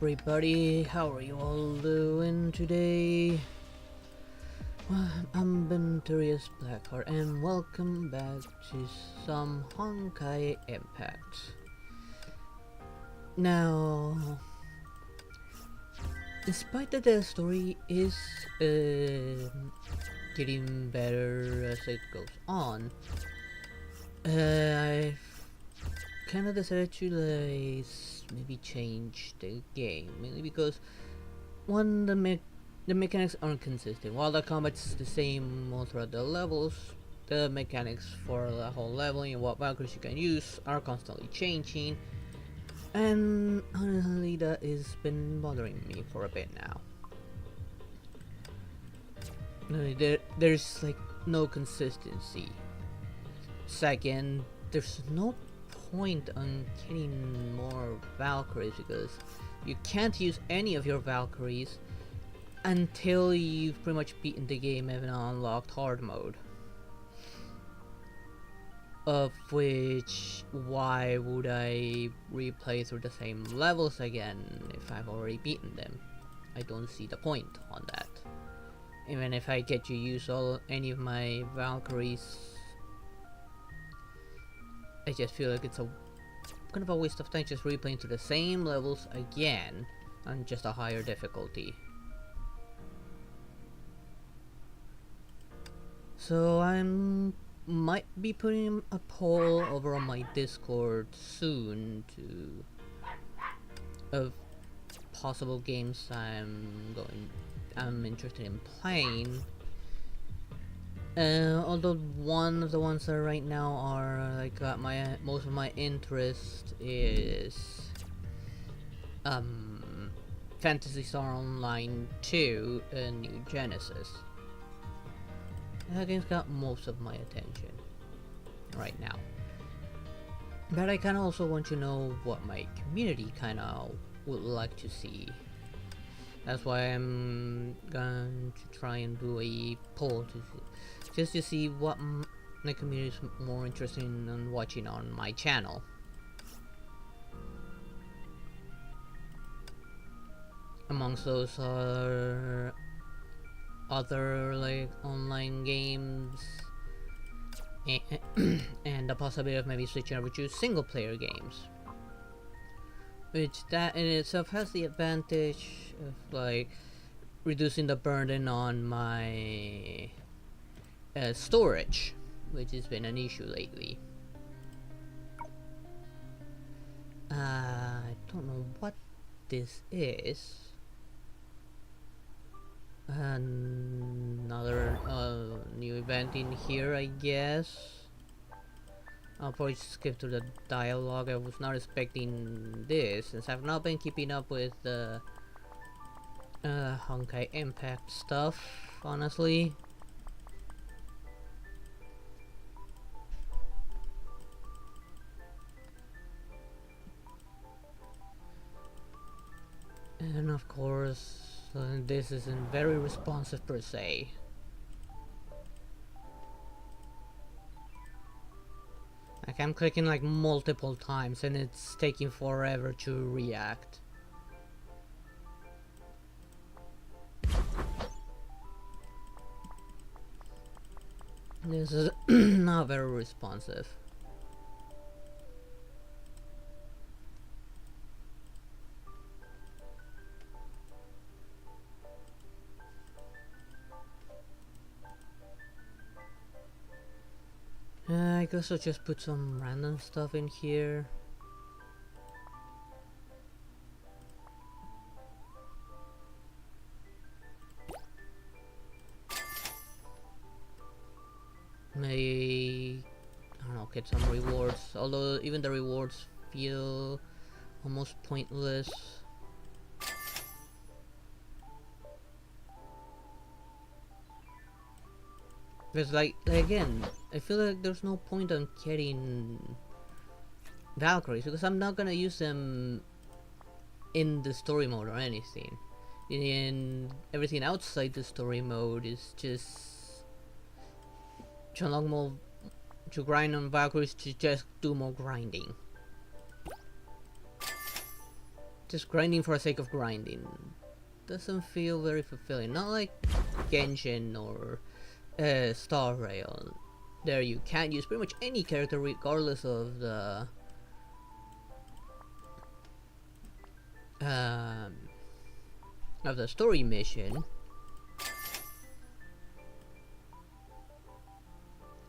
everybody, how are you all doing today? Well, I'm Venturous Blackheart and welcome back to some Honkai Impact. Now, despite that the story is getting better as it goes on, I've kind of decided to maybe change the game, mainly because one, the mechanics aren't consistent. While the combat's the same all throughout the levels, the mechanics for the whole leveling and what Valkyries you can use are constantly changing, and honestly that has been bothering me for a bit now. There's like no consistency. Second, there's no point on getting more Valkyries because you can't use any of your Valkyries until you've pretty much beaten the game and unlocked hard mode. Of which, why would I replay through the same levels again if I've already beaten them? I don't see the point on that. Even if I get to use any of my Valkyries, I just feel like it's a kind of a waste of time just replaying through the same levels again on just a higher difficulty. So I might be putting a poll over on my Discord soon of possible games I'm interested in playing. Although one of the ones that right now are like got most of my interest is Phantasy Star Online 2 New Genesis. That game's got most of my attention right now. But I kinda also want to know what my community kinda would like to see. That's why I'm going to try and do a poll just to see what my community is more interested in watching on my channel. Amongst those are other like online games and the possibility of maybe switching over to single player games, which that in itself has the advantage of like reducing the burden on my storage, which has been an issue lately. I don't know what this is. Another new event in here, I guess. I'll probably skip to the dialogue. I was not expecting this, since I've not been keeping up with the Honkai Impact stuff, honestly. And of course, this isn't very responsive per se. Like I'm clicking like multiple times and it's taking forever to react. This is not very responsive. I guess I'll just put some random stuff in here. Maybe, I don't know, get some rewards, although even the rewards feel almost pointless. Because like again, I feel like there's no point on getting Valkyries because I'm not gonna use them in the story mode or anything. In everything outside the story mode is just to unlock more, to grind on Valkyries to just do more grinding. Just grinding for the sake of grinding doesn't feel very fulfilling. Not like Genshin or Star Rail. There you can use pretty much any character regardless of the story mission,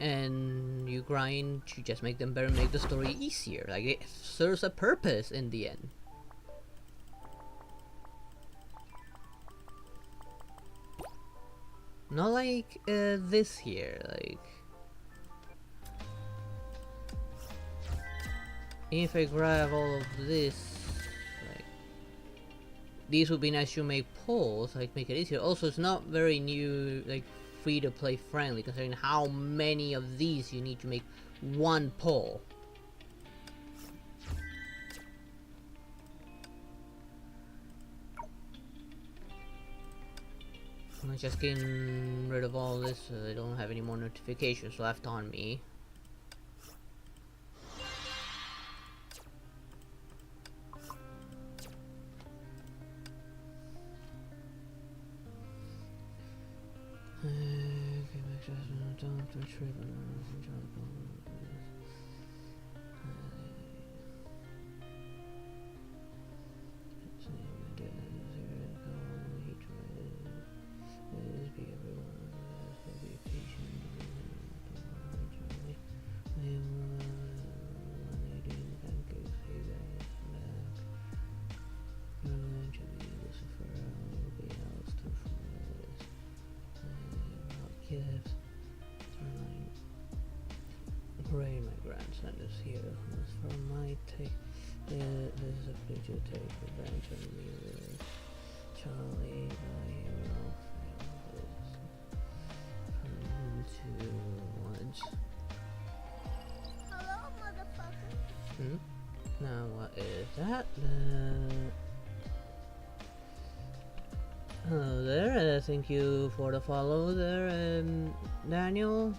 and you grind to just make them better, make the story easier. Like, it serves a purpose in the end. Not like this here, like if I grab all of this, like these would be nice to make polls, like make it easier. Also, it's not very new, like free to play friendly, considering how many of these you need to make one poll. I'm just getting rid of all this so I don't have any more notifications left on me. Ray, my grandson, is here. As for my take, this is a plea to take revenge on me with Charlie, the hero, from to once. Hello, motherfucker. Now what is that? Hello there, thank you for the follow there, Daniel.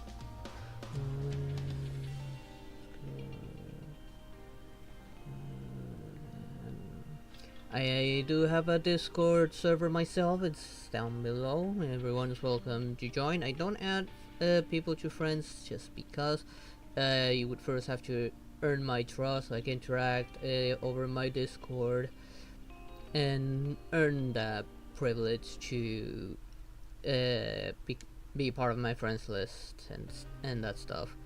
I do have a Discord server myself, it's down below. Everyone's welcome to join. I don't add people to friends just because you would first have to earn my trust, like interact over my Discord and earn that privilege to be part of my friends list and that stuff.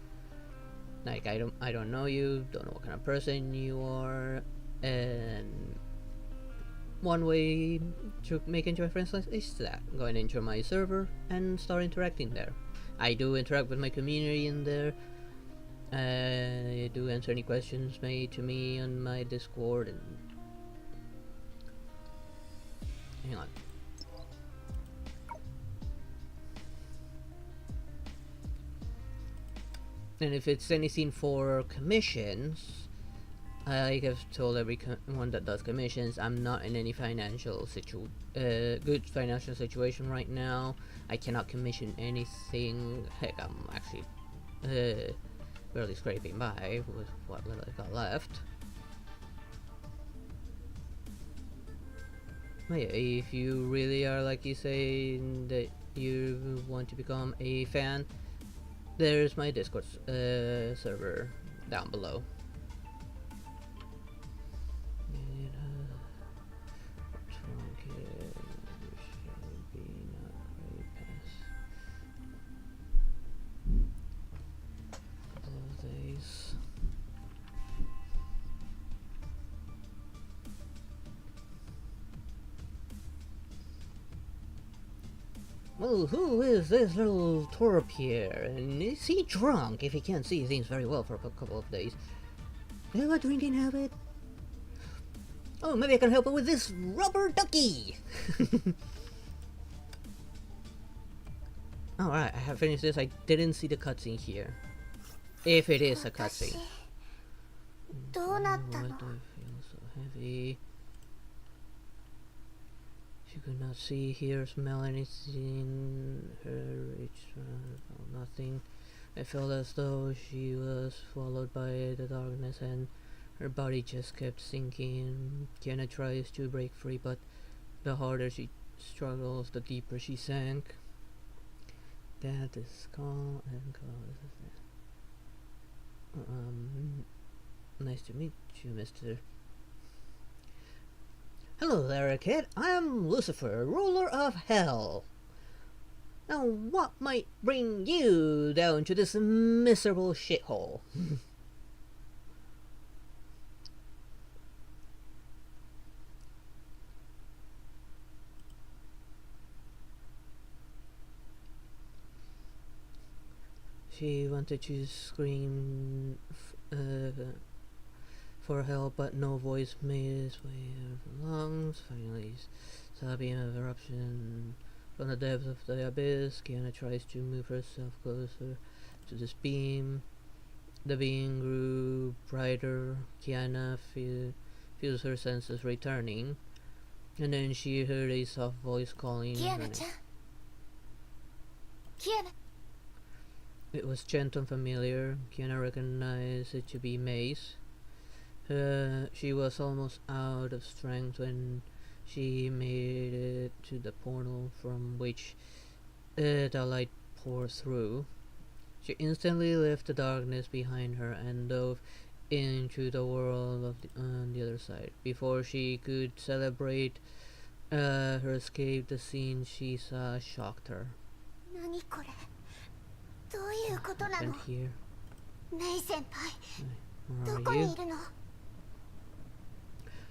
Like, I don't know you, don't know what kind of person you are, and one way to make into a friends list is that, going into my server and start interacting there. I do interact with my community in there. I do answer any questions made to me on my Discord, and hang on. And if it's anything for commissions, I have told everyone that does commissions, I'm not in any financial good financial situation right now. I cannot commission anything. Heck, I'm actually barely scraping by with what little I got left. But yeah, if you really are, like you say, that you want to become a fan, there's my Discord server down below. Well, who is this little twerp here? And is he drunk? If he can't see things very well for a couple of days. Do you have a drinking habit? Oh, maybe I can help him with this rubber ducky! Alright, I have finished this. I didn't see the cutscene here. If it is a cutscene. Why do I feel so heavy? She could not see, hear, smell anything. Her reach nothing. I felt as though she was swallowed by the darkness and Her body just kept sinking. Kiana tries to break free, but the harder she struggles, the deeper she sank. That is called nice to meet you, mister. Hello there, kid. I am Lucifer, ruler of hell. Now, what might bring you down to this miserable shithole? She wanted to scream for help, but no voice made its way out of her lungs. Finally, saw a beam of eruption from the depths of the abyss. Kiana tries to move herself closer to this beam. The beam grew brighter. Kiana feels her senses returning, and then she heard a soft voice calling her name. Kiana. It was gentle and familiar. Kiana recognized it to be Mace. She was almost out of strength when she made it to the portal from which the light poured through. She instantly left the darkness behind her and dove into the world on the other side. Before she could celebrate her escape, the scene she saw shocked her. And here, where are you?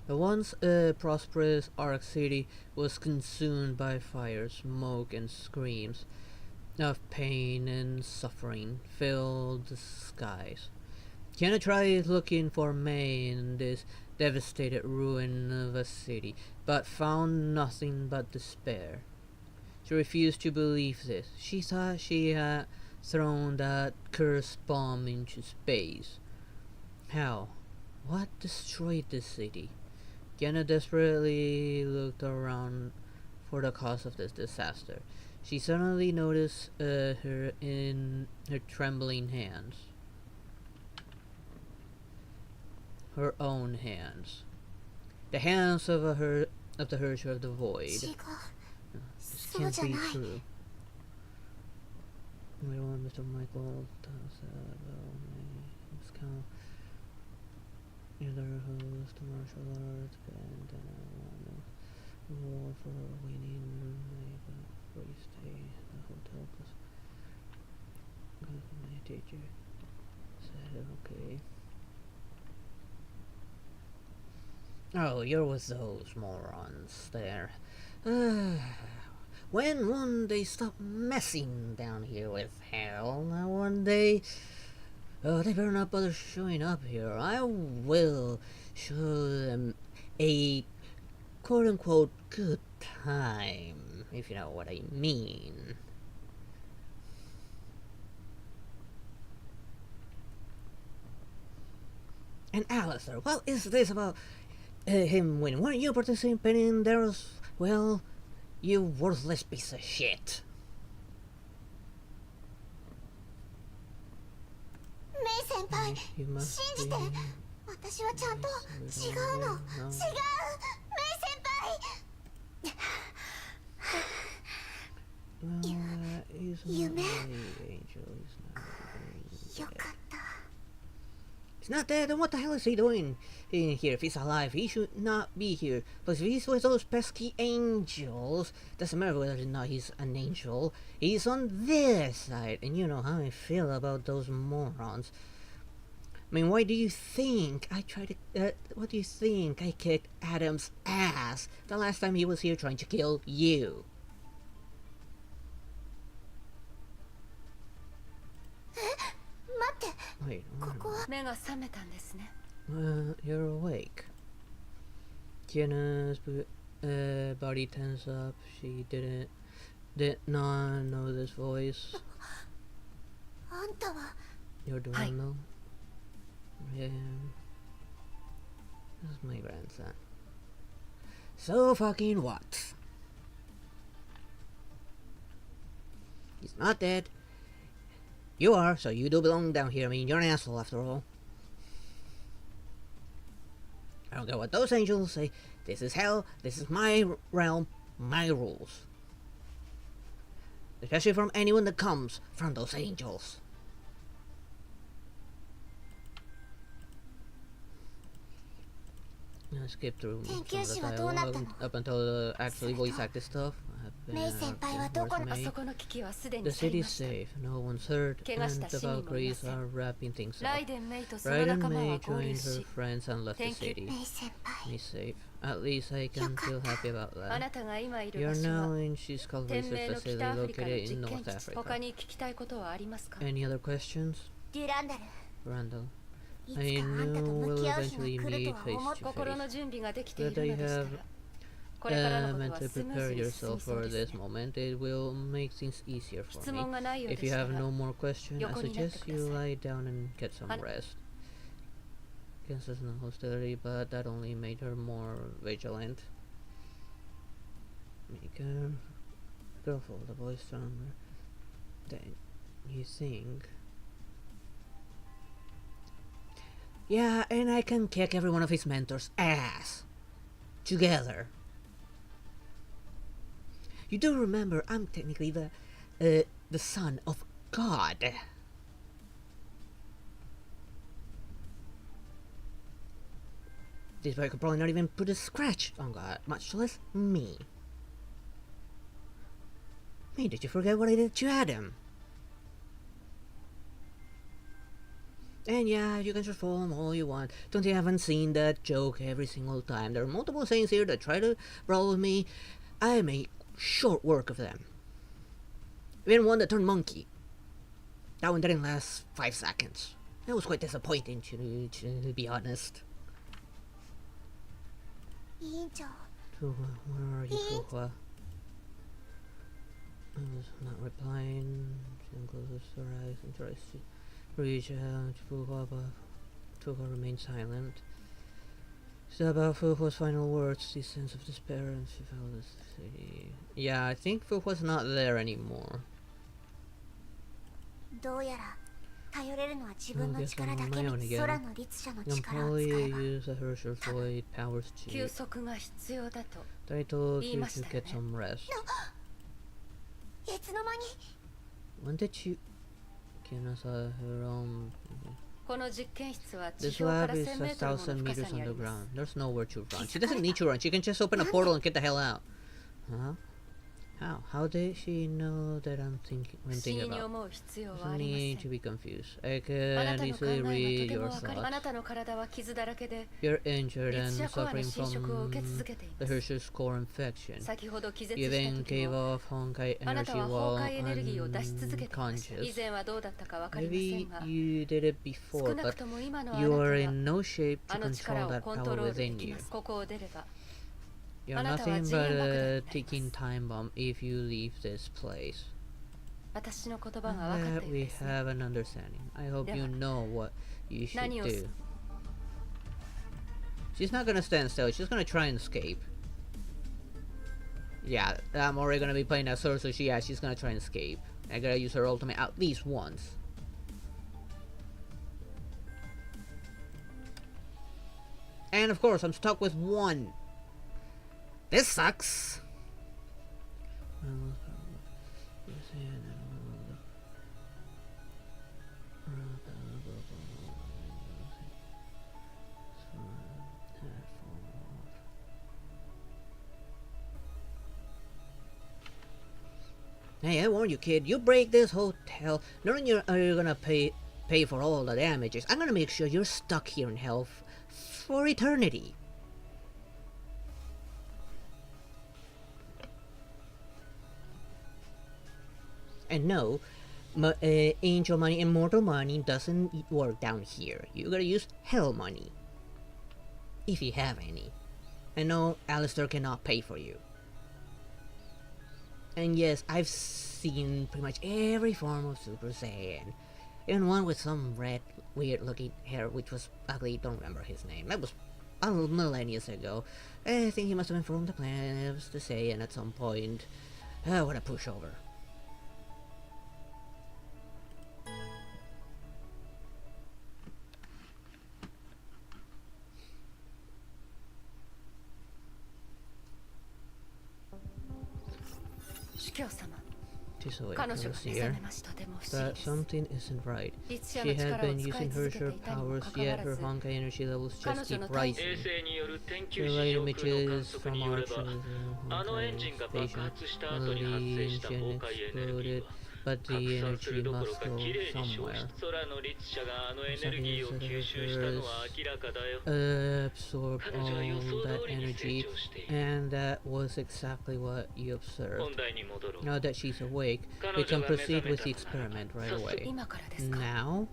The once prosperous Ark City was consumed by fire, smoke, and screams of pain and suffering filled the skies. Kiana tried looking for May in this devastated ruin of a city, but found nothing but despair. She refused to believe this. She thought she had thrown that cursed bomb into space. How? What destroyed this city? Kiana desperately looked around for the cause of this disaster. She suddenly noticed her in her trembling hands. Her own hands. The hands of the Herrscher of the Void. This can't be true. I don't want Mr. Michael either host martial arts band and I won a award for winning a free stay at the hotel because my teacher said okay. Oh, you're with those morons there. When won't they stop messing down here with hell? Now one day, they better not bother showing up here. I will show them a quote-unquote good time, if you know what I mean. And Alistair, what is this about him winning? Weren't you participating in there as well? You worthless piece of shit. May-senpai, You must be... 信じて。私はちゃんと違うの。違う。May-senpai. Well, he's not the angel. He's not the よかった。 He's not dead, then what the hell is he doing in here? If he's alive, he should not be here. But if he's with those pesky angels, doesn't matter whether or not he's an angel, he's on this side. And you know how I feel about those morons. I mean, why do you think I tried to, what do you think I kicked Adam's ass the last time he was here trying to kill you? Wait, you're awake. Kiana's body tense up. She did not know this voice. You're the one though? Yeah. This is my grandson. So fucking what? He's not dead. You are, so you do belong down here. I mean, you're an asshole after all. I don't care what those angels say. This is hell. This is my realm, my rules. Especially from anyone that comes from those angels. I skipped through some of the dialogue up until the actually voice acted stuff. The city's safe, no one's hurt, and the Valkyries are wrapping things up. Raiden May joined her friends and left the city. May safe. At least I can feel happy about that. You're now in Shishkal Research Facility located in North Africa. Any other questions? Randall. I knew we'll eventually meet face to face. But I have meant to prepare yourself for this moment. It will make things easier for me. If you have no more questions, I suggest you lie down and get some rest. Against no hostility, but that only made her more vigilant. Make her careful, the boy stronger than you think. Yeah, and I can kick every one of his mentors' ass. Together. You do remember I'm technically the son of God. This boy could probably not even put a scratch on God, much less me. Hey, did you forget what I did to Adam? And yeah, you can transform all you want. Don't you haven't seen that joke every single time? There are multiple things here that try to brawl with me. I make short work of them. Even one that turned monkey. That one didn't last 5 seconds. That was quite disappointing, to be honest. Where are you, Fuhua? I was not replying. She closes her eyes and tries to reach out to Fuhua, but Fuhua remained silent. She thought about Fuhua's final words, the sense of despair, and she felt the city. Yeah, I think Fuhua's not there anymore. I guess I'm on my own again. I'm probably use the Herschel Void powers too. I told you to get some rest. When did you... Kiana saw her own... This lab is 1,000 meters underground. There's nowhere to run. She doesn't need to run. She can just open a portal and get the hell out. Huh? How? How did she know that I'm thinking about? Doesn't need to be confused. I can easily read your thoughts. You're injured and suffering from the Hershey's core infection. You then gave off Honkai energy while unconscious. Maybe you did it before, but you are in no shape to control that power within you. You're nothing but a ticking time bomb if you leave this place. That we have an understanding. I hope you know what you should do. She's not gonna stand still, she's gonna try and escape. Yeah, I'm already gonna be playing as her, so she's gonna try and escape. I gotta use her ultimate at least once. And of course, I'm stuck with one. This sucks. Hey, I warn you, kid. You break this hotel, not only are you gonna pay for all the damages, I'm gonna make sure you're stuck here in hell for eternity. And no, angel money and mortal money doesn't work down here. You gotta use hell money. If you have any. And no, Alistair cannot pay for you. And yes, I've seen pretty much every form of Super Saiyan. Even one with some red, weird looking hair, which was ugly, don't remember his name. That was a millennia ago. I think he must have been from the planet of the Saiyan at some point. What a pushover. She's awake, here. But something isn't right. She had been using her sharp powers, yet her Honkai energy levels just keep rising. She relayed images from Archer's Honkai station. Only engine exploded, but the energy must go somewhere. Absorb all that energy, and that was exactly what you observed. Now that she's awake, we can proceed with the experiment right away. Now?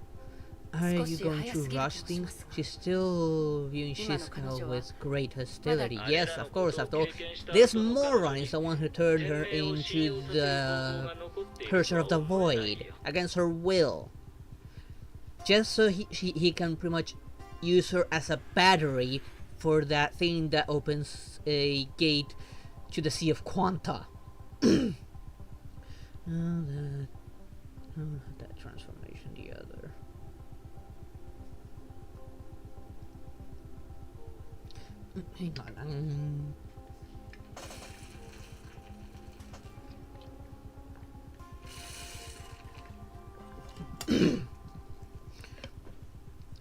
Are you going to rush things? She's still viewing Shizuka with great hostility. Yes, of course, after all, this moron is the one who turned her into the Cursor of the Void against her will. Just so he can pretty much use her as a battery for that thing that opens a gate to the Sea of Quanta. that transformation, the other. Hang on.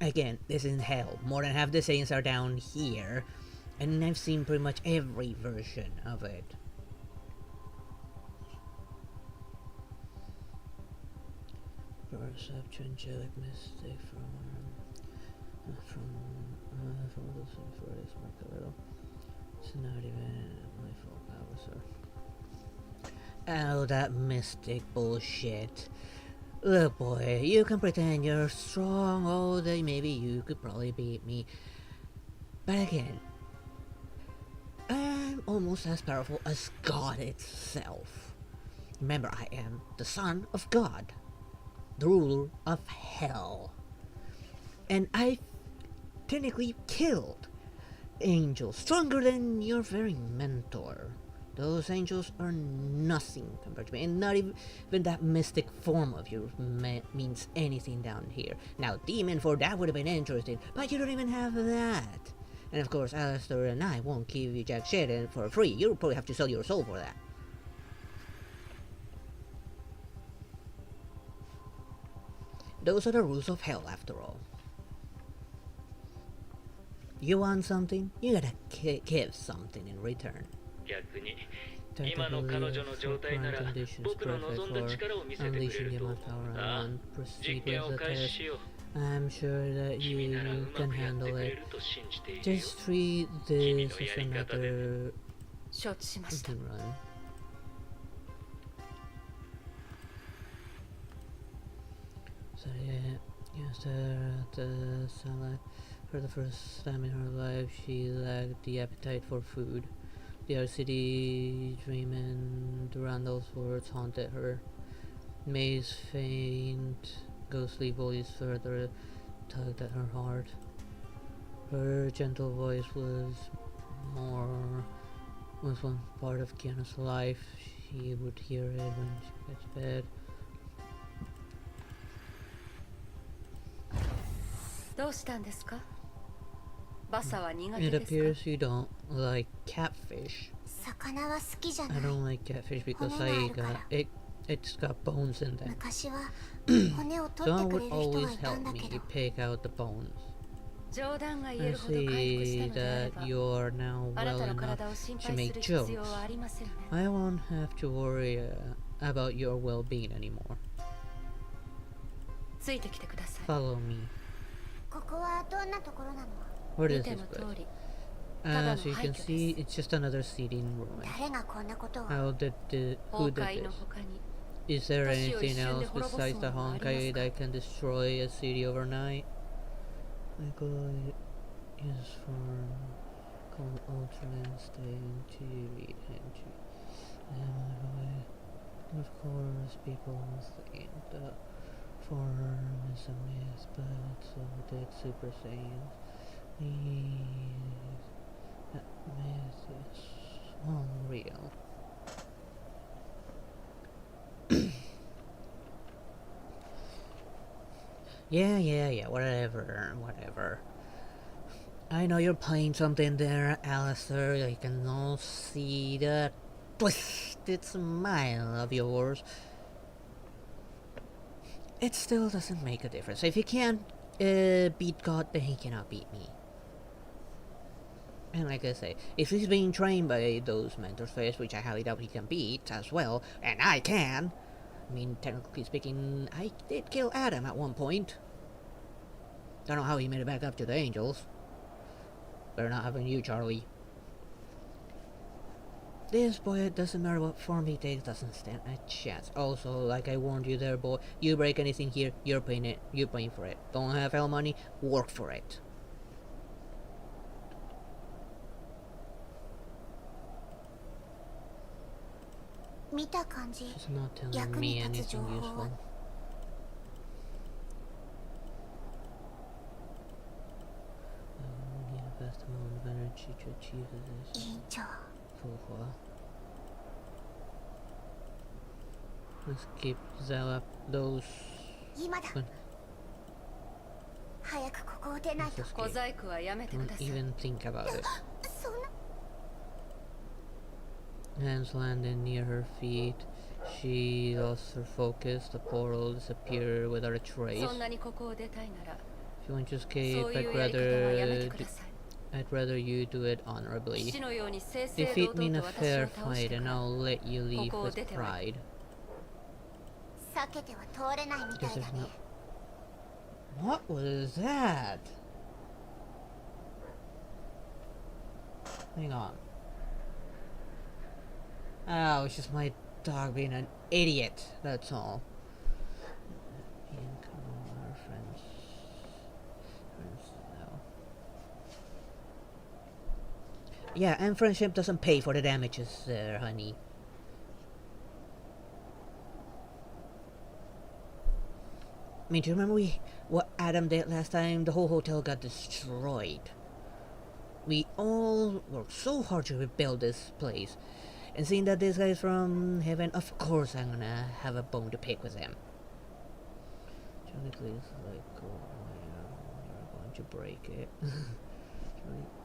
Again, this is hell. More than half the Saiyans are down here, and I've seen pretty much every version of it. Perception, angelic mystic from the for this mark a little. It's not even my fault, officer. Oh, that mystic bullshit. Look, boy, you can pretend you're strong all day. Maybe you could probably beat me. But again, I'm almost as powerful as God itself. Remember, I am the son of God, the ruler of hell. And I've technically killed angels stronger than your very mentor. Those angels are nothing compared to me, and not even that mystic form of yours means anything down here. Now, demon for that would have been interesting, but you don't even have that. And of course, Alistair and I won't give you jack shit and for free. You'll probably have to sell your soul for that. Those are the rules of hell, after all. You want something? You gotta give something in return. Proceed with the test. I'm sure that you can handle it. Just treat this as another run. So yes, at the salad. For the first time in her life, she lacked the appetite for food. The RCD dream and Durandal's words haunted her. May's faint, ghostly voice further tugged at her heart. Her gentle voice was one part of Kiana's life. She would hear it when she gets to bed. It appears you don't like catfish. I don't like catfish because it's got bones in them. Someone would always help me pick out the bones. I see that you're now well enough to make jokes. I won't have to worry about your well-being anymore. Follow me. What is this place? As you can see, it's just another city in ruin. Who did this? Is there anything else besides the Honkai that can destroy a city overnight? Nikolai is from called Ultraman staying to read Henry. And of course, people think that form is a myth, but so did Super Saiyans. That myth is unreal. Yeah, whatever. I know you're playing something there, Alistair. I can all see that twisted smile of yours. It still doesn't make a difference. If he can't beat God, then he cannot beat me. And like I say, if he's being trained by those mentors first, which I highly doubt he can beat as well, and I can. I mean, technically speaking, I did kill Adam at one point. Don't know how he made it back up to the angels. Better not having you, Charlie. This boy, it doesn't matter what form he takes, doesn't stand a chance. Also, like I warned you there, boy, you break anything here, you're paying it. You're paying for it. Don't have hell money, work for it. She's not telling me anything useful. You invest amount of energy to achieve this. Let's keep those. Don't even think about it. Hands landed near her feet. She lost her focus. The portal disappeared without a trace. If you want to escape, I'd rather you do it honorably. Defeat me in a fair fight and I'll let you leave with pride. Because there's no... What was that? Hang on. Oh, it's just my dog being an idiot, that's all. Come on, our friends now. Yeah, and friendship doesn't pay for the damages there, honey. I mean, do you remember what Adam did last time? The whole hotel got destroyed. We all worked so hard to rebuild this place. And seeing that this guy's from heaven, of course I'm gonna have a bone to pick with him. Technically, it's like, oh, you're going to break it.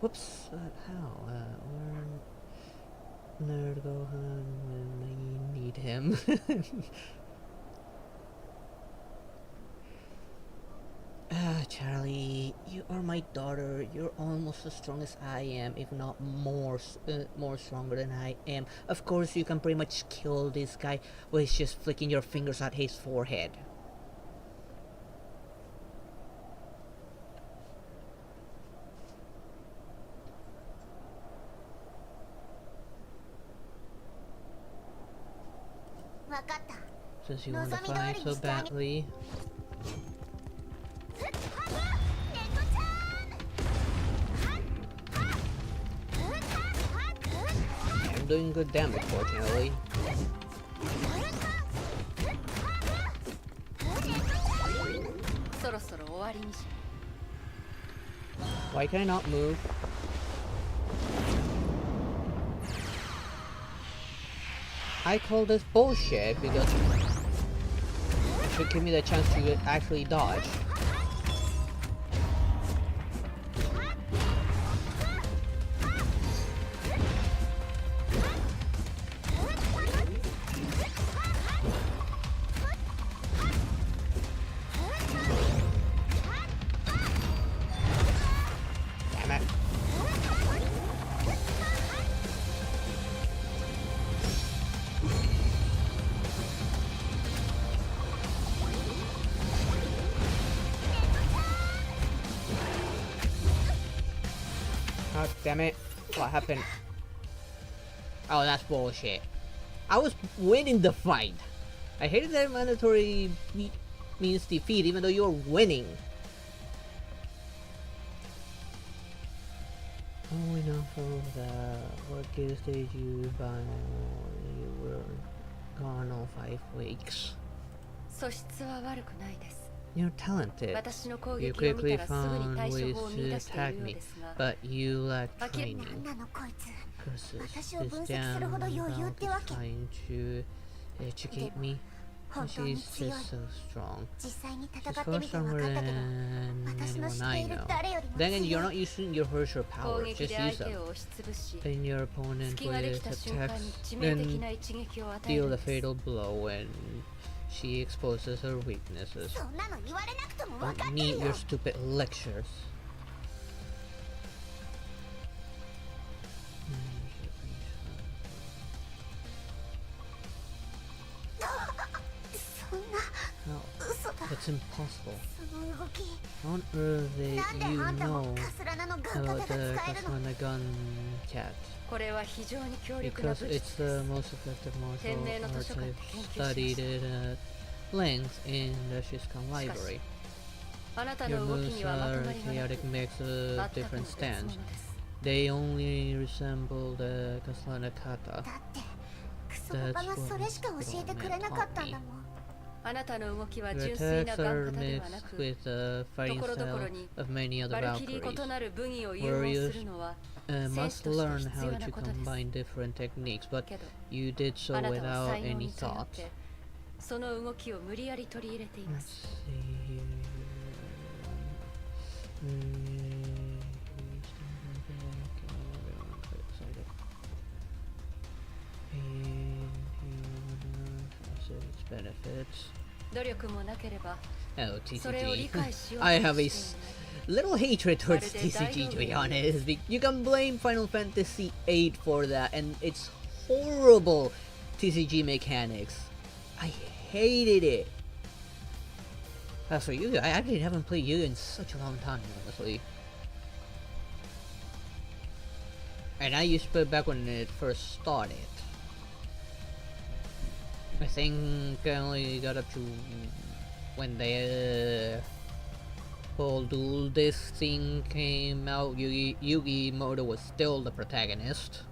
Whoops, how? Nerd Gohan when I need him. Charlie, you are my daughter. You're almost as strong as I am, if not more stronger than I am. Of course, you can pretty much kill this guy with just flicking your fingers at his forehead. Since you want to fight so badly. I'm doing good damage, fortunately. Why can I not move? I call this bullshit because it should give me the chance to actually dodge. God damn it. What happened? Oh, that's bullshit. I was winning the fight. I hated that mandatory means defeat even though you're winning. Oh, enough of that. What gives did you buy? You were gone all 5 weeks. You're talented. You quickly found ways to attack me, but you lack training. Curses, this damn about is trying to educate me. 本当に She's 強い just so strong. 実際に She's 戦って far みて分 stronger かったけど than 私の知 anyone って I いる know. 誰よりも Then again, 強 you're い not using your virtual 攻 powers. 撃 Just で use 相 them. 手を押しつぶし Then your opponent 隙ができ with た瞬間 attacks に致命的 then な一撃を与え deal るん a です fatal blow when she exposes her weaknesses. そんなの言われなくとも分 Don't かってる need よ your stupid lectures. そんな No, 嘘だ that's impossible. その動き How on earth did なんで you あんたも know カスラナのガンカ about テが the 使えるの Kasana gun cat? これは非常に強力な Because 武 it's 術 the です most effective martial 天命の図 arts 書館 I've で研究しま studied した it at length in the Shiskan Library. あなた Your の動き moves にはまと are まりがなく chaotic mix of 全くの different 別物 stands. です They only resemble the Kaslana kata. だってクソパパがそれしか教えてくれなかったんだもんあなたの動きは Your 純粋 attacks なガン are カタでは mixed なく with the fighting ところどころ style に of many other バルキリー Valkyries. 異なる武技を融合するのは Must 選手として learn 必 how 要な to ことです combine different techniques, but けど you did so あなたは without 才能 any に頼っ thought. てその動きを無理やり取り入れていま Let's す see here. Its benefits. 努力もなければ Oh, それを理 TCG. 解しようと I してい have な a い little hatred towards TCG, to be honest. You can blame Final Fantasy VIII for that, and it's horrible TCG mechanics. I hated it. As for Yu-Gi-Oh, I actually haven't played Yu-Gi-Oh in such a long time, honestly. And I used to play back when it first started. I think I only got up to when the whole duel disc thing came out. Yugi Moto was still the protagonist.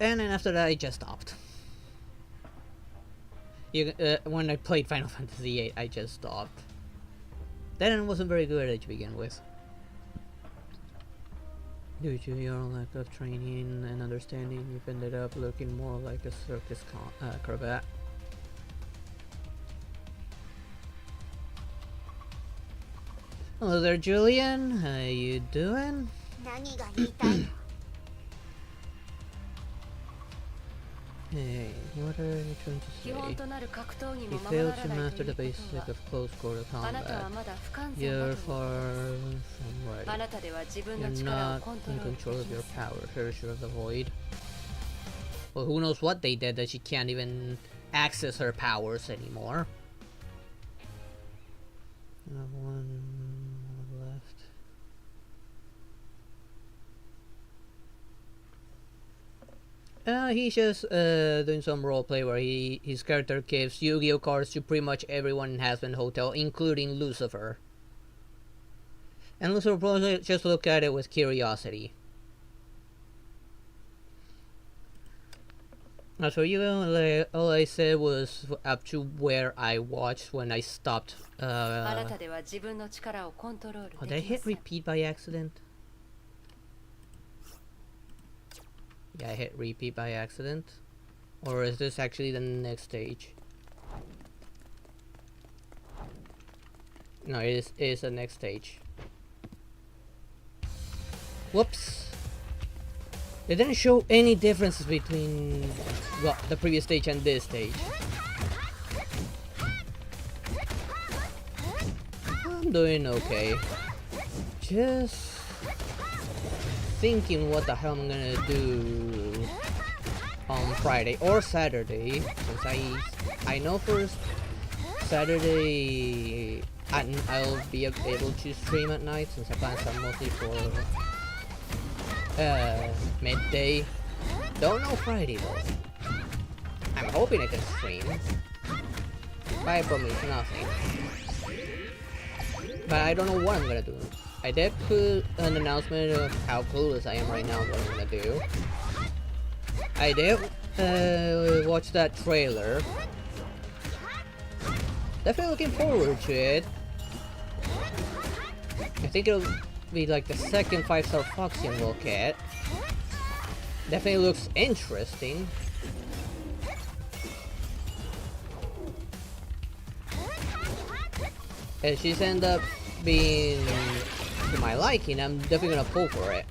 And then after that I just stopped. When I played Final Fantasy VIII, I just stopped. Then it wasn't very good at it to begin with. Due to your lack of training and understanding, you've ended up looking more like a circus acrobat. Hello there, Julian. How you doing? 何が言いたいの Hey, what are you trying 基本 to となる格闘技 say? も You まま failed なら to ない master とい the うこと basic は of close quarter あなたは combat. まだ不完全 You're だということ far です from あ ready. なたでは自分の You're 力を not コント in ロールでき control of ま your せん power. Treasure of the Void. Well, who knows what they did that she can't even access her powers anymore. I have one left. He's just doing some roleplay where his character gives Yu-Gi-Oh cards to pretty much everyone in Hazbin Hotel, including Lucifer. And Lucifer probably just look at it with curiosity. As for you, all I said was up to where I watched when I stopped. あなたでは自分の力をコントロール Oh, did で I きま hit せん repeat by accident? Yeah, I hit repeat by accident. Or is this actually the next stage? No, it is the next stage. Whoops. They didn't show any differences between well, the previous stage and this stage. I'm doing okay. Just thinking what the hell I'm gonna do on Friday or Saturday, since I know first Saturday I'll be able to stream at night, since I plan some mostly for midday. Don't know Friday though. I'm hoping I can stream. But I promise nothing. But I don't know what I'm gonna do. I did put an announcement of how clueless I am right now what I'm gonna do. I did watch that trailer. Definitely looking forward to it. I think it'll be like the second 5-star Foxian we'll get. Definitely looks interesting. If she's end up being to my liking, I'm definitely gonna pull for it.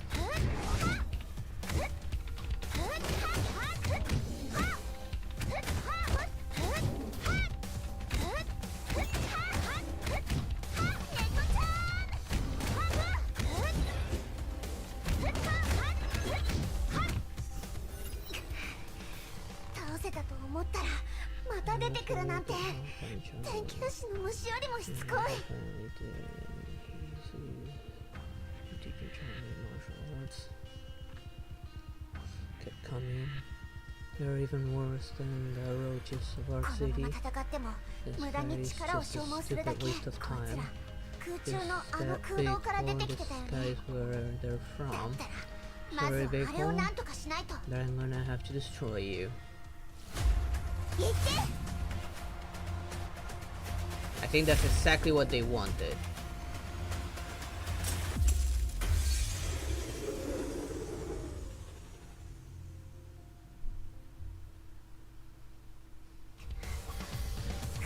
Kept coming. They're even worse than the roaches of our city. This is just a stupid waste of time. Is that big one in the skies where they're from? It's a very big one that I'm gonna have to destroy you. I think that's exactly what they wanted.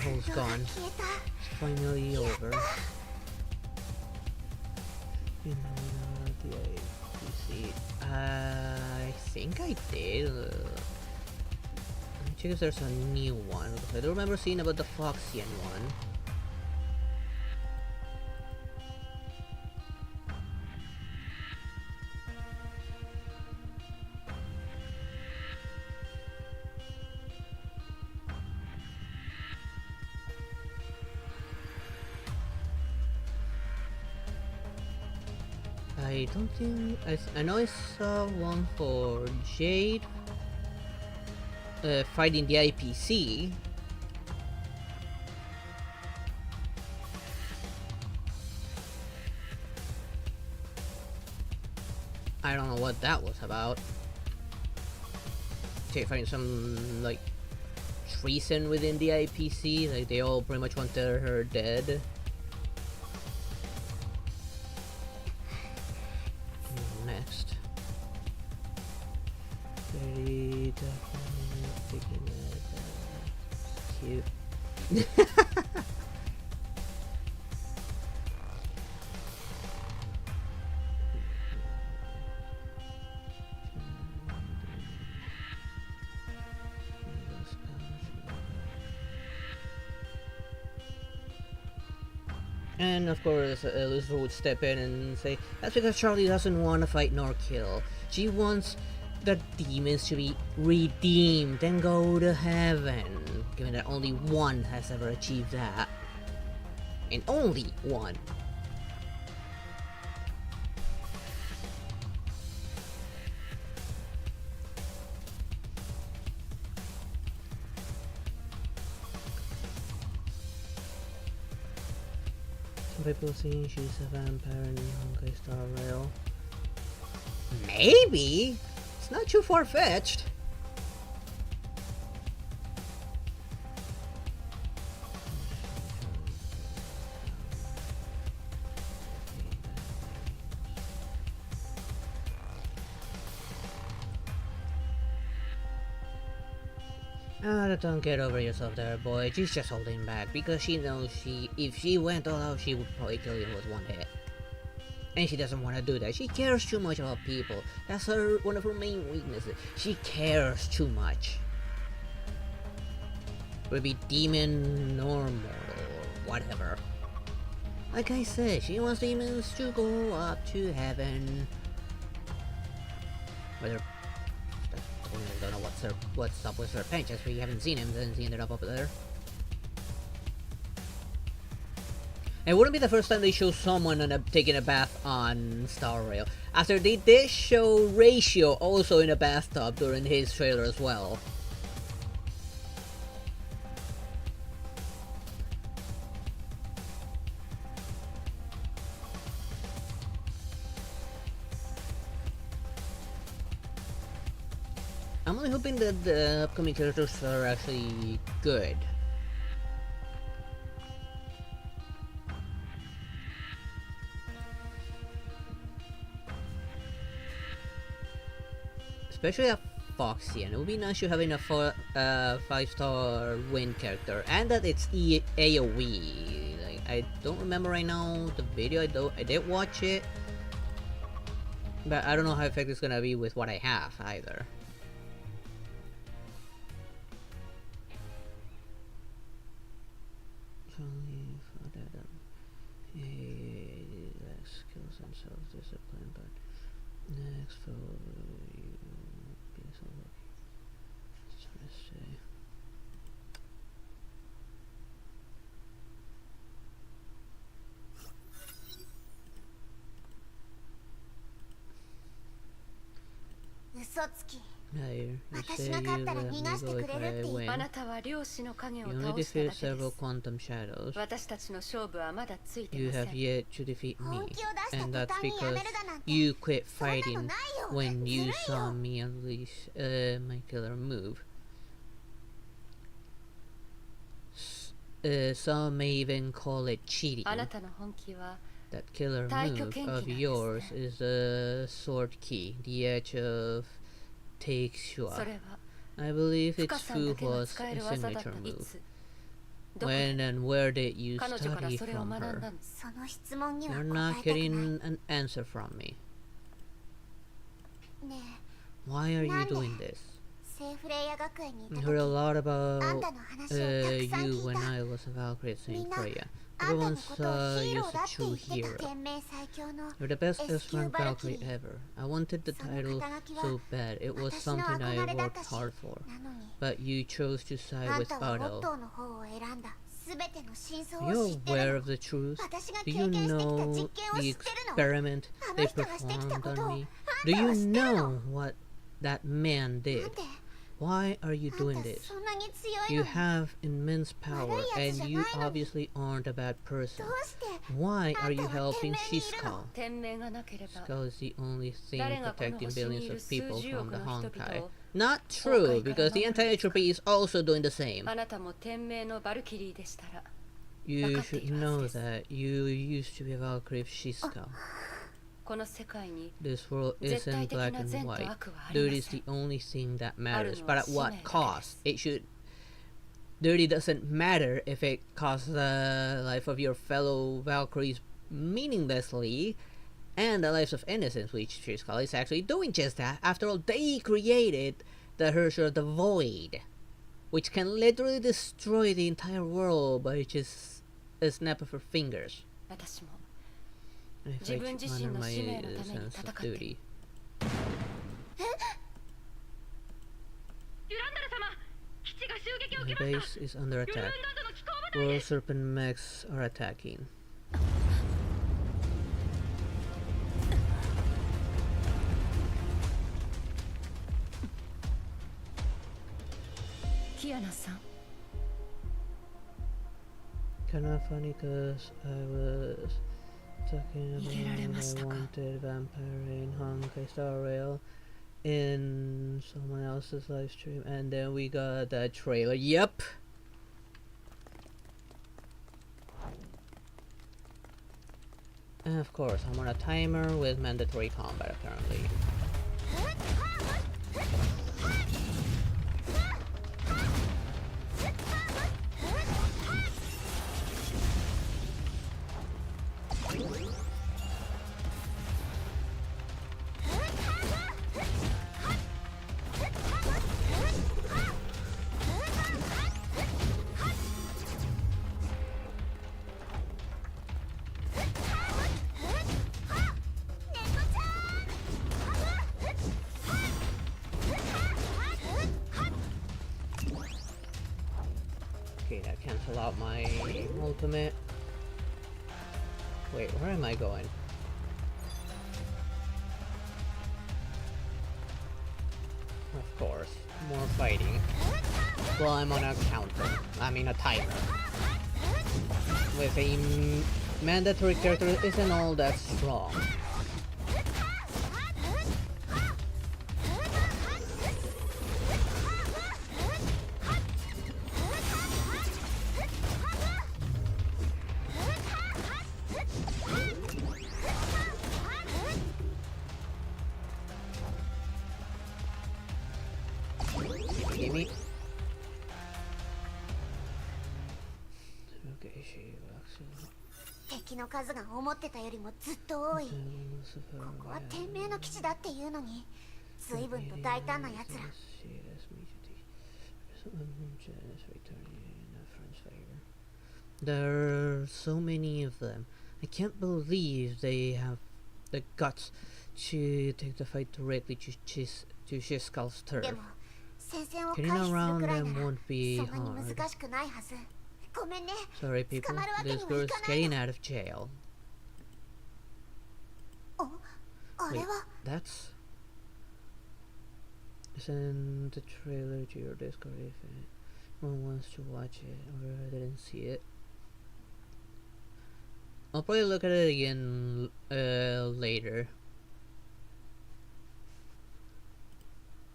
All's gone. It's finally over. You know, the APC. I think I did. Let me check if there's a new one. I don't remember seeing about the Foxian one. I don't think I know I saw one for Jade fighting the IPC. I don't know what that was about. Jade fighting some like treason within the IPC, like they all pretty much wanted her dead. Next. Very definitely picking it cute. And of course, Lucifer would step in and say, that's because Charlie doesn't want to fight nor kill. She wants the demons to be redeemed and go to heaven, given that only one has ever achieved that. And only one. People think she's a vampire in Honkai Star Rail. Maybe! It's not too far-fetched. Don't get over yourself there, boy. She's just holding back because she knows if she went all out, she would probably kill you with one hit. And she doesn't want to do that. She cares too much about people. That's one of her main weaknesses. She cares too much. Whether it be demon, normal, or whatever. Like I said, she wants demons to go up to heaven. Whether I don't know what's up with her penchants. We haven't seen him since he ended up there. It wouldn't be the first time they show someone taking a bath on Star Rail. After they did show Ratio also in a bathtub during his trailer as well. I'm only hoping that the upcoming characters are actually good. Especially a Foxian. It would be nice to having a 5-star win character, and that it's AoE. Like, I don't remember right now the video. I did watch it, but I don't know how effective it's gonna be with what I have either. Skills and self-discipline, but next for you be so lucky. Just trying to say. Yeah, you say you let me go if I win. あなたは漁師の影を You only 倒しただ defeat けで several す quantum shadows. 私たちの勝負はまだついて You ませ have ん yet to defeat me, 本気を出した and 途 that's 端にや because めるだなんて you quit そんなの fighting ないよ when ず you るい saw よ me unleash my killer move. Some may even call it cheating. あなたの本気は That killer 退去 move 剣気 of なんですね yours is a sword key, the edge of Take そ Shua. れは I believe 深 its さんだ fu けが was 使え a る技だった signature い move. つどこ When で and where did you 彼女から study それを from 学んだ her? んです その質問には You're 答え not たくない getting an answer from me. ね Why are you なんで doing this? え聖フレイヤ学園にいた I 時 heard a lot あ about んたの話をたくさん you 聞い when た I was a Valkyrie at Saint Mina, Freya. あんたの Everyone ことを saw ヒー you ロ as ーだ a って言 true ってた hero. 天命最強の You're the best エスキュ S1 ーバラキ Valkyrie リ ever. I wanted the その title 肩書きは so bad. It was 私の something I 憧れだっ worked たし hard for. なのに But you chose to side あん with たはオッ Otto. トーの方を選んだ全ての真相を You're 知って aware る of the truth? 私が Do 経 you 験してきた know 実験を the 知ってるの experiment あの they 人がしてきた performed こと on を me? あ Do んた you は知ってるの know what that man なん did? で Why are you あん doing た this? そんなに強い You のに have immense power,悪いやつじゃ and you ないのに。 obviously aren't a bad ど person. うして Why あ are んた you は天 helping 命にいるの Shizuka? 天命がなければ Skull is the only thing 誰がこの protecting 星に billions いる of 数 people 十 from 億 the の人 Honkai. 々を Not 崩 true, 壊から because the 守る entire entropy is also doing the same. あなたも天命のバルキリーでしたら You 分かってい should るはず know です that you used to be a Valkyrie of Shizuka. この世界に This world 絶対 isn't 的 black な and 善と white. 悪はありま Dirty is せん the only thing that matters, あるの but は at 使命 what だけです cost? It should. Dirty doesn't matter if it costs the life of your fellow Valkyries meaninglessly, and the lives of innocents, which Shizuka is actually doing just that. After all, they created the Herrscher of the Void, which can literally destroy the entire world by just a snap of her fingers. 私も I 自 fight 分自 under 身の my 使命のために sense 戦 of っている duty. デュランダル様、基地が襲撃を My 受けました base is under ユルン attack. ダンドの機構部隊 World です Serpent mechs are attacking. Kiana さん Kinda funny cause I was talking 逃げられました about か I wanted vampire in Honkai Star Rail in someone else's live stream, and then we got that trailer. Yep. And of course, I'm on a timer with mandatory combat apparently. Okay, that cancel out my ultimate. Wait, where am I going? Of course, more fighting. Well, I'm on a counter. I mean a timer. With a mandatory character isn't all that strong. Gimme. Okay, she walks in. の数が思ってたよりもずっと多い。ここは天命の基地だっていうのに随分と大胆なやつら。There are so many of them. I can't believe they have the guts to take the fight directly to Shiskal's turf. でも戦線を回 Getting 避する around くらい them なら won't be そんなに hard. 難しくないはず。ごめんね。 Sorry, people. This girl's getting out of jail. あれ Wait, は that's... Send the trailer to your Discord if anyone wants to watch it or I didn't see it. I'll probably look at it again later.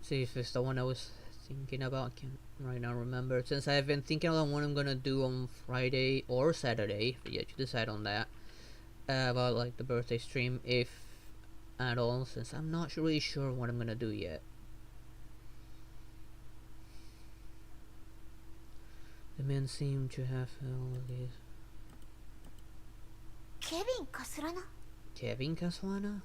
See if it's the one I was thinking about. I can't right now remember. Since I've been thinking about what I'm gonna do on Friday or Saturday, but yet to decide on that. About like the birthday stream, if at all, since I'm not really sure what I'm gonna do yet. The men seem to have all of these. ケビンかすらな。 Kevin Caswana?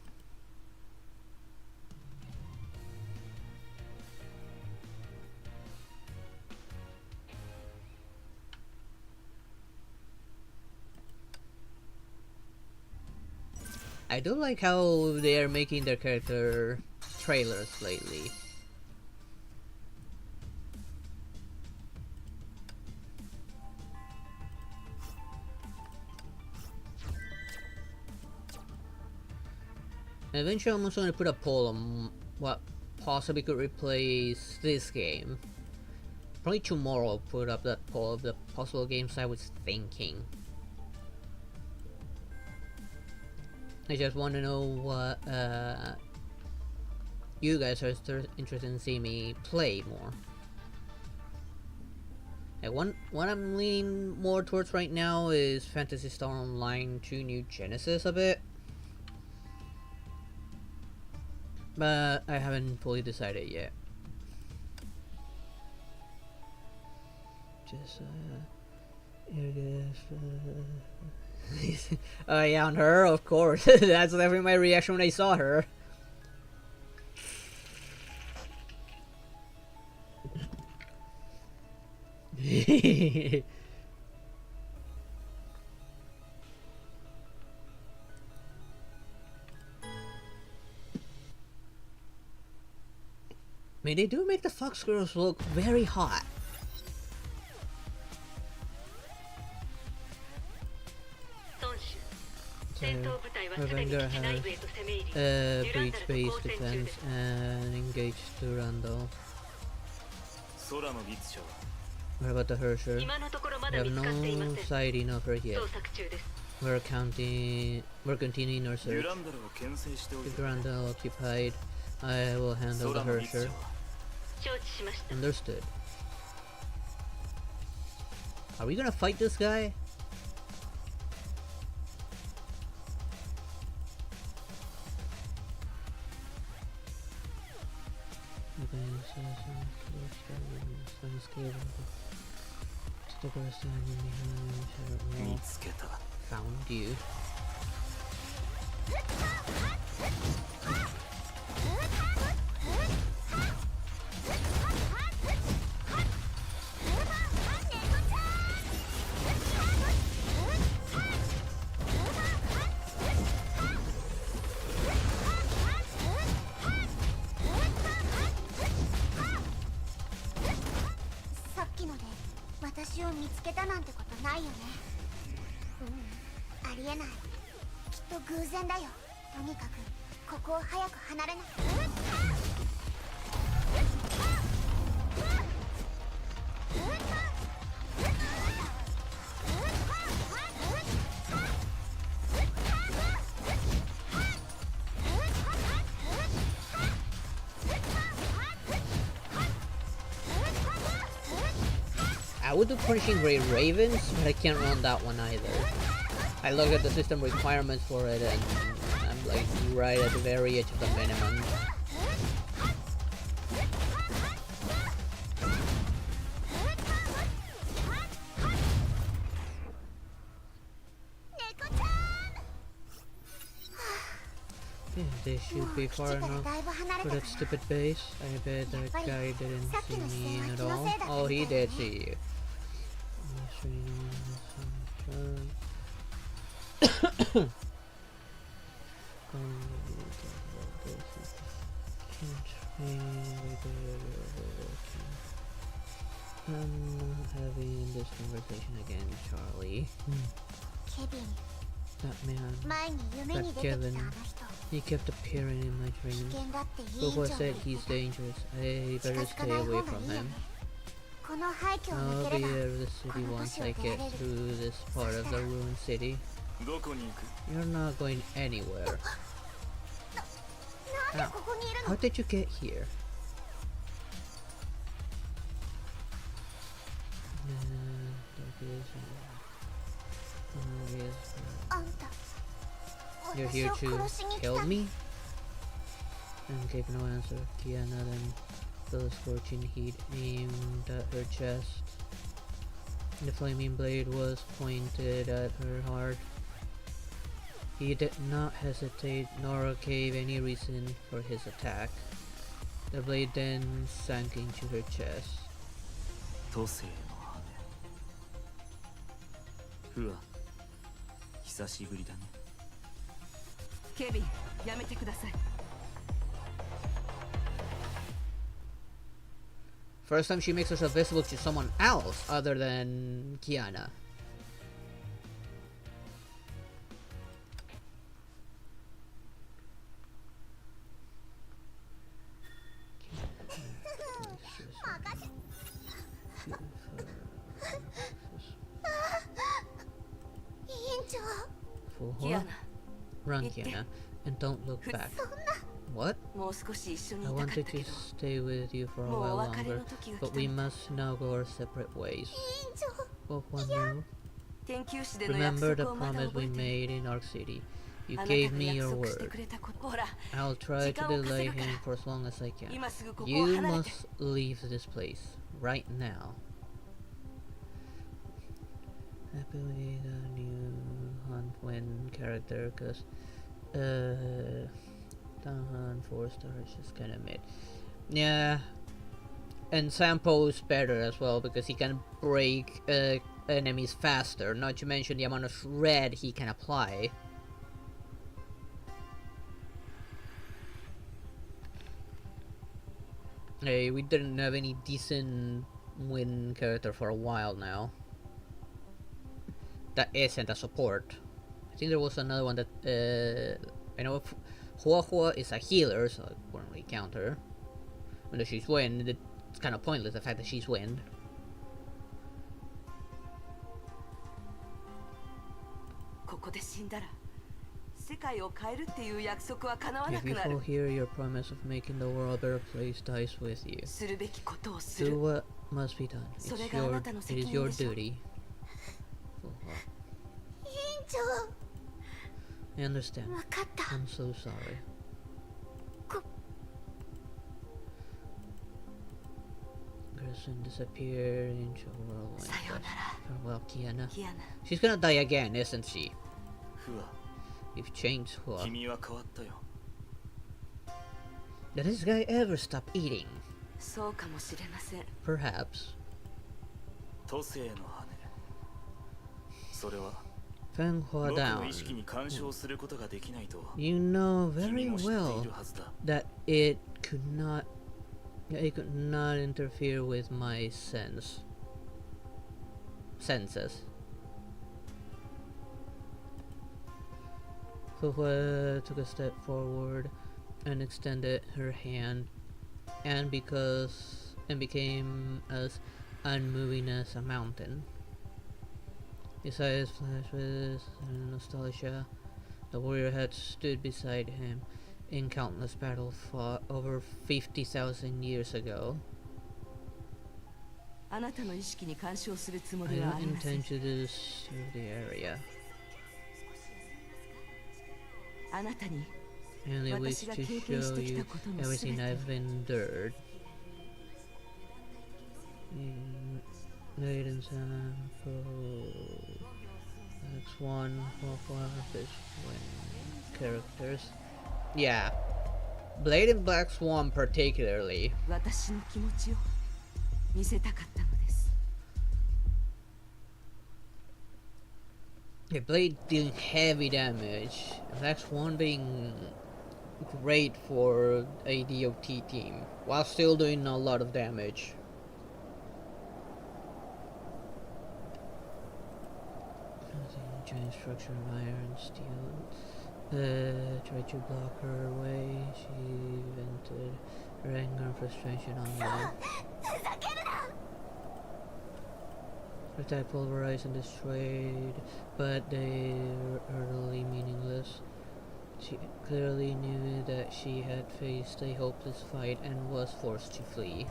I do like how they are making their character trailers lately. Eventually I'm also going to put a poll on what possibly could replace this game. Probably tomorrow I'll put up that poll of the possible games I was thinking. I just want to know what you guys are interested in seeing me play more. And what I'm leaning more towards right now is Phantasy Star Online 2 New Genesis a bit. But I haven't fully decided yet. Just oh yeah, on her, of course. That's definitely my reaction when I saw her. I mean, they do make the Fox girls look very hot. Revenger has breach-based defense and engaged Durandal. What about the Hersher? We have no sighting of her yet. We're continuing our search. Keep Durandal occupied. I will handle the Hersher. Understood. Are we gonna fight this guy? Found you. I would do Punishing Great Ravens, but I can't run that one either. I look at the system requirements for it and I'm like right at the very edge of the minimum. Yeah, they should be far enough for that stupid base. I bet that guy didn't see me at all. Oh, he did see you. I'm not having this conversation again, Charlie. ケビン That man, 前に夢に that 出てきたあ Kevin, の人 he kept appearing in my 危 dreams. 険だって委員長 Before が said 言っ he's てた dangerous. I 近 better づか stay ない away 方が from いいよ him. ねこの廃墟を I'll 抜 be ければ out of the city once I get through this part of the ruined city. どこに行く You're not going anywhere. なんでここにいる How の did you get here? Yes. あんた You're 私 here を to 殺しに来 kill た me? And gave no answer. Kiana then felt a scorching heat aimed at her chest. The flaming blade was pointed at her heart. He did not hesitate nor gave any reason for his attack. The blade then sank into her chest. 都政の羽不破久しぶりだねケビン、やめてください。 First time she makes herself visible to someone else other than Kiana. For Kiana, Run, Kiana, and don't look back. What? もう少し一緒に I いたかっ wanted たけ to ど、 stay with you for a もう while お別れ longer, の時が来 but た we ん must now go our separate ways. 委員長 What one you? 研究室での Remember 約 the 束をまだ promise 覚 we えてる。 made in Arc City. You あなた gave が me 約 your 束して word. くれたこと。ほら、 I'll try 時 to 間を delay 稼ぐから。 him for as long as I can. 今すぐここを You 離れて。 must leave this place right now. Happily the new Hunt Win character, cause the Hunt 4 stars is kinda mid. Yeah, and Sampo's better as well because he can break enemies faster. Not to mention the amount of shred he can apply. Hey, we didn't have any decent win character for a while now. That isn't a support. I think there was another one that I know Hua Hua is a healer, so I wouldn't really count her. Even though she's wind, it's kind of pointless the fact that she's wind. ここで死んだら、世界を変えるっていう約束は叶わな If く you なる。 fulfill your promise of making the world a better place dies with you. するべきことをす Do る。 what must be done. It's それがあなたの it 責 is 任 your でしょ。 duty. 委員長 I understand. 分かった I'm so sorry. Go- Gerson disappeared into a whirlwind. さようなら、 Farewell, Kiana. キアナ。 She's gonna die again, isn't she? 不破 You've changed, Hua. 君は変わったよ Did this guy ever stop eating? そうかもしれません。 Perhaps. 都政の羽それは Feng 僕 Hua の down. 意識に干渉することができないと You know 君 very も知ってい well るはずだ that it could not interfere with my senses. Hua took a step forward and extended her hand, and became as unmoving as a mountain. His eyes flashed with nostalgia. The warrior had stood beside him in countless battles fought over 50,000 years ago. あなたの意識に干渉するつも I りは don't ありません。 intend to disturb the area. あなたに I only wish to show you everything I've endured. Maiden Sample. That's one of our best win characters. Yeah. Blade and Black Swan particularly. 私の気持ちを見せたかったのです。 Yeah, Blade dealing heavy damage. And Black Swan being great for a DOT team while still doing a lot of damage. Giant structure of iron, steel. Tried to block her away. She vented her anger and frustration on them. Attack, pulverized and destroyed, but they were utterly meaningless. She clearly knew that she had faced a hopeless fight and was forced to flee.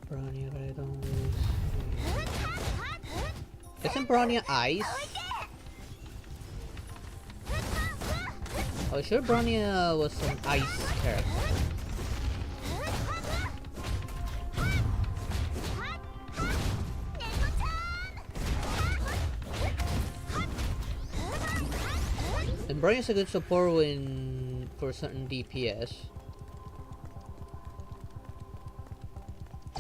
Bronya, but I don't really see. Isn't Bronya ice? Oh, sure, Bronya was an ice character. And Bronya's a good support when for certain DPS.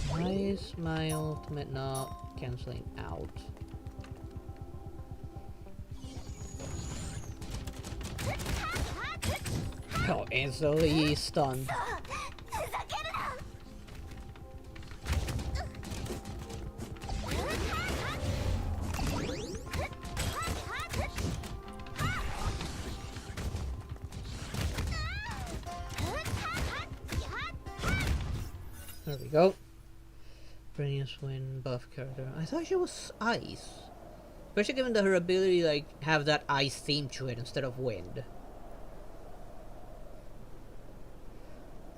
Why is my ultimate not cancelling out? Oh, instantly stunned. There we go. Brilliant wind buff character. I thought she was ice. Especially given that her ability like have that ice theme to it instead of wind.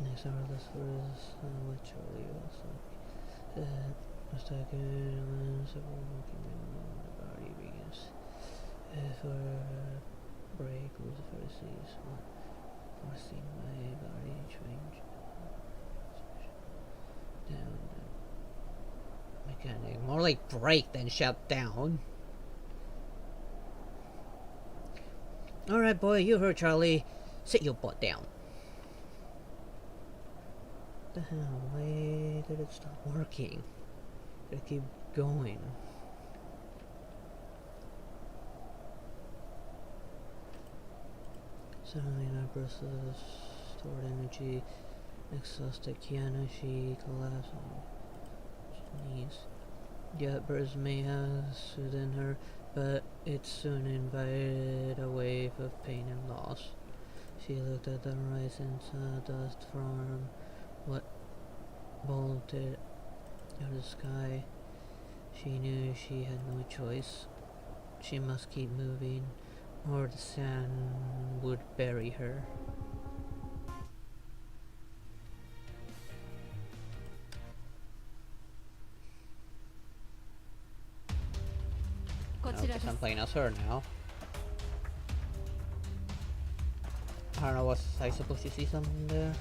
Next hour this was what Charlie was like. Was taken when several walking in the body begins. For break Lucifer sees what forcing my body change down. Mechanic. More like break than shut down. Alright boy, you heard Charlie. Sit your butt down. What the hell? Why did it stop working? Did it keep going? Suddenly in our burst of stored energy exhausted Kiana, she collapsed on her knees. The outburst may have soothed her, but it soon invited a wave of pain and loss. She looked at the horizon, saw dust from what bolted out of the sky. She knew she had no choice. She must keep moving, or the sand would bury her. I guess I'm playing as her now. I don't know, was I supposed to see something there?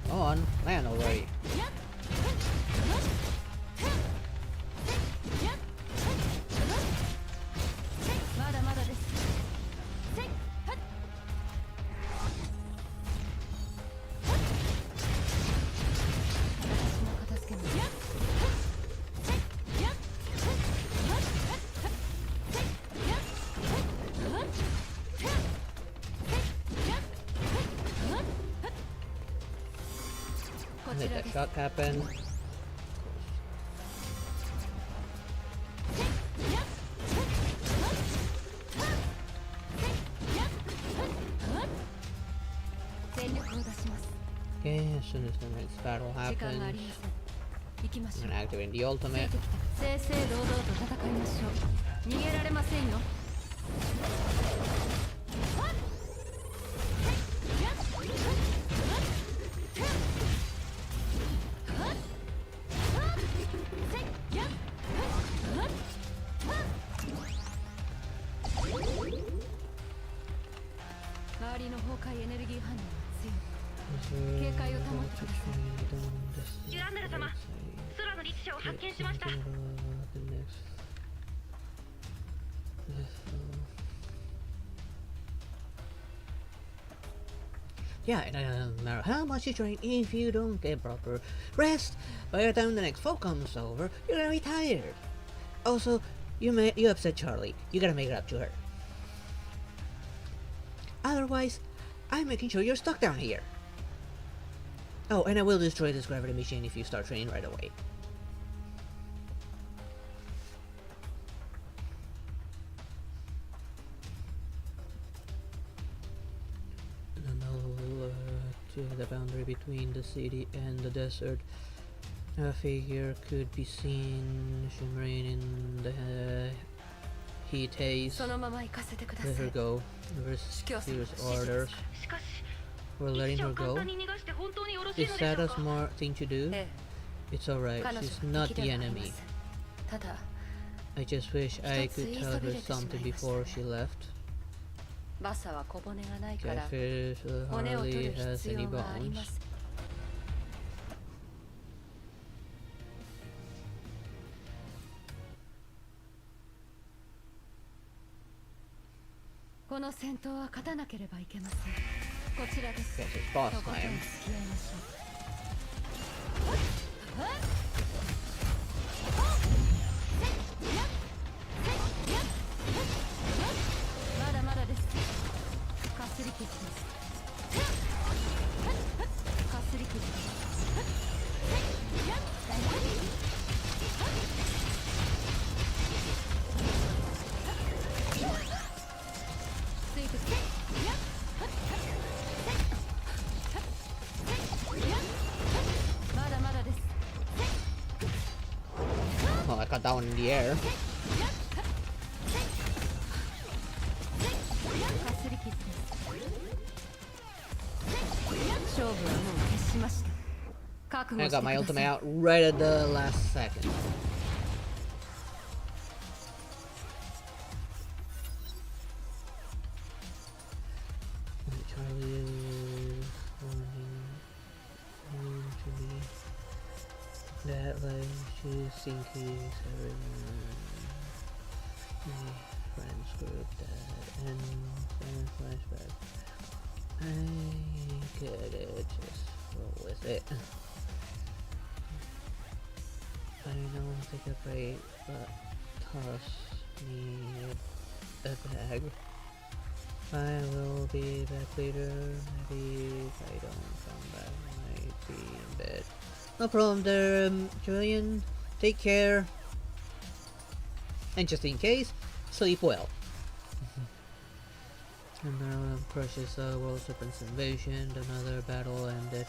Go on, land already. Did that shot happen? Okay, as soon as the next battle happens, I'm gonna activate the ultimate. りの崩壊エネルギー反応が強い。警戒を保ってください。ジュランダル様、空の律者を発見しました。 Yeah, it doesn't matter how much you train if you don't get proper rest. By the time the next fall comes over, you're gonna be tired. Also, you upset Charlie. You gotta make it up to her. Otherwise, I'm making sure you're stuck down here. Oh, and I will destroy this gravity machine if you start training right away. To the boundary between the city and the desert, a figure could be seen shimmering in the heat haze. そのまま行かせてください。 Let her go. Here's orders. しかし We're 律 letting 者 her を簡 go. 単に逃がして本当によろしい Is のでし that ょ a うか。 smart thing to do? え It's alright. え、彼女 She's は not 敵 the ではありま enemy. せん。ただ I just wish I 一つ could 言い tell そび her れてしまいました something before she left. バサは小骨がないから Catfish 骨を取 hardly る has 必 any 要があり bones. ます。この戦闘は勝たなければいけません。こちらです。 Guess it's boss とことん time. 付き合いましょう。まだまだです。かすり傷です。かすり傷です。ついてきて。まだまだです。 Oh, I got that one in the air. かすり傷です。勝負はもう決しました。覚悟 I して got く my ださ ultimate い。 out right at the last second. Charlie is warning to me that like she's thinking having my friends group that and flashback. I get it, just roll with it. I don't take a break, but toss me a bag. I will be back later. Maybe if I don't come back, I might be in bed. No problem there, Julian. Take care. And just in case, sleep well. Another precious world serpent's invasion. Another battle ended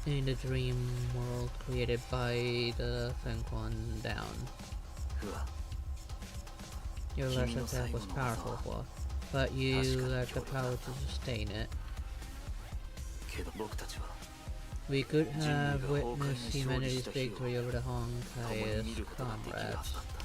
in the dream world created by the Fenquan down. うわ Your last attack was powerful, but you lacked the power to sustain it. けど僕たちは We could have witnessed humanity's victory over the Honkai 共に見ることができるはずだ comrades. った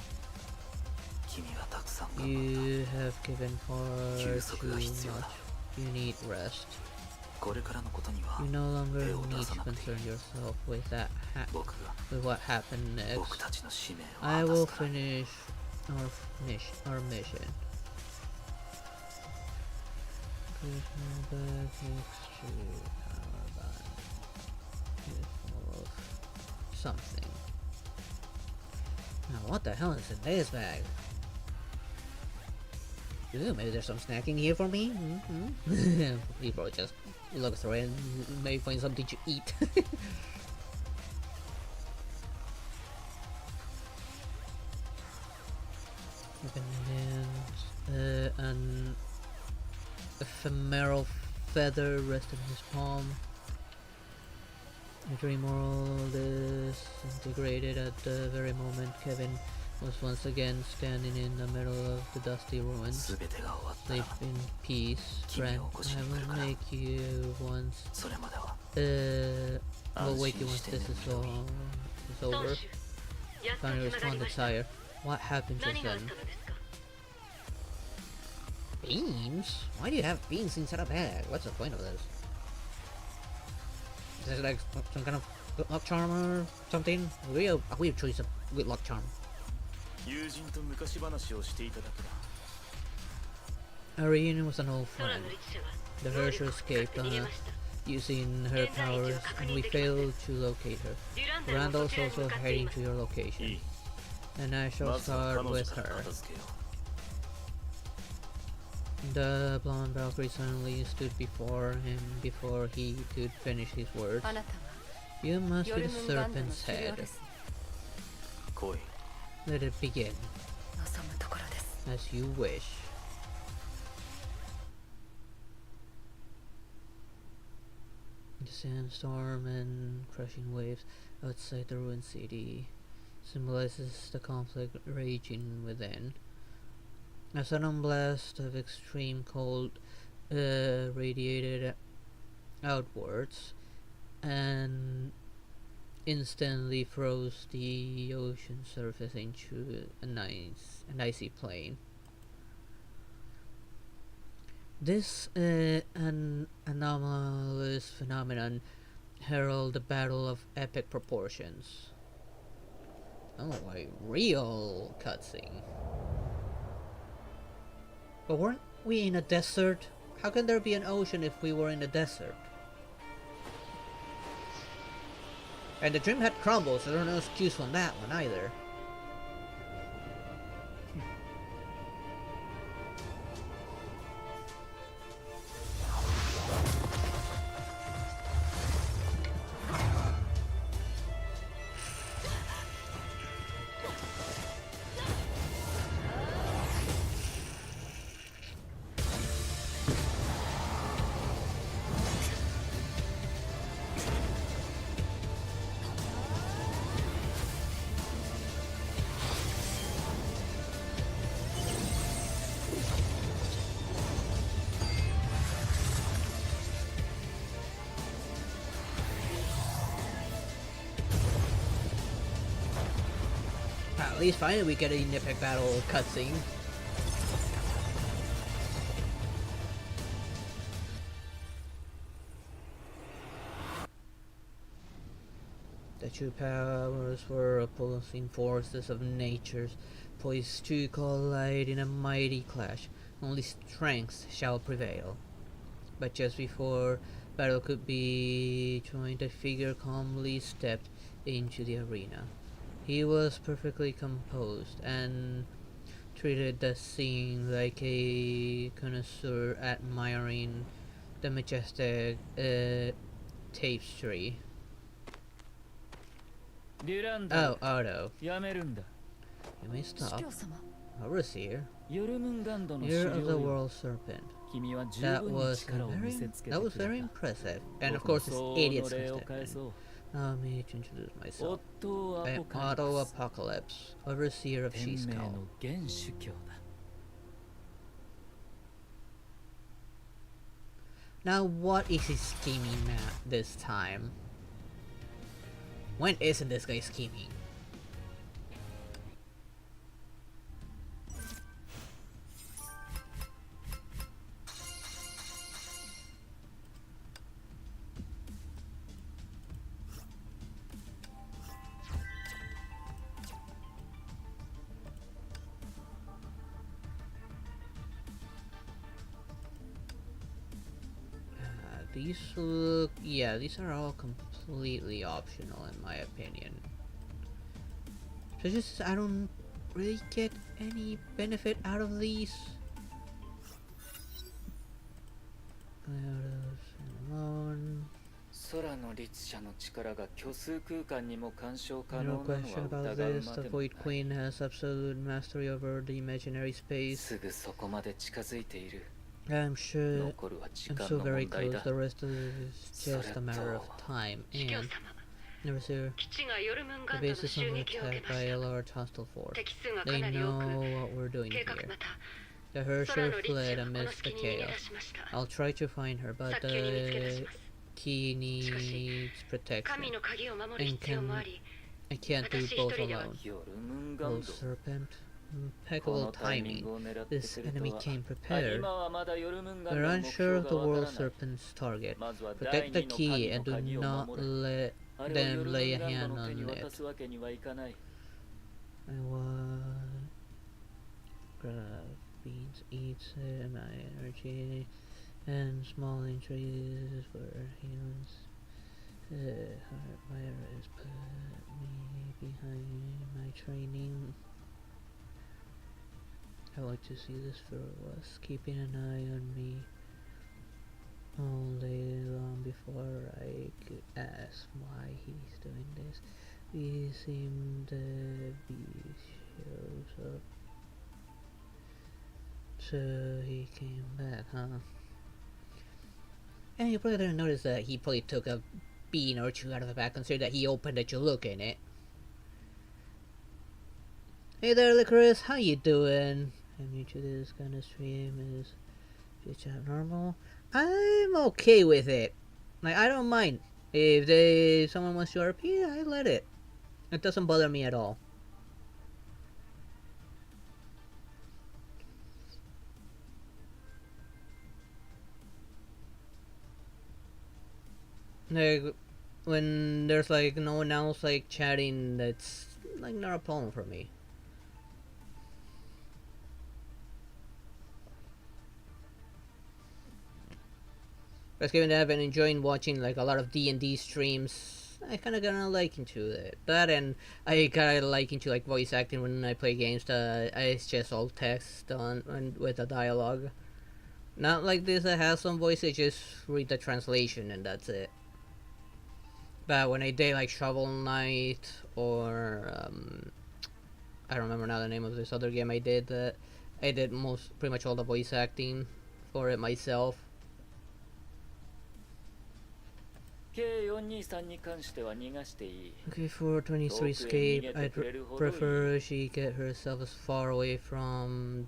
君はたくさん頑張っ You have given far 休 too 息が必要だ much. You need rest. たこれからのことには You no longer 手を need 出さ to なくていい concern yourself with that 僕が with what happened 僕 next. たちの使命を I 果た will すから finish our mission. Personal bag extra power button. It's full of something. Now what the hell is in this bag? Ooh, maybe there's some snacking here for me? Mm-hmm. You probably just look through it and maybe find something to eat. An ephemeral feather rests in his palm. The dream world is disintegrated at the very moment Kevin was once again standing in the middle of the dusty ruins. 全てが終わった Sleep ら in peace, friend. I will make you once. それまでは I'll wake you once this is all is 孫 over. 子、やっと Finally つながり responded, ました。 sire. What happened just 何があっ then? たのですか。Beams? Why do you have beams inside a bag? What's the point of this? Is this like some kind of good luck charm or something? A weird choice of good luck charm. 友人と昔話をしていただけだ。 A reunion with an old 空 friend. の力士は The 能力 Herrscher を使って escaped 逃げました using her powers, and we failed to locate her. デュランダンもそ Randall's ちらに also 向かってい heading ます to your location, いい。 and I ま shall ずは start 彼女 with から her. 片付けよ The blonde Valkyrie suddenly stood before him before he could finish his words. あなたは You must ヨ be ル the ムンガンドの serpent's 修行 head. です う。来い。 Let it begin, 望むところです as you wish. The sandstorm and crushing waves outside the ruined city symbolizes the conflict raging within. A sudden blast of extreme cold radiated outwards and instantly froze the ocean surface into an icy plain. This an anomalous phenomenon heralded the battle of epic proportions. Oh, a real cutscene. But weren't we in a desert? How can there be an ocean if we were in a desert? And the dream had crumbled, so there's no excuse on that one either. At least finally we get an epic battle cutscene. The true powers were opposing forces of nature, poised to collide in a mighty clash. Only strength shall prevail. But just before battle could be joined, a figure calmly stepped into the arena. He was perfectly composed and treated the scene like a connoisseur admiring the majestic tapestry. デュランダ Oh, Otto. やめるんだ You may 司 stop. 教様 Overseer, ヨルムンガンドの Year 狩 of the 猟よ World Serpent. 君は十 That 分に was 力を見せつけて that く was れた very impressive. And of 僕も course, this 相応 idiot's の礼を stepped 返 in. そう Allow me to introduce オッ myself. トーア I ポ am カリ Otto プス Apocalypse, Overseer of 天命 Sheeskull. の原主教だ Now, what is he scheming at this time? When isn't this guy scheming? These look... yeah, these are all completely optional in my opinion. So just, I don't really get any benefit out of these. Alone. 空の律者の力が虚数空間にも干渉可 No 能なの question は about 疑う this. ま The でも Void ない Queen has absolute mastery over the imaginary space. すぐそこまで近づいている I'm sure 残るは時 I'm 間 so の very 問題 close. だ The rest is just a matter of time. 司教 And 様 Overseer, 基地がヨルムンガ the ンドの basis 襲 of 撃を受 attack けま by し a た large hostile force. 敵数がか They なり know 多く what we're doing 計画 here. また The 空 Herrscher の律 fled 者はこの amidst 隙 the に逃げ chaos. 出しました I'll try to find her, but 早急に見つけ出し the ます key needs 神 protection. の鍵を守る必要もあり I can't do 私 both 一人では alone. ヨルムンガン Old ド serpent. impeccable timing. This enemy came prepared. We're unsure of the world serpent's target. Protect the key and do not let them lay a hand on it. I want grab beans, eats my energy, and small injuries for humans. Heart virus put me behind my training. I like to see this for us, keeping an eye on me all day long before I could ask why he's doing this. We seem to be shows up. So he came back, huh? And you probably didn't notice that he probably took a bean or two out of the bag, considering that he opened it to look in it. Hey there, Licorice, how you doing? I'm new to this kind of stream. Is pitch abnormal? I'm okay with it. Like, I don't mind. If someone wants to RP, I let it. It doesn't bother me at all. Like, when there's like no one else like chatting, that's like not a problem for me. But given that I've been enjoying watching like a lot of D&D streams, I kinda got a liking to it. That, and I got a liking to like voice acting when I play games that it's just all text on and with a dialogue. Not like this that has some voice, I just read the translation and that's it. But when I did like Shovel Knight or I don't remember now the name of this other game I did, I did pretty much all the voice acting for it myself. Okay, for 23 escape, I'd prefer she get herself as far away from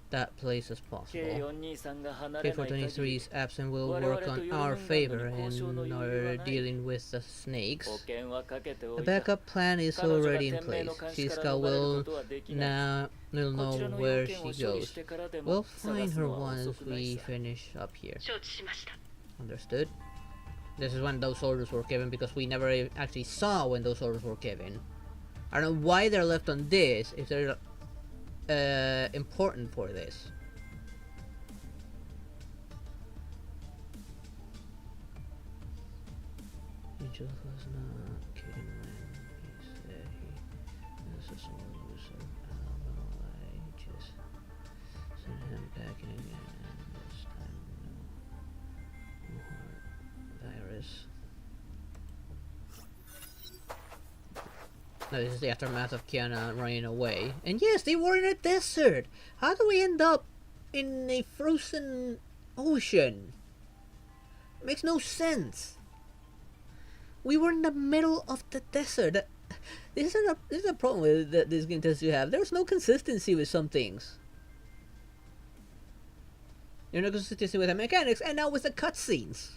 that place as possible. Okay, for 23's absent will work on our favor in our dealing with the snakes. A backup plan is already in place. Shizuka will know where she goes. We'll find her once we finish up here. Understood? This is when those orders were given, because we never actually saw when those orders were given. I don't know why they're left on this if they're important for this. He just was not kidding when he said he was a solution. I just sent him back in again, and this time no heart virus. No, this is the aftermath of Kiana running away. And yes, they were in a desert! How do we end up in a frozen ocean? Makes no sense. We were in the middle of the desert. This is a problem with that this game tends to have. There's no consistency with some things. There's no consistency with the mechanics, and now with the cutscenes.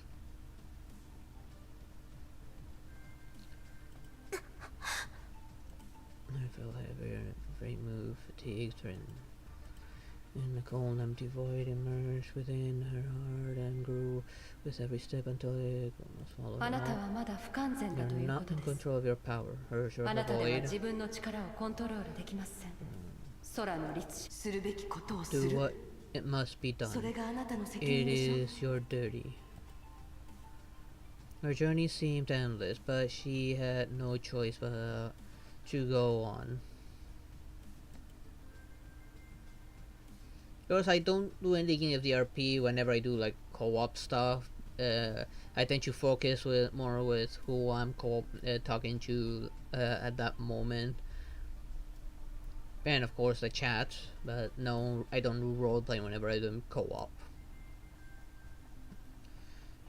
I felt heavier, afraid move, fatigued, and the cold, empty void emerged within her heart and grew with every step until it almost swallowed her out. You're not in control of your power, hers or the void. Do what it must be done. It is your duty. Her journey seemed endless, but she had no choice but to go on. Because I don't do anything of the RP whenever I do like co-op stuff. I tend to focus more with who I'm talking to at that moment. And of course the chat, but no, I don't do roleplay whenever I do co-op.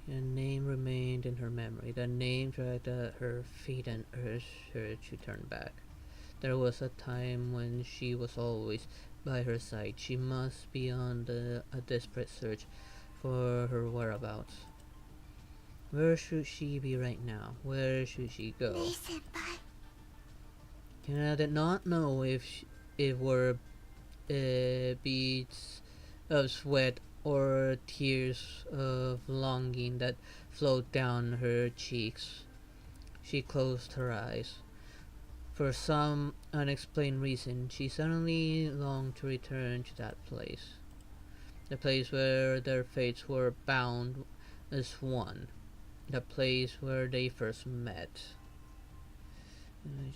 Her name remained in her memory. The name dragged at her feet and urged her to turn back. There was a time when she was always by her side. She must be on a desperate search for her whereabouts. Where should she be right now? Where should she go? Kiana did not know if it were beads of sweat or tears of longing that flowed down her cheeks. She closed her eyes. For some unexplained reason, she suddenly longed to return to that place. The place where their fates were bound as one. The place where they first met.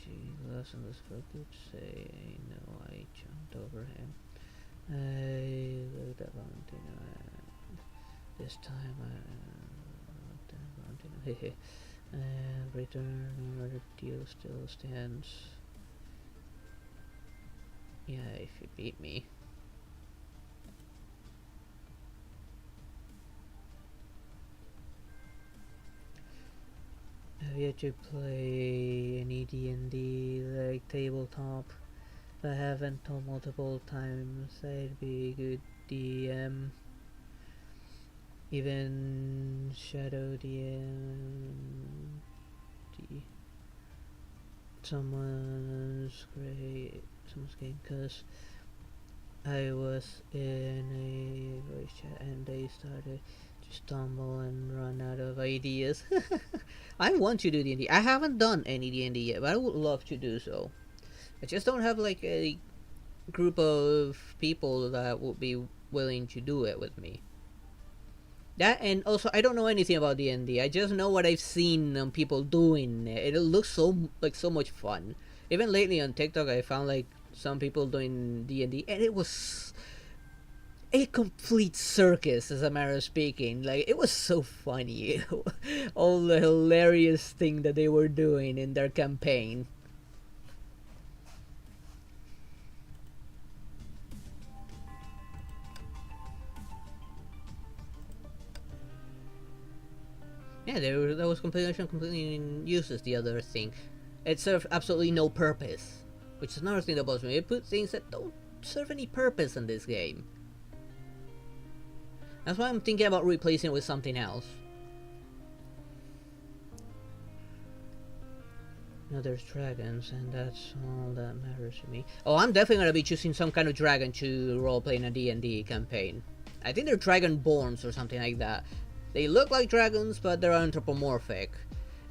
She listened for good say, no, I jumped over him. I looked at Valentino and this time Valentino return or the deal still stands. Yeah, if you beat me. Have yet to play any D&D like tabletop. If I haven't told multiple times, I'd be a good DM. Even Shadow DM. Someone's game, cause I was in a voice chat and they started to stumble and run out of ideas. I want to do D&D. I haven't done any D&D yet, but I would love to do so. I just don't have like a group of people that would be willing to do it with me. That, and also I don't know anything about D&D. I just know what I've seen people doing. It looks so much fun. Even lately on TikTok, I found like some people doing D&D, and it was a complete circus, as a matter of speaking. Like, it was so funny. All the hilarious thing that they were doing in their campaign. Yeah, that was completely useless, the other thing. It served absolutely no purpose. Which is another thing that bothers me. It put things that don't serve any purpose in this game. That's why I'm thinking about replacing it with something else. Now there's dragons, and that's all that matters to me. Oh, I'm definitely gonna be choosing some kind of dragon to roleplay in a D&D campaign. I think they're dragonborns or something like that. They look like dragons, but they're anthropomorphic.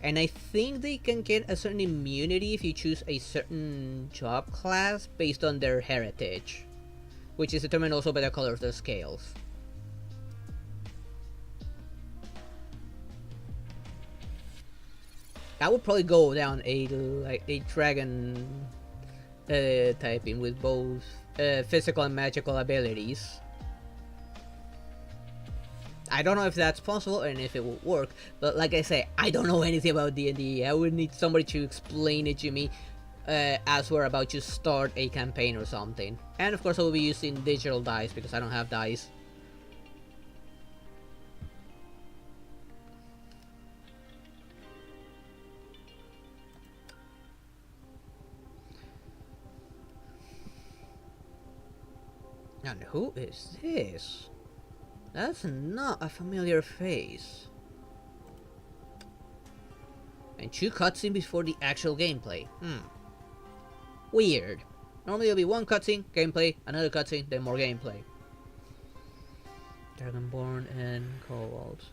And I think they can get a certain immunity if you choose a certain job class based on their heritage, which is determined also by the color of their scales. I would probably go down a dragon typing with both physical and magical abilities. I don't know if that's possible and if it will work, but like I say, I don't know anything about D&D. I would need somebody to explain it to me as we're about to start a campaign or something. And of course I will be using digital dice because I don't have dice. And who is this? That's not a familiar face. And 2 cutscenes before the actual gameplay. Weird. Normally there'll be 1 cutscene, gameplay, another cutscene, then more gameplay. Dragonborn and Kobolds.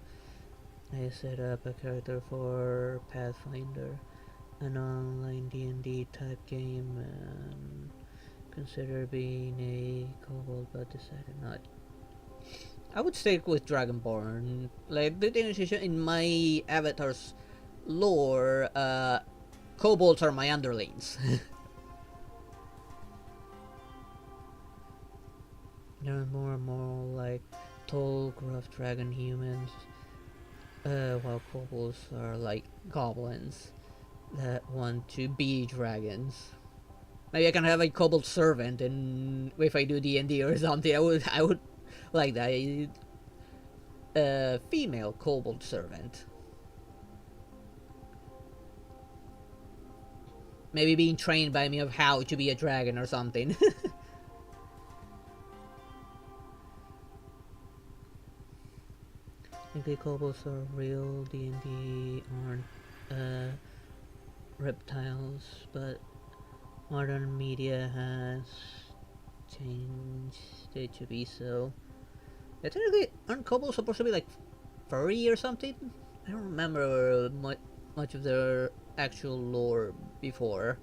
I set up a character for Pathfinder, an online D&D type game, and consider being a Kobold, but decided not. I would stick with Dragonborn. Like, the initiation in my avatar's lore, kobolds are my underlings. They're more and more like tall, gruff dragon humans, while kobolds are like goblins that want to be dragons. Maybe I can have a kobold servant, and if I do D&D or something, I would like that. A female kobold servant. Maybe being trained by me of how to be a dragon or something. Maybe kobolds are real, D&D aren't reptiles, but modern media has changed it to be so. Yeah, technically, aren't kobolds supposed to be like furry or something? I don't remember much of their actual lore before.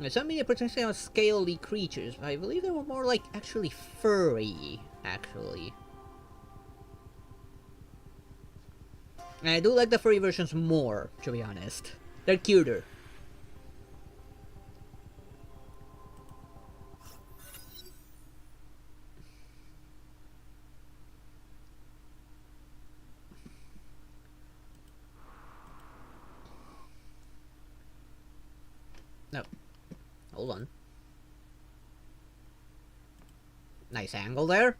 Some media potentially are scaly creatures, but I believe they were more like actually furry, actually. And I do like the furry versions more, to be honest. They're cuter. No. Hold on. Nice angle there.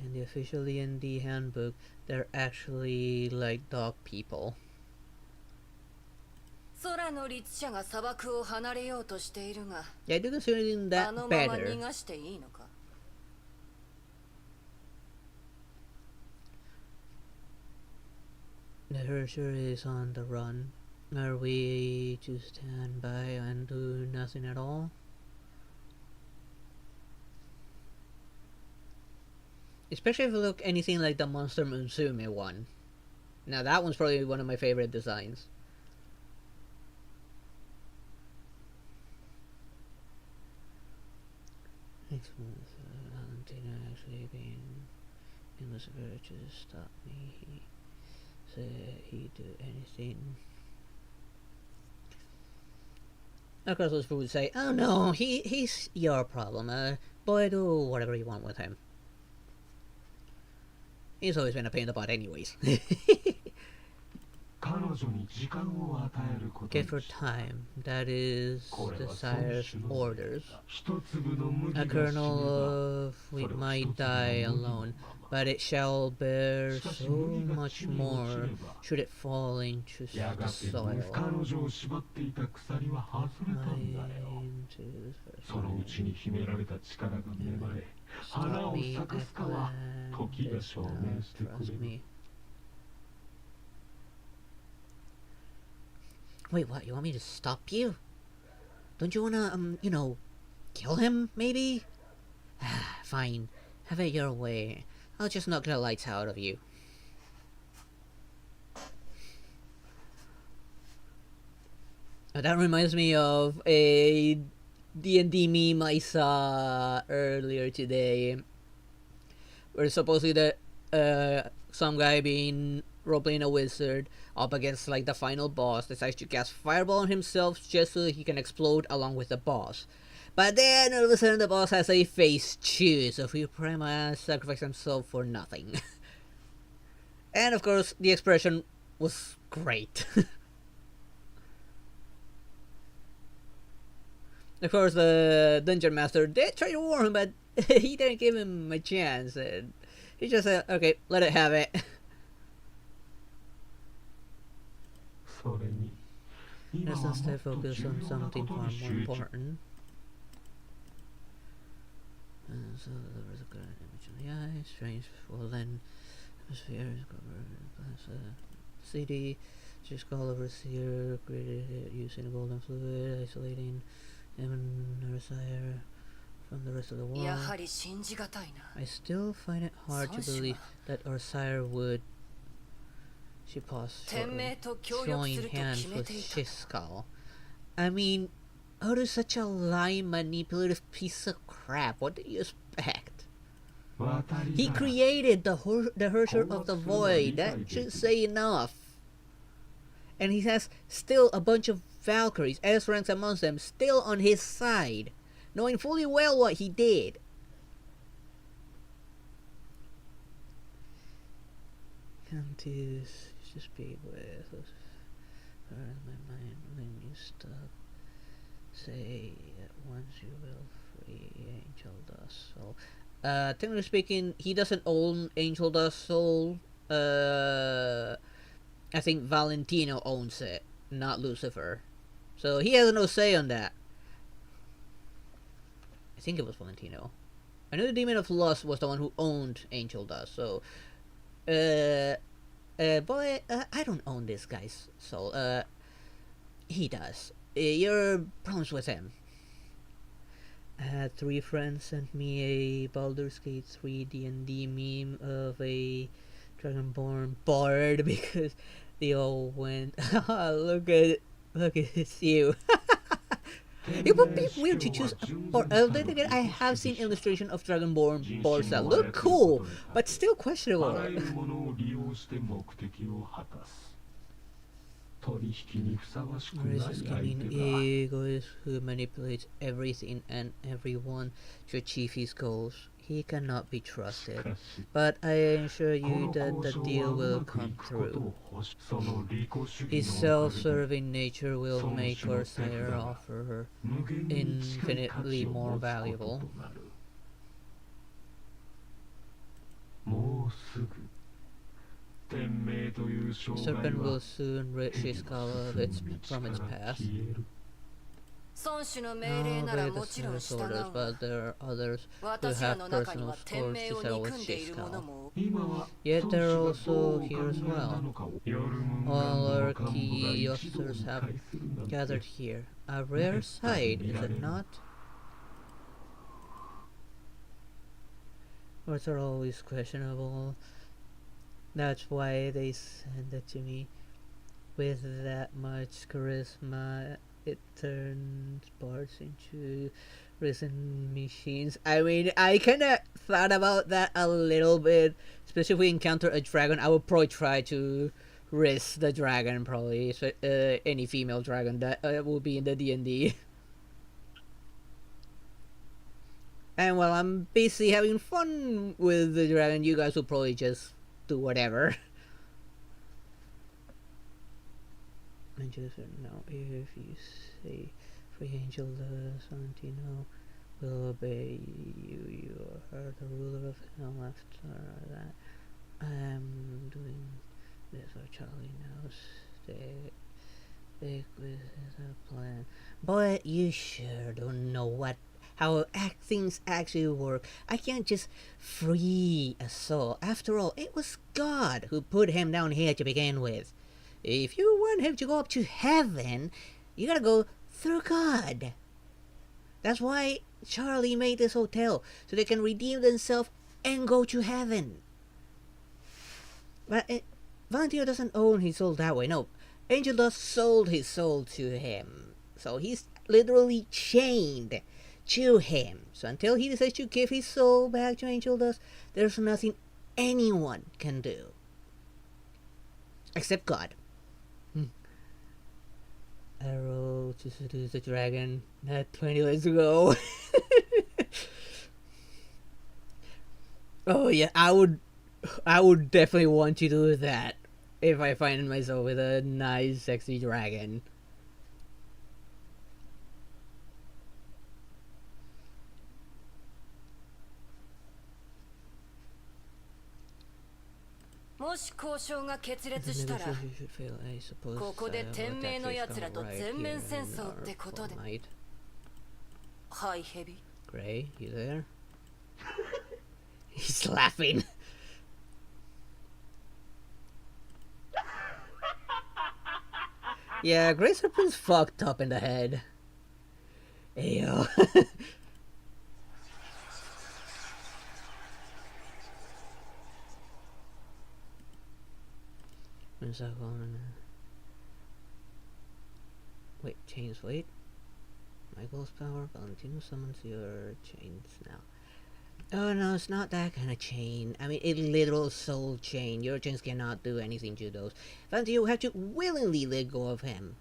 And the officially in the handbook, they're actually like dog people. 空の律者が砂漠を離れようとしているが、 Yeah, I do consider that あのまま better. 逃がしていいのか? The Herrscher is on the run. Are we to stand by and do nothing at all? Especially if you look anything like the Monster Musume one. Now that one's probably one of my favorite designs. Next month, Valentina actually being in Lucifer to stop me. He said he'd do anything. Of course, Lucifer would say, "Oh no, he's your problem. Boy, do whatever you want with him." He's always been a pain in the butt, anyways. Give her time. That is the sire's orders. A kernel of wheat might die alone, but it shall bear so much more should it fall into the soil. Stop me, I plan this now, trust me. Wait, what? You want me to stop you? Don't you wanna, kill him, maybe? Fine. Have it your way. I'll just knock the lights out of you. That reminds me of a D&D meme I saw earlier today. Where supposedly some guy being role-playing a wizard up against like the final boss decides to cast fireball on himself just so that he can explode along with the boss. But then all of a sudden the boss has a face too, so he pretty much sacrificed himself for nothing. And of course the expression was great. Of course the dungeon master did try to warn him, but he didn't give him a chance, and he just said, okay, let it have it. Let's instead focus on something far more important. So there was a good image in the eye, strange, well then, atmosphere is covered, CD, just call overseer, created it using a golden fluid, isolating him and her sire from the rest of the world. I still find it hard to believe that our sire would... She paused shortly, showing hands with Shiskal. I mean, out of such a lying, manipulative piece of crap, what do you expect? He created the Herrscher of the Void. That should say enough. And he has still a bunch of Valkyries, S-ranks amongst them, still on his side, knowing fully well what he did. Come to speak with my mind when you stop. Say at once you will free Angel Dust Soul. Technically speaking, he doesn't own Angel Dust Soul. I think Valentino owns it, not Lucifer. So he has no say on that. I think it was Valentino. I know the Demon of Lust was the one who owned Angel Dust, so... Boy, I don't own this guy's soul. He does. Your problems with him. Three friends sent me a Baldur's Gate 3 D&D meme of a Dragonborn bard because they all went, look at it's you. It would be weird to choose a bard. Then again, I have seen illustration of Dragonborn bards that look cool, but still questionable. Racist scheming egoist who manipulates everything and everyone to achieve his goals. He cannot be trusted, but I assure you that the deal will come through. His self-serving nature will make our sire offer her infinitely more valuable. Serpent will soon rid Shishkala from its past. 孫子の命 No, 令なら obey も the ちろん Senate's 従 orders, うが but there are others who 私ら have の中に personal は天 scores 命 to を settle 憎 with んでいる者 Shishkala. も Yet they're also here as well. All our key officers have gathered here. A rare sight, is it not? Words are always questionable. That's why they send it to me. With that much charisma, it turns bards into risen machines. I mean, I kinda thought about that a little bit. Especially if we encounter a dragon, I would probably try to risk the dragon, probably. So, any female dragon that will be in the D&D. And while I'm basically having fun with the dragon, you guys will probably just do whatever. Angels know if you say free angel Santino will obey you. You are the ruler of hell. After that, I'm doing this for Charlie knows. Stick with a plan. But you sure don't know how things actually work. I can't just free a soul. After all, it was God who put him down here to begin with. If you want him to go up to heaven, you gotta go through God. That's why Charlie made this hotel, so they can redeem themselves and go to heaven. But Valentino doesn't own his soul that way. No, Angel Dust sold his soul to him. So he's literally chained to him. So until he decides to give his soul back to Angel Dust, there's nothing anyone can do. Except God. Arrow to seduce the dragon, not 20 years ago. Oh yeah, I would definitely want to do that if I find myself with a nice, sexy dragon. If もし交渉が決裂したらここで天命の奴らと全面戦争ってことではいヘビ Gray, you there? He's laughing. Yeah, Gray Serpent's fucked up in the head. Ayo. Wait, chains, wait. Michael's power, Valentino summons your chains now. Oh no, it's not that kind of chain. I mean, a literal soul chain. Your chains cannot do anything to those. Valentino have to willingly let go of him.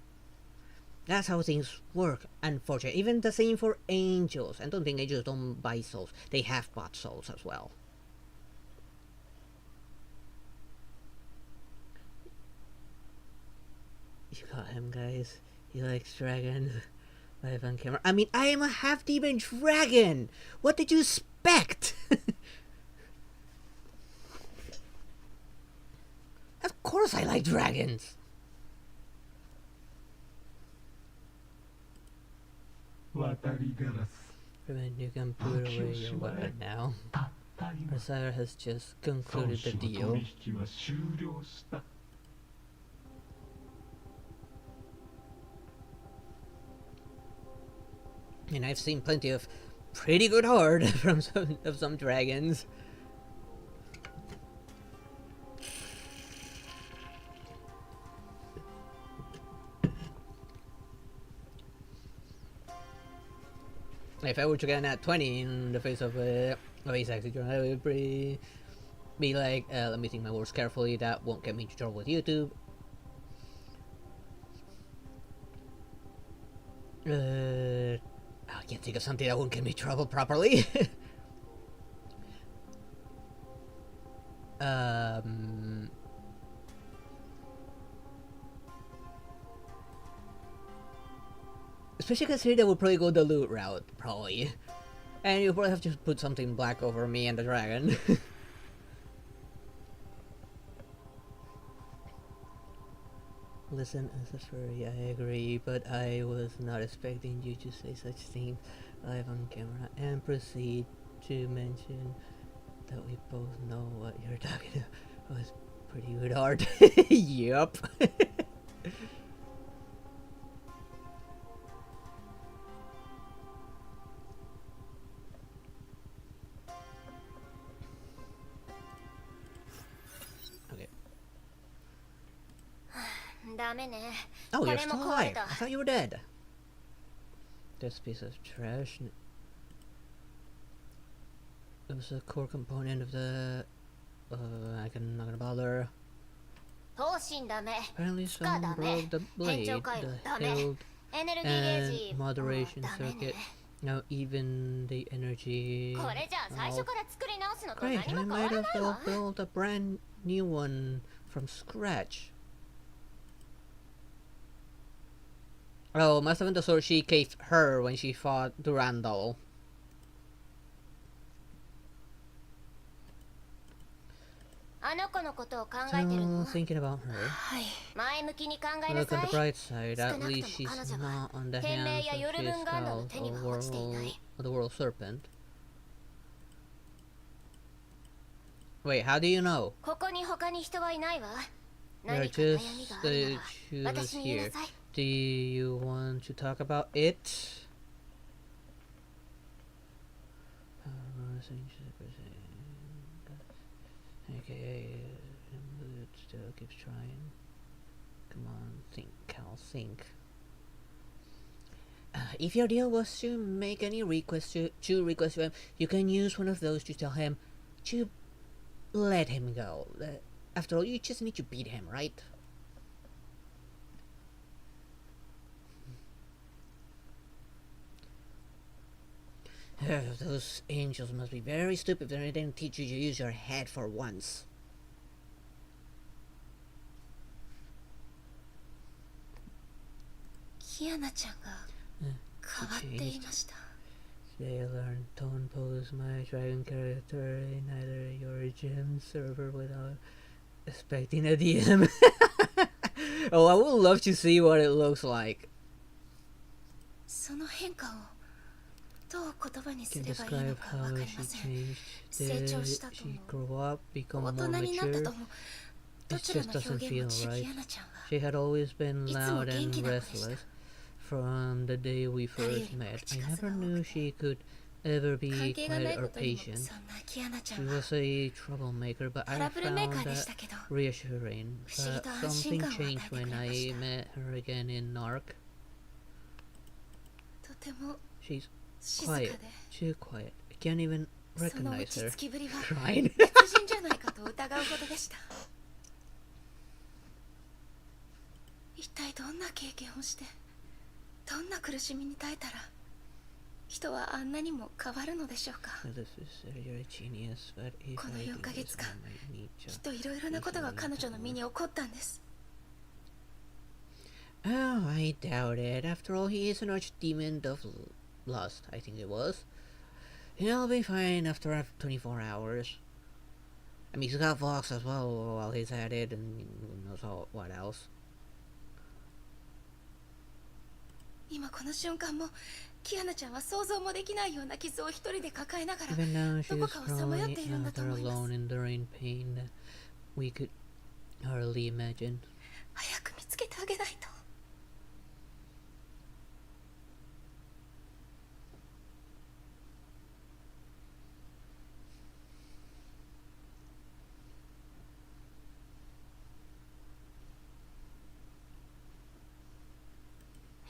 That's how things work, unfortunately. Even the same for angels. I don't think angels don't buy souls. They have bought souls as well. You got him, guys. He likes dragons. Live on camera. I mean, I am a half-demon dragon! What did you expect? Of course I like dragons! Remember, you can put away your weapon now. Our sire has just concluded the deal. And I've seen plenty of pretty good horde from some dragons. If I were to get that 20 in the face of a sexy drone, I would be like, let me think my words carefully, that won't get me into trouble with YouTube. I can't think of something that won't get me in trouble properly. Especially considering that we'll probably go the loot route, probably. And you'll probably have to put something black over me and the dragon. Listen, as a furry, I agree, but I was not expecting you to say such things live on camera. And proceed to mention that we both know what you're talking about. Was pretty good art. Yup. Oh, you're still alive. I thought you were dead. This piece of trash. It was a core component of the... I'm not gonna bother. Apparently someone broke the blade, the hilt, and moderation circuit. Now even the energy... Great, I might as well build a brand new one from scratch. Oh, must have been the sword she gave her when she fought Durandal. Still thinking about her. Look on the bright side, at least she's not on the hands of Fiscal or the World Serpent. Wait, how do you know? There are just the two of us here. Do you want to talk about it? Okay, still keeps trying. Come on, think, Cal, think. If your deal was to make any request to him, you can use one of those to tell him to let him go. After all, you just need to beat him, right? Those angels must be very stupid if they didn't teach you to use your head for once. Kiana-chan They learned tone pose my dragon character in either your gym server without expecting a DM. Oh, I would love to see what it looks like. Can describe how she changed. Did she grow up, become more mature? It just doesn't feel right. She had always been loud and restless from the day we first met. I never knew she could ever be quiet or patient. She was a troublemaker, but I found that reassuring. But something changed when I met her again in Narc. She's quiet, too quiet. I can't even recognize her. Crying. This is you're a genius, but if I do this, I might need Oh, I doubt it. After all, he is an archdemon of lust, I think it was. He'll be fine after 24 hours. I mean, he's got Vox as well while he's at it, and who knows what else. Even now, she's crawling out there alone in the rain pain that we could hardly imagine.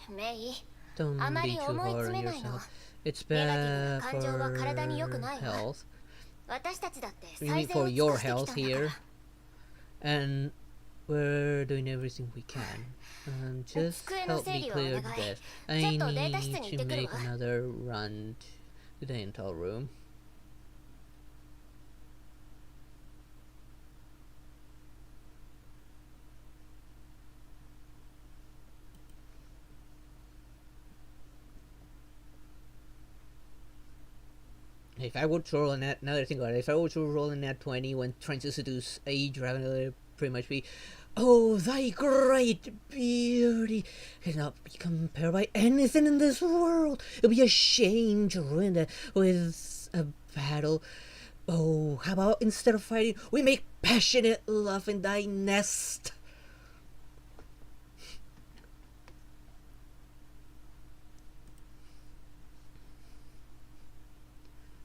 メイ Don't あま be り too 思い hard 詰 on めないの yourself. It's ネガティブ bad な感情は体に良く for ないわ health. 私たちだって You 最 mean 善 for を尽 your くしてき health たんだから here. And we're doing everything we can. Just 机の help 整 me 理をお clear 願 the い desk. ち I ょっとデータ室 need に行っ to てくる make わ another run to the dental room. If I would roll in that, another thing about it, if I were to roll in that 20 when trying to seduce a dragon, it would pretty much be, oh, thy great beauty cannot be compared by anything in this world. It would be a shame to ruin that with a battle. Oh, how about instead of fighting, we make passionate love in thy nest?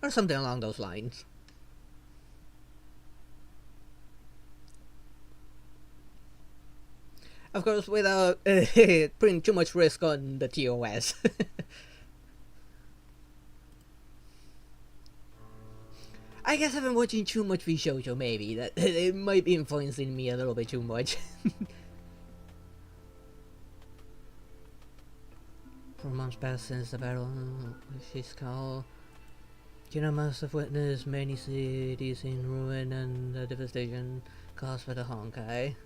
Or something along those lines. Of course, without putting too much risk on the TOS. I guess I've been watching too much VShojo, maybe. That it might be influencing me a little bit too much. 4 months passed since the battle with Shiskal. Kiana must have witnessed many cities in ruin and the devastation caused by the Honkai.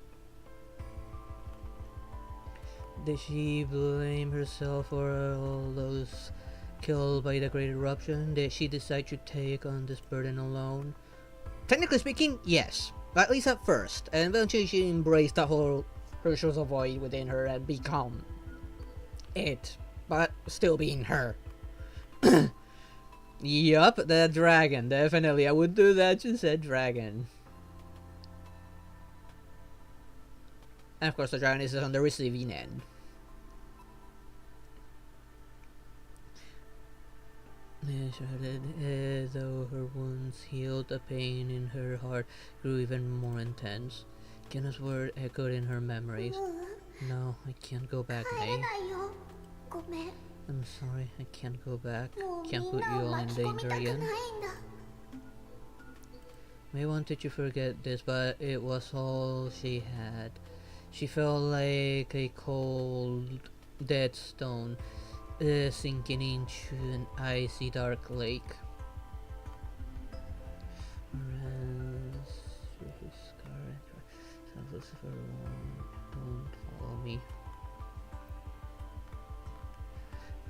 Did she blame herself for all those killed by the Great Eruption? Did she decide to take on this burden alone? Technically speaking, yes. At least at first. And eventually she embraced the whole Herschel's void within her and become it. But still being her. Yup, the dragon, definitely. I would do that, just said dragon. And of course the dragon is on the receiving end. Though her wounds healed, the pain in her heart grew even more intense. Kiana's word echoed in her memories. No, I can't go back, May. ごめん I'm sorry, I can't go back. もう Can't み put んな you を all in 巻き込み danger たくないん again. だ May wanted to forget this, but it was all she had. She felt like a cold, dead stone sinking into an icy dark lake. Don't follow me.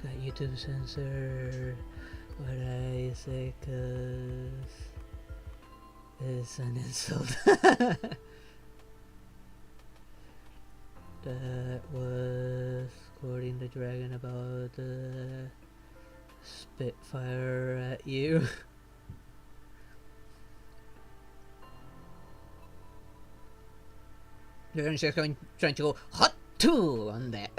Got YouTube censor what I say, 'cause it's an insult. That was quoting the dragon about the Spitfire at you. Dragon's just trying to go hot too on that.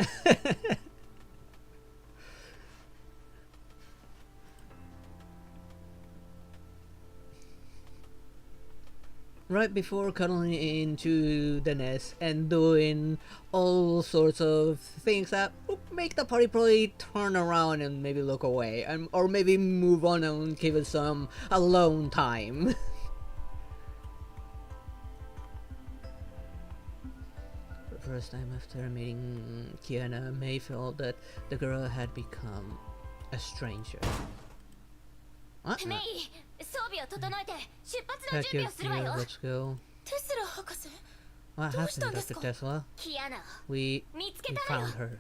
Right before cuddling into the nest and doing all sorts of things that would make the party probably turn around and maybe look away, or maybe move on and give it some alone time. For the first time after meeting Kiana, May felt that the girl had become a stranger. What? メイ装備を整えて出発の Pack 準備 your をするわ gear, よ let's go. テスラ博士 What どうしたん happened, です Dr. か Tesla? キアナ We 見つけたわよ found her.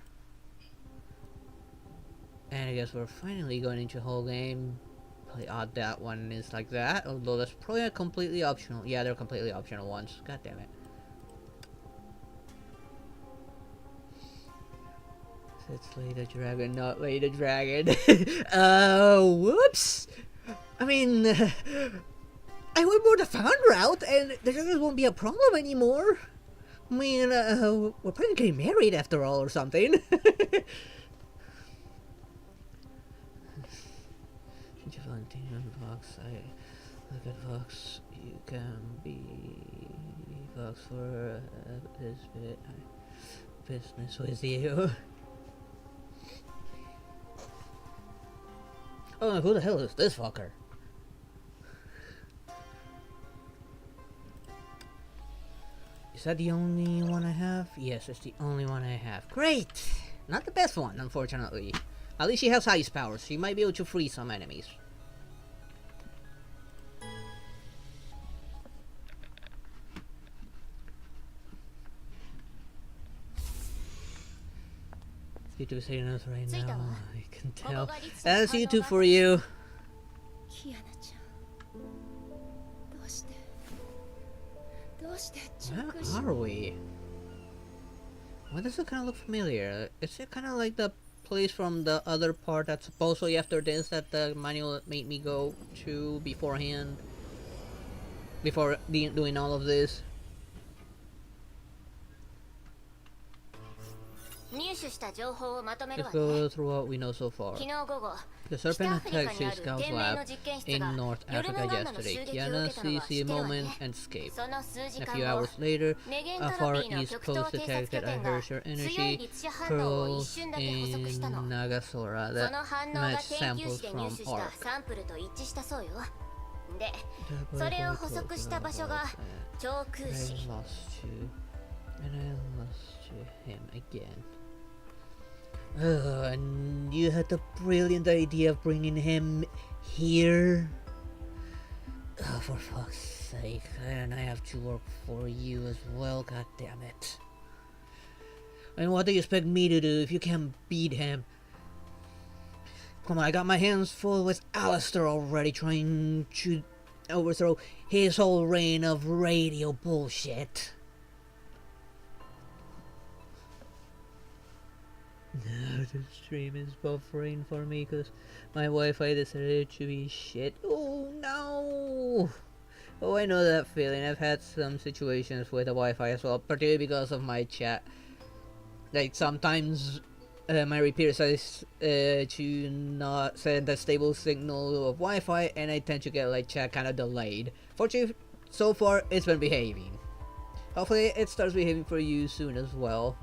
And I guess we're finally going into the whole game. Probably odd that one is like that, although that's probably a completely optional. Yeah, they're completely optional ones. God damn it. It's Lady Dragon, not Lady Dragon. Whoops! I mean, I went more the fun route, and the dragons won't be a problem anymore. I mean, we're probably getting married after all, or something. Since you Valentine and Vox, I look at Vox. You can be Vox for this bit business with you. Oh, who the hell is this fucker? Is that the only one I have? Yes, it's the only one I have. Great! Not the best one, unfortunately. At least she has ice powers. She might be able to freeze some enemies. YouTube's hating us right now. I can tell. That's YouTube for you. Kianaちゃんどうして Where are we? Why does it kind of look familiar? Is it kind of like the place from the other part that's supposedly after this that the manual made me go to beforehand? Before doing all of this? Let's go through what we know so far. The serpent attacked his scout lab in North Africa yesterday. Kiana seized the moment and escaped. A few hours later, a Far East coast detected a harsher energy pearls in Nagasora that matched samples from Ark. で、それを補足した場所が長空 I 市。 lost you, and I lost him again. And you had the brilliant idea of bringing him here? Oh, for fuck's sake, and I have to work for you as well, god damn it. And what do you expect me to do if you can't beat him? Come on, I got my hands full with Alistair already, trying to overthrow his whole reign of radio bullshit. No, the stream is buffering for me because my Wi-Fi decided to be shit. Oh no! Oh, I know that feeling. I've had some situations with the Wi-Fi as well, particularly because of my chat. Like sometimes my repeater says to not send a stable signal of Wi-Fi, and I tend to get like chat kind of delayed. Fortunately, so far it's been behaving. Hopefully it starts behaving for you soon as well.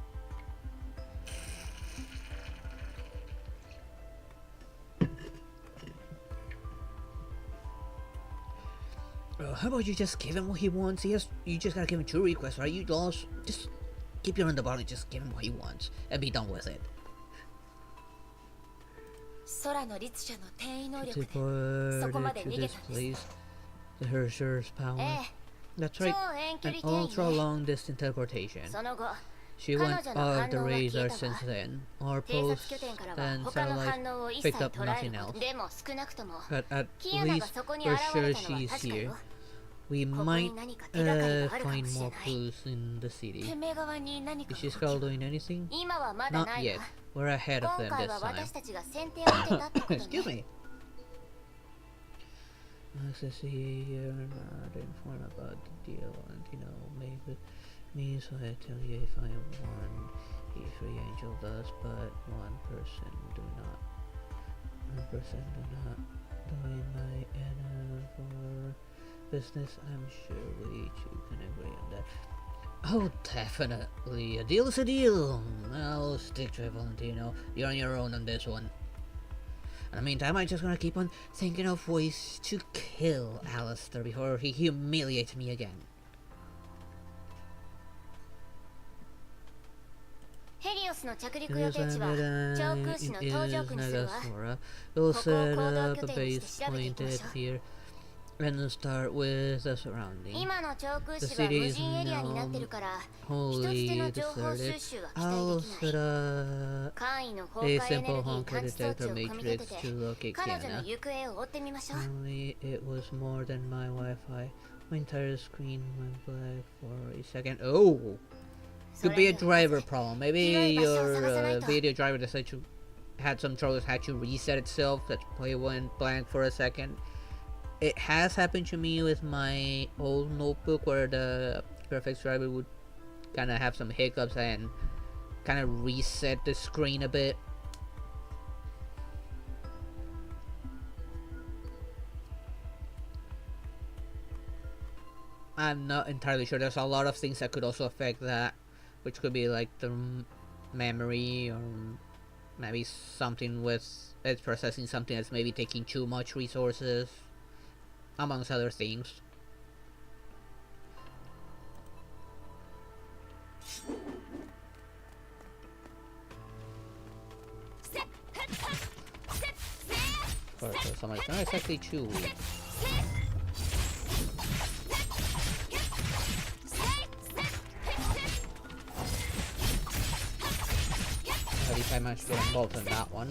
How about you just give him what he wants? You just gotta give him 2 requests, right? You lost. Just keep your underbody, just give him what he wants and be done with it. 空の律者の転移能力で Teleported そこまで to 逃げ this たんです。 place. The Hersher's power. え That's 超 right. 遠距 An 離転 ultra 移ね。 long distance teleportation. その後、 She went 彼女の off the 反応が消え radar た since わ。 then. Our 偵察 post 拠点からは and 他の satellite 反応を一切 picked up 捉え nothing るこ else. とでも少なくとも But at キアナが least そこに we're 現れ sure たのは she's 確か here. よ。 We ここ might に何か手がかりがあるか find もしれ more ない。 clues in the city. てめえ側に何か Is が she 起き Skull doing anything? 今はまだ Not ないわ yet. We're ahead of 今 them 回 this は time. 私たちが先手を打てたってことね Excuse me. Access here and not informed about the deal, and you know, maybe me, so I tell you if I won, if free angel does, but one person do not doing my end for business. I'm sure we two can agree on that. Oh, definitely. A deal is a deal. I'll stick to it, Valentino. You're on your own on this one. In the meantime, I'm just gonna keep on thinking of ways to kill Alistair before he humiliates me again. ヘリオスの着陸予 Here's 定地は another 上空市の搭乗 is 区にするわ Nagasora. We'll set up a ここを行動拠点にして base 調べていきましょう。 pointed here and start with the surrounding. 今の上空 The 市は city 無 is 人エリアになってる now から一つ手 wholly の情報 deserted. 収集は期 I'll 待でき set ない up 簡易の a 崩壊エネ simple ルギー Honkai 探知装置 detector を組み matrix 立てて to locate 彼女の Kiana. 行方を追ってみましょう Only it was more than my Wi-Fi. My entire screen went black for a second. Oh! そ Could れ be に a は driver problem. Maybe 広い場所を探さない your と video driver decided to had some troubles, had to reset itself. That's why it went blank for a second. It has happened to me with my old notebook where the graphics driver would kind of have some hiccups and kind of reset the screen a bit. I'm not entirely sure. There's a lot of things that could also affect that, which could be like the memory or maybe something with it's processing something that's maybe taking too much resources, amongst other things. Of course, so somebody's not exactly too weak. At least I managed to get them both on that one.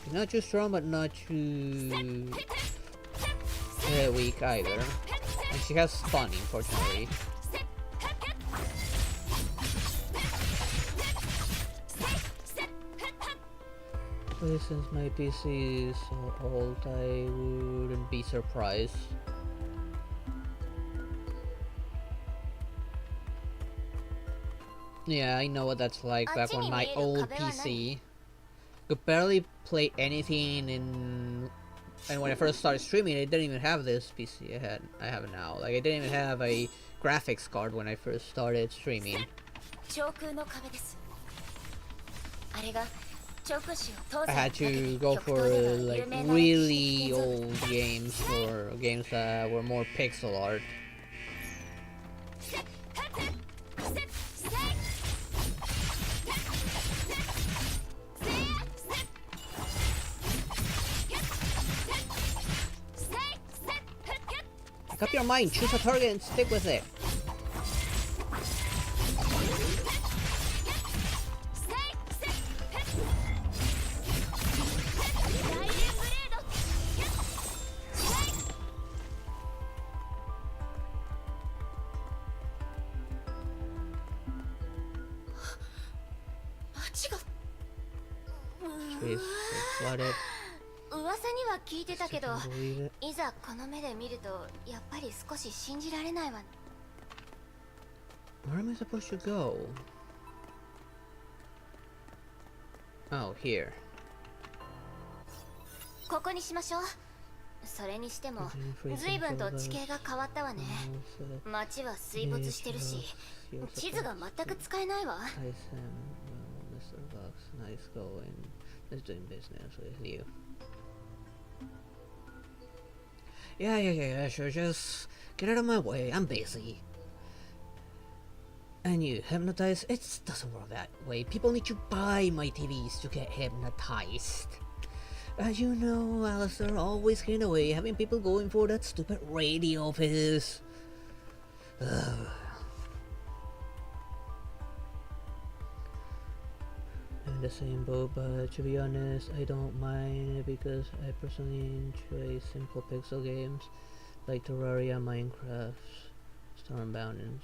She's not too strong, but not too weak either. And she has stunning, fortunately. But since my PC is so old, I wouldn't be surprised. Yeah, I know what that's like back on my old PC. Could barely play anything in... And when I first started streaming, I didn't even have this PC I have it now. Like, I didn't even have a graphics card when I first started streaming. I had to go for like really old games or games that were more pixel art. Make up your mind, choose a target and stick with it. Please, flooded. 噂には聞いてたけど、いざこの目で見るとやっぱり少し信じられないわ。Where am I supposed to go? Oh, here. ここにしましょう。それにしても、随分と地形が変わったわね。街は水没してるし、地図が全く使えないわ。Nice going. Let's doing business with you. Yeah, sure, just get out of my way, I'm busy. And you, hypnotized? It doesn't work that way. People need to buy my TVs to get hypnotized. As you know, Alistair always getting away, having people going for that stupid radio of his. In the same boat, but to be honest, I don't mind it because I personally enjoy simple pixel games like Terraria, Minecraft, Stormbound, and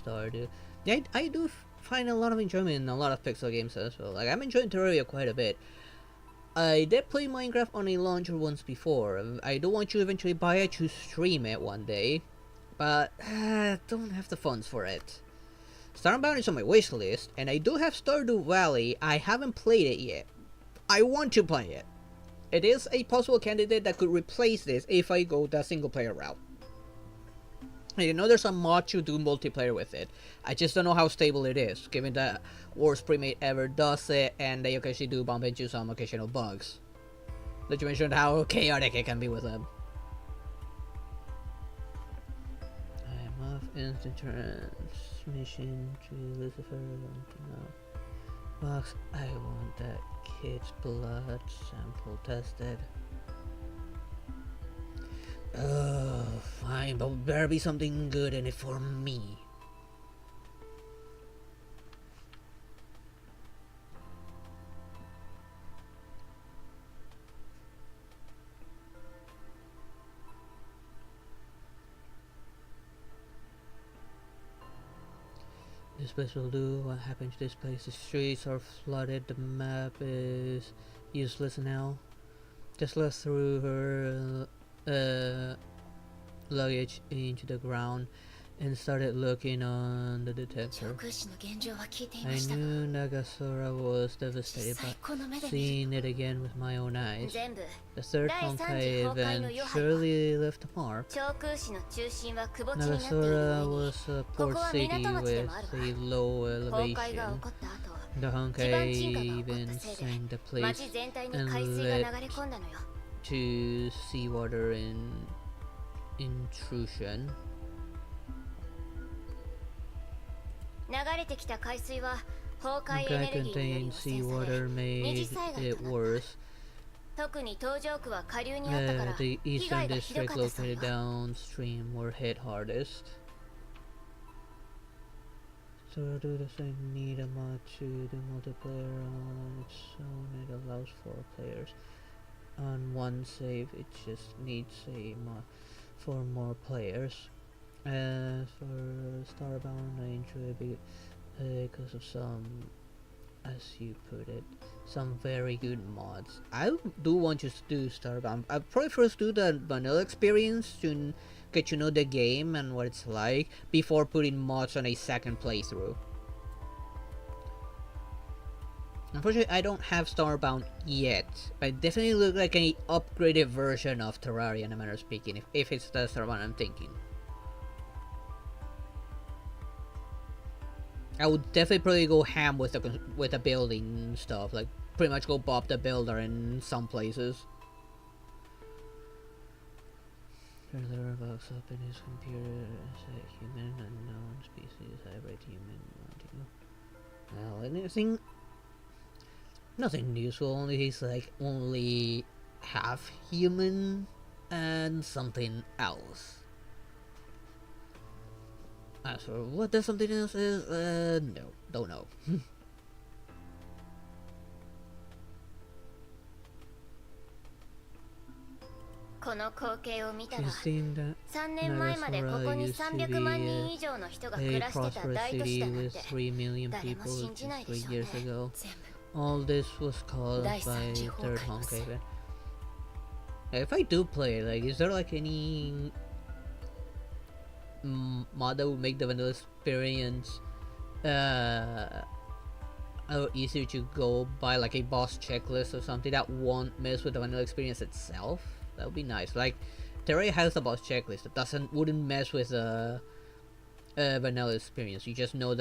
Stardew. Yeah, I do find a lot of enjoyment in a lot of pixel games as well. Like, I'm enjoying Terraria quite a bit. I did play Minecraft on a launcher once before. I do want to eventually buy it to stream it one day, but don't have the funds for it. Stormbound is on my wish list, and I do have Stardew Valley. I haven't played it yet. I want to play it. It is a possible candidate that could replace this if I go the single player route. I know there's a mod to do multiplayer with it. I just don't know how stable it is, given that worst Premade ever does it, and they occasionally do bump into some occasional bugs. Not to mention how chaotic it can be with them. I am off instant transmission to Lucifer. No. Box, I want that kid's blood sample tested. Fine, but better be something good in it for me. This place will do. What happened to this place? The streets are flooded. The map is useless now. Just let through her luggage into the ground and started looking on the detector. I knew Nagasora was devastated, but seeing it again with my own eyes, the third Honkai event surely left a mark. Nagasora was a port city with a low elevation. The 地盤 Honkai 沈下が起こった even せい sang the で place 町全体に and 海水が流れ led 込んだのよ。 to seawater intrusion. 流れてきた海水は崩壊エ Honkai ネルギーにより contained 汚染され seawater 二次 made 災害 it となっ worse. た。特に東上区は下流にあったから The 被 eastern 害がひど district かったそうよ。 located downstream were hit hardest. So do the same need a mod to the multiplayer on its own. It allows 4 players on one save. It just needs a mod for more players. As for Starbound, I enjoy it because of some, as you put it, some very good mods. I do want to do Starbound. I'll probably first do the vanilla experience to get to know the game and what it's like before putting mods on a second playthrough. Unfortunately, I don't have Starbound yet, but it definitely looks like an upgraded version of Terraria in a manner of speaking, if it's the Starbound I'm thinking. I would definitely probably go ham with the building stuff, like pretty much go Bob the Builder in some places. Further bugs up in his computer as a human unknown species, hybrid human. Well, nothing useful. Only he's like only half human and something else. As for what that something else is, no, don't know. この光景を見た She ら seemed that 3年前までここに Nagasora used to 300万 be 人以上の人が a 暮らしてた prosperous 大都市 city だなん with て 3 million 誰も people 信じないで just しょ 3 years うね。 ago. 全部 All this was caused 第 by 三次 third 崩壊のせい。 Honkai event. If I do play, like, is there like any mod that would make the vanilla experience a little easier to go by, like a boss checklist or something that won't mess with the vanilla experience itself? That would be nice. Like, Terraria has a boss checklist that wouldn't mess with the vanilla experience. You just know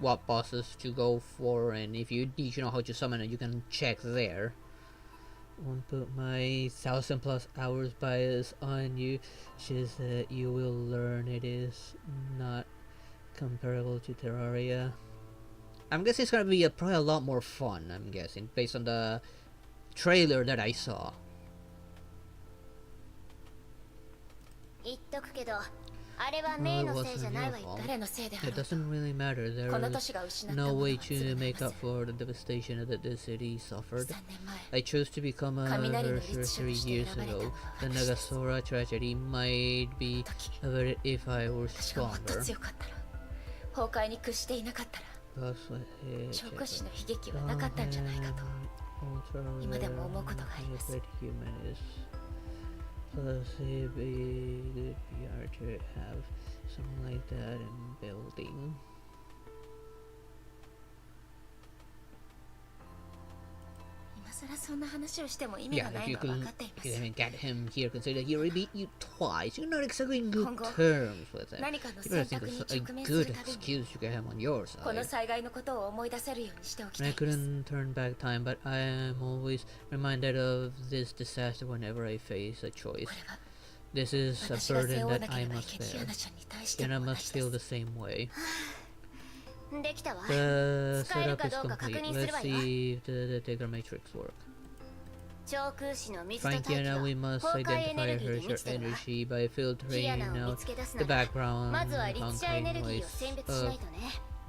what bosses to go for, and if you need to know how to summon it, you can check there. Won't put my 1,000+ hours bias on you, just that you will learn it is not comparable to Terraria. I'm guessing it's gonna be probably a lot more fun, I'm guessing, based on the trailer that I saw. 言っとくけど、あれはメイのせいじゃないわよ。誰のせいであろ It うと。 doesn't really matter. この There's 都市が失ったも no のは way 償 to い make ま up せん。 for the devastation that the city suffered. 3年前、 I chose to become a 雷の berserker 律書と 3 して years 選ばれたの ago. は The 私です。 Nagasora tragedy might be 時、 averted if I were 私がもっと stronger. 強かったら、崩壊に屈していなかったら、 Plus, 調子師の悲劇はなかったんじゃないかと。 今でも思うことがあります。 Plus, it'd be good PR to have something like that in building. 今更そんな話をしても意味 Yeah, がな if い you のは分 couldn't かっていま if you す。 didn't get him here, consider he already beat you twice. You're not exactly in good Kongo, terms with him. 何かの You 選 better think 択に of a 直面する good たびに、 excuse to get him on your この side. 災害のことを思い出せるようにしておきた I いです。 couldn't turn back time, but I am always reminded of this disaster whenever I face a choice. これは This is a 私が背 burden 負わ that なけ I ればい must けないキア bear, ナちゃんに対して and I も同 must じ feel で the す。 same way. できたわ。 The 使える setup か is どうか complete. 確認する Let's わよ。 see if the Dagger Matrix work. 超空士の水と Find 大気 Kiana, は we must 崩壊エネ identify ルギー her で満ちてるわ。 energy by キア filtering ナを見 out つけ出す the なら、 background まずは立地エネ Honkai ルギーを voice 選別しない of とね。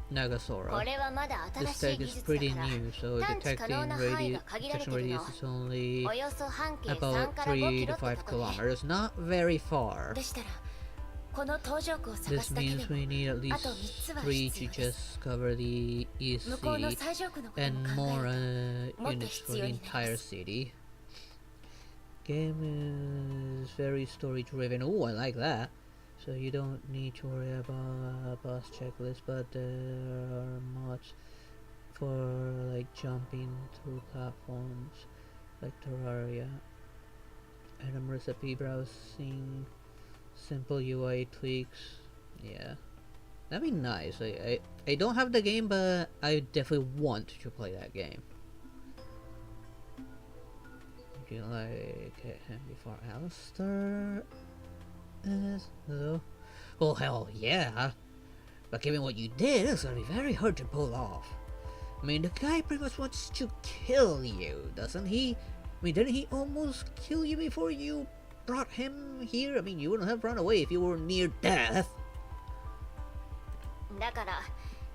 こ Nagasora. れはまだ This 新しい tag 技 is 術 pretty だから、 new, so 探知可能 detecting な範囲が限られ detection てるの。 radius is only およそ半径 about 3から5 3 to キロって5とこね。 kilometers. Not very far. でしたら、この搭乗区を探 This すだけで means も、 we need at あと least 3つは 3必 to 要です。 just cover the East 向こうの City 最上区のことも and 考 more えると、もっと units 必 for 要 the になりま entire す。 city. Game is very story driven. Oh, I like that. So you don't need to worry about a boss checklist, but there are mods for like jumping through platforms like Terraria. Item recipe browsing, simple UI tweaks. Yeah. That'd be nice. I don't have the game, but I definitely want to play that game. Would you like him before Alistair? Hello? Oh, hell yeah. But given what you did, it's gonna be very hard to pull off. I mean, the guy pretty much wants to kill you, doesn't he? I mean, didn't he almost kill you before you brought him here? I mean, you wouldn't have run away if you were near death. だから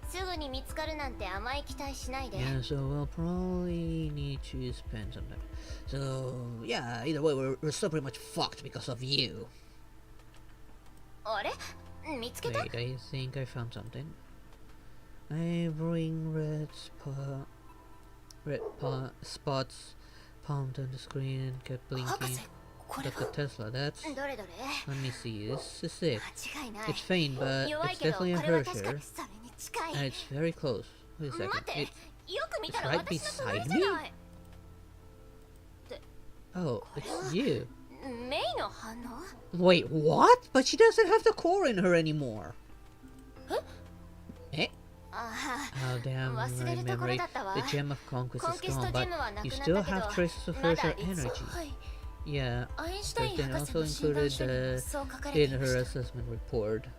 すぐに見つかるなんて甘い期待しないで。 Yeah, so we'll probably need to spend some time. So, yeah, either way, we're still pretty much fucked because of you. あれ見つけた Wait, I think I found something. Neighboring red spots palmed on the screen and kept 博 blinking. 士これ That's the Tesla, that's... どれどれ Let me see, this is it. 間違いない It's faint, but 弱 it's いけど definitely a これは確か Hersher. にそれに近い And it's very close. Wait a 待 second. って It, よく見たら it's right 私の隣 beside じゃない oh, it's you. メイの反応 Wait, what? But she doesn't have the core in her anymore. Eh? あ Oh あ damn, 忘 my れるところ memory. だったわ The gem of conquest コン is キスト gone, ジ but ェムはなく you なった still け have ど traces of まだ Hersher いつ energy. はい Yeah, アインシュタイン but then 博士 also の診断 included 書にもそう書かれて in いま her した assessment report.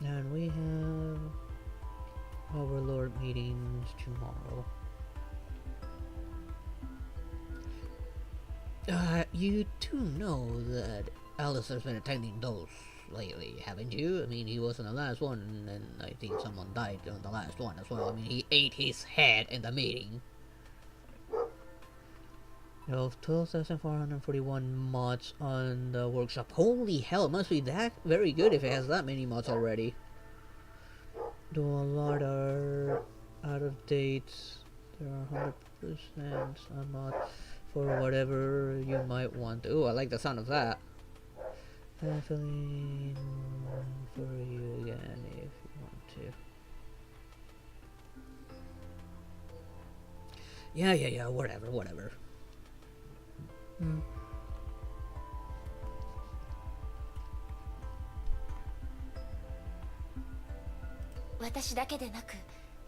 And we have Overlord meetings tomorrow. You do know that Alistair's been attending those lately, haven't you? I mean, he wasn't the last one, and I think someone died on the last one as well. I mean, he ate his head in the meeting. Of 12,441 mods on the workshop. Holy hell, it must be that very good if it has that many mods already. Though a lot are out of date, there are 100% on mod for whatever you might want. Ooh, I like the sound of that. I'm filling for you again if you want to. Yeah, whatever.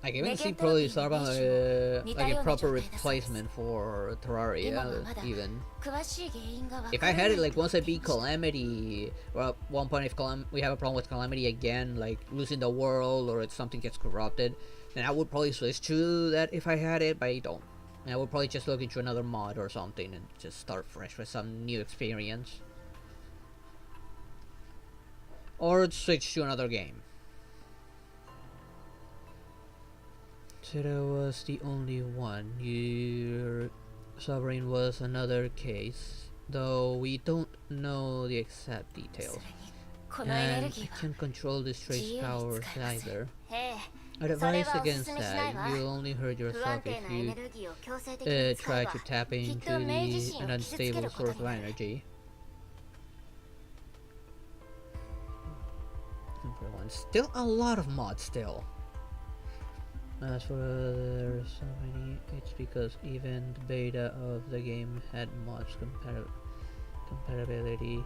I can even see probably start about like a proper replacement for Terraria even. If I had it like once I beat Calamity, or at one point if we have a problem with Calamity again, like losing the world or if something gets corrupted, then I would probably switch to that if I had it, but I don't. And I would probably just look into another mod or something and just start fresh with some new experience. Or switch to another game. So that was the only one. Your sovereign was another case, though we don't know the exact details. And I can't control the trace powers either. I'd advise against that. You'll only hurt yourself if you try to tap into an unstable source of energy. Still a lot of mods still. As for there's so many, it's because even the beta of the game had mods compatibility.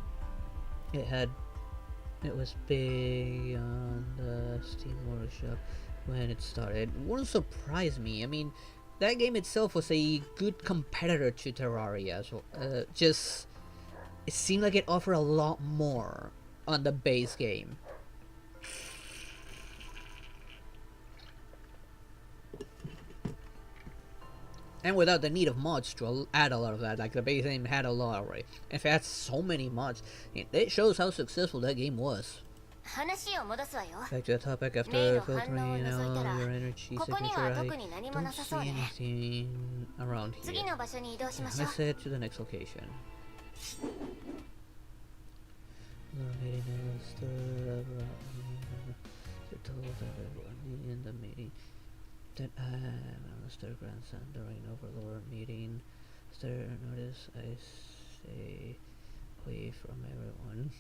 It was big on the Steam Workshop when it started. It wouldn't surprise me. I mean, that game itself was a good competitor to Terraria, so just it seemed like it offered a lot more on the base game. And without the need of mods to add a lot of that, like the base game had a lot already. If it had so many mods, it shows how successful that game was. Back to the topic, after filtering out your energy signature, I don't see anything around here. Let's head to the next location. In the meeting that I am Alistair grandson during Overlord meeting. Alistair, notice I stay away from everyone.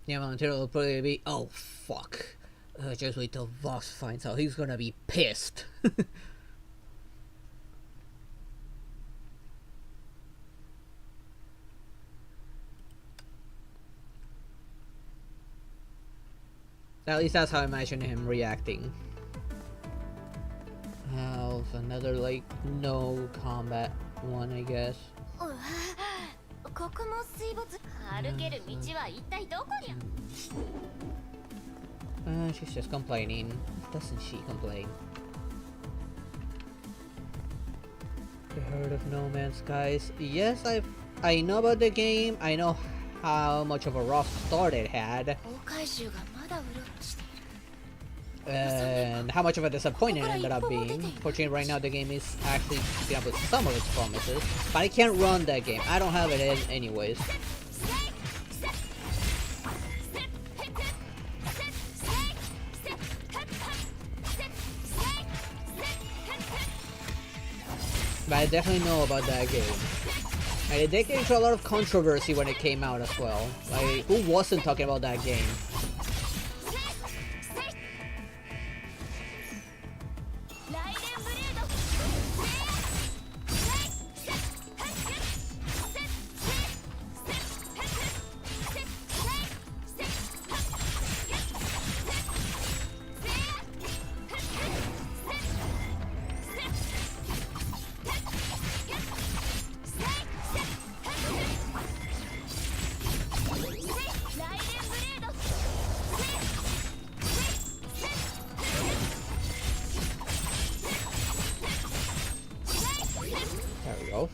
Yeah, Montero will probably be, oh fuck. Just wait till Vox finds out. He's gonna be pissed. At least that's how I imagine him reacting. Health, another like no combat one, I guess. ここも水没。歩ける道は一体どこにあ She's just complaining. Doesn't she complain? You heard of No Man's Skies? Yes, I know about the game. I know how much of a rough start it had. 大怪獣がまだうろうろしている。 And how much of a disappointment it ended up being. Fortunately, right now the game is actually keeping up with some of its promises, but I can't run that game. I don't have it anyways. But I definitely know about that game. And it did get into a lot of controversy when it came out as well. Like, who wasn't talking about that game?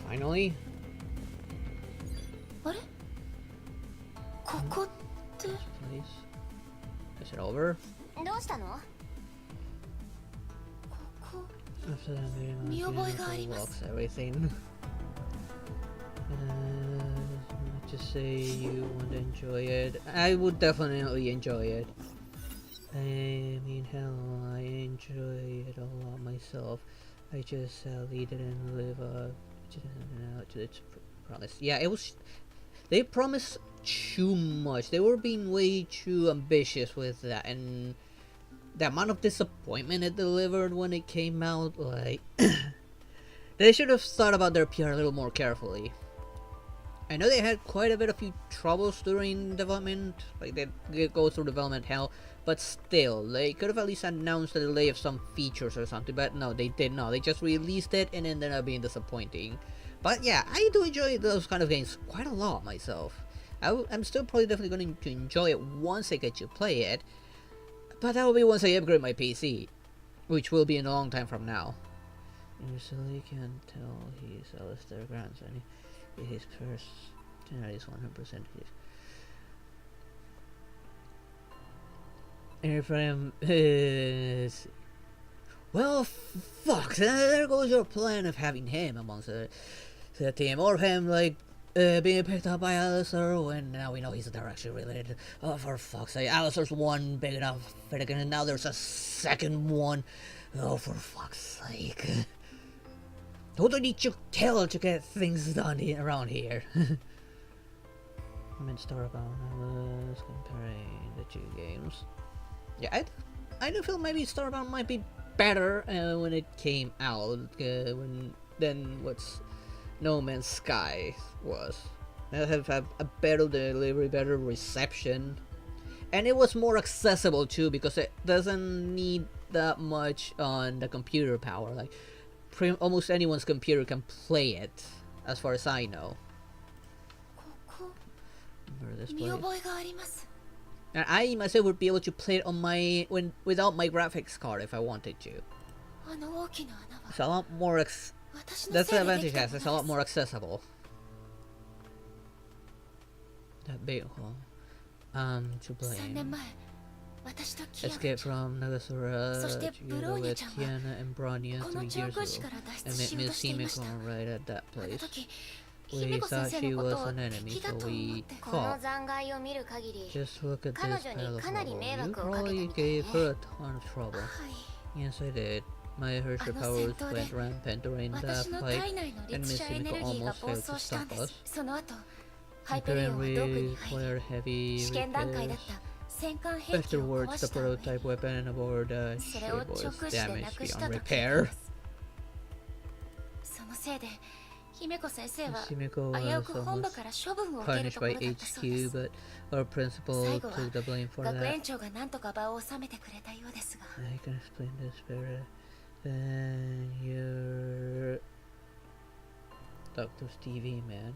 Finally. あれここって Please. Is it over? どうしたのここ After that video, 見覚えがあります walks everything. Just say you want to enjoy it. I would definitely enjoy it. I mean, hell, I enjoy it a lot myself. I just sadly didn't live up to its promise. Yeah, it was. They promised too much. They were being way too ambitious with that, and the amount of disappointment it delivered when it came out, like, they should have thought about their PR a little more carefully. I know they had quite a bit of few troubles during development, like they go through development hell, but still, they could have at least announced a delay of some features or something, but no, they did not. They just released it and ended up being disappointing. But yeah, I do enjoy those kind of games quite a lot myself. I'm still probably definitely going to enjoy it once I get to play it, but that will be once I upgrade my PC, which will be in a long time from now. You silly can't tell he's Alistair's grandson. His personality is 100% his. And if I am well, fuck, there goes your plan of having him amongst the team, or him like being picked up by Alistair when now we know he's directly related. Oh, for fuck's sake, Alistair's one big enough Finnegan, and now there's a second one. Oh, for fuck's sake. Who do I need to tell to get things done around here? I meant Starbound, I was comparing the two games. Yeah, I do feel maybe Starbound might be better when it came out than what's No Man's Sky was. It have a better delivery, better reception, and it was more accessible too because it doesn't need that much on the computer power. Like almost anyone's computer can play it, as far as I know. Remember this place? And I myself would be able to play it on my without my graphics card if I wanted to. It's a lot more that's the advantage it has. It's a lot more accessible. That big hole. To blame. Escape from Nagasura together with Kiana and Bronya 3 years ago, and met Miss Himiko right at that place. We thought she was an enemy, so we fought. Just look at this pile of rubble. You probably gave her a ton of trouble. Yes, I did. My Hershey powers went rampant during that fight, and Miss Himiko almost failed to stop us. Apparently, were heavy repairs. Afterwards, the prototype weapon aboard the ship was damaged beyond repair. 姫子先生は Shimiko 危う was く本部 almost から処分を受ける punished とこ by ろだったそうで HQ, す。 but our principal 最後は took the blame for 学 that. 園長が何とか場を収めてくれたようですが。 I can explain this better than your Dr. Stevie, man.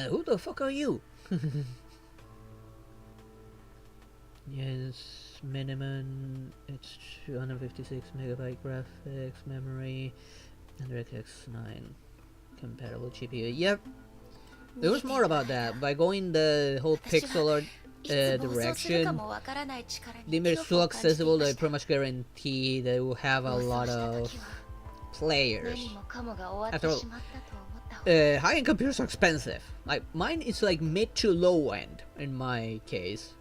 Who the fuck are you? Yes, minimum. It's 256 megabyte graphics memory and DirectX 9 compatible GPU. Yep. There was more about that. By going the whole pixel art いつ暴走するか direction, もわからない力に they made it 恐怖 so を感じてい accessible ま that し I た。 pretty much guarantee they will have a 暴走 lot した of 時は players. 何もかもが終わって After all, しまったと思った方が。 high-end computers are expensive. Like mine is like mid to low end in my case.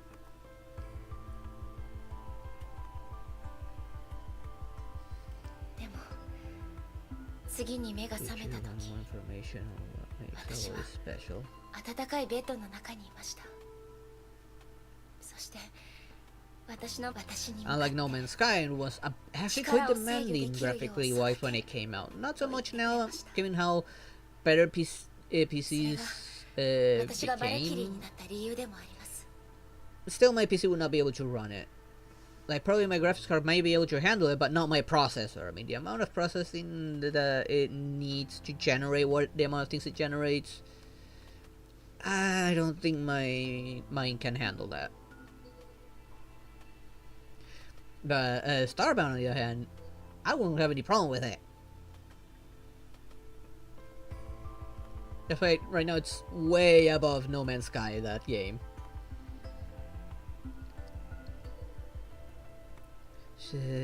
でも次に目が覚めた Feature 時、 more information on what makes Alloy special. 暖かいベッドの中にいました。そして私に向か Unlike って No Man's Sky, it was actually quite demanding graphically wise when it came out. Not so much now, given how better PCs 私がバレキリー became. になった理由でもあります。 Still, my PC would not be able to run it. Like, probably my graphics card may be able to handle it, but not my processor. I mean, the amount of processing that it needs to generate, the amount of things it generates, I don't think my mine can handle that. But Starbound, on the other hand, I wouldn't have any problem with it. That's why right now it's way above No Man's Sky, that game.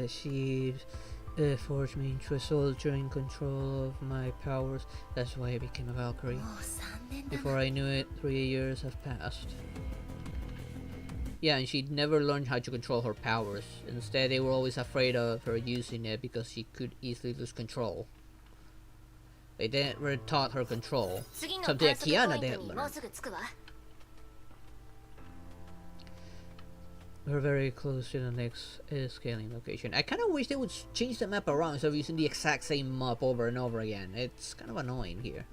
She forged me into a soldier in control of my powers. That's why I became a Valkyrie. もう3年だ Before な。 I knew it, 3 years have passed. Yeah, and she never learned how to control her powers. Instead, they were always afraid of her using it because she could easily lose control. They never taught her control. 次の Something 観 that 測ポイ Kiana ント didn't に learn. もうすぐ着くわ。 We're very close to the next scaling location. I kind of wish they would change the map around instead of using the exact same map over and over again. It's kind of annoying here.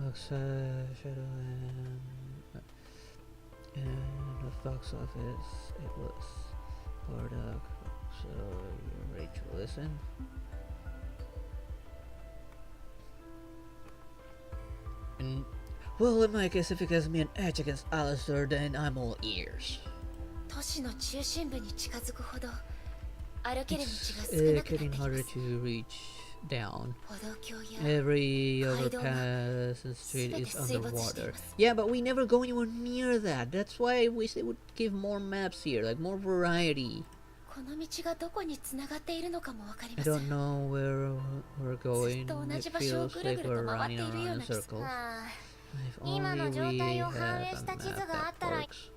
Shadowland. And the box office, it was Bardock. So you're ready to listen? And well, in my case, if it gives me an edge against Alistair, then I'm all ears. 都市の中心部に近づくほど歩ける道が It's 少なくなって getting きま harder す。 to reach down. 歩道橋や Every 街道が overpass and street is 全て水没してい underwater. ます。 Yeah, but we never go anywhere near that. That's why I wish they would give more maps here, like more variety. この道がどこに繋がっているのかもわかり I ませ don't ん。 know where we're going. ずっと同じ It 場所を feels ぐる like ぐる we're と回って running いるよう around な in 気がする。 circles. あ If 今の only 状 we 態を had 反映 a した地図 map があっ that たら works.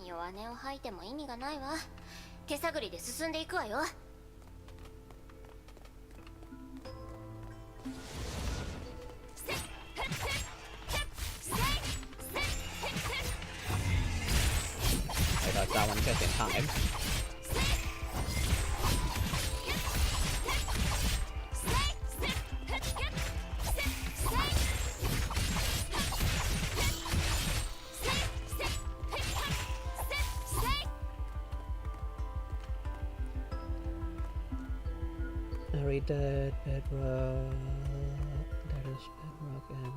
弱音を吐いても意味がないわ。手探りで進んでいくわよ。 I got that one just in time. I read that bedrock. That is bedrock, and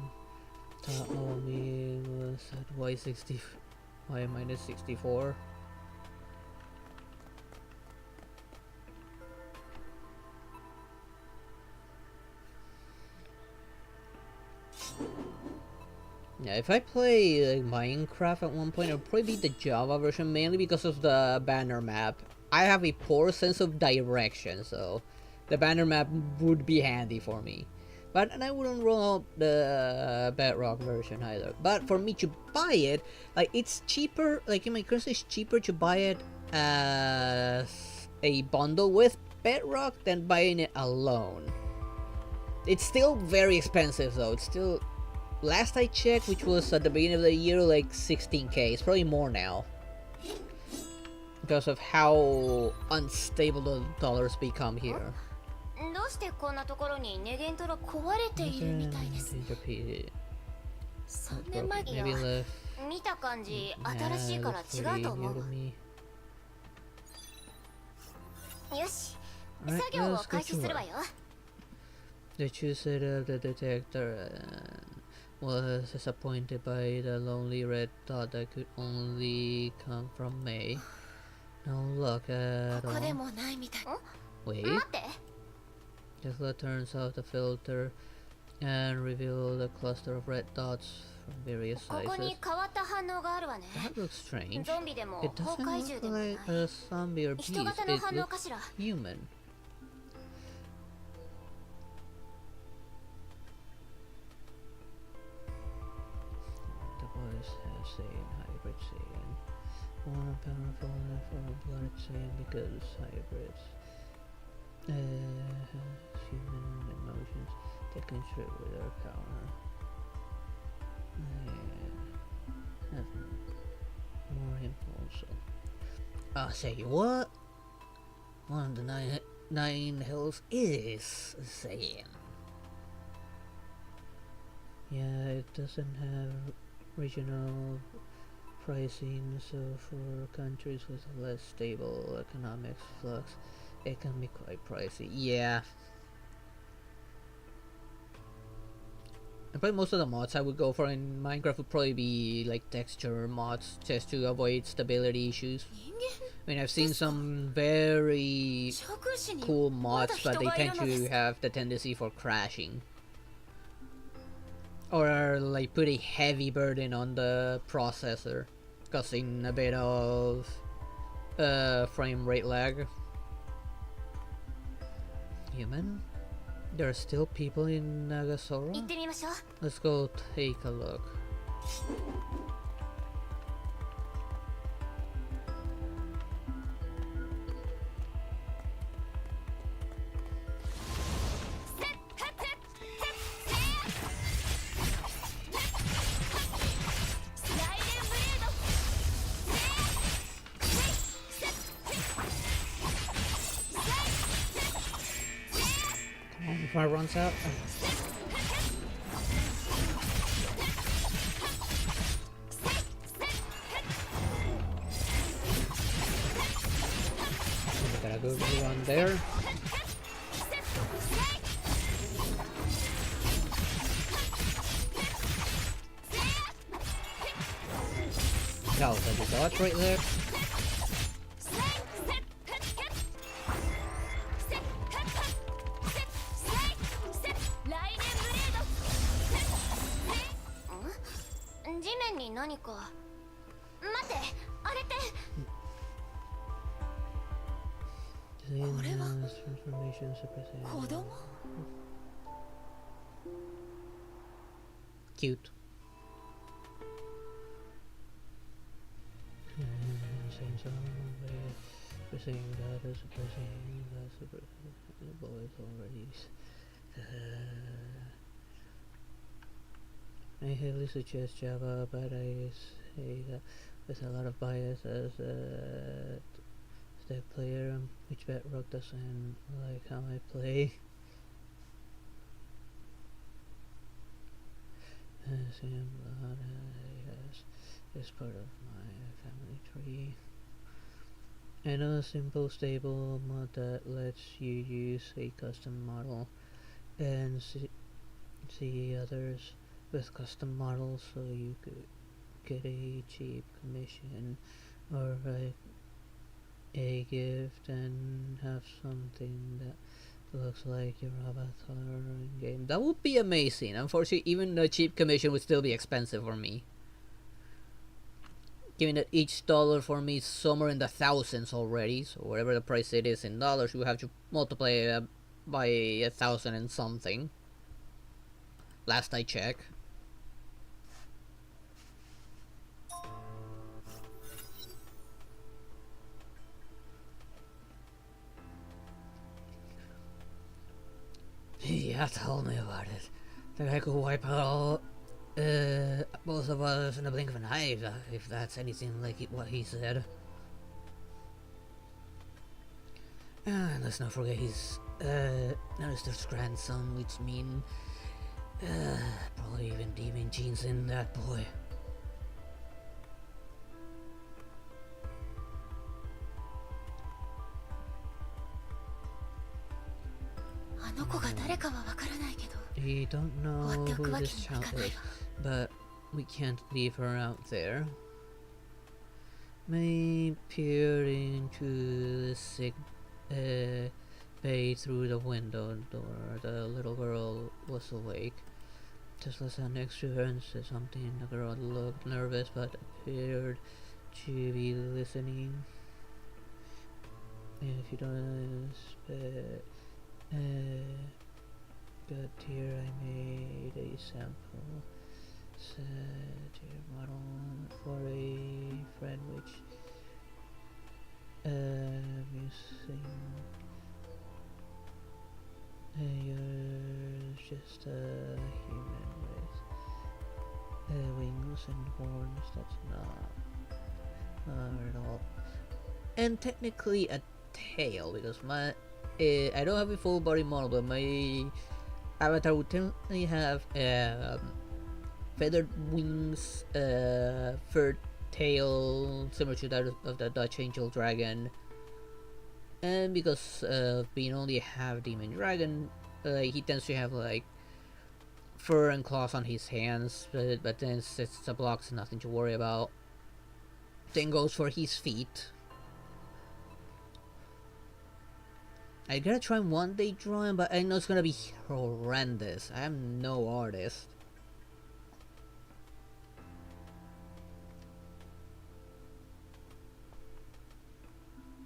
thought only was at Y60, Y minus 64. Yeah, if I play like Minecraft at one point, it would probably be the Java version, mainly because of the banner map. I have a poor sense of direction, so the banner map would be handy for me. But and I wouldn't roll out the Bedrock version either. But for me to buy it, like it's cheaper. Like in my currency, it's cheaper to buy it as a bundle with Bedrock than buying it alone. It's still very expensive though. It's still, last I checked, which was at the beginning of the year, like 16k. It's probably more now because of how unstable the dollars become here. どうしてこんなところにネゲントロ壊れているみたいです。3年前には見た感じ新しいから違うと思う。よし、作業を開始するわよ。The chooser of the detector was disappointed by the lonely red dot that could only come from May. No luck at ここで all. もないみたい。 Wait. 待って。 Tesla turns off the filter and reveals a cluster of red dots from various ここ sizes. に変わった反応があるわね。 That looks strange. ゾンビでも It 崩 doesn't 壊獣 look でもない。 like a zombie or 人 beast. 型の It 反応か looks しら。 human. The boys have seen hybrid Saiyan. More powerful than full-blooded Saiyan because hybrids has human emotions that contribute with their power. Have more impulsive. Say what? One of the nine hills is Saiyan. Yeah, it doesn't have regional pricing, so for countries with a less stable economic flux, it can be quite pricey. Yeah. And probably most of the mods I would go for in Minecraft would probably be like texture mods, just to avoid stability issues. I mean, I've seen some very cool mods, but they tend to have the tendency for crashing. Or like put a heavy burden on the processor, causing a bit of frame rate lag. Human? There are still people in Nagasoro? Let's go take a look. Before it runs out. Gotta go around there. No, there's a dodge right there. Cute. Same song, we're singing that as a blessing, that's the boys already. I heavily suggest Java, but I say that with a lot of bias as a step player, which Bedrock doesn't like how I play. Same blood is part of my family tree. And a simple stable mod that lets you use a custom model and see others with custom models, so you could get a cheap commission or a gift and have something that looks like your avatar in game. That would be amazing. Unfortunately, even a cheap commission would still be expensive for me, given that each dollar for me is somewhere in the thousands already. So whatever the price it is in dollars, you have to multiply by 1,000 and something. Last I checked. Yeah, tell me about it. The guy could wipe out all, both of us in a blink of an eye, if that's anything like what he said. And let's not forget he's Alistair's grandson, which mean probably even demon genes in that boy. あの子が誰かはわからないけど We don't 放って know おく who わけ this にはい child かない is, わ but we can't leave her out there. May peered into the sick bay through the window door. The little girl was awake. Tesla sat next to her and said something. The girl looked nervous but appeared to be listening. If you don't expect, but here I made a sample. Set your model for a friend which missing. You're just a human with wings and horns. That's not at all. And technically a tail, because my I don't have a full body model, but my avatar would technically have feathered wings, fur tail, similar to that of the Dutch Angel Dragon. And because of being only a half demon dragon, he tends to have like fur and claws on his hands, but then since it's a block, it's nothing to worry about. Same goes for his feet. I gotta try one day drawing, but I know it's gonna be horrendous. I am no artist.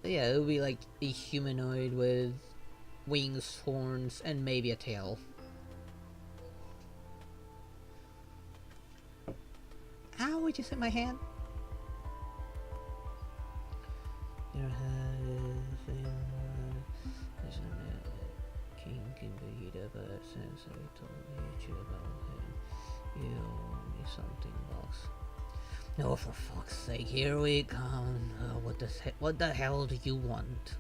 But yeah, it would be like a humanoid with wings, horns, and maybe a tail. Ow, it just hit my hand. Your head is in a king in Vegeta, but since I told you about him, you owe me something, box. No, for fuck's sake, here we come. What the hell do you want?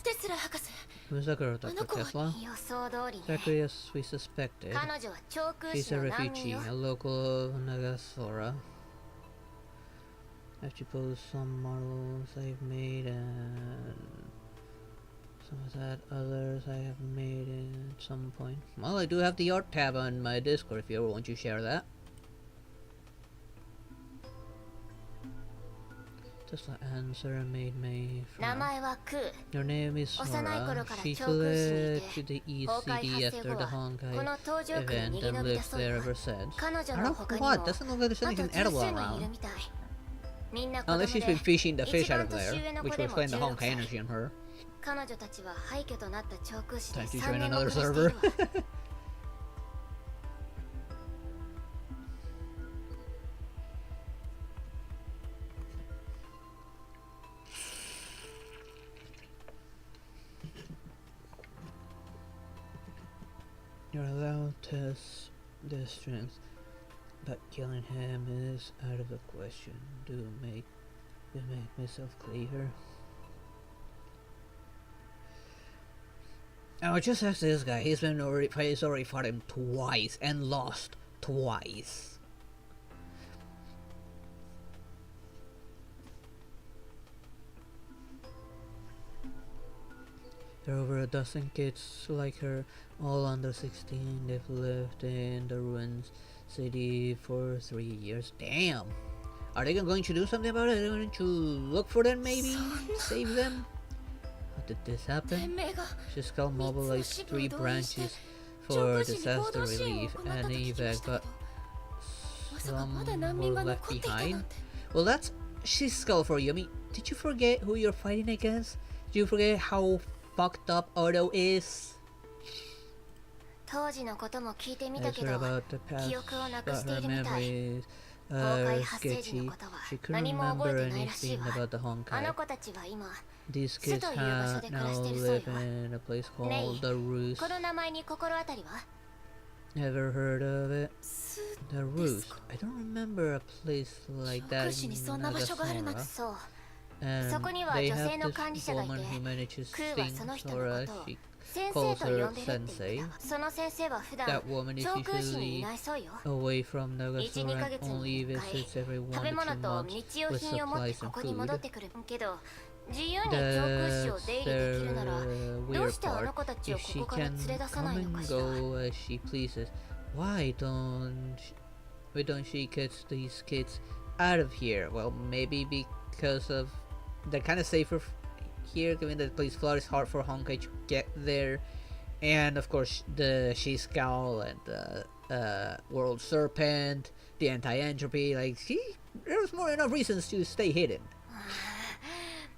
Tesla 博士 Who's the girl, あの Dr. 子は Tesla? 予想通りね Exactly as we suspected. 彼女は長空 She's 市 a の難民 refugee, よ a local of Nagasora. I've proposed some models I've made and some of that others I have made at some point. Well, I do have the art tab on my Discord if you ever want to share that. Just the answer made me 名 from. 前はクー Your name is 幼い頃 Sora. から She 長空市にい fled て to the 崩壊 ECD 発生 after 後 the はこ Honkai の搭乗区に event 逃げ and 延び lives たそう there よ ever since. 彼女 I の don't 他 know にも what. あ Doesn't look like there's と anything 十 edible 数人いる around. みたいみんな子供 Unless she's で been fishing the fish 一 out 番 of 年 there, 上の which 子 will でも explain the 16 Honkai 歳 energy on her. 彼女たちは廃墟となった長空市で Time to 3 join 年も another 暮らしている server. わ You're allowed to test their strength, but killing him is out of the question. Do make myself clear. I just ask this guy. He's already fought him twice and lost twice. There are over a dozen kids like her, all under 16. They've lived in the ruins city for 3 years. Damn! Are they going to do something about it? Are they going to look for them maybe? Save them? How did this happen? 連盟が Shiskal mobilized 3 branches for disaster relief and evac, but まさかまだ some 難 were 民が left 残っていたなん behind. て Well, that's Shiskal for you. I mean, did you forget who you're fighting against? Did you forget how fucked up Odo is? 当時のことも聞いてみ I たけ heard ど about the past, 記憶をなく but してい her るみたい memories 崩 are 壊発生時の sketchy. ことは She couldn't 何も覚 remember えてないらしい anything わ about the あの Honkai. 子たちは今 These 巣 kids という場所 have で暮ら now しているそうよ live in a place ね called the Roost. この名前に心当たりは Never heard of it. 巣 The です Roost. か I don't remember a place like that 市に in そんな場所があるなんて Nagasora. そう And そこには they 女性 have の this 管理者がいて woman who manages クーは things その人の Sora. ことを She 先生 calls と her 呼んでるって言って sensei. たその先生は普段 That woman is 長空市にい usually ないそうよ away from 1、2 Nagasora ヶ and 月 only に1回 visits every 食 1 to べ 2 物と months 日用 with 品を持って supplies こ and こに戻っ food. てくるけど自由に長空市を出入りできるなら The どう weird してあの part 子たちを is こ she こから can 連れ出さな come いのか and しら go as she pleases. Why don't she get these kids out of here? Well, maybe because of they're kind of safer here, given that the place floor is hard for Honkai to get there, and of course the She-Skull and the World Serpent, the Anti-Entropy. Like, there's more enough reasons to stay hidden.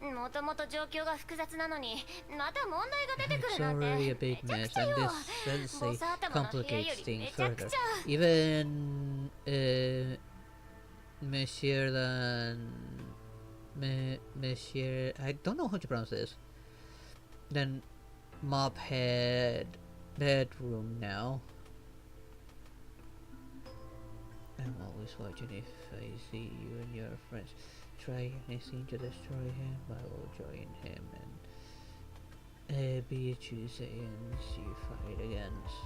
もともと状況が複雑なのにまた問題が出てく It's るなんて already a big めちゃ mess, くちゃ and よ this ボ sensei ス頭の部屋よ complicates りめ things ちゃく further. ちゃ Even Monsieur Monsieur, I don't know how to pronounce this. Then Mophead bedroom now. I'm always watching if I see you and your friends try anything to destroy him. I will join him and be a Chooseians you fight against.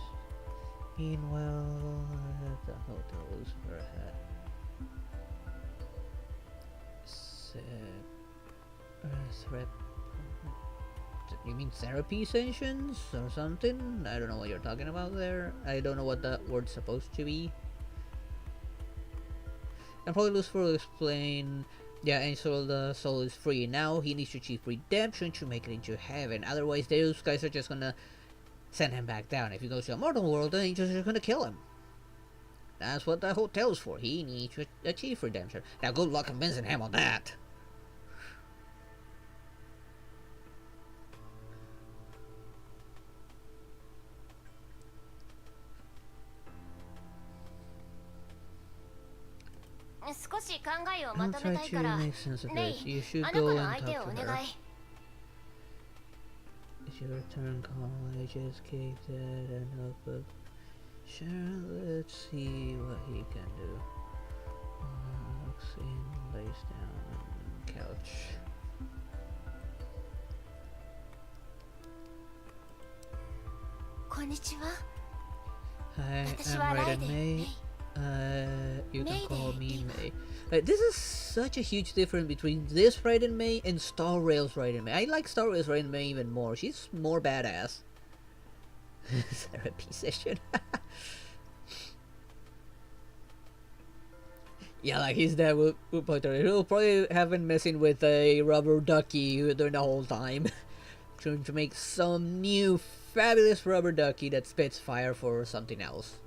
Meanwhile, at the hotel's perhaps. You mean therapy sessions or something? I don't know what you're talking about there. I don't know what that word's supposed to be. And probably Lucifer will explain, yeah, Angel the soul is free now. He needs to achieve redemption to make it into heaven. Otherwise, those guys are just gonna send him back down. If he goes to a mortal world, the angels are gonna kill him. That's what the hotel's for. He needs to achieve redemption. Now, good luck convincing him on that. I'll try to make sense of this. You should go and talk to her. It's your turn, call. I just kicked at enough of. Sure, let's see what he can do. Looks in, lays down on the couch. Hi, I'm Raiden May. You can call me May. This is such a huge difference between this Raiden May and Star Rail's Raiden May. I like Star Rail's Raiden May even more. She's more badass. Therapy session. Yeah, like his dad will he'll probably have been messing with a rubber ducky during the whole time. Trying to make some new fabulous rubber ducky that spits fire for something else.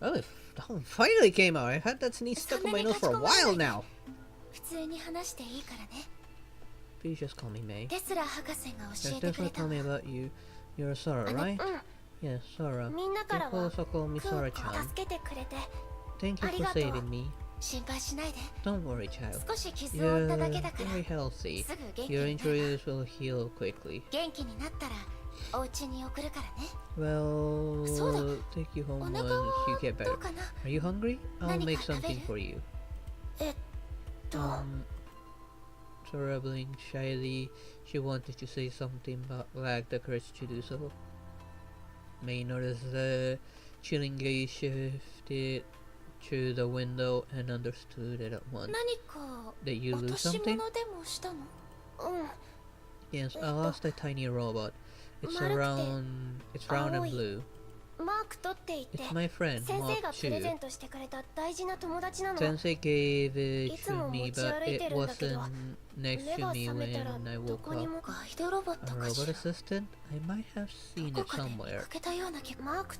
Oh, it finally came out. I've had that sneeze stuck in my nose for a while now. Please just call me May. Tesla told me about you. You're Sora, right? Yes, Sora. People also call me Sora-chan. Thank you for saving me. Don't worry, child. You're very healthy. Your injuries will heal quickly. Well, take you home once you get better. Are you hungry? I'll make something for you. Sora blinked shyly. She wanted to say something but lacked the courage to do so. May noticed the chilling gaze shifted to the window and understood it at once. Did you lose something? Yes, I lost a tiny robot. It's round and blue. It's my friend, Mark Chu. Sensei gave it to me, but it wasn't next to me when I woke up. A robot assistant? I might have seen it somewhere. Mark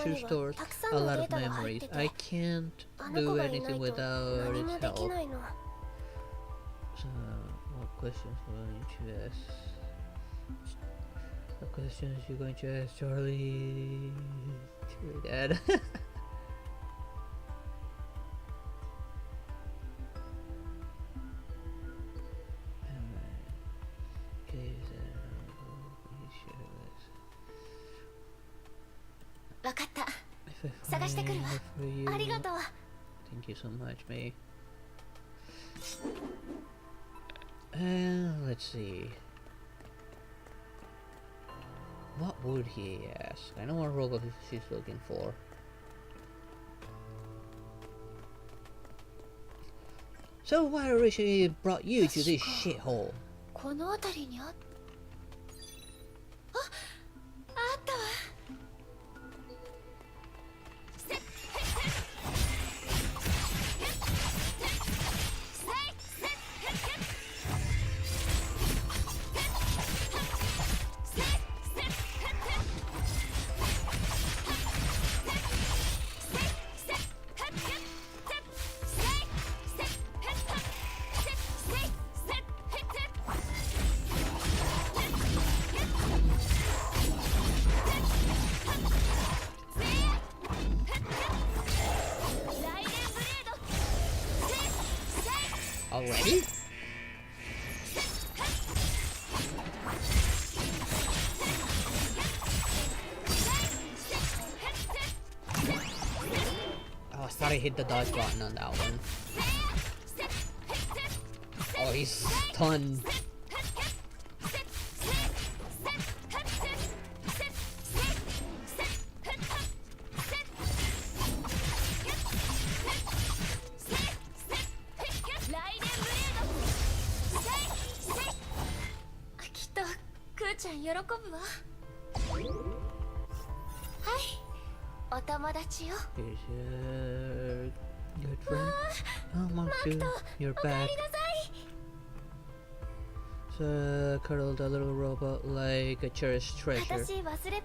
Chu stores a lot of memories. I can't do anything without its help. So, what questions will you ask? What questions are you going to ask Charlie? Your dad. Okay, 探してくるわ。ありがとう。 Thank you so much, May. And let's see. What would he ask? I know what robot she's looking for. So what originally brought you to this shithole? この辺りにあったわ。Already? Oh, I thought I hit the dodge button on that one. Oh, he's stunned. Here's your good friend. Oh, Makuto, you're back. So, cuddle the little robot like a cherished treasure.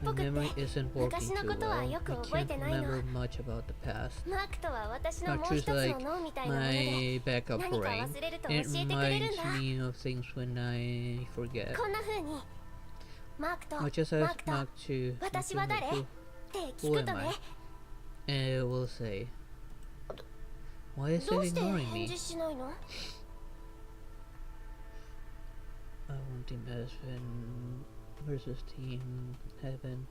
My memory isn't working too well. I can't remember much about the past. Not just like my backup brain. It reminds me of things when I forget. I just asked Mark to who am I? And it will say, why is it ignoring me? I want Team Aspen versus Team Heaven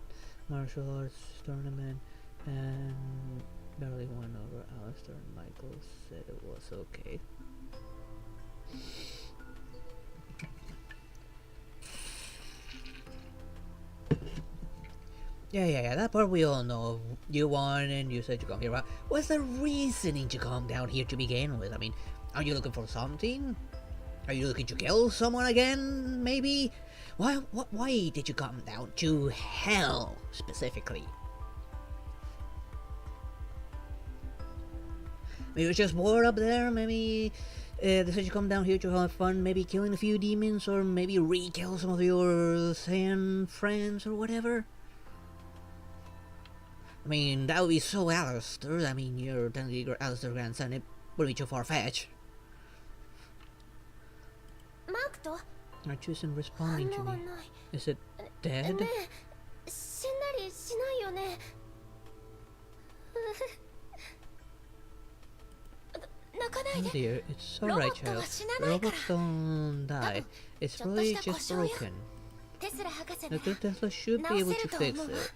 martial arts tournament and barely won over Alistair and Michael said it was okay. Yeah, that part we all know. You won and you said you come here. Right? What's the reasoning to come down here to begin with? I mean, are you looking for something? Are you looking to kill someone again, maybe? Why did you come down to hell, specifically? Maybe you're just bored up there, maybe decided you come down here to have fun, maybe killing a few demons, or maybe re-kill some of your Saiyan friends, or whatever? I mean, that would be so Alistair. I mean, you're technically your Alistair grandson. It wouldn't be too far-fetched. Are Chosen responding to me? Is it dead? Oh dear, it's alright, child. Robots don't die. It's probably just broken. Dr. Tesla should be able to fix it.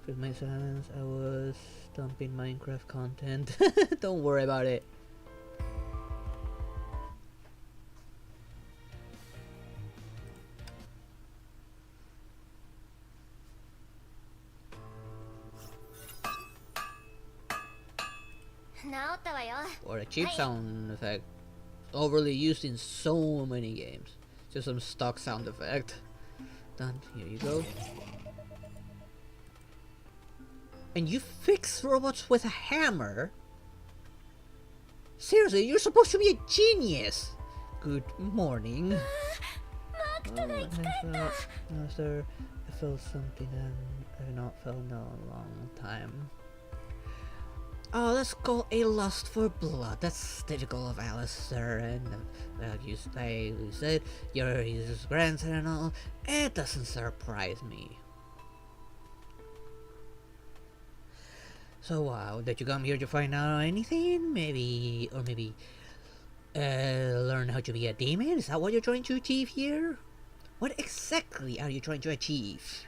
With my silence, I was dumping Minecraft content. Don't worry about it. Or a cheap sound effect. Overly used in so many games. Just some stock sound effect. Done. Here you go. And you fix robots with a hammer? Seriously, you're supposed to be a genius! Good morning. Master, I felt something that I've not felt in a long time. Oh, let's call a lust for blood. That's typical of Alistair, and you said you're his grandson and all. It doesn't surprise me. So wow, did you come here to find out anything? Maybe learn how to be a demon? Is that what you're trying to achieve here? What exactly are you trying to achieve?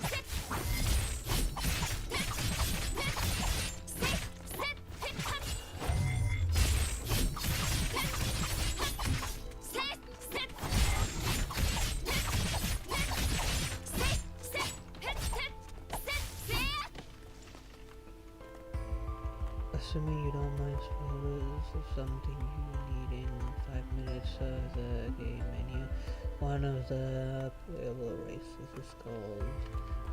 Assuming you don't mind spoilers of something you need in 5 minutes of the game menu, one of the playable races is called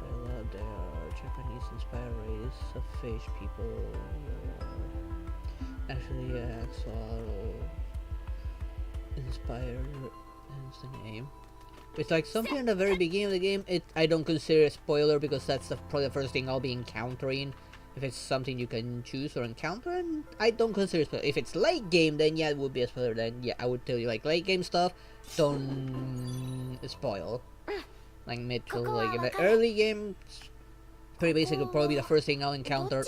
Bella. There are Japanese-inspired race of fish people. Actually, Axolotl inspired is the name. It's like something at the very beginning of the game. I don't consider a spoiler because that's probably the first thing I'll be encountering. If it's something you can choose or encounter, and I don't consider it spoiler. If it's late game, then yeah, it would be a spoiler. Then yeah, I would tell you like late game stuff, don't spoil. Like mid to like in the early game, pretty basic. Would probably be the first thing I'll encounter.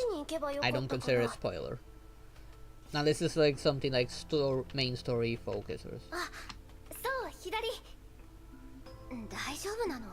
I don't consider it a spoiler. Now this is like something like main story focusers. そう左大丈夫なの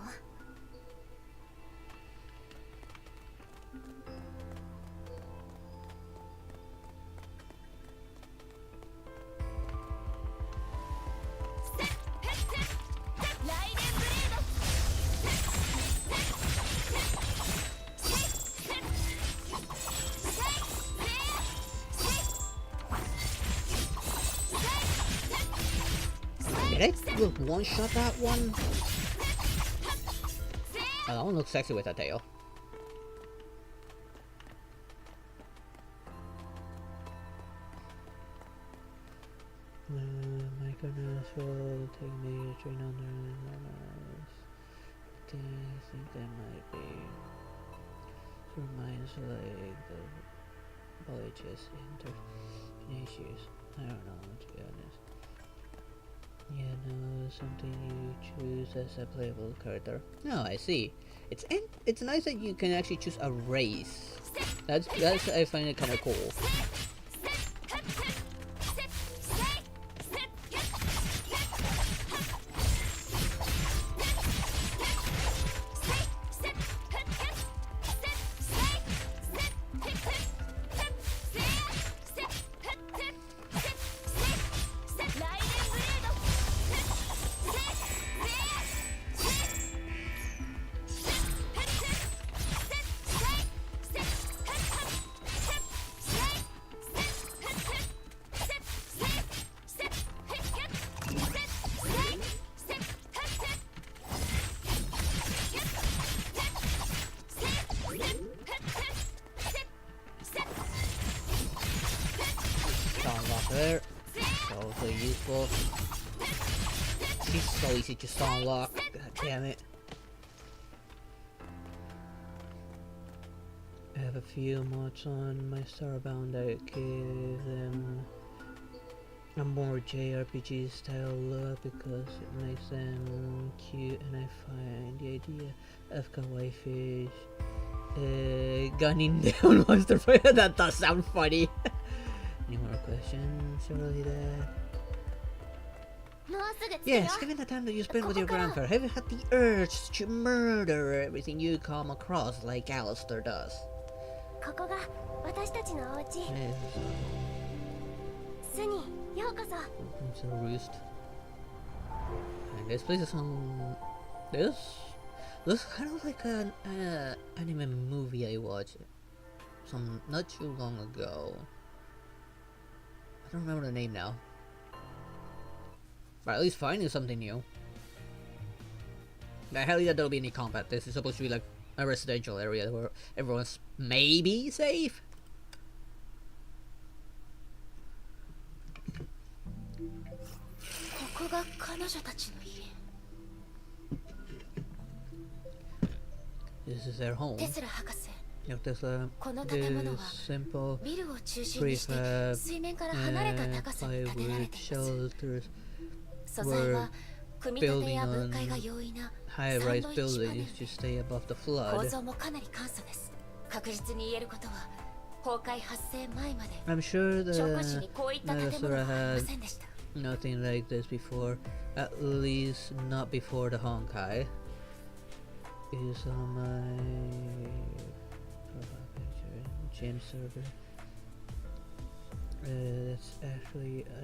Did I one-shot that one? Oh, that one looks sexy with a tail. My goodness, will take me to 300 hours. I think that might be. Reminds like the villages interfinitious. I don't know, to be honest. Yeah, no, something you choose as a playable character. No, I see. It's nice that you can actually choose a race. That's I find it kind of cool. there. It's also useful. She's so easy to unlock. God damn it. I have a few mods on my Starbound that give them a more JRPG style look because it makes them cute, and I find the idea of kawaii fish gunning down monster fighter. That does sound funny. Any more questions? Surely that. Yes, given the time that you spent with your grandfather, have you had the urge to murder everything you come across like Alistair does? Yes. It's a roost. And this place is on... This kind of like an anime movie I watched not too long ago. I don't remember the name now. But at least finding something new. I highly doubt there'll be any combat. This is supposed to be like a residential area where everyone's maybe safe. This is their home. Tesla, this simple prefab plywood shelters were building on high-rise buildings to stay above the flood. I'm sure the Nagasura had nothing like this before, at least not before the Honkai. Is on my profile picture, gym server. It's actually a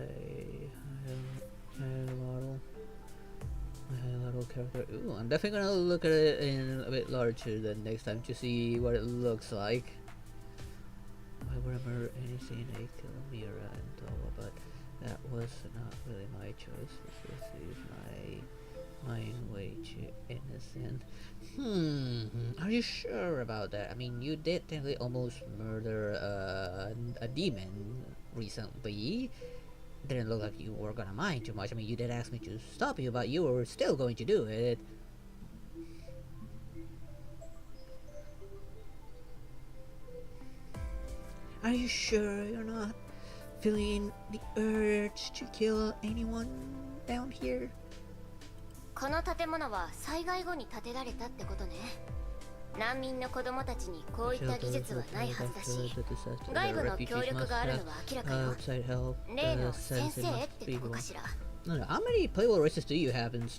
highlightal character. Ooh, I'm definitely gonna look at it in a bit larger than next time to see what it looks like. I remember anything I kill Mira and Towa, but that was not really my choice. This is my way too innocent. Are you sure about that? I mean, you did technically almost murder a demon recently. Didn't look like you were gonna mind too much. I mean, you did ask me to stop you, but you were still going to do it. Are you sure you're not feeling the urge to kill anyone down here? この建物は災害後に建てられたってことね。難民の子供たちにこういった技術はないはずだし、外部の協力があるのは明らかよ。例の先生ってとこかしら。How many playable races do you have in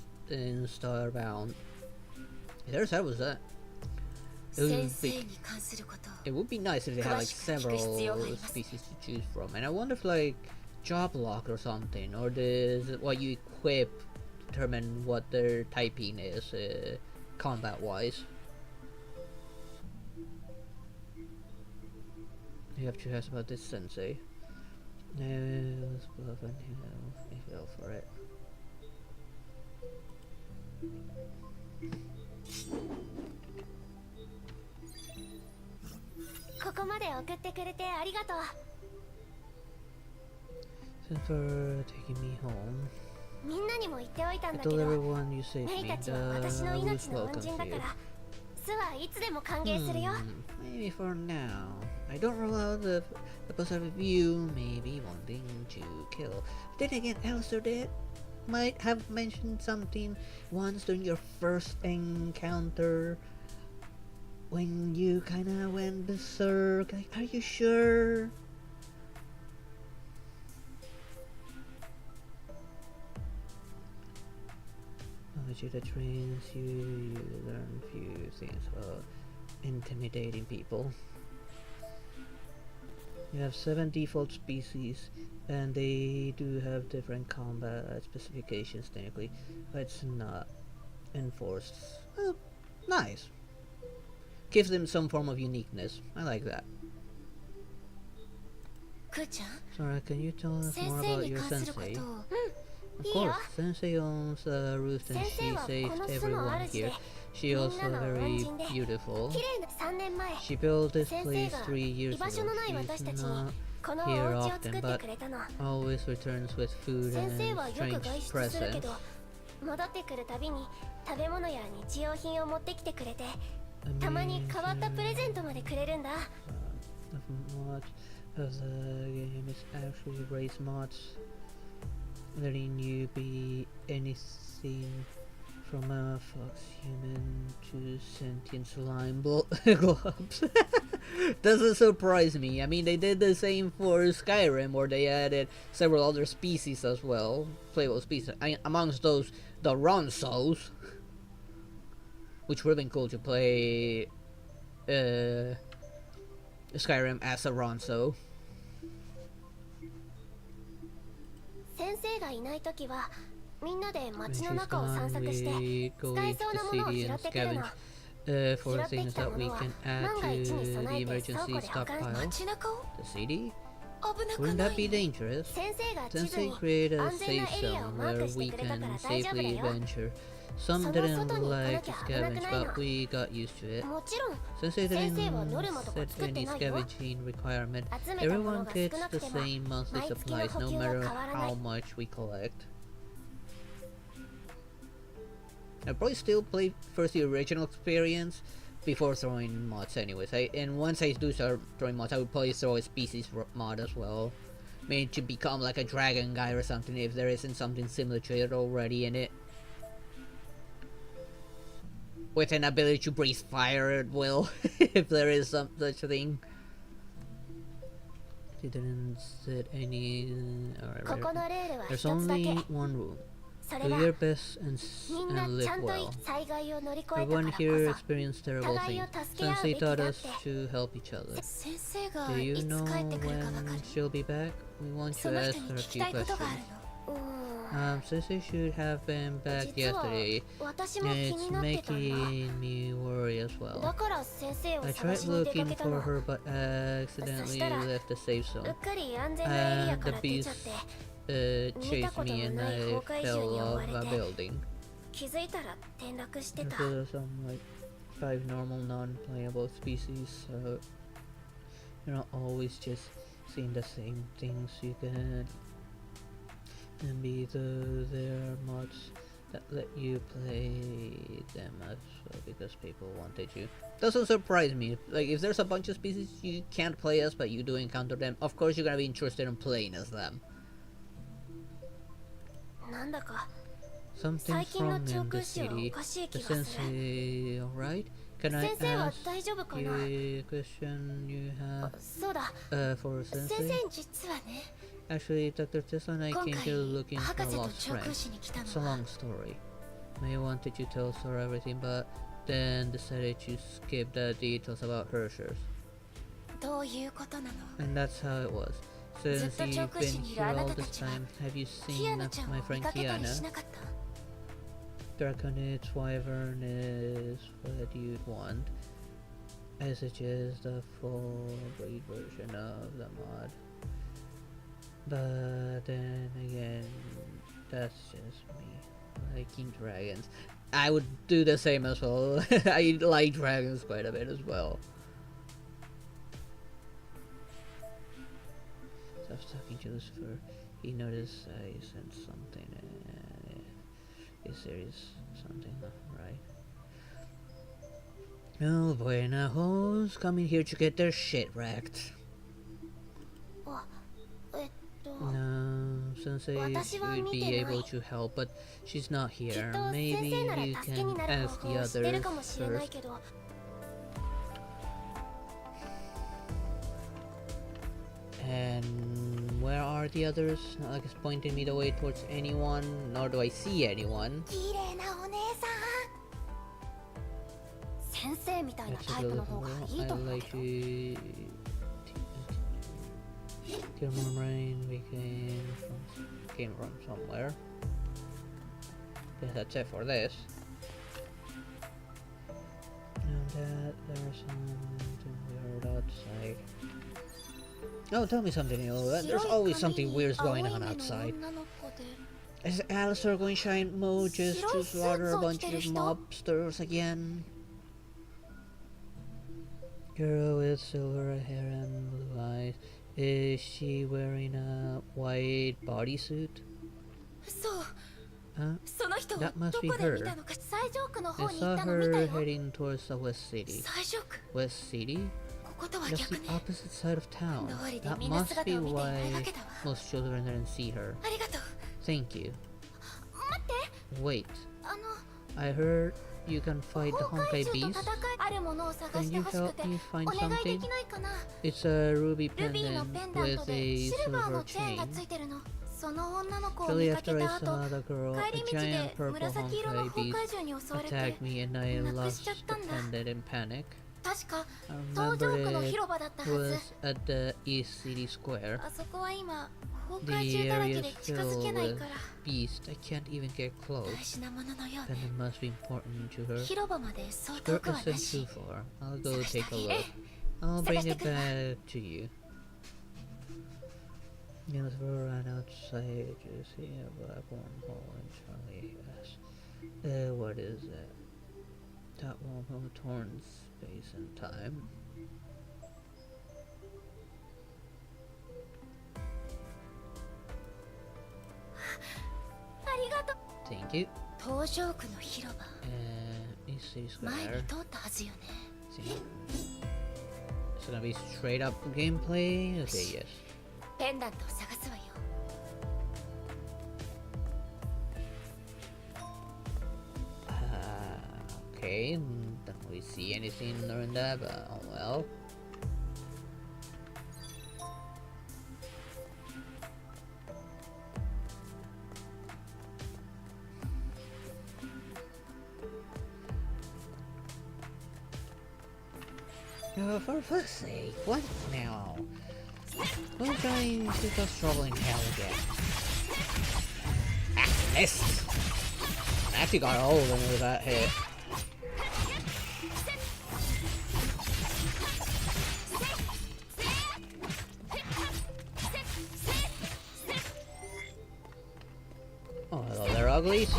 Starbound? There's how was that? It would be nice if they had like several species to choose from, and I wonder if like job lock or something, or does what you equip determine what their typing is combat wise. You have to ask about this sensei. Let's go for it. ここまで送ってくれてありがとう。 Thanks for taking me home. みんなにも言っておいたん I だけ told ど、 everyone you saved メイ me. たちは私の I 命 was の恩 welcome 人だ to か you. ら、巣はいつでも歓迎するよ。Maybe for now. I don't rule out the possibility of you maybe wanting to kill. Then again, Alistair might have mentioned something once during your first encounter when you kinda went berserk. Like, are you sure? Knowledge that trains you learn few things about intimidating people. You have 7 default species, and they do have different combat specifications technically, but it's not enforced. Well, nice. Gives them some form of uniqueness. I like that. Sora, can you tell us more about your sensei? Of course, Sensei owns a roost and she saved everyone here. She also very beautiful. She built this place 3 years ago. She's not このお here 家を often, 作って but くれたの。 always returns with food 先生は and よく外 strange 出するけ presents. ど、戻ってくるたびに食べ物や日用品を持ってきてくれて、たまに変わったプレゼントまでくれるんだ。Mods of the game is actually raise mods, letting you be anything from a fox human to sentient slime globs. Doesn't surprise me. I mean, they did the same for Skyrim, where they added several other species as well, playable species. Amongst those, the Ronsos, which would have been cool to play Skyrim as a Ronso. 先生がいないときは、みんなで When 街 she's の中を散 gone, 策して we go 使え into そうな the ものを city 拾 and ってくるの。 scavenge for 拾って things きた that も we のは can add 万が一に to 備 the えて倉 emergency 庫で保管。 stockpile. 街中を The city? 危なく Wouldn't な that be い dangerous? 先生が地図 Sensei に created a 安全 safe なエリアを zone マー where クして we くれたか can ら大丈夫だ safely よ。 venture. Some その didn't 外に行かな like き to ゃ危なく scavenge, ないの。 but we got used to it. もちろん Sensei 先生は didn't ノルマとか set 作って any ないよ。 scavenging requirement. 集めたもの Everyone が gets 少なく the ても same monthly 毎月の supplies 補 no 給は matter 変わらない。 how much we collect. I'll probably still play first the original experience before throwing mods anyways. And once I do start throwing mods, I would probably throw a species mod as well. Maybe to become like a dragon guy or something if there isn't something similar to it already in it. With an ability to breathe fire at will, if there is some such a thing. They didn't set any... Alright, ここのルールは there's 一つだけ。 only one rule. それ Do は your best みんな and ちゃ live んと well. 災害を乗り越えたから Everyone こ here そ experienced terrible 互いを things. 助け合うべ Sensei きだ taught っ us て。 to help each other. 先生が Do い you つ know 帰ってくるかばか when り she'll be back? We want そ to の ask 人に her a 聞き few たいことがあ questions. るの。Sensei should have been back 実は yesterday. 私も And 気に it's なってたんだ。 making me worry as だ well. から先生を I 探 tried しに出か looking けた for の。 her, but accidentally left the safe う zone. っかり安全なエリアから出ちゃって、 Chased me and I fell off a building. 気づいたら転落してた。 There's some like 5 normal non-playable species, so you're not always just seeing the same things. You can and be there are mods that let you play them as well because people wanted you. Doesn't surprise me. Like if there's a bunch of species you can't play as but you do encounter them, of course you're gonna be interested in playing as them. なんだか Something's 最近の wrong 聴 in the 空士はお city. かしい The 気がする。 sensei alright? Can I 先生は ask 大丈夫かな。 you a question you have そうだ、 for 先 sensei? 生実はね、 Actually, Dr. Tessa and I 今 came 回 here looking 博 for 士 a と lost 聴空 friend. 士に来た It's a のは long story. May wanted to tell her everything, but then decided to skip the details about Hershers. どういうことなの。 And that's how it was. Since ずっと you've 聴空士 been にいる here あな all たた this ちは time, have you キア seen ナちゃん my を見 friend かけたり Kiana? しなかった。 Draconid Wyvern is what you'd want. I suggest the full breed version of the mod. But then again, that's just me liking dragons. I would do the same as well. I like dragons quite a bit as well. So I was talking to Lucifer. He noticed I sent something. Is there something right? Oh boy, now who's coming here to get their shit wrecked? あ、No, Sensei 私は would 見 be てない able to help, but she's not きっ here. と先 Maybe 生なら you 助けに can なる ask 方 the 法を知ってる others かもしれない first. けど、 And where are the others? Not like it's pointing me the way towards anyone, nor do I see anyone. 綺麗なお姉さん。先生みたいな That's タ a イプ little の方がいい I'd と思う like けど。 to kill more rain. We came from somewhere. Guess that's it for this. And that there's something weird outside. Oh, tell me something, there's always something weird going on outside. Is Alistair going giant mode just to slaughter a bunch of mobsters again? Girl with silver hair and blue eyes. Is she wearing a white bodysuit? そう Huh? その人を That must ど be こで her. 見たのか最上区の I 方に行 saw ったの見た her よ heading towards the West City. 最上区 West City? こことは That's 逆 the ね opposite side of town. 通りで That みんな must 姿 be を見ていないわ why けだわ most children didn't see her. ありがとう Thank you. 待って Wait, あの I heard you can fight the 崩 Honkai 壊獣 beast? と戦いあるものを探 Can して you ほしく help て me お find 願いで something? きないかな It's a ruby ルビーの pendant ペンダン with トで a シルバー silver のチェーンが chain. ついてるのその女の子を Shortly 見かけ after I た後 saw the girl, 帰 a り道 giant で purple 紫色の Honkai 崩壊 beast 獣に襲われて attacked me and I なく lost しちゃっ the たんだ pendant in panic. 確か I 東上 remember 区の it 広場だったはず was at the East City Square. あそこは今崩 The 壊獣だら area け is で近づけ filled ない with から beasts. I can't even get 大 close. 事なもののよう Pendant ね must be important to her. 広場までそう遠 Skirt くは isn't な too し far. I'll go 探して take あ a げ look. る I'll bring it 探してくる back to you. Yes, we're right outside. You see a black wormhole and Charlie asks, what is that? That wormhole torn space and time. ありがとう Thank you. 東上区の広場 East City 前に Square. 通ったはずよね See. It's gonna be straight up gameplay. Okay, yes. ペンダントを探すわよ Okay, don't really see anything during that, but oh well. Oh, for fuck's sake, what now? I'm trying to cause trouble in hell again. Ah, missed! I actually got all of them with that hit. Oh, hello there, uglies.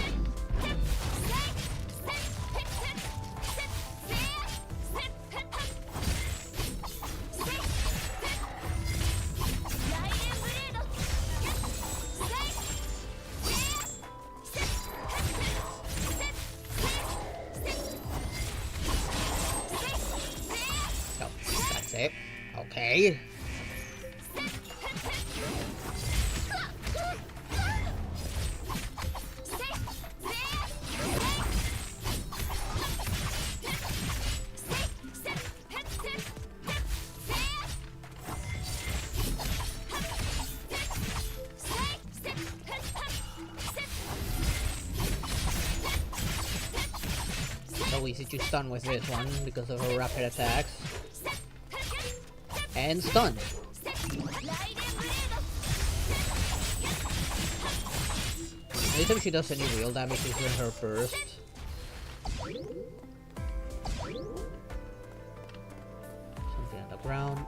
Oh, that's it. Okay. So easy to stun with this one because of her rapid attacks. And stunned. Anytime she does any real damage is in her burst. Something on the ground.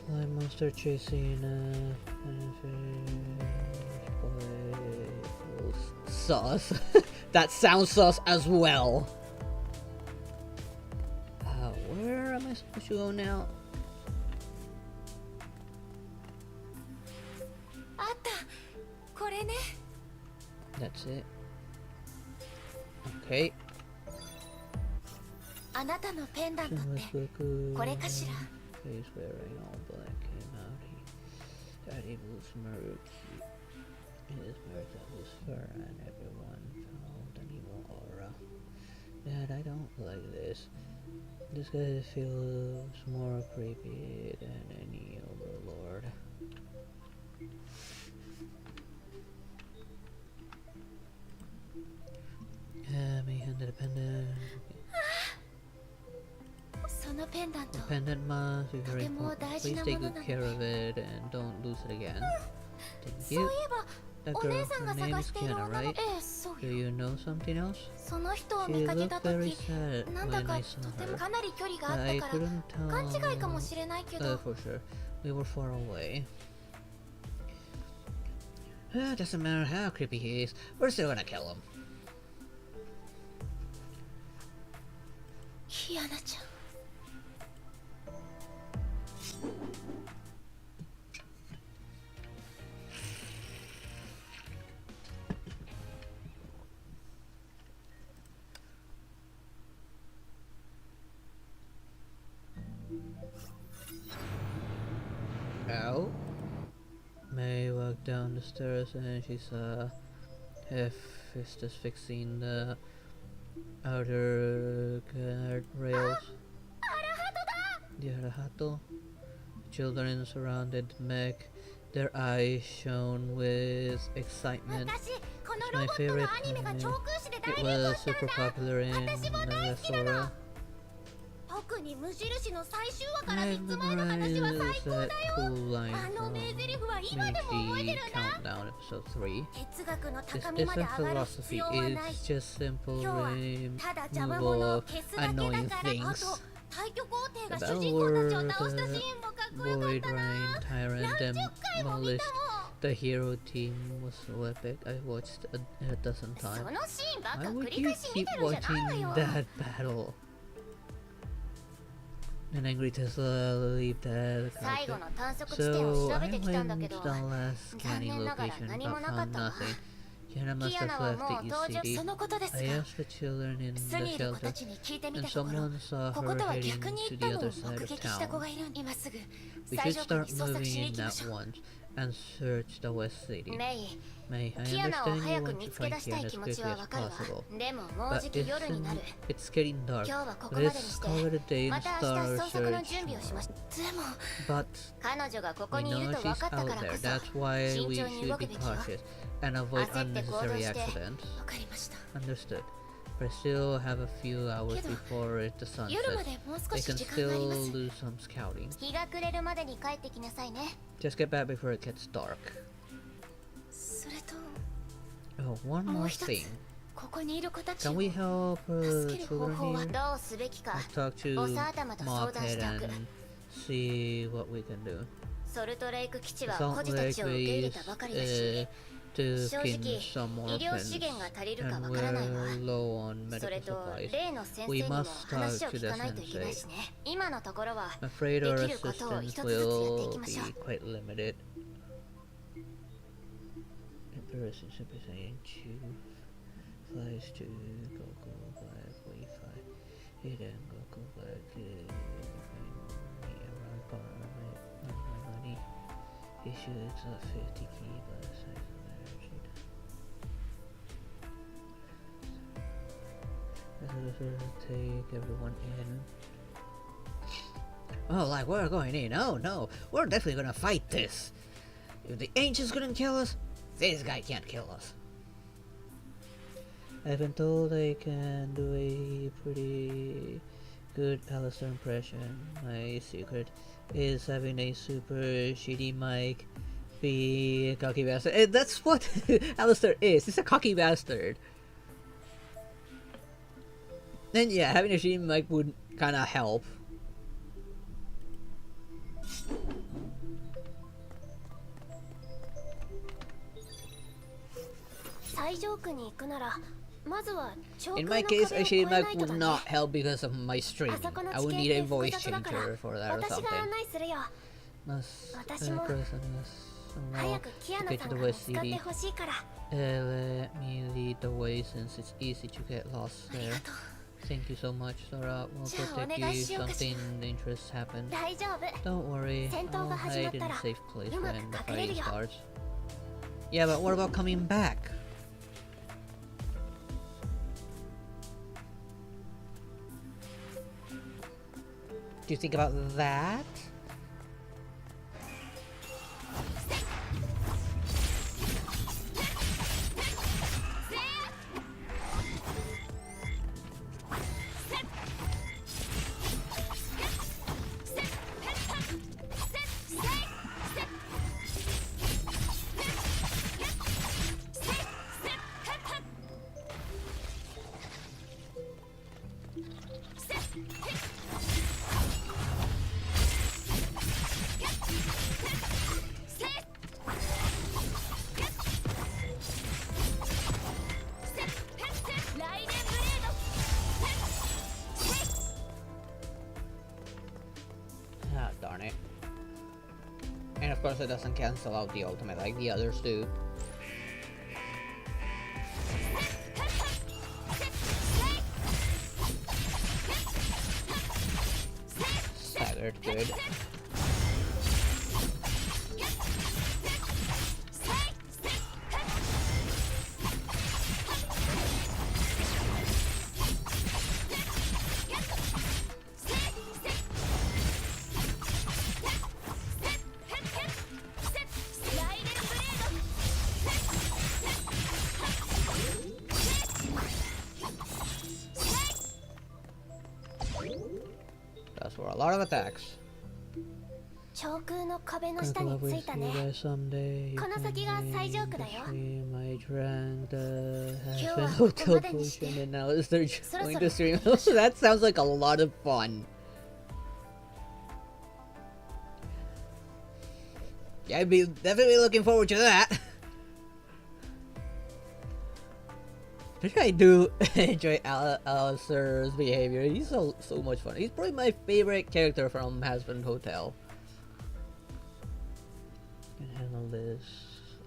Fly monster chasing sus. That sounds sus as well. Where am I supposed to go now? あったこれね That's it. Okay. あなたのペンダントってこれかしら Face wearing all black came out. That evil's murky. His mirth of his fur and everyone felt an evil aura. Dad, I don't like this. This guy feels more creepy than any overlord. Me handed a pendant. そのペンダント The pendant must be very とても important. 大事 Please な take もの good なの care of it and don't lose it again. Thank そうい you. えば That お girl, 姉さん her が name 探 is している Kiana, 女の right? そう Do よ you know something else? その人を She 見かけた looked very 時 sad なんだ when か I と saw ても her. かなり距離があ I ったから couldn't 勘違いかも tell. しれないけど For sure. We were far away. Doesn't matter how creepy he is, we're still gonna kill him. キアナちゃん down the stairs and she's is just fixing the outer guardrails. The Arahato. Children surrounded Meg, their eyes shone with excitement. It's my favorite anime. It was super popular in Sora. I memorized that cool line from Meiji Countdown episode 3. This isn't philosophy, it's just simple removal of annoying things. The battle where the Void Rain Tyrant demolished the hero team was so epic. I watched a dozen times. Why would you keep watching that battle? An angry Tesla leaped at the carpet. So I went to the last scanning location but found nothing. Kiana must have left the city. I asked the children in the shelter, and someone saw her heading to the other side of town. We should start moving in at once and search the West City. May, I understand you want to find Kiana as quickly as possible, but it's getting dark. Let's call it a day and start our search tomorrow. But we know she's out there, that's why we should be cautious and avoid unnecessary accidents. Understood. But I still have a few hours before the sun sets. I can still do some scouting. Just get back before it gets dark. Oh, one more thing. Can we help children here? Let's talk to Mophead and see what we can do. Salt Lake is to skin some orphans, and we're low on medical supplies. We must talk to the sensei. I'm afraid our assistance will be quite limited. Embarrassing, simply saying choose flies to Goku Black Wi-Fi. Hidden Goku Black around my money. Issues of 50 key by the size of take everyone in. Oh, like we're going in. Oh no, we're definitely gonna fight this. If the ancients couldn't kill us, this guy can't kill us. I've been told I can do a pretty good Alistair impression. My secret is having a super shitty mic, be a cocky bastard. And that's what Alistair is. He's a cocky bastard. And yeah, having a shitty mic would kind of help. In my case, a shitty mic would not help because of my streaming. I would need a voice changer for that or something. To get to the West City. Let me lead the way since it's easy to get lost there. Thank you so much, Sora. We'll protect you if something dangerous happens. Don't worry, I'll hide in a safe place when the fighting starts. Yeah, but what about coming back? Do you think about that? Darn it. And of course it doesn't cancel out the ultimate like the others do. Staggered, good. a lot of attacks. 長空の壁の Gonna 下 go に up 着 with いた you ね。 guys someday. You この can 先が最上 name 区だ the よ。 stream. I drank the 今日 Aspen はここ Hotel までにして potion and now they're そろ going そ to ろ stream. 帰りましょう。 That sounds like a lot of fun. Yeah, I'd be definitely looking forward to that. Especially I do enjoy Alistair's behavior. He's so much fun. He's probably my favorite character from Aspen Hotel. Can handle this.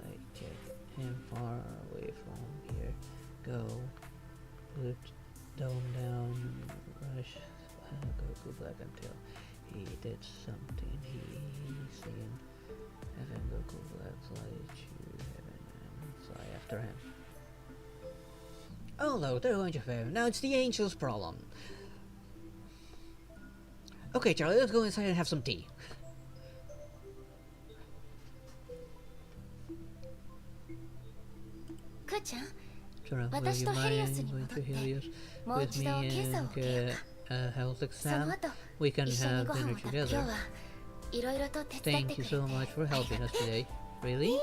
Like get him far away from here. Go. Put dome down. Rush. Go back until he did something. He's seen. Heaven Goku Black fly to heaven and fly after him. Oh no, they're going to fail. Now it's the angel's problem. Okay, Charlie, let's go inside and have some tea. Kuchan, Charlie, will 私 you とヘリオス mind に going 戻っ to て Helios もう with 一 me 度検査を and 受けよう get か。 a health その exam? 後 We can 一緒に have ご飯 dinner を食べ、今日 together. はいろいろと手伝って Thank く you れて so much for ありが helping と us う today. う。い Really? いの？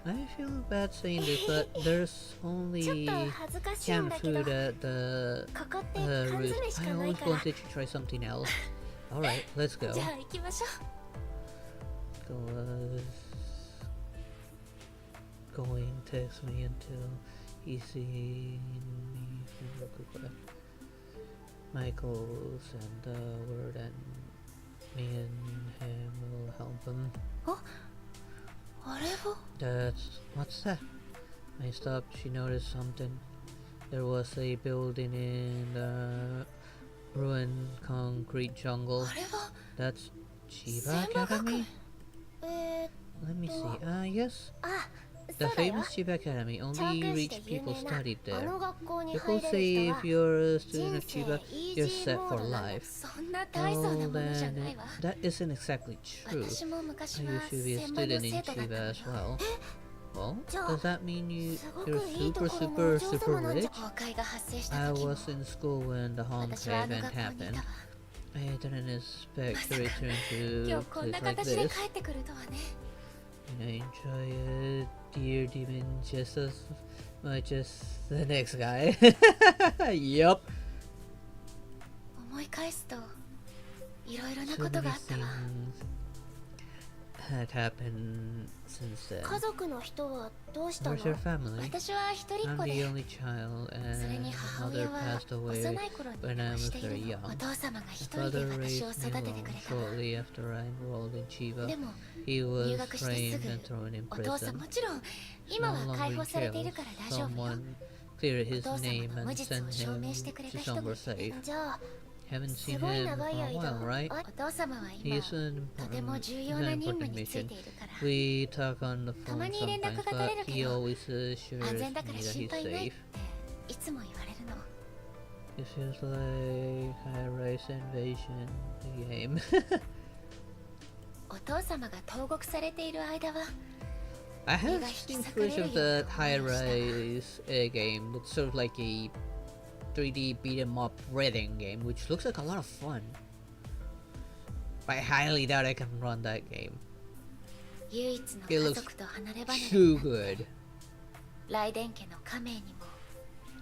I feel bad saying this, but there's ちょっ only と恥ずかしいん canned だけど、 food at the ここって缶 root. 詰し I かない always から。 wanted to try something else. Alright, let's go. じゃあ行きましょう。 Going text me until he sees me from Rokuba. Michael send the word and me and him will help him. あれは What's that? I stopped, she noticed something. There was a building in the ruined concrete jungle. あれは That's Chiba 千葉学園。 Academy? Let me see. Yes. あ、 The そうだよ。 famous Chiba Academy. 長 Only 空市で rich 有 people 名な studied あ there. の学校に People 入れ say る if 人 you're a は student 人 of 生 Chiba, イー you're ジー set モー for ドなの。 life. そんな大層な Oh, ものじゃ then ないわ。 that isn't exactly true. 私も昔 I は used to be a 専門の student in 生徒だった Chiba の as よ。 well. Well, じゃあ does that mean すご you're くいいと super, ころの super, お嬢 super 様なんじ rich? ゃ。崩壊が発生した I 時も was in school when the 私 Honkai はあの event 学校にい happened. たわ。 I didn't expect ま to さか return 今 to 日こん place な like 形で this. 帰ってくるとはね。 And I enjoy a dear demon just as much as the next guy. Yup. 思い返すといろいろな So こと many があったわ。 things had happened since then. 家族の人はどうしたの？ Where's your family? 私は一人っ I'm 子 the で、 only child それ and に my 母親 mother は passed away 幼い頃に when 亡 I く was してい very るの。 young. お父様が一 My 人で father 私を raised 育 me ててくれ alone たわ。 shortly after I enrolled in Chiba. でも He 入 was 学してす framed ぐ and thrown in お父さん prison. もちろん今 No は longer 解 in 放されてい jail. るから大丈夫よ。 Someone cleared お his 父様 name の無 and 実を sent 証明 him してくれ to た人 somewhere safe. じゃあ Haven't す seen ごい him 長い for a 間 while, right? お父様は He 今 is an とても important, 重 he's 要 an な任務 important につい mission. ているから We talk on the たま phone に連絡 sometimes, が取れ but るけ he ど always assures 安 me 全だから that 心 he's 配ないっ safe. ていつも言われるの。 It feels like high-rise invasion the game. お父様が投獄されている間は I have seen footage of the high-rise game. That's sort of like a 3D beat 'em up reading game, which looks like a lot of fun. I highly doubt I can run that game. 唯一の It 家 looks 族と離れ離れ too になって good. 雷電家の家名にも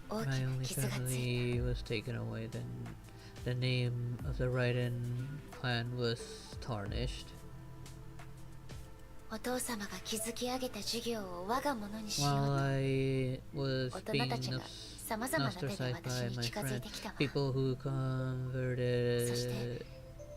大 My きな only 傷がつい family was taken away, then the name of the Raiden clan was tarnished. た。お父様が築き上げた事業を我が物にしよう While と I was 大 being 人たちがさまざまな手で ostracized 私 by に my 近づい friend, てきたわ。 people who converted そして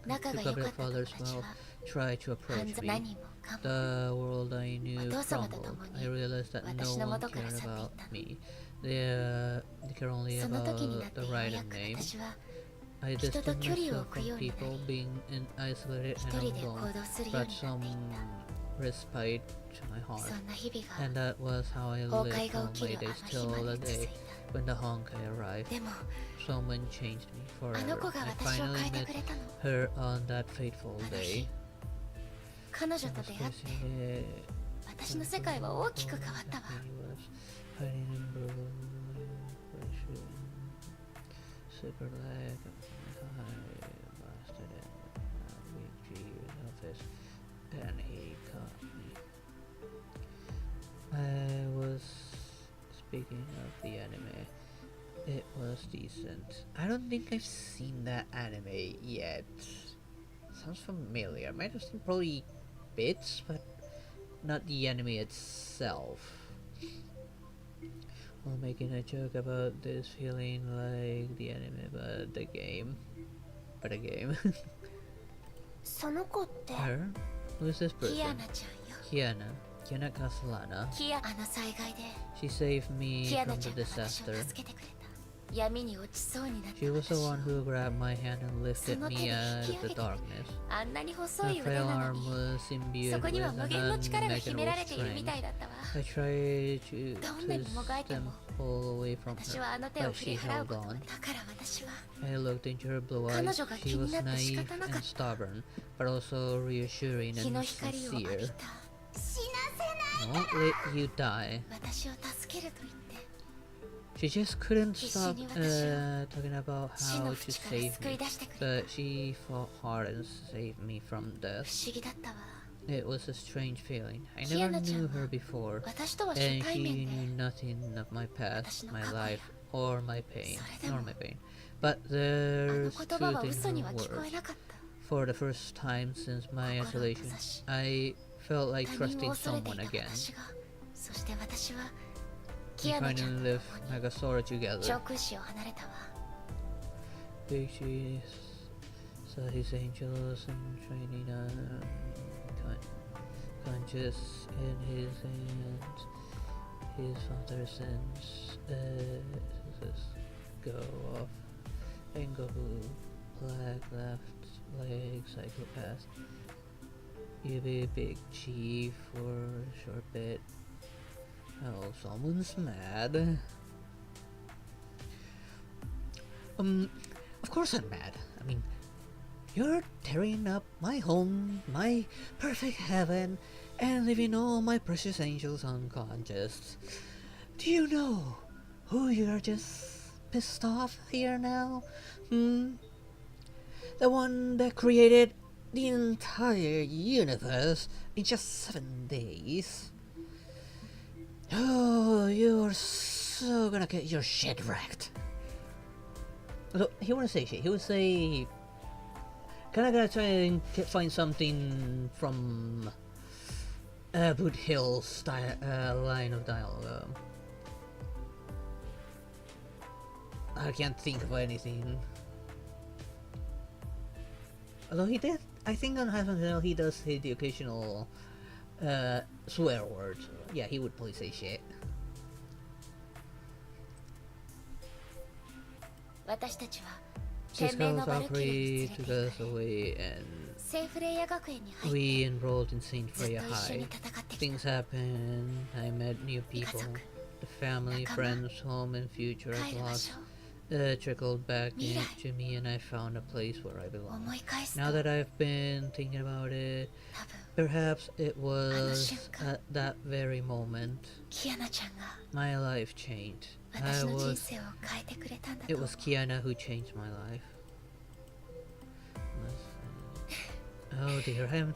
仲が to 良か Gabriel った友 fathers 達 well は tried to 犯 approach 罪 me. 何もかも The world I knew お父様と crumbled. 共に I realized that 私 no の one 元から cared 去ってい about った me. They cared only その時に about なって the ようや Raiden く name. 私は I 人と distanced 距離を myself 置く from ようにな people り being isolated 一 and 人で行 alone. 動するよう Brought になって some いた。 respite to my heart. そんな日々が And that was how I 崩 lived 壊が all 起き my るあ days の日 till ま the で続い day た。 when the Honkai arrived. でも Someone changed me あの forever. 子が I 私を finally 変えて met くれたの。 her on that fateful day. 彼 I 女と was 出会って facing 私の世界は大きく変わったわ。 He was hiding in blue, secret leg of my eye, blasted in speaking of the anime, it was decent. I don't think I've seen that anime yet. Sounds familiar. Might have seen probably bits, but not the anime itself. While making a joke about this feeling like the anime, but the game. But a game. その子って Her? Who's this キ person? アナちゃんよ Kiana Castellana. キアあの災害で She saved me キア from ナち the ゃんが私を disaster. 助けてくれた闇に落ちそうになった She was the 私を one who grabbed my hand and lifted me out of the darkness. あんなに細 My い腕 frail なの arm に was そ imbued こに with は an 無限の力が秘められ unimaginable ているみた strength. いだったわ I tried to どんなにもがい twist て them も all away from 私 her, はあの手を but 振り she 払う held ことが on. だから私は I looked into her blue 彼 eyes. 女が She 気に was なって仕 naive 方なか and った stubborn, but also reassuring 日の and 光を浴び sincere. た死なせない Won't let you die. 私を助けると言って She just couldn't stop 必死に私を talking about 死 how の to 淵から save 救い me, 出してくれ but she fought hard and saved me from た death. 不思議だったわ It was a strange feeling. I Kiana never knew ちゃんは her before, 私とは初 and 対 she 面で knew nothing of my 私 past, の my 過去や life, or my pain, それでも nor my pain. But あの there's 言葉は truth in 嘘に her は聞こえ words. なかった For the first time since my 心を isolation, 閉ざし I felt like 他人 trusting を恐れてい someone た again. 私がそして私はキ We アナ trying ちゃ to んと live 共に like a sword together. 上空市を離れたわ Big trees, saw his angels and training conscious in his hands. His father sends go off and go black left leg psychopath. You be a big chief for a short bit. Oh, someone's mad. Of course I'm mad. I mean, you're tearing up my home, my perfect heaven, and leaving all my precious angels unconscious. Do you know who you're just pissed off here now? The one that created the entire universe in just 7 days? Oh, you're so gonna get your shit wrecked. So, he wouldn't say shit, he would say... Kinda gonna try and find something from... Boot Hill's line of dialogue. I can't think of anything. Although he did, I think on Half and Hill he does say the occasional swear word. Yeah, he would probably say shit. 私たちは Cisco's 天命のバルキリーに Valkyrie 連れ took て行 us かれ away and 聖フレイヤ学園に入って we enrolled in Saint ずっと Freya 一緒に High. 戦ってき Things た happened, I met new people. The family, Nakama. friends, home, and future 帰 I've る場 lost 所 trickled back Mirai. into me, and I found a place where I belong. 思い返すと Now that I've been thinking about it, 多分 perhaps it was 瞬間。 at that very moment キアナちゃんが my life changed. 私の人生を変えてくれたんだと It 思う was Kiana who changed my life. Oh dear, I少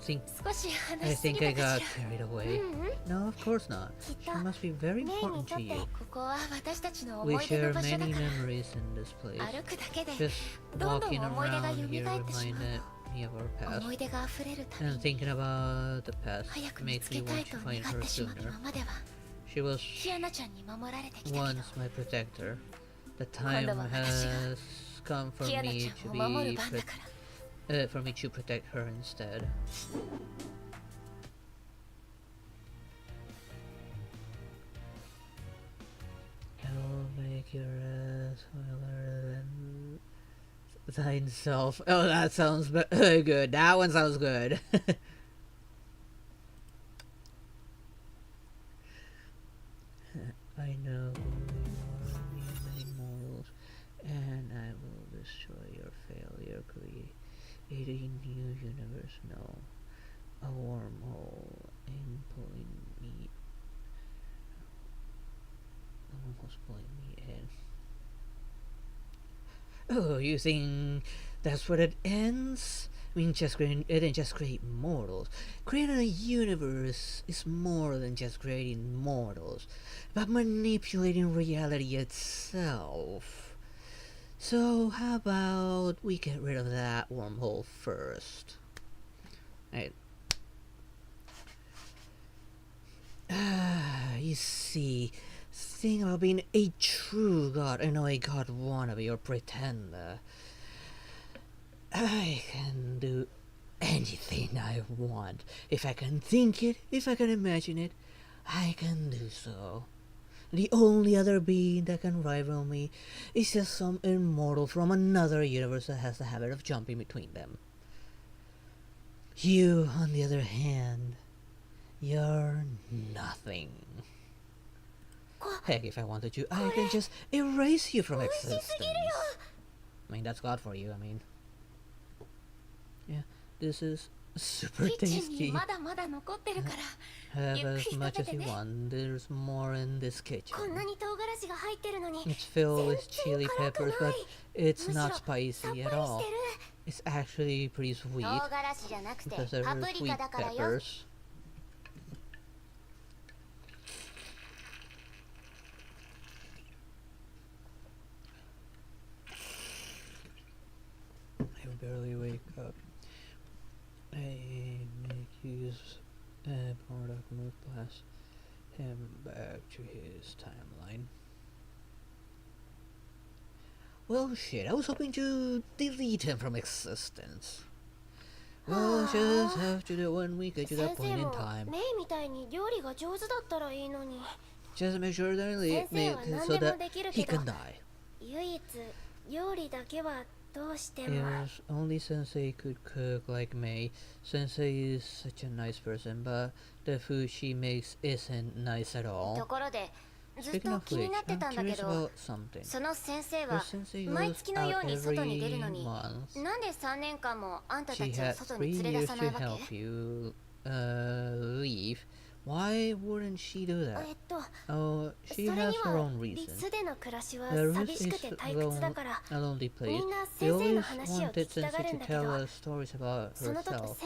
し I 話しすぎ think I たか got し carried away. らうんうん No, of course not. きっ She と must be very メイに important と to って you. ここは私たちの We 思い出の share 場所だか many ら memories in this place. 歩くだけで Just どんどん walking 思い出が around 蘇 here ってしまう reminded me of our past. 思い出が溢れるたび And に thinking about the past 早く見 makes つけ me たい want と to find 願っ her てしまう sooner. 今までは She was キアナちゃんに守られてきたけど once my protector. The time 今度は私が has come for キアナち me ゃ to んを守る be 番だから for me to protect her instead. I'll make your ass smaller than thine self. Oh, that sounds good. That one sounds good. I know who you are, you many mortals, and I will destroy your failure, creating new universe. No, a wormhole and pulling me. Almost pulling me in. Oh, you think that's where it ends? I mean, it didn't just create mortals. Creating a universe is more than just creating mortals, but manipulating reality itself. So how about we get rid of that wormhole first? Right. You see, thing about being a true god and not a god wannabe or pretender. I can do anything I want. If I can think it, if I can imagine it, I can do so. The only other being that can rival me is just some immortal from another universe that has the habit of jumping between them. You, on the other hand, you're nothing. Heck, if I wanted to, I can just erase you from existence. I mean, that's God for you, I mean. Yeah, this is super tasty. Have as much as you want. There's more in this kitchen. It's filled with chili peppers, but it's not spicy at all. It's actually pretty sweet because there are sweet peppers. I barely wake up. I make use part of move past him back to his timeline. Well, shit, I was hoping to delete him from existence. We'll just have to do it when we get to that point in time. Just make sure that I leave so that he can die. Yes, only Sensei could cook like Mei. Sensei is such a nice person, but the food she makes isn't nice at all. Speaking of which, I'm curious about something. Your sensei goes out every month. She had 3 years to help you leave. Why wouldn't she do that? Oh, she has her own reasons. The root is a lonely place. We always wanted Sensei to tell us stories about herself.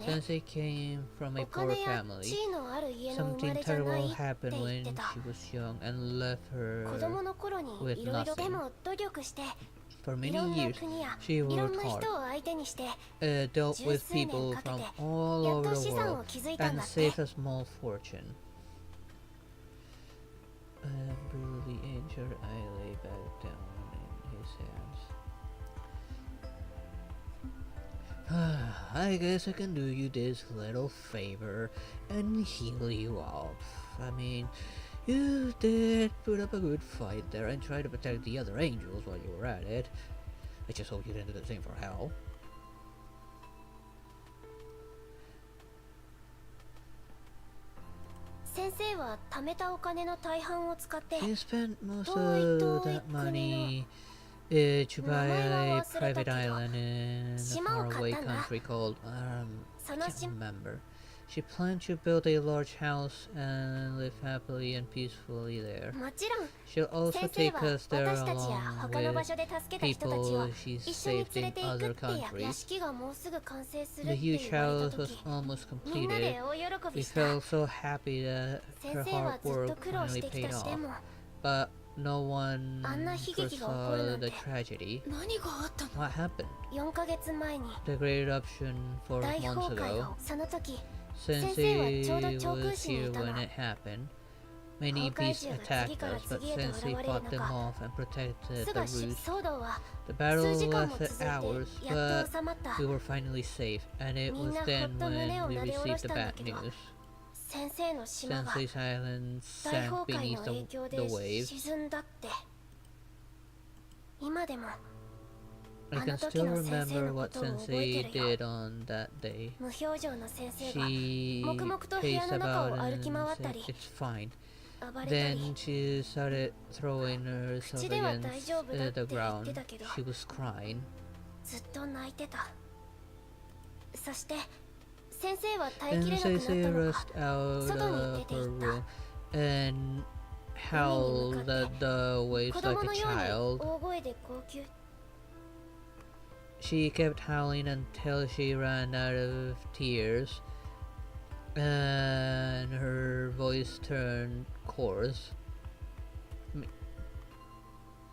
Sensei came from a poor family. Something terrible happened when she was young and left her with nothing. For many years, she worked hard, dealt with people from all over the world, and saved a small fortune. Brutally injured, I lay back down in his hands. I guess I can do you this little favor and heal you up. I mean, you did put up a good fight there and try to protect the other angels while you were at it. I just hope you didn't do the same for Hell. She spent most of that money to buy a private island in a faraway country called, I can't remember. She planned to build a large house and live happily and peacefully there. She'll also take us there along with people she saved in other countries. The huge house was almost completed. We felt so happy that her hard work finally paid off. But no one foresaw the tragedy. What happened? The great eruption 4 months ago. Sensei was here when it happened. Many beasts attacked us, but Sensei fought them off and protected the roost. The battle lasted hours, but we were finally safe, and it was then when we received the bad news. Sensei's island sank beneath the waves. I can still remember what Sensei did on that day. She paced about and said, "It's fine." Then she started throwing herself against the ground. She was crying. Then Sensei rushed out of her room and howled at the waves like a child. She kept howling until she ran out of tears, and her voice turned coarse.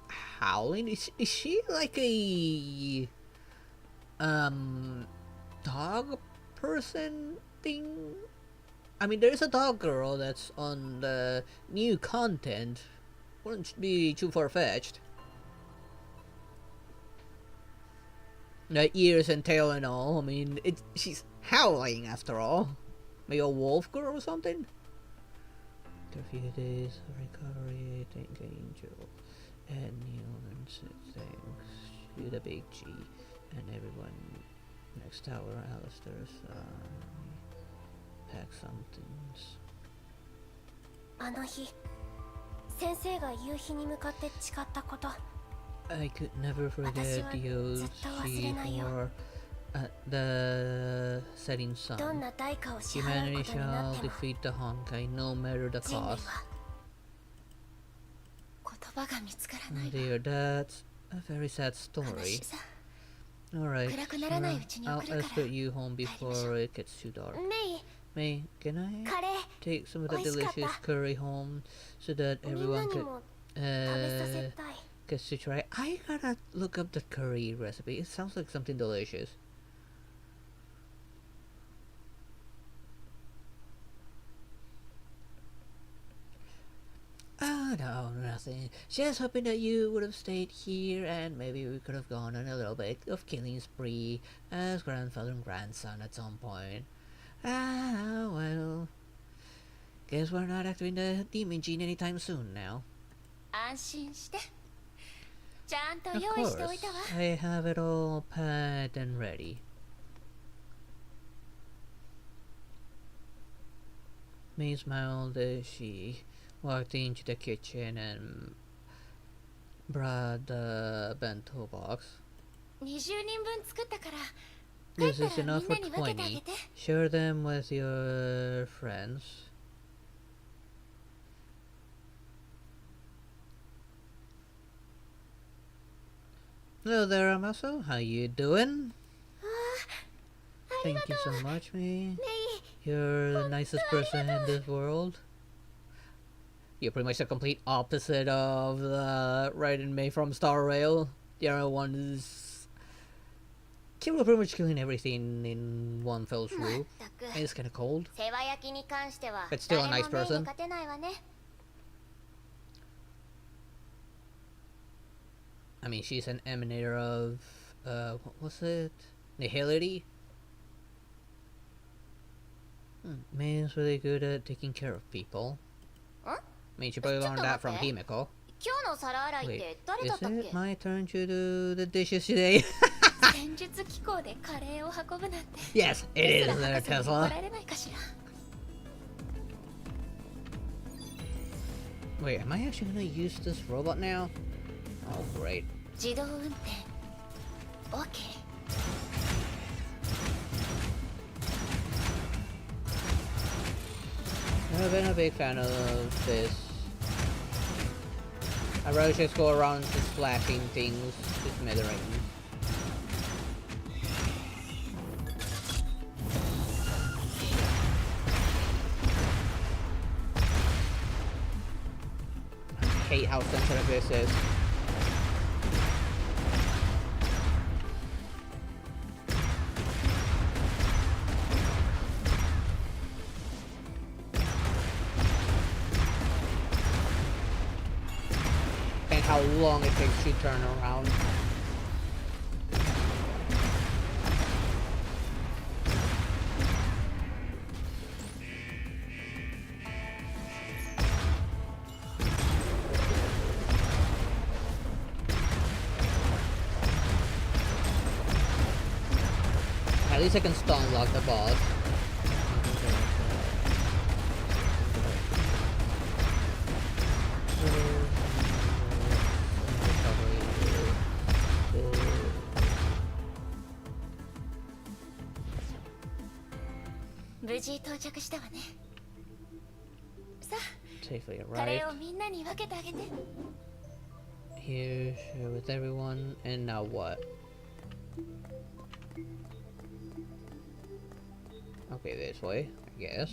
Howling? Is she like a dog person thing? I mean, there's a dog girl that's on the new content. Wouldn't be too far-fetched. The ears and tail and all. I mean, she's howling after all. Maybe a wolf girl or something? After a few days of recovery, I think Angel and Neil and said thanks to the Big G and everyone next tower. Alistair's pack some things. あの日、先生が夕日に向かって誓ったこと。I could never forget the oath she swore at the setting sun. Humanity shall defeat the Honkai, no matter the cost. Oh dear, that's a very sad story. Alright, I'll escort you home before it gets too dark. May, can I take some of the delicious curry home so that everyone gets to try? I gotta look up the curry recipe. It sounds like something delicious. Oh no, nothing. Just hoping that you would have stayed here and maybe we could have gone on a little bit of killing spree as grandfather and grandson at some point. Ah, well. Guess we're not activating the demon gene anytime soon now. Of course, I have it all packed and ready. May smiled as she walked into the kitchen and brought the bento box. This is enough for 20. Share them with your friends. Hello there, Amaso. How you doing? Thank you so much, May. You're the nicest person in this world. You're pretty much the complete opposite of the Raiden May from Star Rail. The other one is pretty much killing everything in one fell swoop. And it's kinda cold. But still a nice person. I mean, she's an emanator of, what was it? Nihility? May is really good at taking care of people. I mean, she probably learned that from Himiko. Wait, is it my turn to do the dishes today? Yes, it is there, Tesla. Wait, am I actually gonna use this robot now? Oh, great. I've been a big fan of this. I'd rather just go around just slashing things, just smithereens. I hate how sensitive this is. How long it takes to turn around. At least I can stun lock the boss. Safely arrived. Here, share with everyone, and now what? Okay, this way, I guess.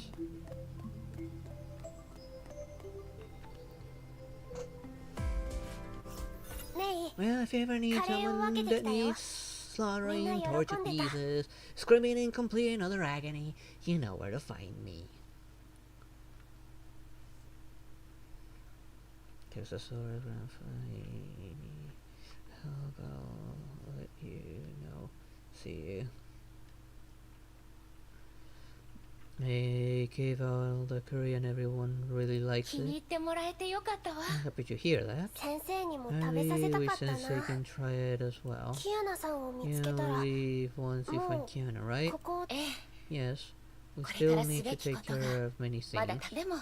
Well, if you ever need someone that needs slaughtering, tortured pieces, screaming in complete and utter agony, you know where to find me. Here's a sword around fine. I'll let you know. See you. Hey, gave all the Korean everyone really likes 気に入 it. ってもらえてよかったわ。 Happy to hear that. 先生にも I 食べさせた really かった wish Sensei な。 can try it as well. キアナさんを見 You つけたら、 leave once you find もう Kiana, right? ここ、 Yes. We これ still からす need べ to き take ことが care of many まだ things. でも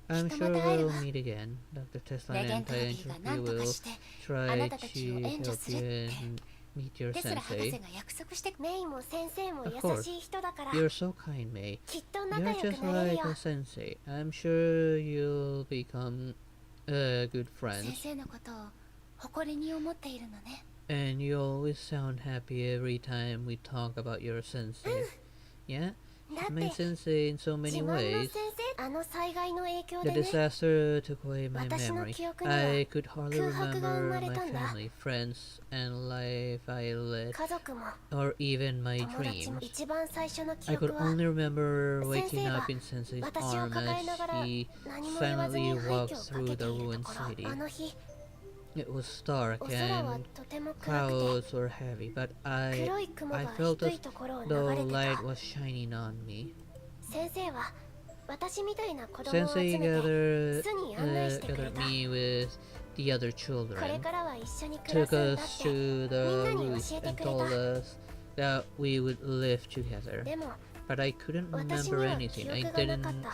I'm きっと sure また会える we'll わ。 meet again. Dr. Tesla レゲ and ントロ I ビーが何 interview とか will してあ try なたたち to を援助 help するっ you て。 and meet your ですら博士 sensei. が約束してメイも先生も Of 優 course. しい人だから You're so kind, May. きっと仲 You're 良く just なれる like よ。 a sensei. I'm sure you'll become good 先 friends. 生のことを誇りに思っているのね。 And you always sound happy every time we talk about your sensei. Yeah? だっ My て sensei in so 自 many 慢の ways. 先生あの災害の影響 The でね disaster took away my 私の memory. 記憶には I could hardly 空白が生ま remember れ my たんだ。 family, friends, and life I led, 家族も or even my 友達も dreams. 一番最初の記 I 憶 could は only remember waking 先生が up in Sensei's 私を arm 抱えながら as he 何も言わず silently に廃 walked 墟をか through け the ていると ruined ころ city. あの日 It was dark お空は and とても暗く clouds were heavy, but て I 黒い雲が felt 低 as いところを流 though れて light た was shining on me. 先生は私みたいな子供を集 Sensei めて gathered, 巣に案内してくれ gathered た me with the other これ children, からは一緒に暮ら took すんだ us って to the みんなに roof 教えて and くれ told た us that we would live together. でも But I couldn't 私に remember は anything. 記 I 憶がなかっ didn't た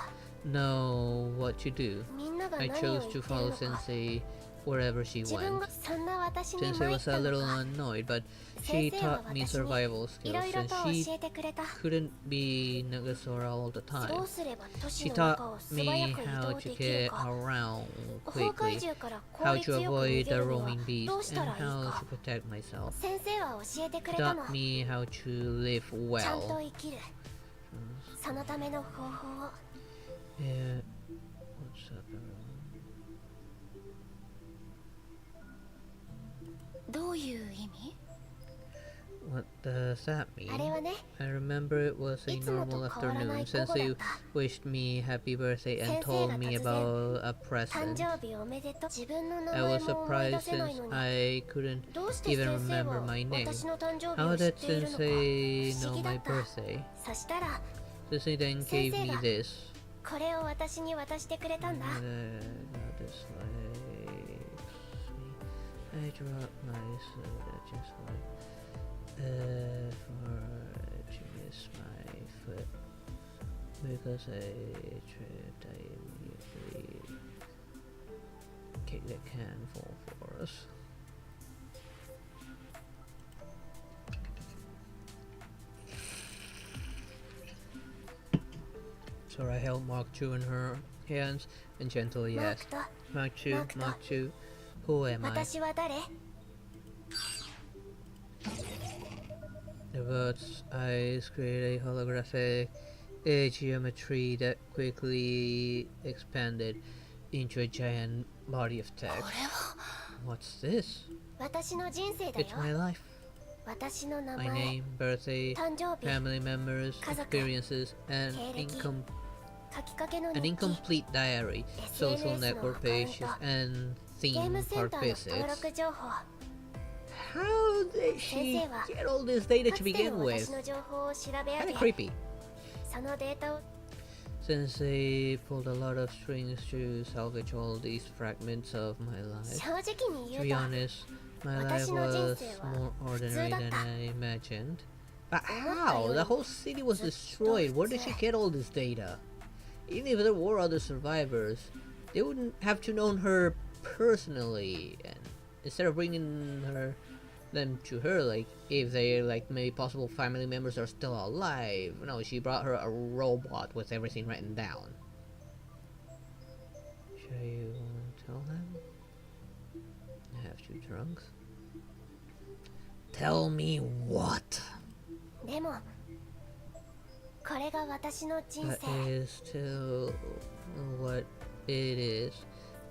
know what to do. みんなが I 何を chose 言っ to ている follow のか Sensei wherever she 自分 went. がそんな私に Sensei 参っ was a たの little か annoyed, but 先 she 生は taught me 私に survival いろ skills, いろ and と she 教えてくれた couldn't be Nagasora all the ど time. うすれば都市 She の taught 中を素早 me く移 how 動 to できる get か around 崩壊 quickly, 獣から効 how 率 to よく逃 avoid げ the るには roaming どう beast, した and らいい how か to protect myself. 先生は教えてく She れたの taught me how to live ちゃんと well. 生きるそのための方法を Yeah. What's up, everyone? どういう意味 What does that あれ mean? はね I remember it was a いつもと normal 変わらない afternoon. 午後だっ Sensei た wished me happy birthday and 先生 told が me 突然 about a 誕 present. 生日おめでとう自分の名 I 前 was も思い出 surprised せない since のに I couldn't どうして even 先生 remember は my name. 私の誕生 How 日を知 did っているのか Sensei 不思 know 議だ my った birthday? そしたら Sensei then gave 先生 me が this. これを私に渡してくれたんだ God dislikes me. I dropped my soda just like for to miss my foot because I tripped. I immediately kicked the can full force. Sora held Mark II in her hands and gently マー asked, クと Mark II, Mark Mark II, who am I? 私は誰 The bird's eyes created a holographic geometry that quickly expanded into a giant body of これ text. は What's this? 私の人生だ It's my よ life. 私の名 My 前 name, birthday, 誕生日 family members, 家族 experiences, and 経歴書きかけの an 日記 incomplete diary, social SNS network のアカウント pages, and ゲーム theme セン park ターの登 visits. 録情報 How did she 先生は get all this data か to つて begin の with? 私の情報を調べ上 Kinda げ creepy. そのデータを Sensei pulled a lot of strings to salvage all these fragments of my life. 正直に To 言 be うと honest, my life 私の人 was 生は more 普通 ordinary だった than I imagined. But 思ったよ how? り The whole city was ずっと destroyed. Where 普 did 通 she get all this data? Even if there were other survivors, they wouldn't have to know her personally. And instead of bringing them to her, like if they like maybe possible family members are still alive, no, she brought her a robot with everything written down. Sure you won't tell them? I have two trunks. Tell me what? でもこれが私の人 That 生。 is still what it is.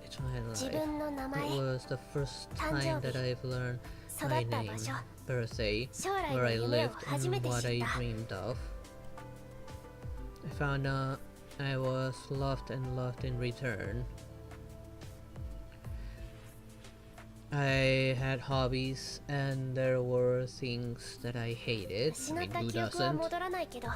It's my 自 life. 分の名 It 前、 was the first time that I've learned 育 my った場 name, 所、 birthday, 将来 where の I 夢を lived, 初め and て what 知 I った。 dreamed of. I found out I was loved and loved in return. I had hobbies, and there were things that I hated. 失 I っ mean, た who 記憶は doesn't? 戻らないけど、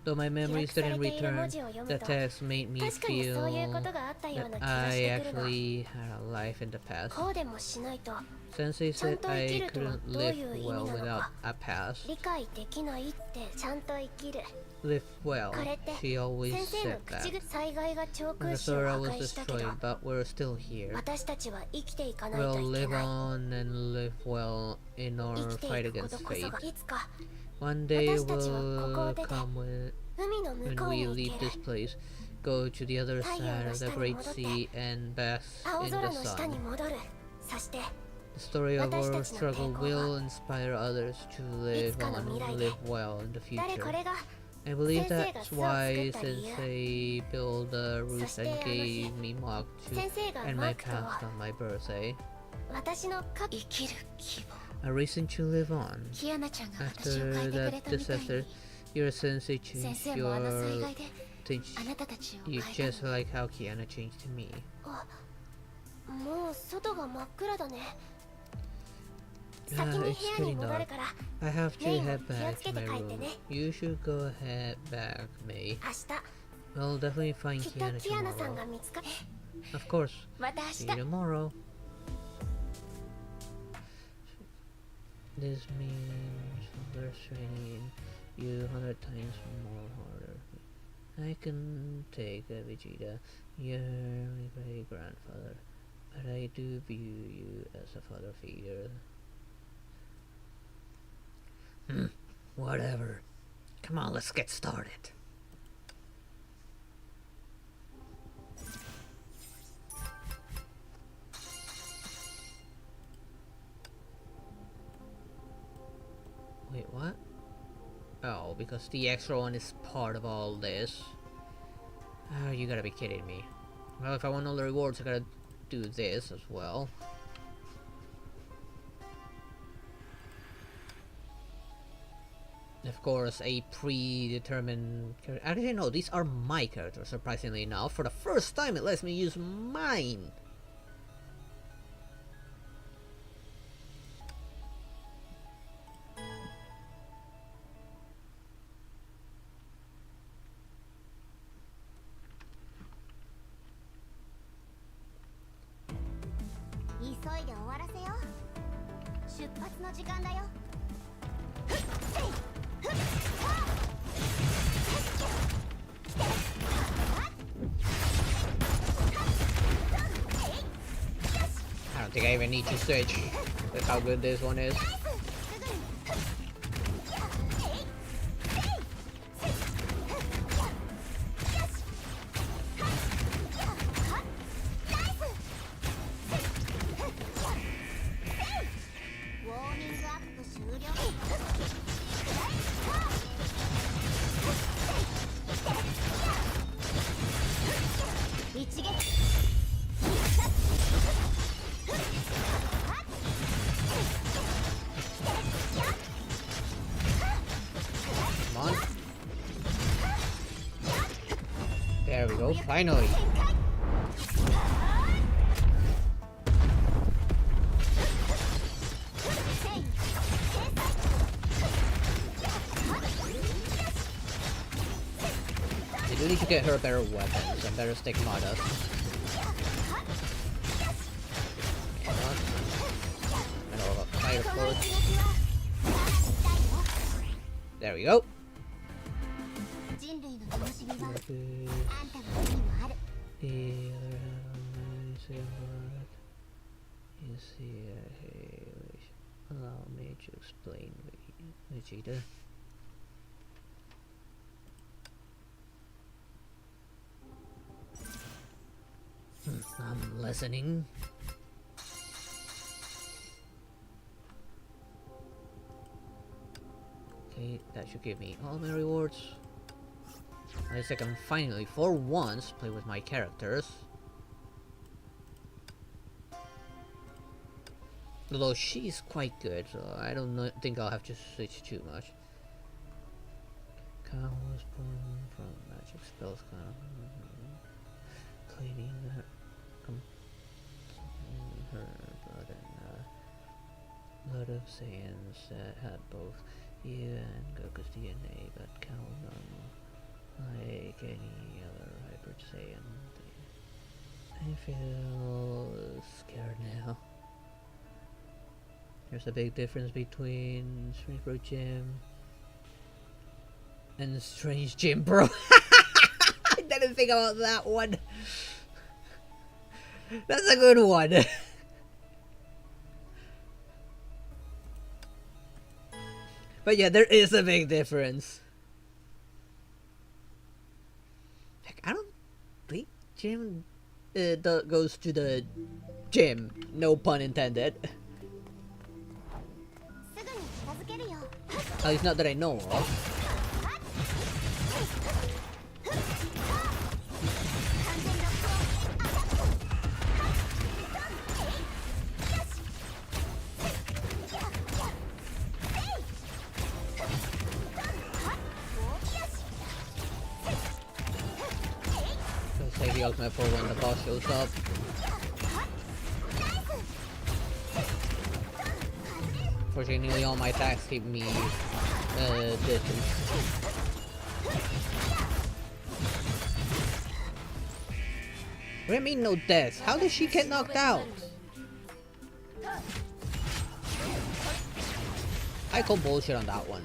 Though my 記 memories 録され didn't ている文 return, 字を読 the むと、 text made me 確かにそういうこ feel とがあったよう that な気が I してくるの。 actually had a life in the past. こうでもしないと Sensei ちゃん said と生き I るとは couldn't どう live いう意味 well なの without か a past. 理解できないってちゃんと生きる。 Live well, これって she always 先生の said 口 that. ぐ災害が長 The 空襲を Sora 破 was 壊したけど、 destroyed, but we're still here. 私たちは生きていかないと We'll いけ live ない。 on and live well in 生 our きて fight いくこと against こそ fate. がいつか One day 私たちはここを will 出て come when 海の向 when こう we に leave 行け this る。 place, go to the other 太陽 side の of the 下に great 戻って sea and bask 青 in 空 the の下に sun. 戻る。そして The story of 私 our たちの抵 struggle 抗は will inspire others to live いつかの on 未来 and で live well in the 誰こ future. れが I believe 先生が that's 巣を why 作った理由。 Sensei built the そ roof して and あの日 gave me Mark 先 II 生が and マ my ークと past on my birthday. 私の過生きる希望 A reason to live on. キアナちゃんが私を After 変えてくれ that たみたい disaster, に your sensei 先 changed 生もあの災 your 害で changed あなたたちを you 変え just たの。 like how Kiana changed me. もう外が真っ暗だね。 Yeah, 先に部 it's 屋に getting 戻る dark. から I have to May, head back to 気をつけて my 帰って room. ね。 You should go ahead back, May. 明 I'll definitely find 日きっと Kiana キアナさん tomorrow. が見つかる。 Of course. また See 明 you 日。 tomorrow. This means we're training you 100 times more harder. I can take a Vegeta, your great grandfather, but I do view you as a father figure. Whatever. Come on, let's get started. Wait, what? Oh, because the extra one is part of all this. Oh, you gotta be kidding me. Well, if I want all the rewards, I gotta do this as well. Of course, a predetermined character. Actually, no, these are my characters, surprisingly enough. For the first time, it lets me use mine. I don't think I even need to switch. That's how good this one is. Come on. There we go, finally. I do need to get her better weapons and better stigmatas. And all the fire force. There we go. 人類の楽しみは The あんたの手にもある。 other amazing word is here. Hey, allow me to explain, Vegeta. I'm listening. Okay, that should give me all my rewards. At least I can finally, for once, play with my characters. Although she's quite good, so I don't think I'll have to switch too much. Kyle was born from magic spells, cleaning her blood and blood of Saiyans that had both you and Goku's DNA, but Kyle none like any other Hyper Saiyan thing. I feel scared now. There's a big difference between Strange Bro Gym and Strange Gym Bro. I didn't think about that one. That's a good one. But yeah, there is a big difference. Like, I don't think Jim goes to the gym. No pun intended. At least not that I know of. Let's take the ultimate for when the boss shows up. Fortunately, all my attacks keep me distance. What do you mean no deaths? How did she get knocked out? I call bullshit on that one.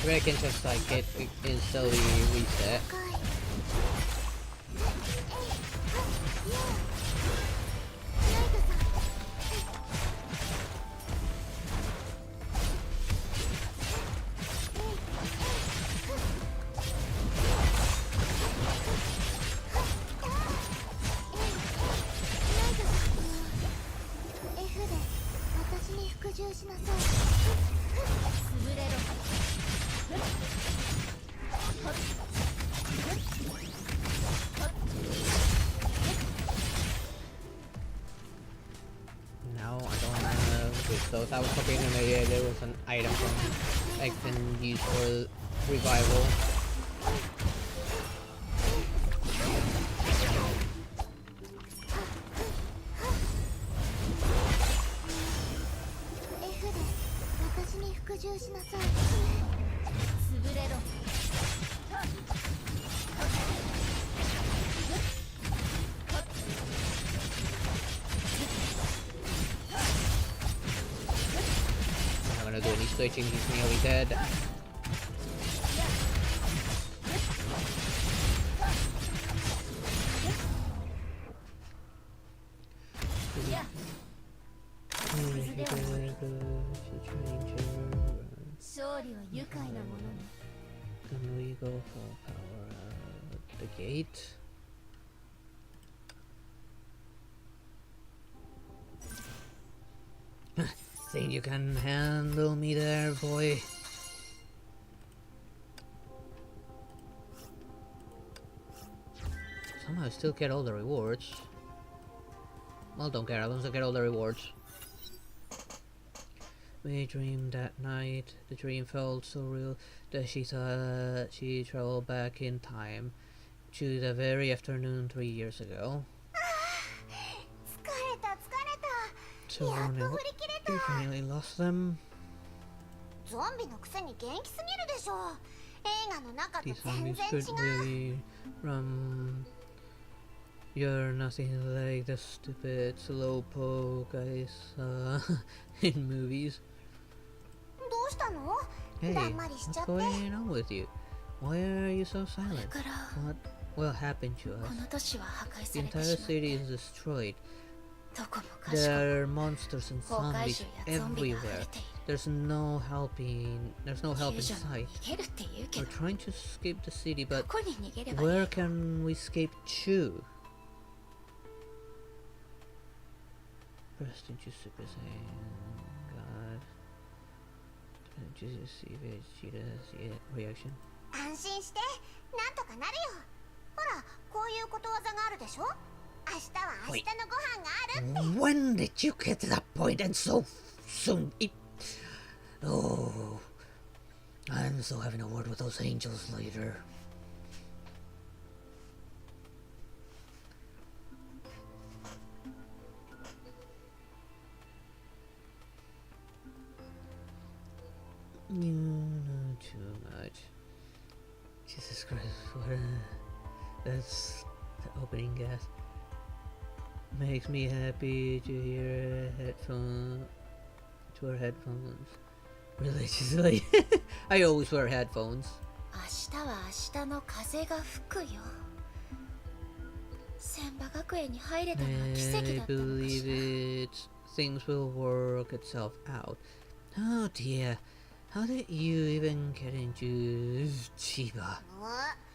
Maybe I can just like get instantly reset. I was hoping maybe there was an item I can use for revival. Switching, he's nearly dead. Can we go for power at the gate? Think you can handle me there, boy? Somehow I still get all the rewards. Well, don't care, I will still get all the rewards. We dreamed that night. The dream felt so real that she thought she traveled back in time to the very afternoon 3 years ago. So now you finally lost them. These zombies could really run. You're nothing like the stupid slowpoke guys in movies. Hey, what's going on with you? Why are you so silent? What happened to こ us? の都市は破壊 The されて entire しまって city is destroyed. どこもかしこ There are monsters and も崩壊 zombies 獣やゾンビが溢 everywhere. れている There's no help in 救助に sight. 逃げるって言うけ We're ど trying to escape the city, ど but こに逃げればいい where can we escape to? Pressed into Super Saiyan God. Just see Vegeta's reaction. 安心してなんとかなるよほらこういうことわざがあるでしょ明日は明日のご飯があるって When did you get to that point and so soon? Oh, I'm so having a word with those angels later. You know too much. Jesus Christ, that's the opening gas. Makes me happy to hear wear headphones religiously. I always wear headphones. 明日は明日の風が吹くよ千葉学園に入れたのは奇跡 I だったのかし believe it. Things will work itself out. Oh dear. How did you even get into Chiba? ら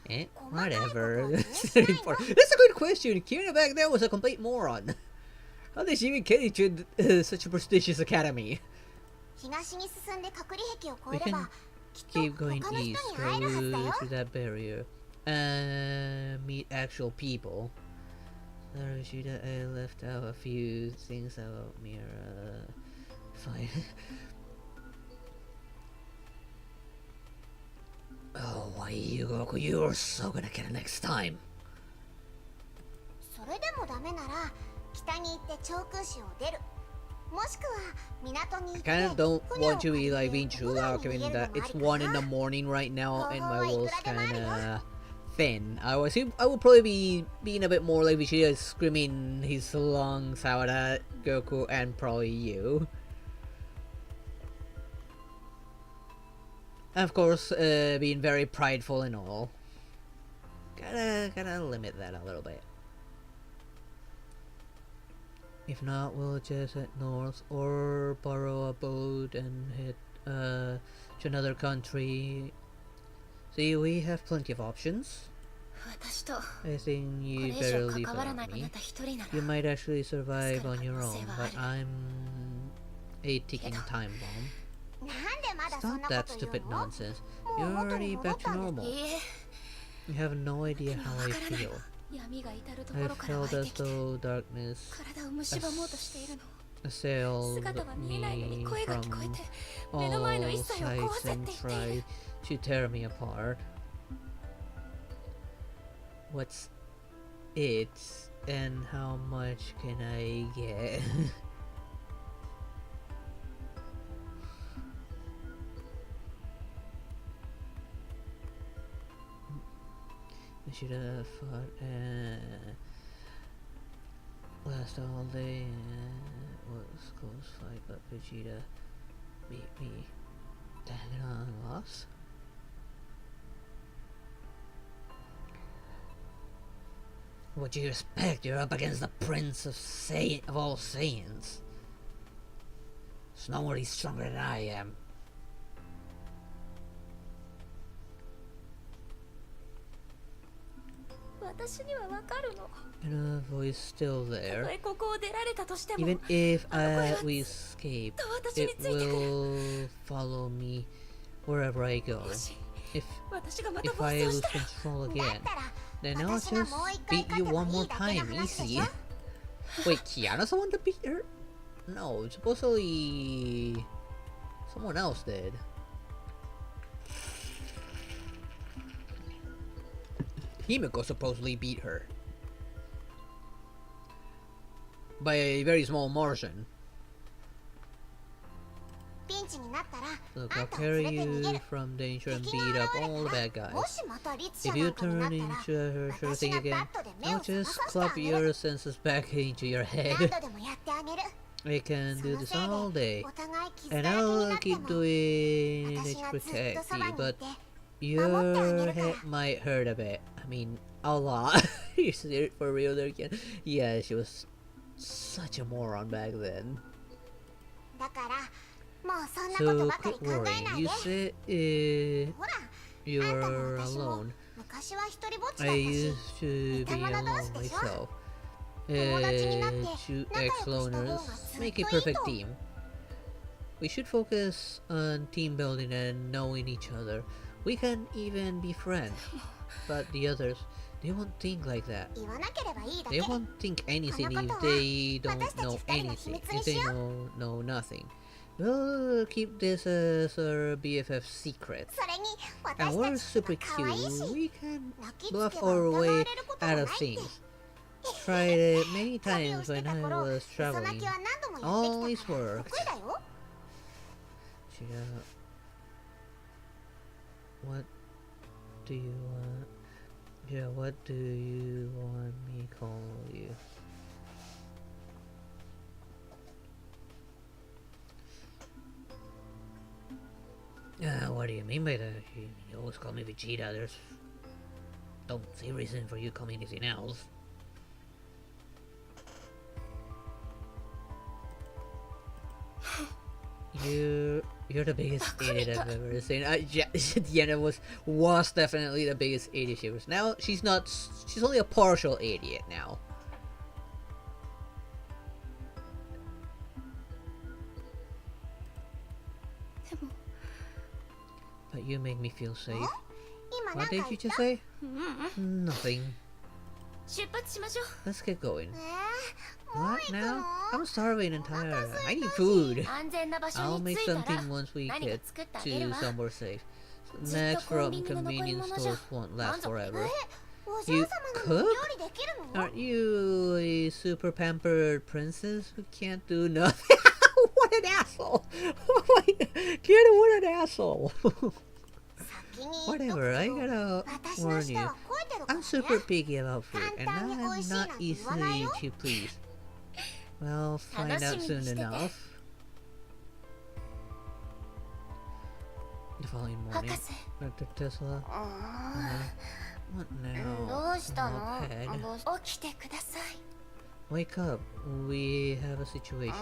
Eh? 細かいことを Whatever. 気に That's しないの a good question. Kiana back there was a complete moron. How did she even get into such a prestigious academy? 東に進んで隔離壁を We 越えれ can ばきっと keep going 他の人 east に会えるはずだよ through that barrier. Meet actual people. Sorry, Shida, I left out a few things about me. Fine. Oh, why you're so gonna get it next time. それでもダメなら北に行って長空市を出るもしくは港に行 I って kind of don't 船を want to be like 借り being て true 海 out, に逃 given げる that のもあ it's りか 1 in the な morning right now and my Oh, will's I kind grab of thin. I will probably be being a bit more like Vegeta screaming his lungs out at Goku and probably you. And of course, being very prideful and all. Gotta limit that a little bit. If not, we'll just head north or borrow a boat and head to another country. See, we have plenty of options. 私と I think こ you れ以 better 上 leave 関わら without ないあ me. なた一人なら You might actually survive on your own, but 疲れが I'm a ticking time bomb. なんでまだそん Stop な that こと言 stupid うの nonsense. も You're う元に already 戻 back った to んだ normal. いいえ You have no idea 今 how わ I からない feel. わ闇が至るとこ I ろから湧 felt いて as きて though darkness 体を蝕もうとしているの assailed 姿は見えないのに me 声が from 聞こえて目の all 前の一切を sides 壊せって and 言っている try to tear me apart. What's it and how much can I get? I should have fought last all day was close fight, but Vegeta beat me. Dang it, I lost. What do you expect? You're up against the Prince of all Saiyans. There's nobody stronger than I am. And her voice still there. たとえここを出られたとしても Even if あの声は we escape, ずっと私に it ついてくる will follow me wherever I go. もし If 私がまた if 暴 I 走し lose たら control だ again, ったら then I'll 私が just もう一回 beat 勝 you てば one い more いだけの time, 話で easy. しょ Wait, Kiana's the one to beat her? No, supposedly someone else did. Himiko supposedly beat her by a very small margin. ピンチになったら Look, あ I'll んたを連 carry れて逃 you げる from danger and 敵が beat up 現 all れ the た bad らも guys. しまたリツシャ If な you んかにな turn ったら into a sure 私 thing が again, バットで目 I'll を覚 just まさせて clap あげる your senses back into your 何 head. 度でもやってあげる I can そ do の this せい all で day, お互い傷 and だらけに I'll なって keep も doing it 私 to がずっと protect そば you, にい but て守ってあげ your るから head might hurt a bit. I mean, a lot. You see it for real there again? Yeah, she was such a moron back then. だからもうそんなこ So とばかり quit 考えな worrying. い You で。 said ほら、 you あんたも were 私も alone. 昔は一人ぼっちだった I し、 used to be 友達同士 alone でしょ？ myself. 友達になって Two 仲良くした方 ex-loners がずっとい make い a と perfect team. We should focus on team building and knowing each other. We can even be friends. But the others, they won't think like that. 言わなければいいだ They け。 won't think anything このことは if they don't 私たち know 二人の秘 anything. 密に If し they よう。 know nothing. We'll keep this as our BFF secret. それに And 私 we're たち super 可愛い cute. し、 We can 泣きつ bluff けば our 疑わ way れることも out ない of って。 things. Tried it many 旅を times して when た I 頃、 was 嘘泣 traveling. きは何度もやってきたから Always 得意だよ。 What do you want? Yeah, what do you want me to call you? What do you mean by that? You always call me Vegeta. There's don't see reason for you to call me anything else. You're the biggest idiot I've ever seen. Kiana was definitely the biggest idiot she was. Now she's not. She's only a partial idiot now. But you make me feel safe. 今な What んか did 言 you った just say? うんうん。 Nothing. 出発しましょう。 Let's get going. もう What 行く now? の？ I'm starving and tired. I need food. 安全な場所 I'll に make 着いたら something once we 何か get 作ってあげる to わ。 somewhere safe. ずっ Snacks とコン from ビニの残り convenience 物じゃ stores won't 満 last 足。 forever. お嬢 You 様なのに料理できるの？ Aren't you a super pampered princess who can't do nothing? What an asshole! Oh my god, Kiana, what an asshole! 先に言っとくけ Whatever, I ど gotta 私の warn 舌 you. は超えてるから I'm ね。 super picky about food, and 簡単に美 I'm 味しい not なんて言わない easily よ。 to please. Well, find out 楽しみ soon にしてて。 enough. The following 博 morning, 士。 Dr. Tesla. What ど now? うしたの？ Moped. 起きてください。 Wake up. We have a situation.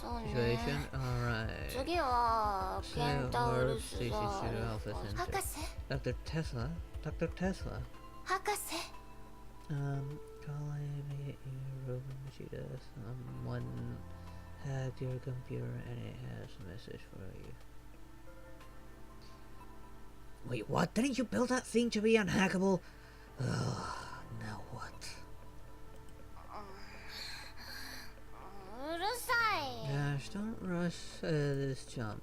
そうね。 Situation? Alright. 次は So, ケンタウ we're ルス stationed が to the Alpha 博 Center. 士 Dr. Tesla? Dr. Tesla? 博士 Calling me at your room, Vegeta. Someone hacked your computer and it has a message for you. Wait, what? Didn't you build that thing to be unhackable? Ugh, now what? うるさい。 Gosh, don't rush this jump.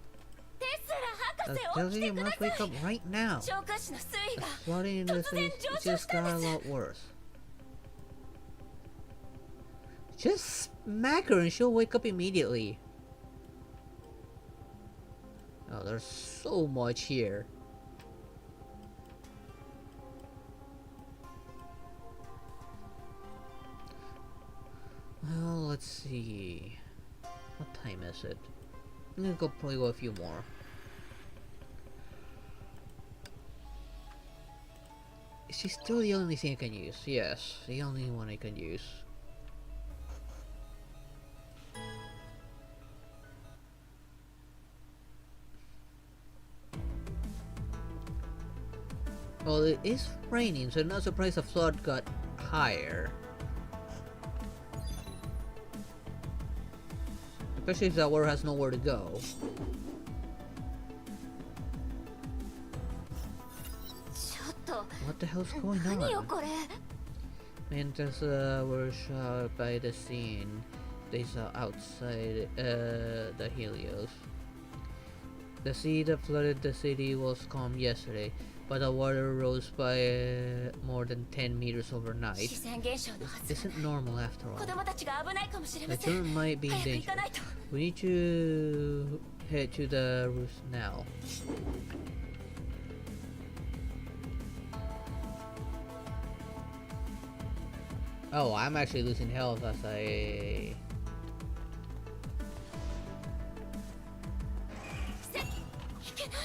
テスラ I 博 was 士 telling 起き you てく must ださ wake い。 up right now. 消化士の水位が Flooding in the face just got a lot worse. Just smack her and she'll wake up immediately. Oh, there's so much here. Well, let's see. What time is it? I'm gonna probably go a few more. Is she still the only thing I can use? Yes, the only one I can use. Well, it is raining, so I'm not surprised the flood got higher. Especially if that water has nowhere to go. ちょっと What the hell's going 何よ on? これ。 Mentors were shocked by the scene they saw outside the Helios. The sea that flooded the city was calm yesterday, but the water rose by more than 10 meters overnight. 自然現象のはず。 Isn't normal after 子 all. 供たちが危ないかもしれま The せん。 children might be in 早く行 danger. かないと。 We need to head to the roof now. Oh, I'm actually losing health as I... いけない。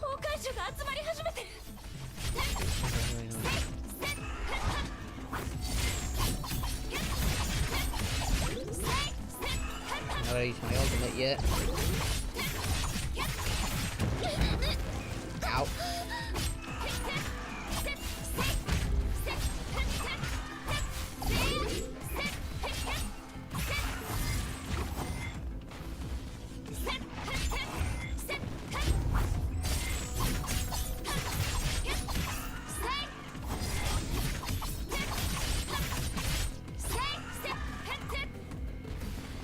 崩壊者が集まり始めてる。I'm not gonna use my ultimate yet. Ow.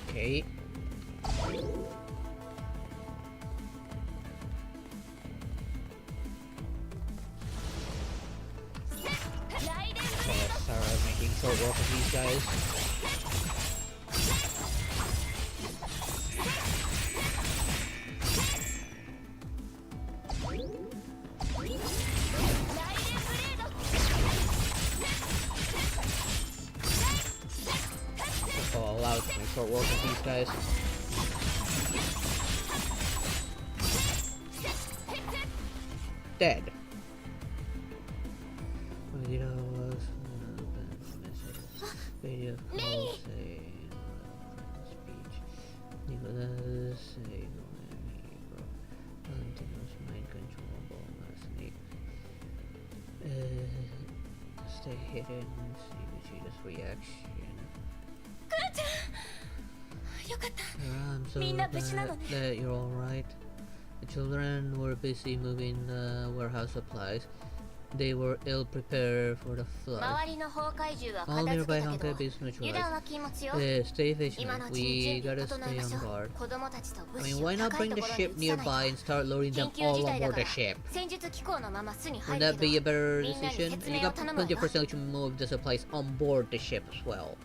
Okay. Let's start making short work of these guys. I'll allow it to make short work of these guys. Dead. Video call saying speech. Nicholas say no enemy bro. Continuous mind controllable snake. Stay hidden, see Vegeta's reaction. I'm so glad that you're alright. The children were busy moving the warehouse supplies. They were ill prepared for the flood. All nearby Honkai base neutralized. Stay vigilant. We gotta stay on guard. I mean, why not bring the ship nearby and start loading them all on board the ship? Wouldn't that be a better decision? And you got plenty of personnel to move the supplies on board the ship as well.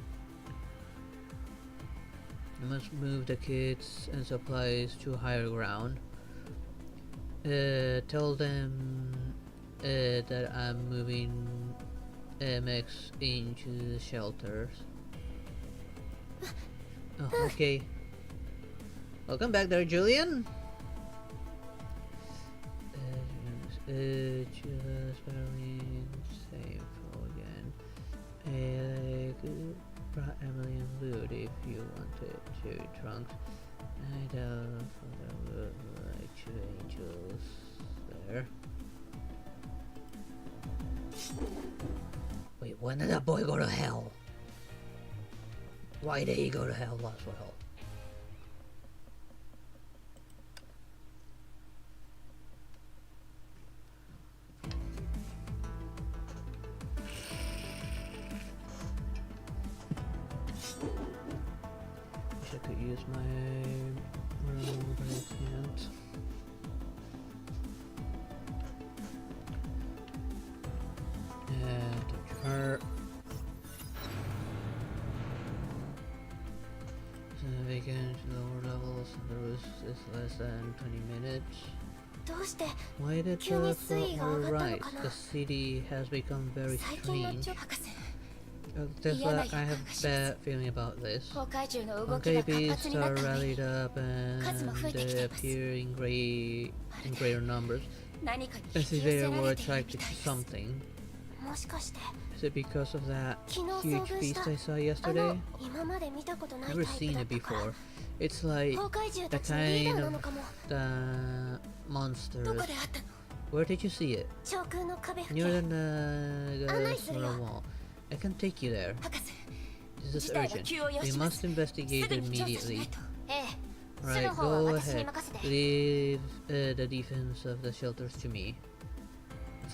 You must move the kits and supplies to higher ground. Tell them that I'm moving MX into the shelters. Oh, okay. Welcome back there, Julian. Just barely same flow again. Brought Emily and loot if you wanted to. Trunks. I doubt there look like 2 angels there. Wait, when did that boy go to hell? Why did he go to hell as well? Wish I could use my room, but I can't. Her vacant lower levels and the roof is less than 20 minutes. Why did the floor rise? The city has become very strange. That's why I have a bad feeling about this. Honkai beasts are rallied up and they appear in greater numbers. As if they were attracted to something. Is it because of that huge beast I saw yesterday? Never seen it before. It's like the kind of the monsters. Where did you see it? Near the glass or a wall. I can take you there. This is urgent. We must investigate it immediately. Right, go ahead. Leave the defense of the shelters to me.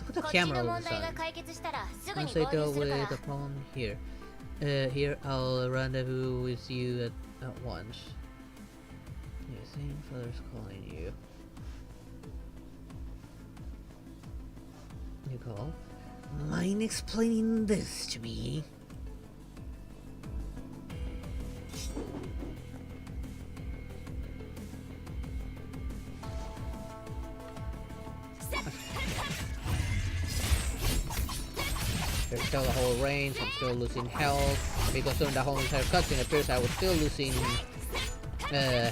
Look at the camera all of a sudden. Once I dealt with the problem here, I'll rendezvous with you at once. You think Father's calling you? You call? Mind explaining this to me? There's still a whole range, I'm still losing health, because during the whole entire cutscene it appears I was still losing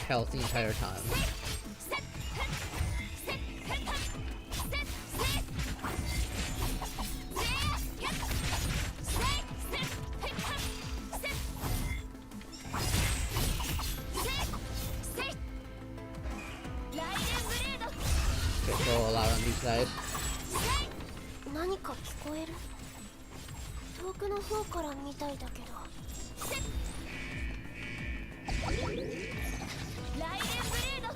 health the entire time. these guys. 何か聞こえる？遠くの方からみたいだけど。ライデンブレード。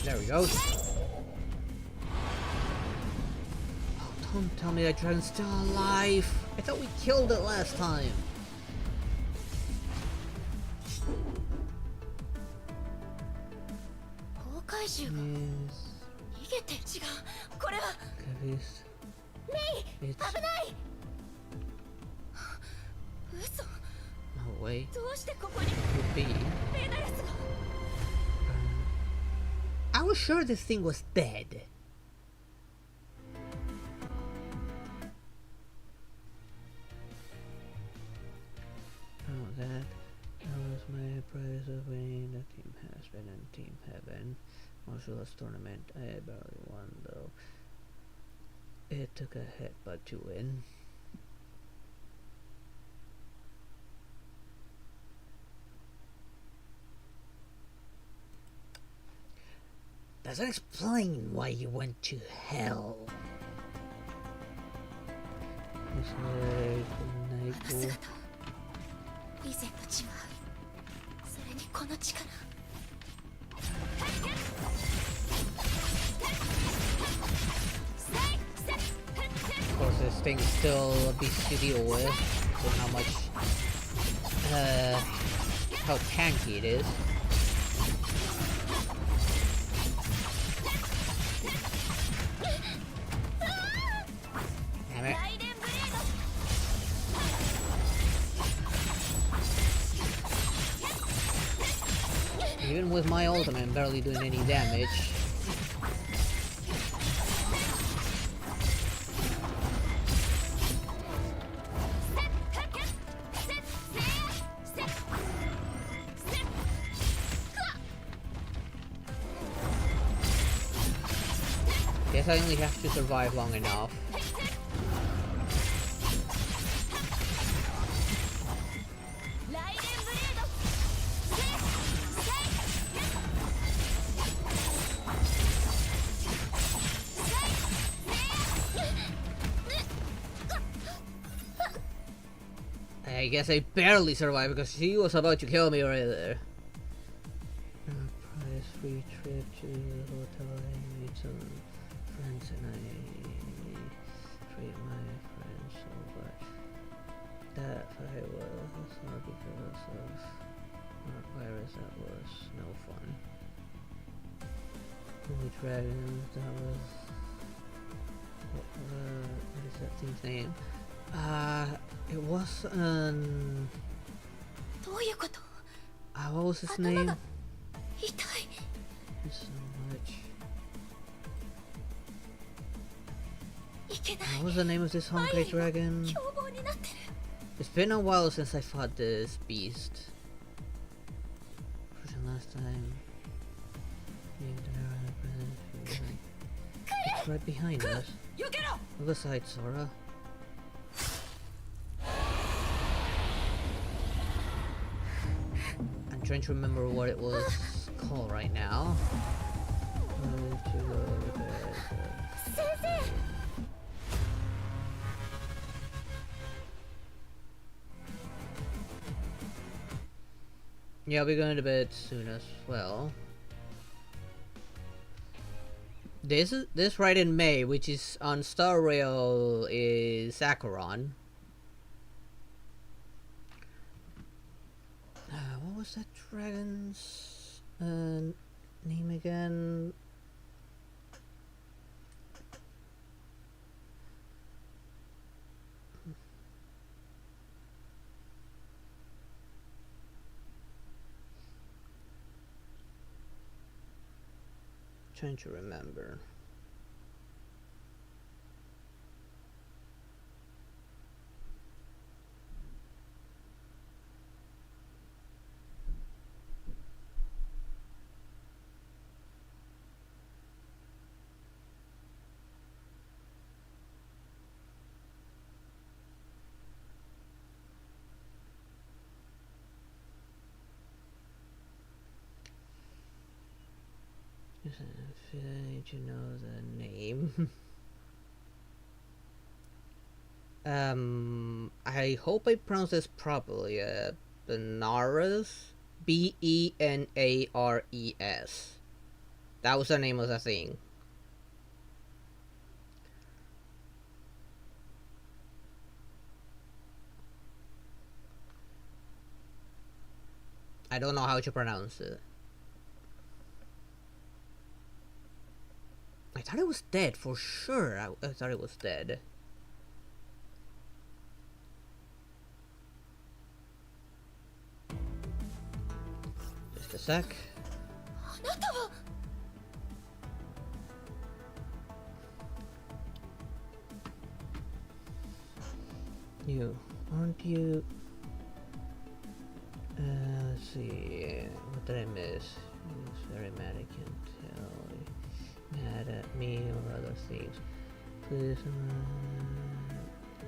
There we go. Oh, don't tell me that dragon's still alive. I thought we killed it last time. 崩壊獣が Yes. 逃げて。違う。これは Cavis. メイ。 It's 危ない。嘘。 no way. どうしてここに Could be. メダルスが。 I was sure this thing was dead. Oh, that was my prize of winning. The team has been in Team Heaven. Also, last tournament I barely won, though. It took a headbutt to win. Doesn't explain why you went to hell. あの姿は以前と違う。それにこの力。 Of course, this thing is still a beast to deal with. With how much, how tanky it is. Damn it. Even with my ultimate, I'm barely doing any damage. Guess I only have to survive long enough. I guess I barely survived because she was about to kill me right there. Prize free trip to the hotel. I made some friends and I treat my friends so much. That fight was not because of virus. That was no fun. Holy dragons. That was what is that thing's name? It was what was his name? So much. What was the name of this Honkai dragon? It's been a while since I fought this beast. For the last time. It's right behind us. Look aside, Sora. I'm trying to remember what it was called right now. Yeah, I'll be going to bed soon as well. This right in May, which is on Star Rail, is Acheron. What was that dragon's name again? Trying to remember. I need to know the name. I hope I pronounce this properly. Benares? Benares. That was the name of the thing. I don't know how to pronounce it. I thought it was dead for sure. I thought it was dead. Just a sec. You, aren't you? Let's see. What did I miss? He's very mad, I can tell. Mad at me or other things. Please,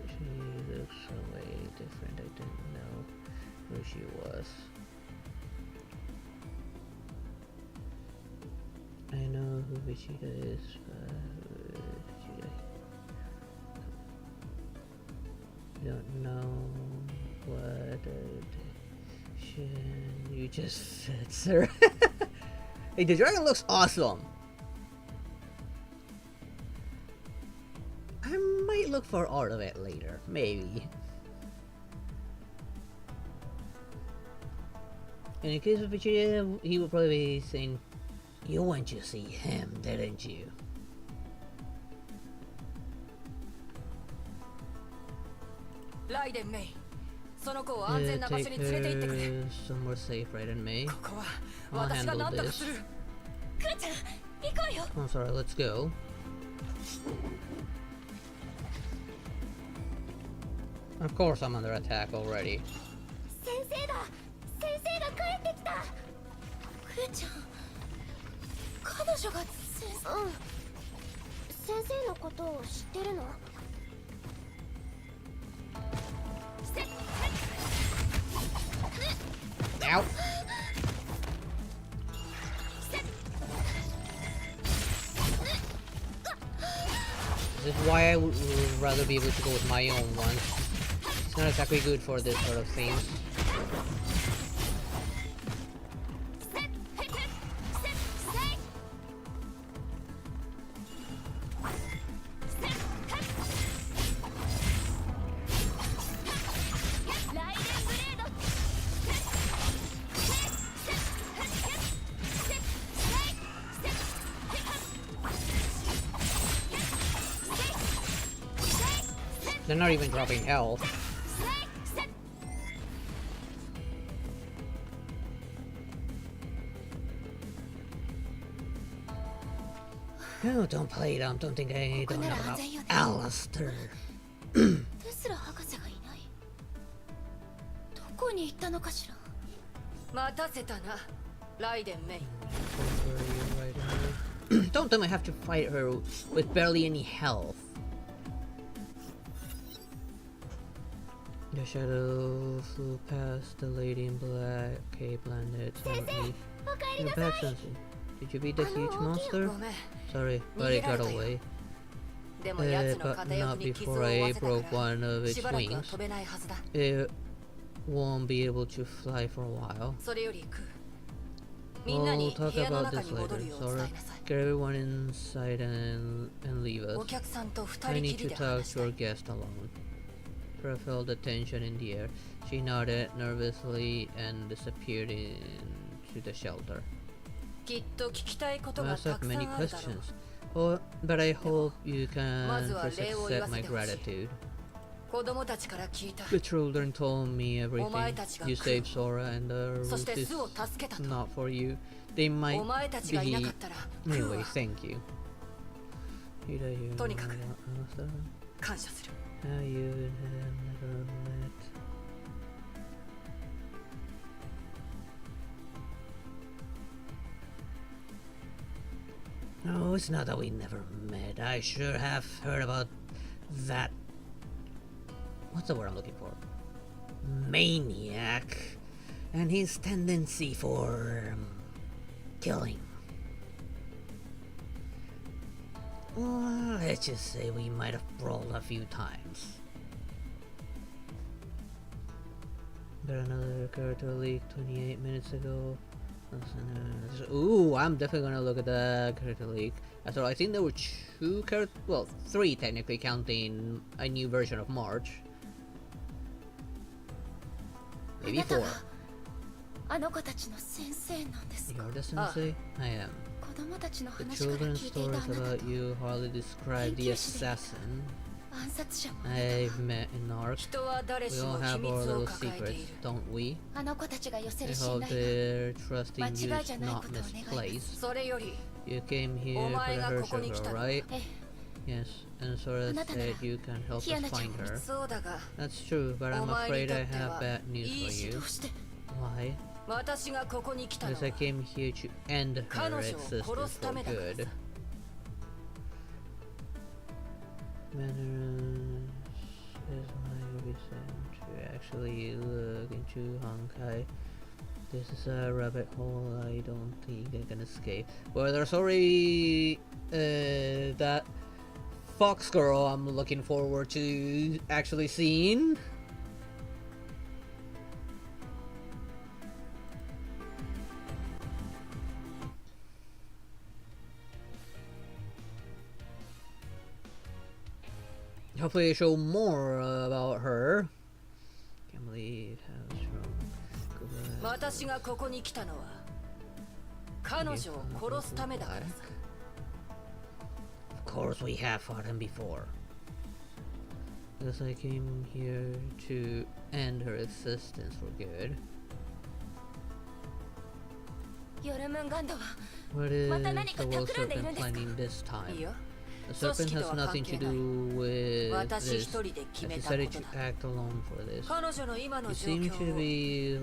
she looks so way different. I didn't know who she was. I know who Vegeta is, but Vegeta. I don't know what you just said, sir. Hey, the dragon looks awesome. I might look for art of it later, maybe. In the case of Vegeta, he would probably be saying, "You went to see him, didn't you?" Raiden Mei, Take her somewhere safe, Raiden Mei. I'll handle this. I'm sorry, let's go. Of course I'm under attack already. Ow! This is why I would rather be able to go with my own ones. It's not exactly good for this sort of things. They're not even dropping health. No, don't play dumb. Don't think I don't know about Alistair. Don't tell me I have to fight her with barely any health. The shadow flew past the lady in black, cape landed silently. You're back, Sensei. Did you beat the huge monster? Sorry, but it got away. But not before I broke one of its wings. It won't be able to fly for a while. We'll talk about this later, Sora. Get everyone inside and leave us. I need to talk to our guest alone. Kira felt the tension in the air. She nodded nervously and disappeared into the shelter. I must have many questions. Oh, but I hope you can first accept my gratitude. The children told me everything. You saved Sora and the roof is not for you. They might be... Anyway, thank you. How you have never met. No, it's not that we never met. I sure have heard about that. What's the word I'm looking for? Maniac. And his tendency for killing. Let's just say we might have brawled a few times. Got another character leak 28 minutes ago. Ooh, I'm definitely gonna look at the character leak. So I think there were 2 characters, well, 3 technically, counting a new version of March. Maybe 4. You're the sensei? I am. The children's stories about you hardly describe the assassin I've met in Ark. We all have our little secrets, don't we? I hope their trust in you is not misplaced. You came here for the Herschel girl, right? Yes, and Sora said you can help us find her. That's true, but I'm afraid I have bad news for you. Why? Because I came here to end her existence for good. Manners is my reason to actually look into Honkai. This is a rabbit hole I don't think I can escape. Well, there's already that Fox girl I'm looking forward to actually seeing. Hopefully they show more about her. Can't believe how strong. 私がここに来たのは彼女を殺すためだからさ。Of course we have fought him before. Because I came here to end her existence for good. What is the World Serpent planning this time? The serpent has nothing to do with this. I decided to act alone for this. You seem to be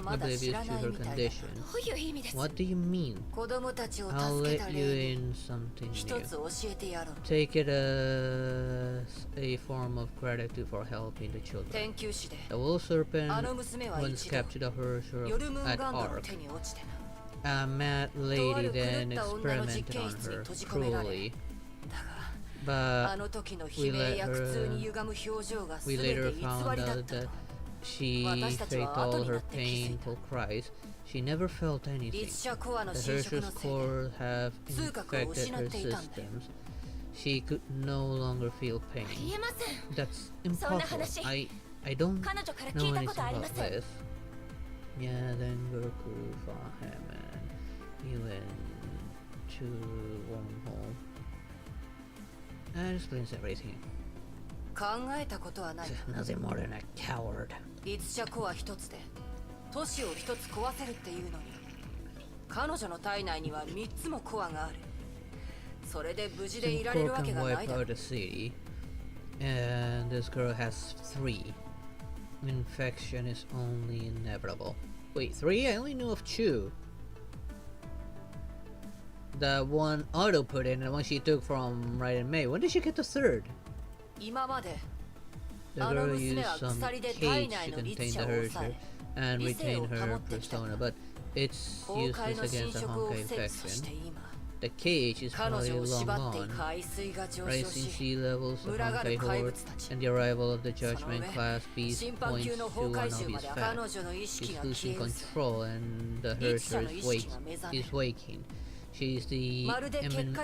oblivious to her condition. What do you mean? I'll let you in something new. Take it as a form of gratitude for helping the children. The World Serpent once captured a Herschel at Ark. A mad lady then experimented on her cruelly. But we later found out that she faked all her painful cries. She never felt anything. The Herschel's core have infected her systems. She could no longer feel pain. That's impossible. I don't know anything about this. Yeah, then Goku fought him and he went to wormhole. That explains everything. 考えたことはない。 Nothing more than a coward. 律者コア一つで都市を一つ壊せるっていうのに、彼女の体内には3つもコアがある。それで無事でいられるわけがないだろう。 the city, and this girl has 3. Infection is only inevitable. Wait, 3? I only knew of 2. The one Otto put in and the one she took from Right in May. When did she get the 3rd? 今まで The girl used some cage to contain the Herschel and retain her persona, but it's useless against the Honkai infection. The cage is probably long gone. Rising sea levels of Honkai horde and the arrival of the Judgment class beast points to one obvious fact. She's losing control and the Herschel is waking. She's the imminent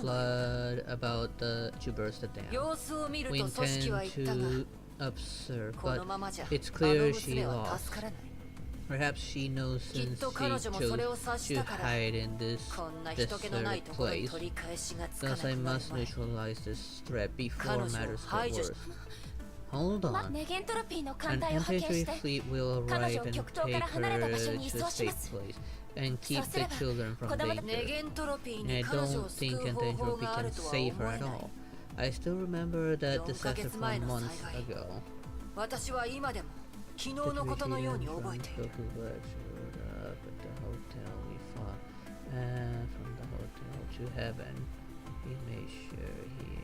flood about to burst the dam. We intend to observe, but it's clear she lost. Perhaps she knows since she chose to hide in this deserted place. Thus I must neutralize this threat before matters get worse. Hold on. An infantry fleet will arrive and take her to a safe place and keep the children from danger. And I don't think Entropy can save her at all. I still remember that decision from months ago. 私は今でも昨日のことのように覚えている。 From the hotel to heaven, he made sure he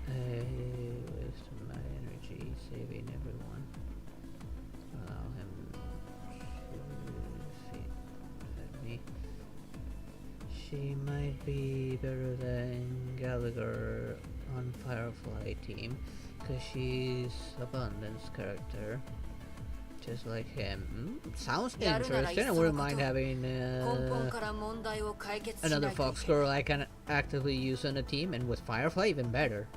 wasted my energy saving everyone. Allow him to feed me. she might be better than Gallagher on Firefly team, because she's Abundance character, just like him. Sounds interesting. I wouldn't mind having another Fox girl I can actively use on a team, and with Firefly even better.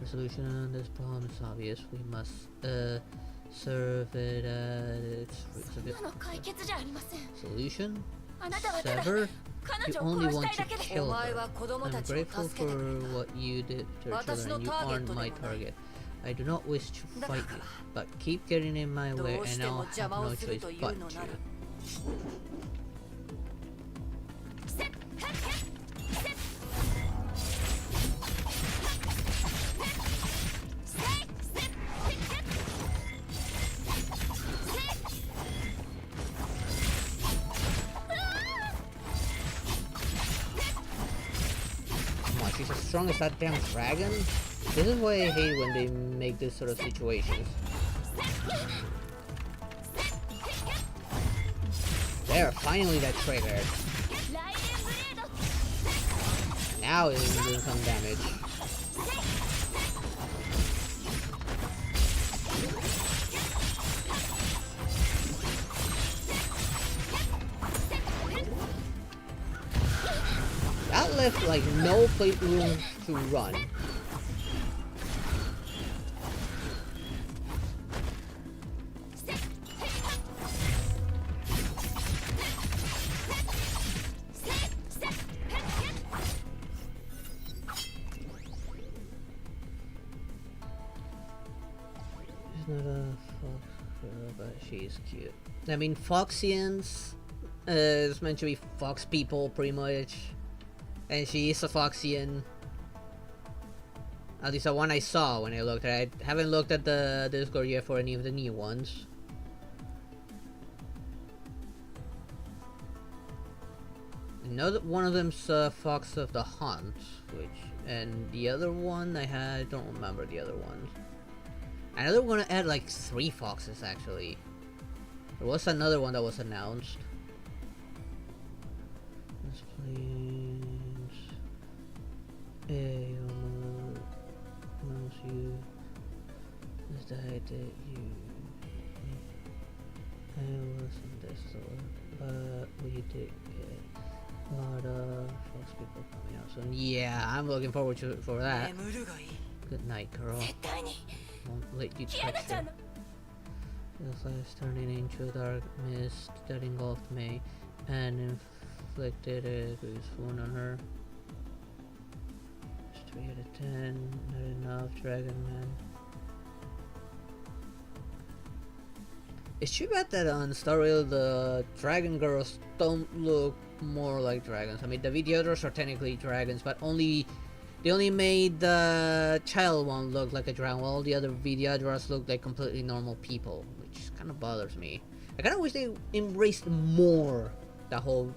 The solution on this problem is obvious. We must serve it at its roots. Solution? Sever? You only want to kill her. I'm grateful for what you did to her children. You aren't my target. I do not wish to fight you, but keep getting in my way and I'll have no choice but to. She's as strong as that damn dragon? This is why I hate when they make this sort of situations. There, finally that triggered. Now it's doing some damage. That left like no room to run. She's not a fox girl, but she's cute. I mean, Foxians is meant to be fox people, pretty much. And she is a Foxian. At least the one I saw when I looked at it. I haven't looked at the Discord yet for any of the new ones. I know that one of them's Fox of the Hunt, and the other one I don't remember the other ones. I know they're gonna add like 3 foxes actually. There was another one that was announced. Let's please. Hey, once you decide that you I wasn't this store, but we did get a lot of Fox people coming out soon. Yeah, I'm looking forward for that. Good night, girl. Won't let you touch her. The flash turning into a dark mist that engulfed me and inflicted a grievous wound on her. 3 out of 10, not enough, Dragon Man. It's too bad that on Star Rail the Dragon Girls don't look more like dragons. I mean, the Videodros are technically dragons, but they only made the child one look like a dragon, while all the other Videodros look like completely normal people, which kind of bothers me. I kind of wish they embraced more the whole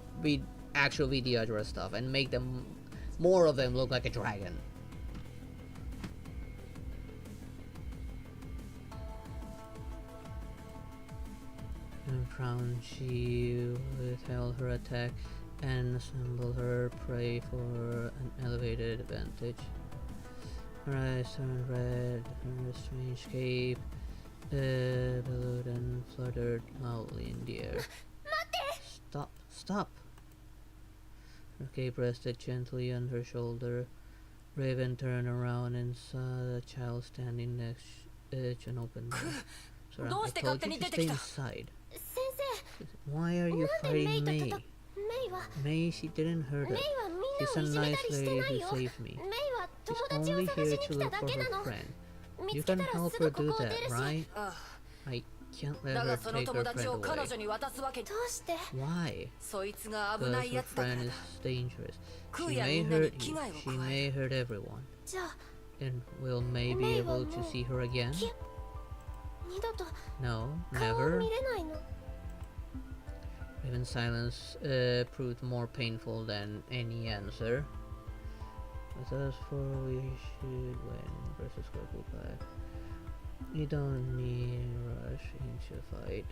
actual Videodros stuff and make them more of them look like a dragon. And Crown, she withheld her attack and assembled her prey for an elevated advantage. Her eyes turned red, her strange cape billowed and fluttered loudly in the air. Stop! Stop! Her cape rested gently on her shoulder. Raven turned around and saw the child standing next to an open door. Sorry, I told you to stay inside. Why are you fighting May? May, she didn't hurt us. She's a nice lady who saved me. She's only here to look for her friend. You can help her do that, right? I can't let her take her friend away. Why? Because her friend is dangerous. She may hurt you. She may hurt everyone. And will May be able to see her again? No, never. Even silence proved more painful than any answer. With us four, we should win versus goodbye. You don't need to rush into a fight.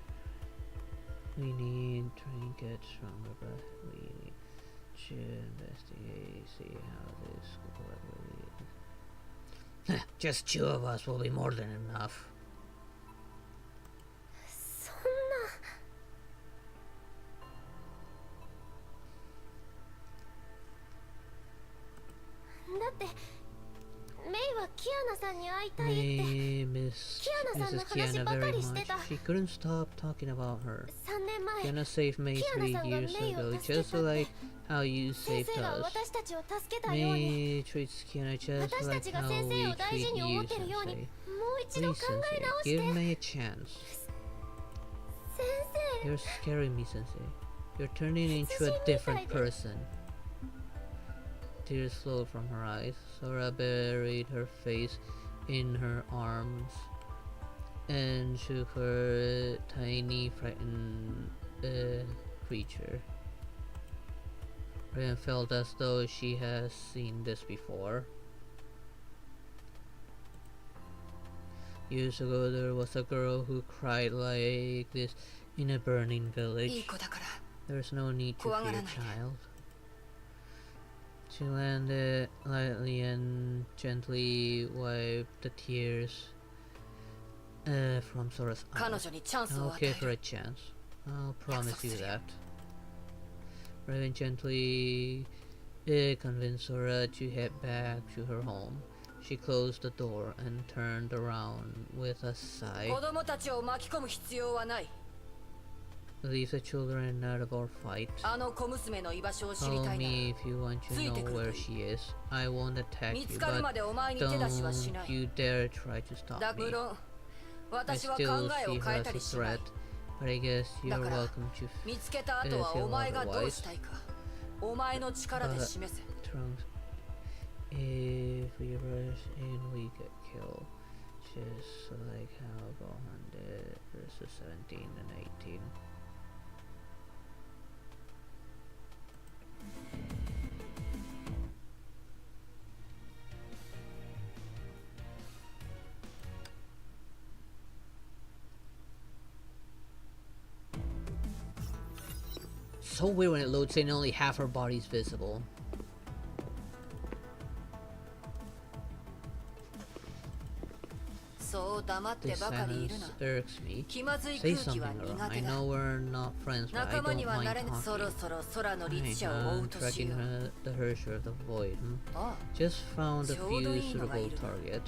We need trinkets stronger, but we need to investigate, see how this could. Just 2 of us will be more than enough. そんな。だってメイはキアナさんに会いたいって。 May miss Mrs. Kiana very much. She couldn't stop talking about her. 3年前 Kiana saved May 3 years ago, just like how you 先 saved 生が us. 私たちを助けたように May treats Kiana just 私た like ちが how 先生 we を大事 treat に思 you, ってるように Sensei. もう一度 Please, 考え Sensei, 直して give May a chance. 先生 You're scaring me, Sensei. You're turning into a different person. Tears flowed from her eyes. Sora buried her face in her arms and shook her tiny, frightened creature. Raven felt as though she has seen this before. Years ago, there was a girl who cried like this in a burning いい village. 子だから There's no need to 怖が fear, らないで。 child. She landed lightly and gently wiped the tears from Sora's 彼 eyes. 女にチャンスを I'll 与え give her る a chance. I'll promise you that. Raven gently convinced Sora to head back to her home. She closed the door and turned around with a sigh. 子供たちを巻き込む必要はない。 Leave the children out of our fight. あの小娘の居場所を知り Call たいな me if you want to ついて know くる where といい。 she is. I won't attack 見 you, つかるま but でお前に手出しはしな don't い。 you dare try to stop だ me. 無論 I 私は考 still えを see 変 her え as た a りしない threat, but I guess you're だから welcome to 見つけた後はお前がどうしたいかお前の力で示せ Trunks. If we rush in, we get killed. Just like how Gohan did versus 17 and 18. So weird when it loads in, only half her body's visible. This silence irks me. 気まずい Say 空気 something, は Laura. 苦 I 手だ know we're not friends, but I 仲間 don't にはな mind れぬそろ talking. そろ空の律者を追 I'm うとしよ tracking う the Herrscher of the Void. Ah. Just found a ちょうど few いいのがい suitable るな。 targets.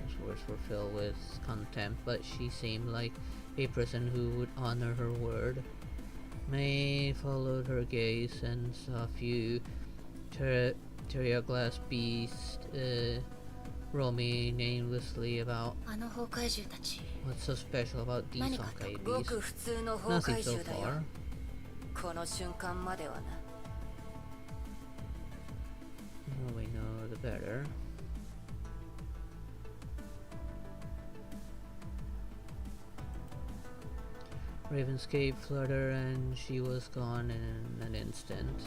His words were filled with contempt, but she seemed like a person who would honor her word. May followed her gaze and saw a few terrier glass beasts roaming aimlessly about. あの崩壊獣たち What's so special about these 何か Honkai ご beasts? く普通の崩 Nothing 壊 so 獣だよ far. この瞬間まではな The more we know, the better. Raven's cape fluttered and she was gone in an instant.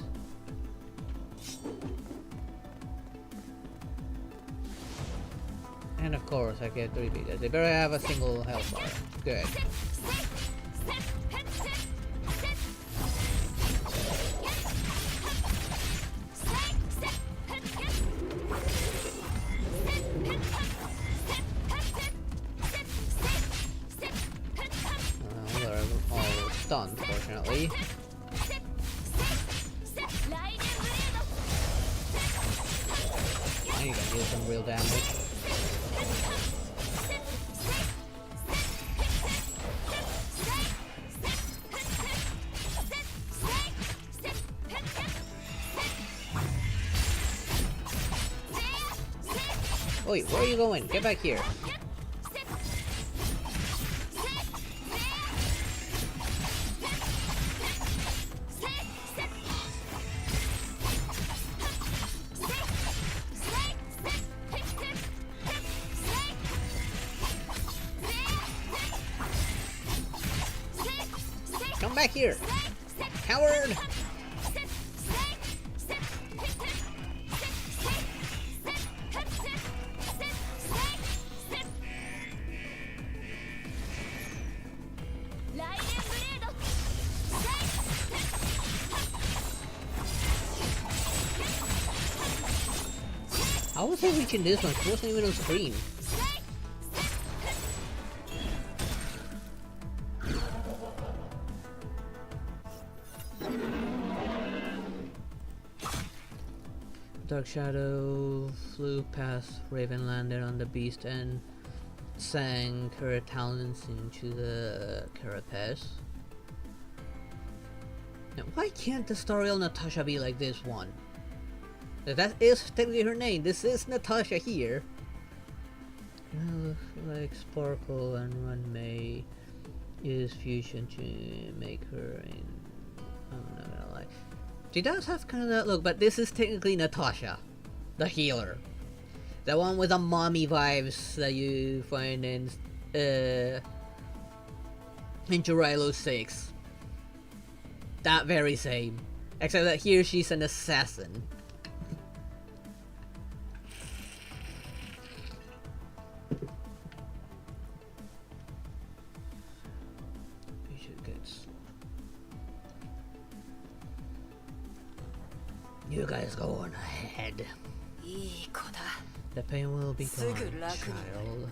And of course I get 3 because they better have a single health bar. Good. They're all stunned, fortunately. Now you can deal some real damage. Wait, where are you going? Get back here. Come back here! Coward! How was I reaching this one? It wasn't even on screen. Dark Shadow flew past Raven, landed on the beast, and sank her talons into the carapace. Now, why can't the Storiel Natasha be like this one? That is technically her name. This is Natasha here. Looks like Sparkle and Run may use fusion to make her in. I'm not gonna lie. She does have kind of that look, but this is technically Natasha, the healer. The one with the mommy vibes that you find in Jiraiya 6. That very same. Except that here she's an assassin. We should get... You guys go on ahead. The pain will be gone, child.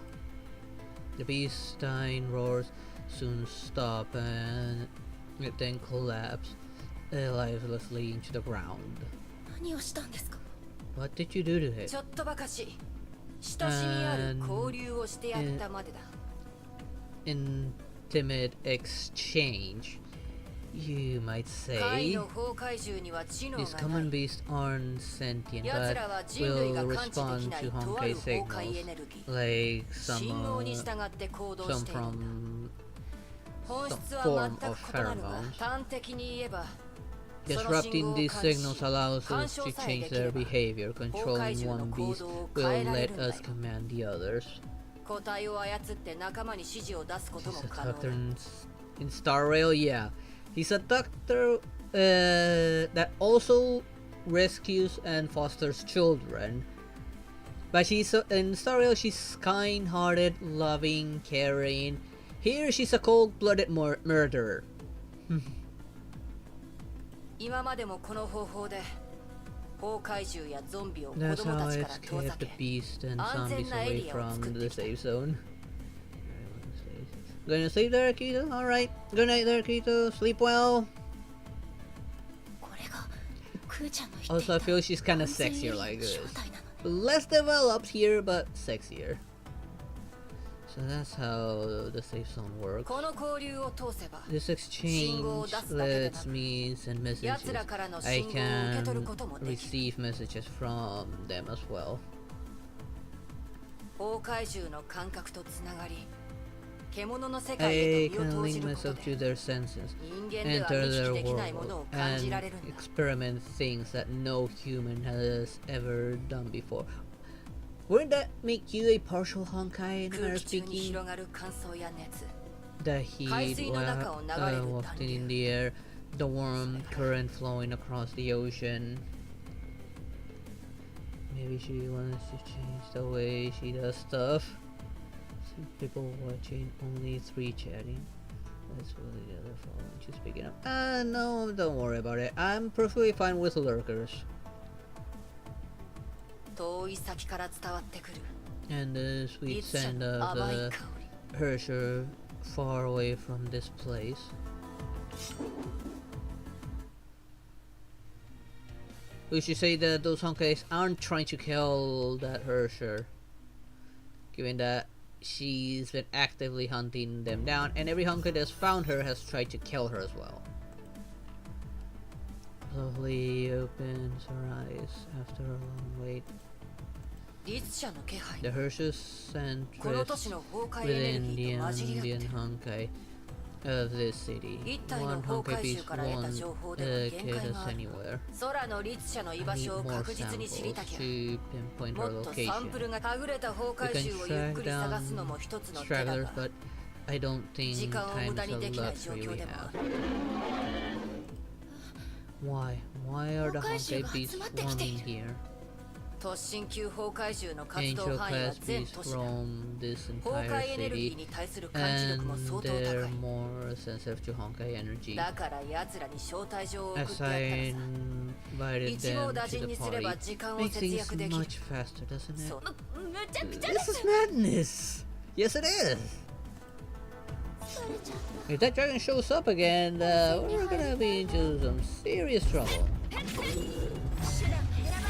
The beastine roars soon stop and it then collapsed lifelessly into the ground. What did you do to it? Intimate exchange, you might say. These common beasts aren't sentient, but will respond to Honkai signals, like some from some form of pheromones. Disrupting these signals allows us to change their behavior. Controlling one beast will let us command the others. He's a doctor in Star Rail, yeah. He's a doctor that also rescues and fosters children. But she's in Star Rail, she's kind-hearted, loving, caring. Here, she's a cold-blooded murderer. That's how I escaped the beast and zombies away from the safe zone. Gonna sleep there, Akito? Alright. Good night there, Akito. Sleep well. Also, I feel she's kinda sexier like this. Less developed here, but sexier. So that's how the safe zone works. This exchange lets me send messages. I can receive messages from them as well. I can link myself to their senses, enter their world, and experiment things that no human has ever done before. Wouldn't that make you a partial Honkai in a manner of speaking? The heat wafting in the air, the warm current flowing across the ocean. Maybe she wants to change the way she does stuff. Some people watching, only 3 chatting. Let's go to the other phone. She's picking up. No, don't worry about it. I'm perfectly fine with lurkers. And the sweet scent of the Hersher far away from this place. We should say that those Honkais aren't trying to kill that Hersher, given that she's been actively hunting them down, and every Honkai that's found her has tried to kill her as well. Slowly opens her eyes after a long wait. The Hersher's scent rests within the ambient Honkai of this city. One Honkai beast won't get us anywhere. I need more samples to pinpoint her location. We can track down stragglers, but I don't think time is a luxury we have. Why? Why are the Honkai beasts swarming here? 突進級崩壊獣の活 Angel 動範囲は class 全 beasts 都市だ。 roam this 崩 entire 壊エネルギー city, に対する感知力も and 相当高 they're い。 more sensitive to Honkai energy. だから奴らに招待状を送って As やった I らさ。 invited 一網 them 打 to 尽 the にすれ party, ば時間を makes 節 things 約できる。 much faster, doesn't it? そう。むちゃくちゃ This で is す。 madness! Yes, it is! If that dragon shows up again, we're gonna be into some serious trouble. 手段を選ばない。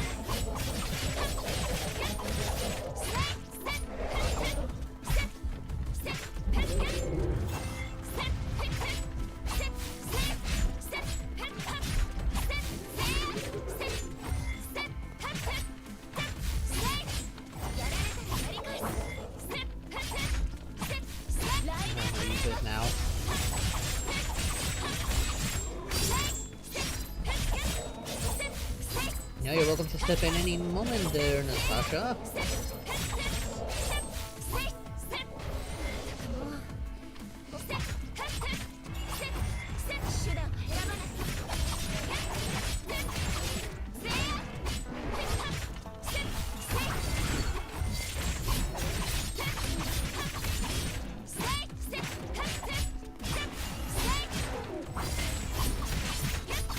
I'll use it now. Now you're welcome to step in any moment there, Natasha.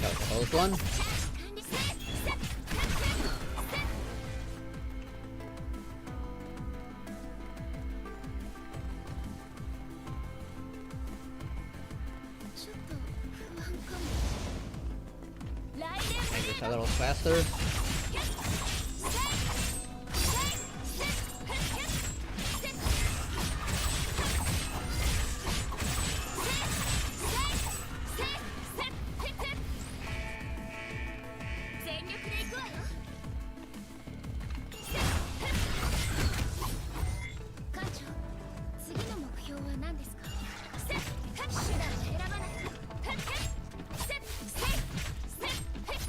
That was a close one. Make this a little faster.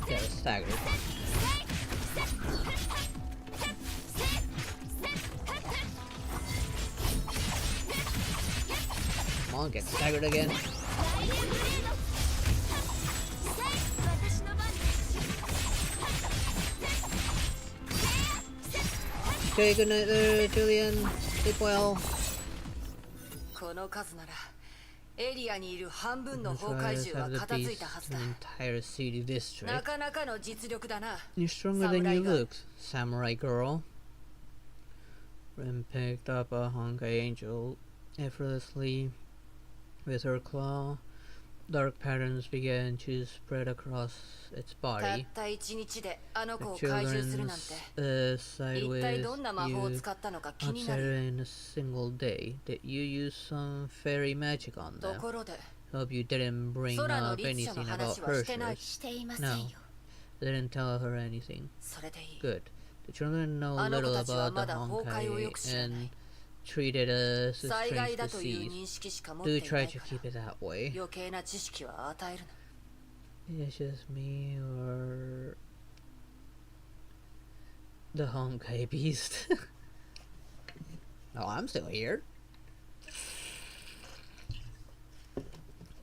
Yeah, it's staggered. Come on, get staggered again. Okay, good night there, Julian. Sleep well. この数ならエリアにいる半分の The 崩壊 Trials 獣は have the 片付い beast たはず in だ。 the entire city な district. かなかの実力だな。 You're stronger than you Samurai girl. look, samurai girl. Ren picked up a Honkai angel effortlessly with her claw. Dark patterns began to spread across its たっ body. た一日であの The 子を怪獣するなんて。 children's 一 side 体 with どんな魔法を you 使ったのか気にな outside る。 in a single day. Did you use some fairy magic on と them? ころで、 Hope you didn't bring 空の up 律者の anything 話 about はしてない。 Perseus. していませんよ。 Didn't tell her anything. それでいい。 Good. The children know あの子 little たちは about ま the だ崩壊をよ Honkai く知らない and。treat it as a 災 strange 害だという disease. 認識しか持って Do いな try い to か keep it that way. ら余計な知識は与えるな。 It's just me or the Honkai beast. No, I'm still here.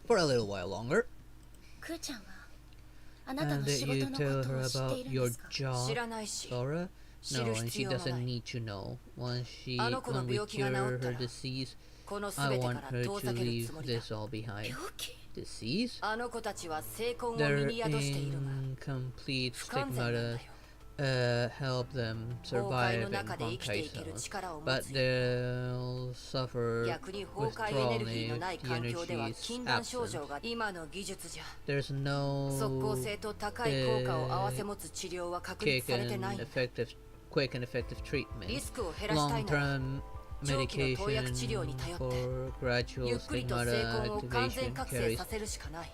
For a little while longer. クーちゃんはあなた And の did 仕 you 事の tell こと her を知って about いるん your ですか？ job, 知らないし、 Sora? 知 No, る and 必 she 要もな doesn't い。 need to know. Once あの子の when we 病気が治 cure った her ら disease, この I 全てか want ら her 遠 to ざける leave つもりだ。 this all behind. 病気？ Disease? あの子たちは成婚を身 Their に宿しているが、 incomplete 不完全なんだ stigmata よ。 help them 崩壊 survive の in 中で生きて Honkai いける zones, 力を持 but つ。 they'll suffer 逆に崩壊エネ withdrawal ルギーのない if the 環境では energy is 禁断症 absent. 状が今の技術じゃ There's no 即効性と高い効果を併せ持つ治療は確 quick 立されてない and んだ。 effective リ treatment. スクを減らしたいなら Long-term 長期の投薬治療に頼 medication って for gradual ゆっくりと成 stigmata 婚を完全 activation 覚醒 carries させるしかない。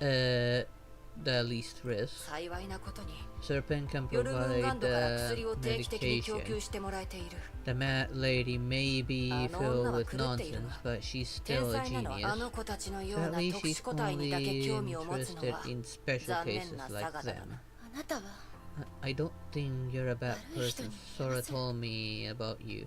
the least risk. 幸いなことに Serpent can ヨルムンガ provide ンドから the 薬を定期的に供 medication. 給してもらえている。 The mad lady may be あの女 filled は with 狂っている nonsense, が but she's 天 still a 才なのはあ genius. の子たちのよう At な least 特 she's 殊個体にだけ only 興味を持つの interested は in special 残念 cases な like 差がだ them. な。あなたは I don't think you're a bad 悪い人 person. に見えま Sora せん。 told me about you.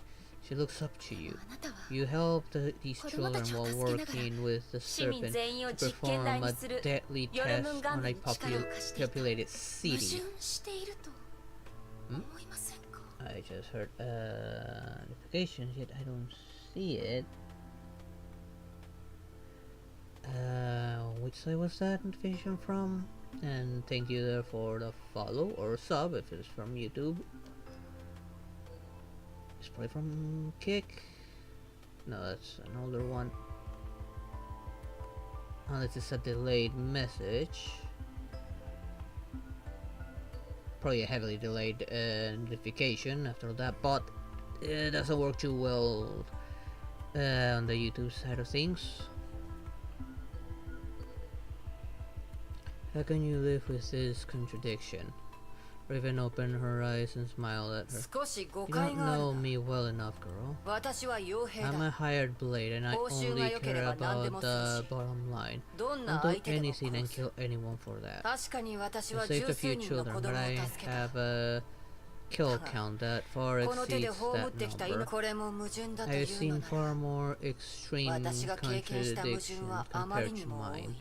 She looks up to you. あなたは You helped these 子供 children たちを while 助けながら working with the 市民 serpent 全員を to 実験 perform 台に a する deadly ヨルムン test ガン on ド a に力を貸していた。 populated 矛 city. 盾していると思いませんか？ I just heard notifications, yet I don't see it. Which side was that notification from? And thank you there for the follow or sub if it's from YouTube. It's probably from Kick. No, that's an older one. Unless it's a delayed message. Probably a heavily delayed notification after that, but it doesn't work too well on the YouTube side of things. How can you live with this contradiction? Raven opened her eyes and smiled at her. You don't know me well enough, girl. I'm a hired blade and I only care about the bottom line. I'll do anything and kill anyone for that. I saved a few children, but I have a kill count that far exceeds that number. I've seen far more extreme contradictions compared to mine.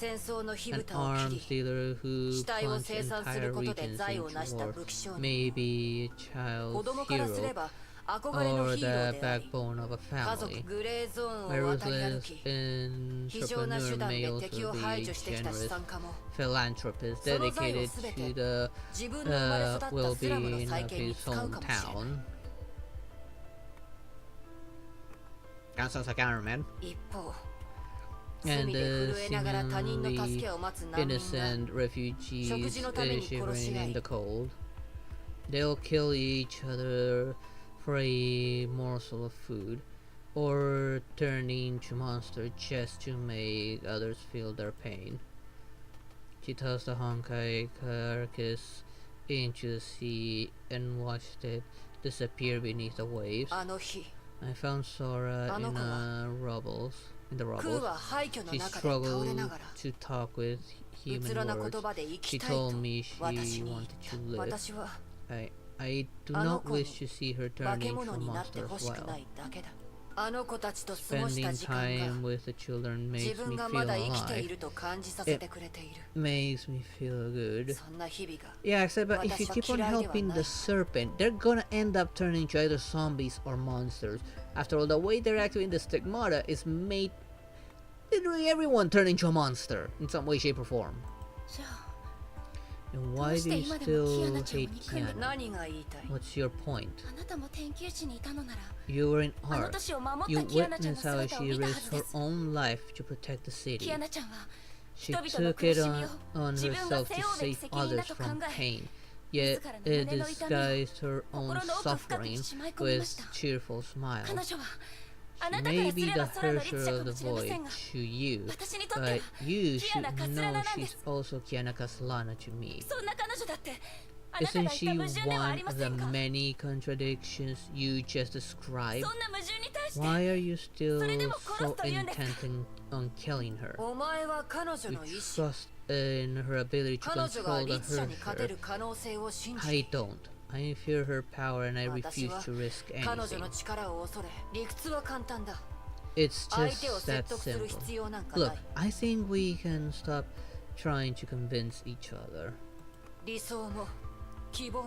An arms dealer who plunged entire regions into war may be a child's hero or the backbone of a family. A ruthless entrepreneur may also be a generous philanthropist dedicated to the well-being of his hometown. That sounds like Iron Man. And the seemingly innocent refugees shivering in the cold. They'll kill each other for a morsel of food, or turn into monsters just to make others feel their pain. She tossed the Honkai carcass into the sea and watched it disappear beneath the waves. I found Sora in the rubble. She struggled to talk with human words. She told me she wanted to live. I do not wish to see her turn into a monster as well. Spending time with the children makes me feel alive. It makes me feel good. Yeah, except but if you keep on helping the serpent, they're gonna end up turning into either zombies or monsters. After all, the way they're acting the stigmata is made literally everyone turn into a monster in some way, shape, or form. And why do you still hate Kiana? What's your point? You were in art. You witnessed how she risked her own life to protect the city. She took it on herself to save others from pain, yet it disguised her own suffering with cheerful smiles. She may be the Herrscher of the Void to you, but you should know she's also Kiana Castellana to me. Isn't she one of the many contradictions you just described? Why are you still so intent on killing her? You trust in her ability to control the Herrscher. I don't. I fear her power and I refuse to risk anything. It's just that simple. Look, I think we can stop trying to convince each other.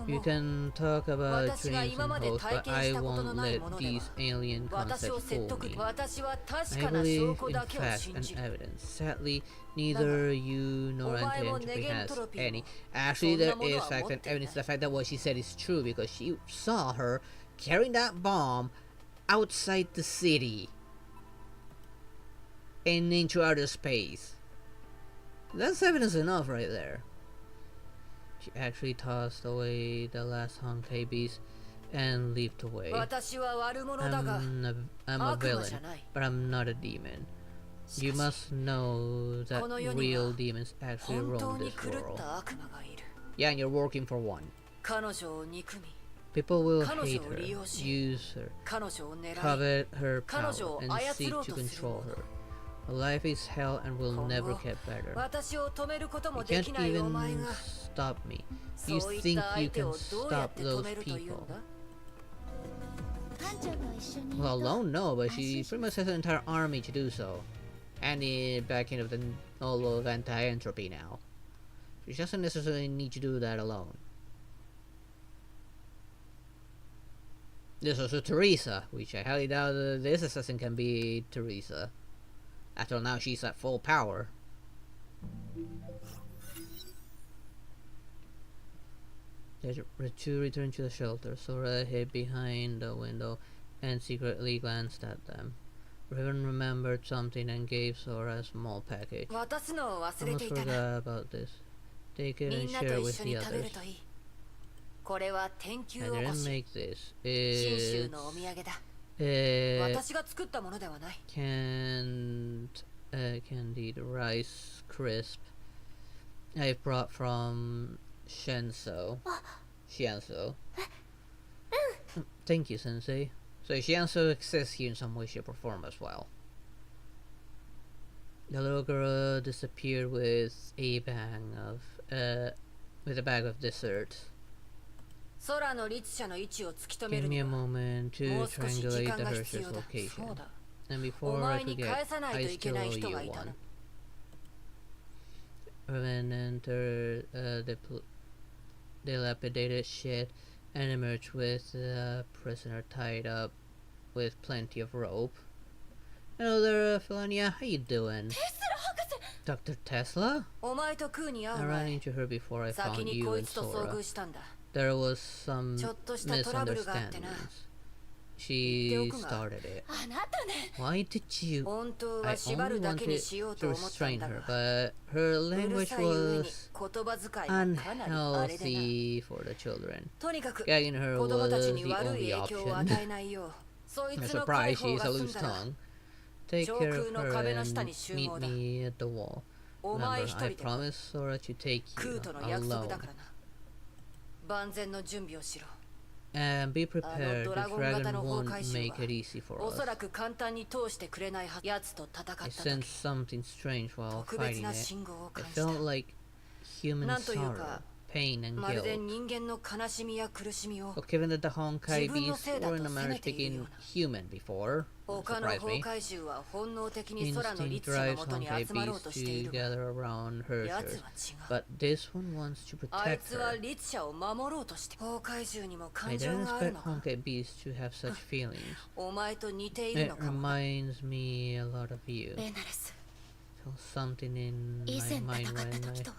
You can talk about dreams and hopes, but I won't let these alien concepts fool me. I believe in facts and evidence. Sadly, neither you nor Anti-Entropy has any. Actually, there is facts and evidence. The fact that what she said is true because she saw her carrying that bomb outside the city and into outer space. That's evidence enough right there. She actually tossed away the last Honkai beast and leaped away. I'm a villain, but I'm not a demon. You must know that real demons actually roam this world. Yeah, and you're working for one. People will hate her, use her, covet her power, and seek to control her. Life is hell and will never get better. You can't even stop me. You think you can stop those people? Well, alone, no, but she pretty much has an entire army to do so. And the backing of all of Anti-Entropy now. She doesn't necessarily need to do that alone. There's also Teresa, which I highly doubt this assassin can be Teresa. After all, now she's at full power. They returned to the shelter. Sora hid behind the window and secretly glanced at them. Raven remembered something and gave Sora a small package. 渡すのを忘れ Almost ていたな forgot about this. Take it み and んなと share 一 with 緒に the 食べる others. といいこれは天 I 球おこ didn't し make this. 信州 It's のお土産だ uh, 私が作ったものではない candied rice crisp I brought from Shianso. Thank you, Sensei. So Shianso exists here in some way, shape, or form as well. The little girl disappeared with a bag of dessert. 空の律者の位置を突き止め Give る me に a は moment も to う少し時 triangulate 間 the が必 Hershey's 要だ location. そうだ And お before I 前に forget, 返さないと I いけ still ない owe 人 you がいたな one. Raven entered the dilapidated shed and emerged with the prisoner tied up with plenty of rope. Hello there, Philonia. How you doing? Dr. Tesla? お前とクーに会 I う ran 前 into her before I 先 found に you こい and つと遭 Sora. 遇したんだ There was some ちょっとしたトラブルがあってな misunderstandings. She 言っておくが started it. あなたね Why did you? 本当 I は縛 only るだけに wanted しよう to と思ったん restrain だ her, が but her うる language さい上に was 言葉遣いがかなりあれでな unhealthy for the children. とにかく Gagging her 子供た was ち the に悪い only 影響を option. 与えないようそい I'm つの解 surprised 放 she が has a 済ん loose だら tongue. Take Sure, care of 空の her 壁の下 and に集 meet 合だ me at the wall. お前 Remember, 一 I 人では promised Sora to take ク you ーとの約束 alone. だからな万全の準備をしろ And be prepared, the ドラゴン型 dragon の崩 won't 壊獣 make は it easy for お us. そらく簡単に通してくれないはず奴と戦った I 時 sensed something strange while 特別 fighting な it. 信号を It 感じた felt like human なんという sorrow, か pain, and まるで guilt. 人間の悲しみや苦しみを But given that the Honkai 自分の beasts せいだと were in a 責め manner ているよう speaking な human before, 他の surprised 崩 me. 壊獣は本能的に空の Instinct 律者の drives もとに Honkai 集まろうと beasts してい to るが gather around 奴 Hershers, は違う but this one wants to あい protect つは her. 律者を守ろうとして崩壊獣にも I 感情 didn't がある expect のか Honkai beasts to have such feelings. お前と似ている It のかも reminds me a lot of you. ベナレス Felt something in 以 my 前 mind 戦った when 時 I とは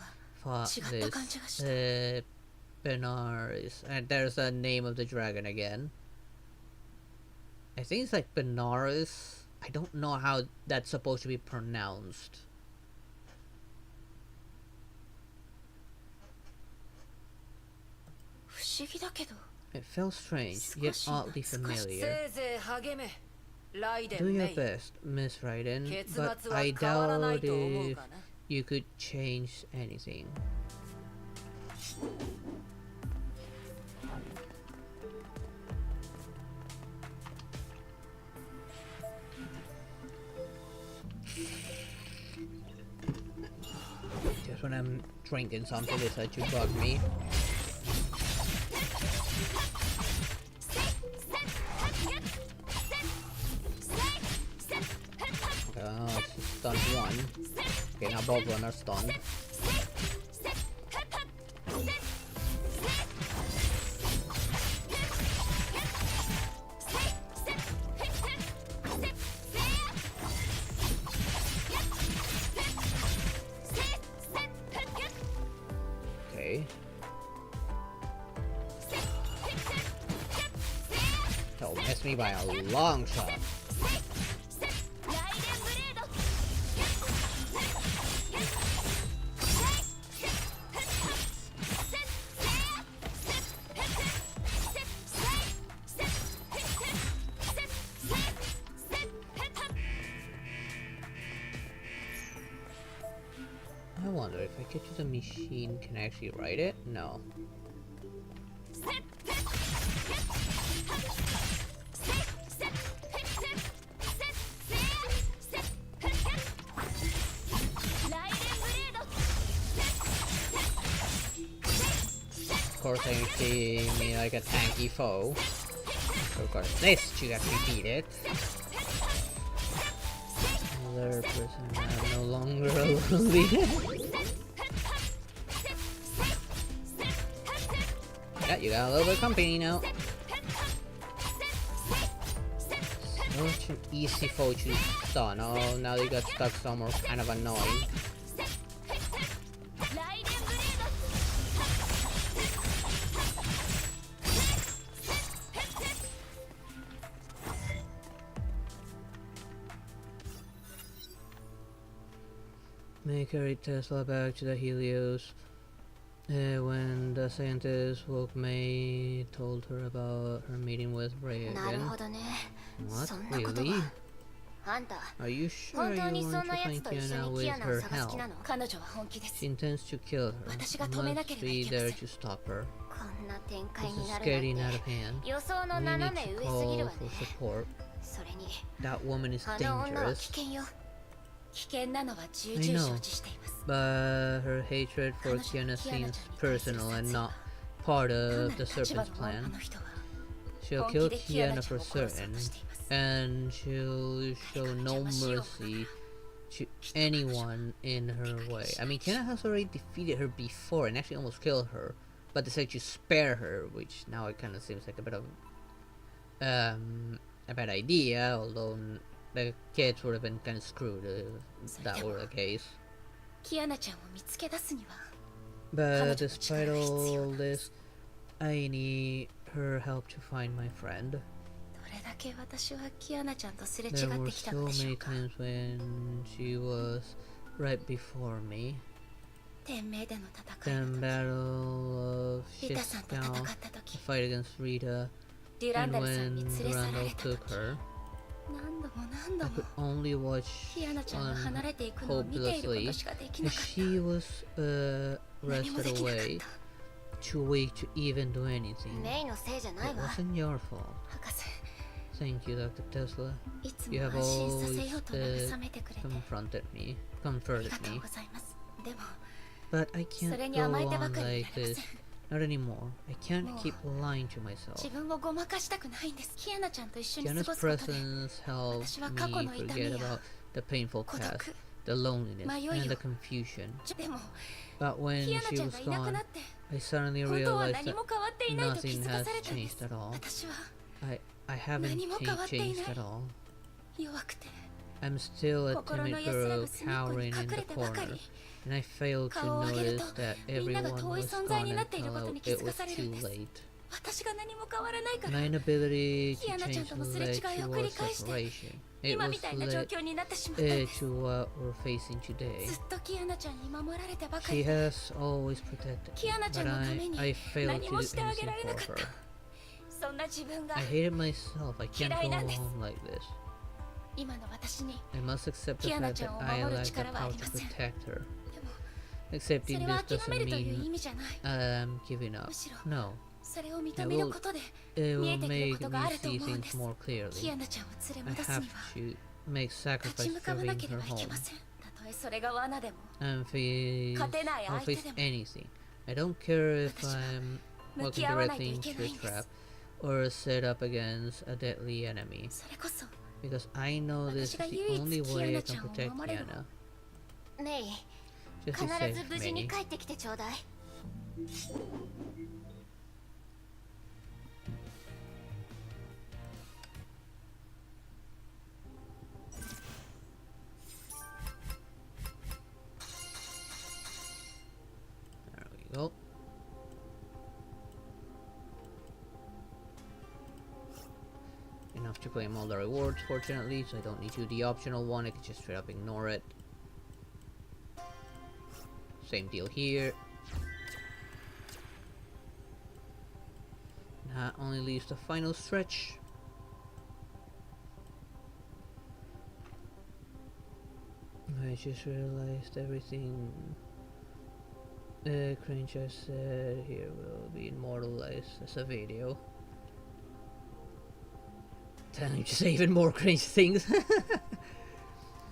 fought 違った感じがした this Benares. And there's the name of the dragon again. I think it's like Benares. I don't know how that's supposed to be pronounced. 不思議だけど It felt strange, yet oddly せ familiar. いぜい励めライデ Do ン your メイ best, Miss Raiden, 結 but 末は I 変わらない doubt と思う if がな you could change anything. Just when I'm drinking something, it's like to bug me. It's stunned one. Okay, now both of them are stunned. Okay. That'll miss me by a long shot. I wonder if I get to the machine, can I actually write it? No. Of course, I see me like a tanky foe. So of course, this should actually beat it. Another person now no longer a leader. Yeah, you got a little bit of company now. Such an easy foe to stun. Oh, now they got stuck somewhere kind of annoying. They carried Tesla back to the Helios. When the scientist woke May, told her about her meeting with Ray なる again. ほどね。 What? そんなこと Really? が。あんた、 Are you sure 本 you 当に want そ to んなやつ find と一緒 Kiana にキ with アナを her 探す気な help? の？彼女は本気です She intends to kill her. 私が You 止めな must ければ be いけません。 there to stop her. こんな展 This 開に is なる getting なん out て of hand. 予想の We 斜 need め to 上すぎる call わ for ね。 support. それに That woman is あの女は dangerous. 危険よ。危険なのは重々承知しています But her hatred for Kiana seems personal and not part かな of り the 立場 serpent's のあ plan. の人は She'll 本 kill 気でキアナ Kiana ちゃん for を殺そう certain, としています and she'll show no mercy to anyone in her way. I mean, Kiana has already defeated her before and actually almost killed her, but decided to spare her, which now it kind of seems like a bit of a bad idea, although the kids would have been kind of screwed if that were the case. キアナちゃんを見つけ出すには But despite all this, I need her help to find my friend. どれだけ私はキアナちゃんとすれ違 There っ were てきた so のでしょ many うか times when she was right before me. 天命での戦い The の時 battle of リタさんと Shitstown, 戦っ the た時 fight against Rita, デュラン and ダルさん when に連れ去られ Randall た took 時 her. 何度も何度 I も could only watch キアナちゃんが離れていくのを見ていること hopelessly しかできな as かっ she was た何も wrestled できなかっ away, た too weak to even do anything. メイのせいじゃない It わ。 wasn't your fault. 博士 Thank you, Dr. Tesla. いつも You have 安心させ always ようと慰めてくれて comforted me, あり comforted がとう me. ございますでも But I そ can't れに go 甘えてば on かりい like られま this. せん Not anymore. I can't No. keep lying to myself. 自分をごまかしたくないんですキアナちゃんと一緒に過 Kiana's ごすことで presence helped 私は過去 me の痛み forget や about the painful 孤 past, 独 the loneliness, 迷いを and the confusion. でも But when キアナ she ちゃん was がいなくな gone, って I suddenly 本当は realized 何 that も変わっていないと気 nothing づか has されたんです changed at all. 私は I haven't 何も変わっていない changed at all. 弱くて I'm still a 心の timid 安らぐ girl 隅っこに cowering 隠 in れ the てばか corner, り and I failed to 顔を上げると notice that みんなが everyone 遠い was 存在 gone になっていること until に気 it づか was される too んです late. 私が何も変わらないから My inability キ to アナちゃん change とのすれ led 違いを繰り to 返して separation. It 今 was みたいな状 led 況になってしまったんです to what we're facing today. ずっとキアナちゃんに守られてばか She りで has always protected キアナ me, ちゃん but のために I failed 何 to も do してあげ anything られな for かった her. そんな自分が I hated myself. I can't go 嫌いなんです。 on like this. 今の私に I must accept the キアナ fact ちゃん that を I 守る lack the 力はあ power り to ません protect her. でもそ Accepting れ this は諦 doesn't めるという意 mean 味じゃない I'm giving up. むしろ No, それを認めることで it 見 will えてくる make ことが me あると see 思うんで things す more キ clearly. アナちゃんを連れ I 戻す have には to make 立ち sacrifices 向か to わな bring けれ her ばいけ home ませんたとえそれが罠でも and face, 勝てない I'll 相手 face でも anything. I don't care if 私は I'm 向 walking き合わないと directly いけ into な a いんで trap す or set up against a deadly enemy. それこそ Because I know this is 私が the 唯一 only way I can キアナちゃんを protect 守れる Kiana. メイ、 Just 必 to save ず無事に Manny. 帰ってきてちょうだい。There we go. Enough to claim all the rewards, fortunately, so I don't need to do the optional one, I can just straight up ignore it. Same deal here. That only leaves the final stretch. I just realized everything Crane just said here will be immortalized as a video. Telling you to say even more cringe things.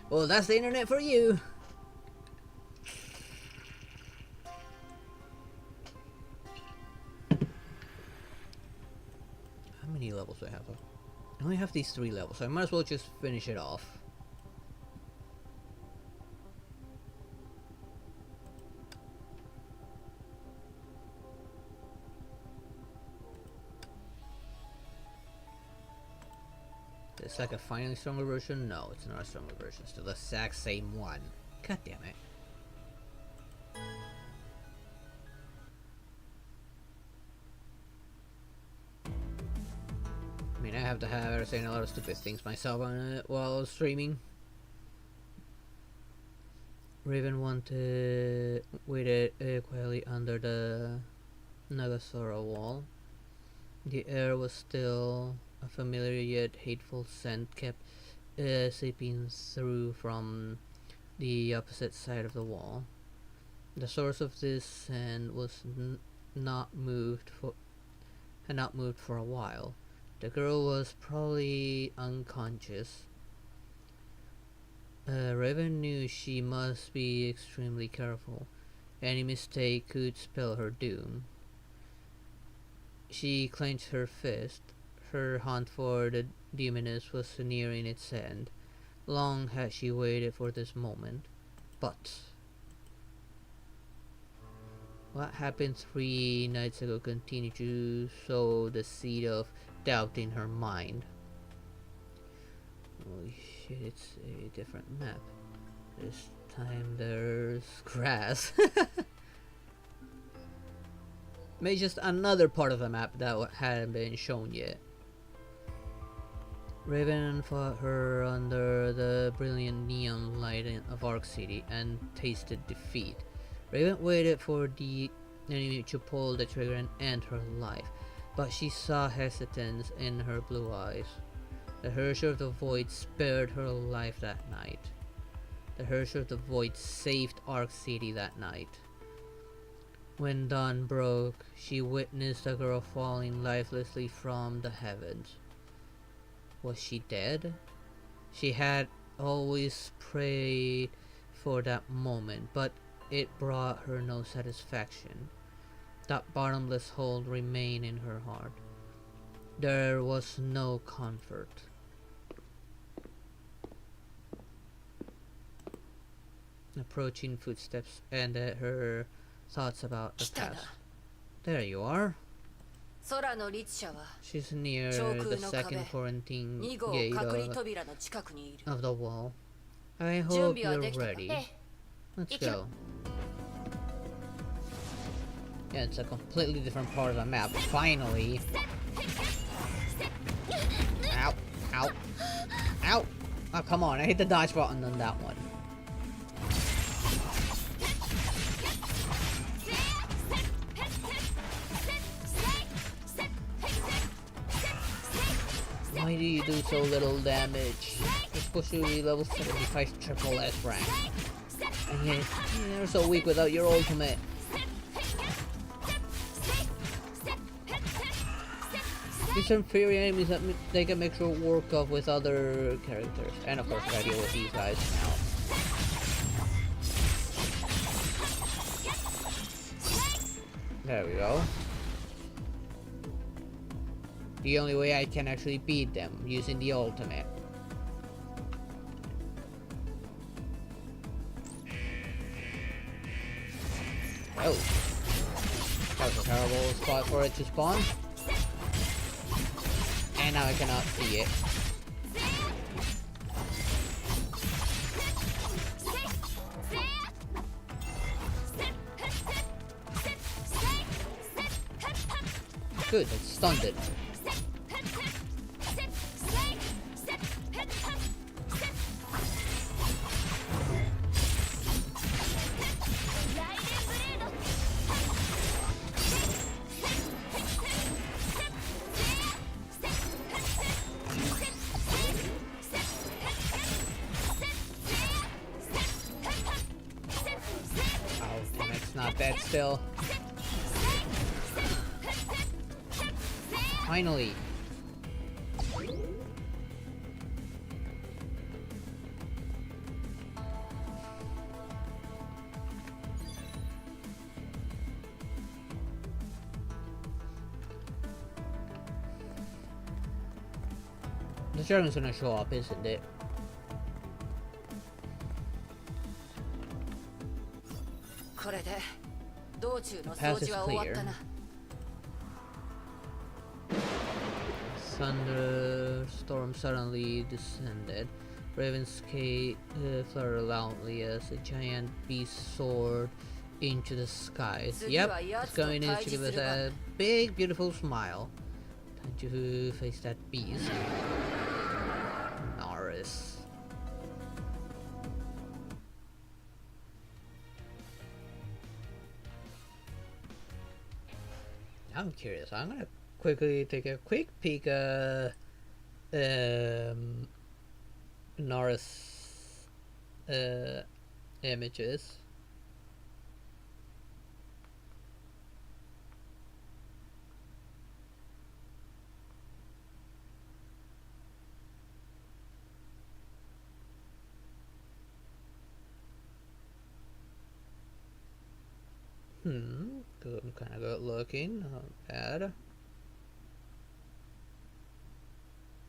Well, that's the internet for you. How many levels do I have? I only have these 3 levels, so I might as well just finish it off. It's like a finally stronger version? No, it's not a stronger version. Still the exact same one. God damn it. I mean, I have to have saying a lot of stupid things myself on it while streaming. Raven waited quietly under the Nagasora wall. The air was still. A familiar yet hateful scent kept seeping through from the opposite side of the wall. The source of this scent was had not moved for a while. The girl was probably unconscious. Raven knew she must be extremely careful. Any mistake could spell her doom. She clenched her fist. Her hunt for the demoness was nearing its end. Long had she waited for this moment. But what happened 3 nights ago continued to sow the seed of doubt in her mind. Holy shit, it's a different map. This time there's grass. Maybe just another part of the map that hadn't been shown yet. Raven fought her under the brilliant neon light of Arc City and tasted defeat. Raven waited for the enemy to pull the trigger and end her life, but she saw hesitance in her blue eyes. The Herrscher of the Void spared her life that night. The Herrscher of the Void saved Arc City that night. When dawn broke, she witnessed a girl falling lifelessly from the heavens. Was she dead? She had always prayed for that moment, but it brought her no satisfaction. That bottomless hole remained in her heart. There was no comfort. Approaching footsteps ended her thoughts about the past. There you are. She's near the second quarantine gate of the wall. I hope you're ready. Let's go. Yeah, it's a completely different part of the map. Finally. Ow. Ow. Ow. Oh, come on. I hit the dodge button on that one. Why do you do so little damage? You're supposed to be level 75 triple S rank. And yet, you're so weak without your ultimate. These inferior enemies that they can make short work of with other characters. And of course, I gotta deal with these guys now. There we go. The only way I can actually beat them, using the ultimate. Oh. That was a terrible spot for it to spawn. And now I cannot see it. Good, it stunned it. Still. Finally. The dragon's gonna show up, isn't it? The path is clear. thunderstorm suddenly descended. Ravens fluttered loudly as a giant beast soared into the skies. Yep, it's going in to give us a big, beautiful smile. Time to face that beast. Norris. I'm curious. I'm gonna quickly take a quick peek at Norris images. Good, kind of good looking, not bad.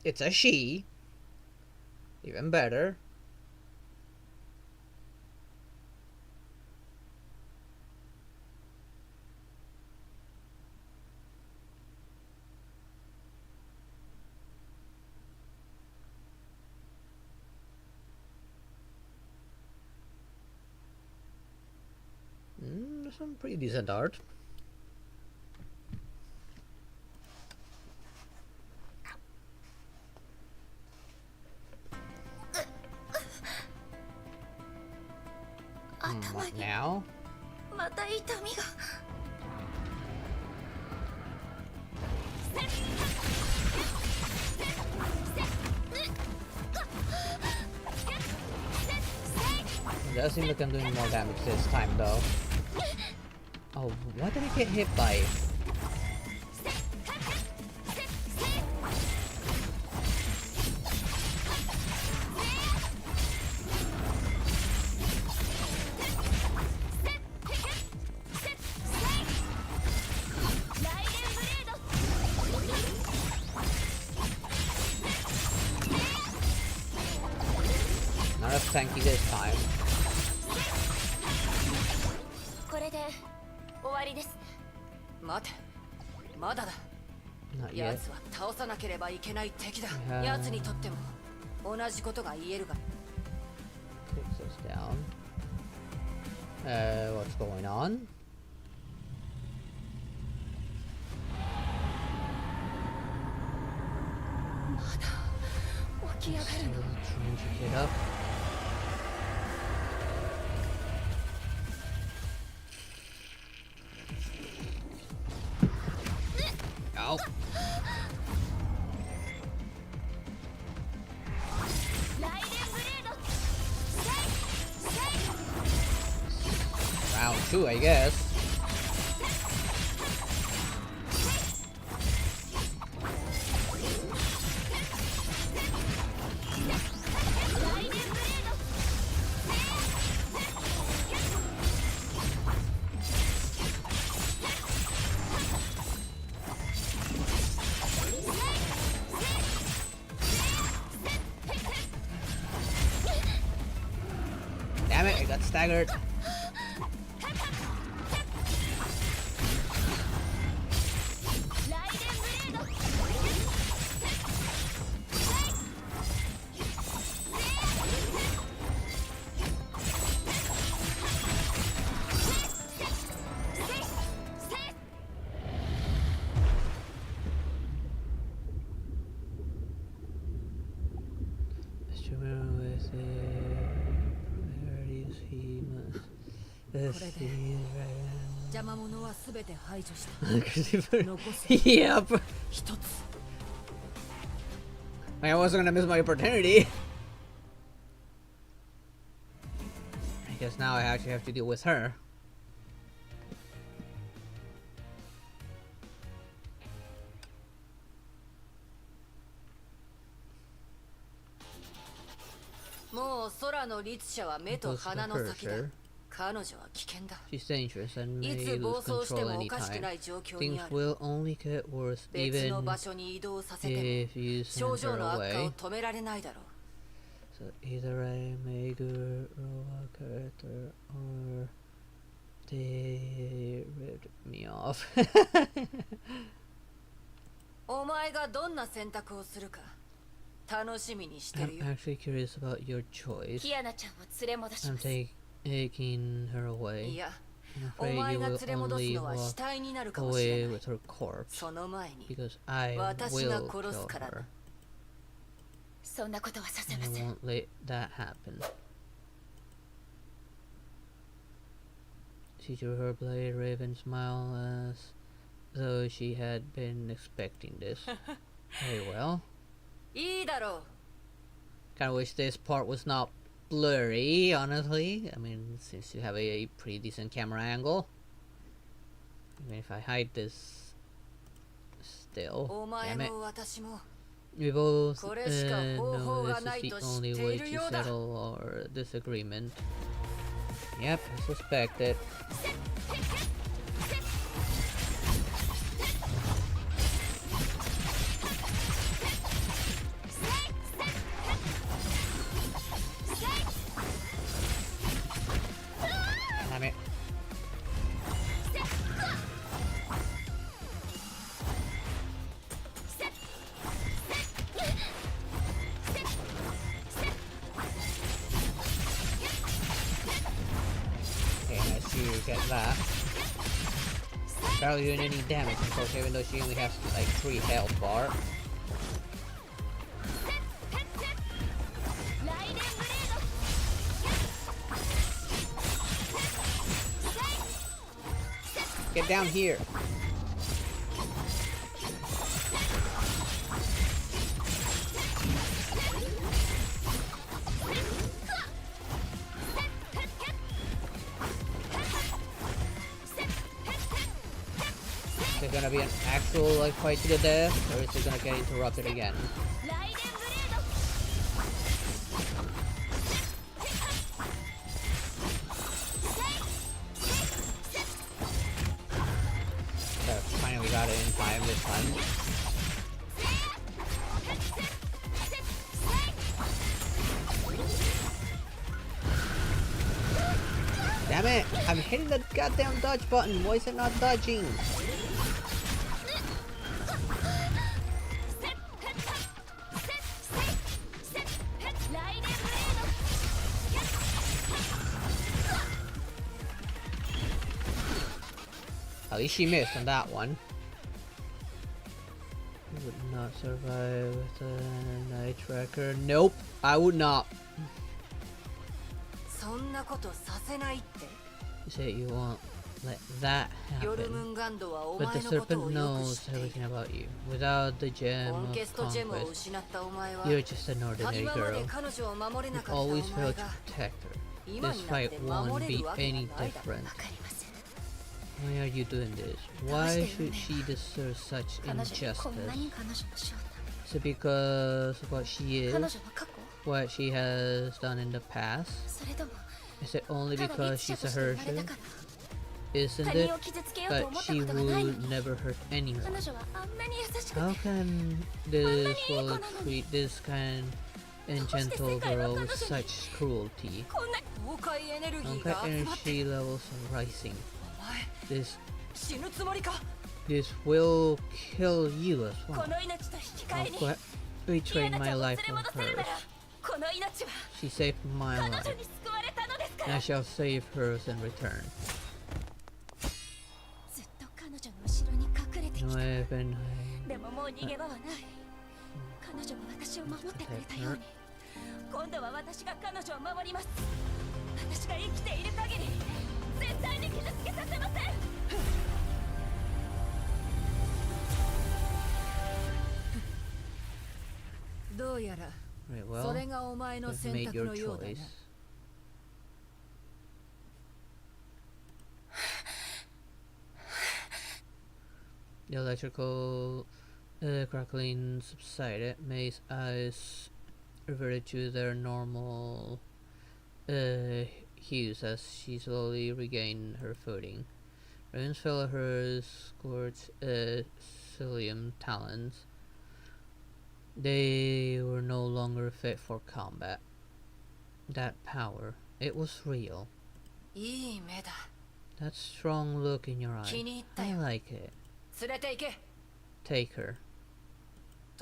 It's a she. Even better. Some pretty decent art. What now? また痛みが。It does seem like I'm doing more damage this time though. Oh, what did I get hit by? Not as tanky this time. これで終わりです。待て、まだだ。 Not yet. 奴は倒さなければいけない敵だ。 Yeah. 奴にとっても同じことが言えるが。 Takes us down. What's going on? Still trying to get up. Ow. Round 2, I guess. Damn it, I got staggered. Yep. I wasn't gonna miss my opportunity. I guess now I actually have to deal with her. She's dangerous and may lose control anytime. Things will only get worse even if you send her away. So either I make her a character or they rip me off. お前がどんな選択をするか楽しみにしてる I'm よ。 actually curious about your choice. キアナちゃんを連れ戻し I'm ます taking her い away. や、 I'm お afraid 前 you が will 連れ戻す only のは死 walk 体になるかもしれ away ない。 with her corpse その前に because I 私 will が kill 殺すからな。 her. そんなことはさせ I ません won't let that happen. She drew her blade, Raven smile as though she had been expecting this. Very well. いいだろう。 Kinda wish this part was not blurry, honestly. I mean, since you have a pretty decent camera angle. Even if I hide this still. お前 Damn it. も私も We both これしか方法 know が this ない is と the 知っ only て way いる to ようだ。 settle our disagreement. Yep, I suspected. Damn it. Okay, nice you get that. Barely doing any damage, of course, even though she only has like 3 health bar. Get down here. Is it gonna be an actual like fight to the death, or is it gonna get interrupted again? So, finally got it in time this time. Damn it! I'm hitting the goddamn dodge button. Why is it not dodging? At least she missed on that one. You would not survive with a night tracker. Nope, I would not. そんなことさせないって。 You say you won't let that ヨルム happen. ンガンドはお But 前 the のこと serpent をよく知 knows っている。 everything about you. Without the gem コン of ケストジェムを conquest, 失ったお前は you're just an ordinary 今まで girl. 彼女を守れな You've かったお always 前 failed to が protect her. 今 This になっ fight て won't 守れ be るわけ any がないだろう different. わかりません Why are you doing this? Why should she deserve such 彼女に injustice? こんなに彼女の正 Is it because of what she 体彼女 is? の過去 What she has done in the past? それとも Is it only ただ because 律者 she's と a して生まれ Hershey? たから Isn't 他 it? 人を傷つけようと But 思った she ことがないの would never hurt anyone. 彼女はあんなに優しく How て can this world treat this kind and gentle girl with such cruelty? こんな崩壊エネルギー Honkai が集まって energy levels are rising. お前 This 死ぬつもりか。 this will kill you as こ well. の命と引き換え I'll に quit キ betraying アナち my ゃんを連 life れ for 戻せるな hers. らこの命は She saved my 彼女 life, に救われたのですか and ら I shall save hers in return. ずっと彼女の後ろに隠れてき No, た I've been でももう逃げ場はない彼女は私を守ってくれたように今度は私が彼女を守ります私が生きている限り絶対に傷つけさせませんどうやら right. そ Well, れがお前の you've 選 made 択 your のようだな。 choice. The electrical crackling subsided. May's eyes reverted to their normal hues as she slowly regained her footing. Raven's fell at her scorched psyllium talons. They were no longer fit for combat. That power, it was real. いい目だ。 That strong look in your eye. 気に入った I よ。 like it. 連れて行け。 Take her.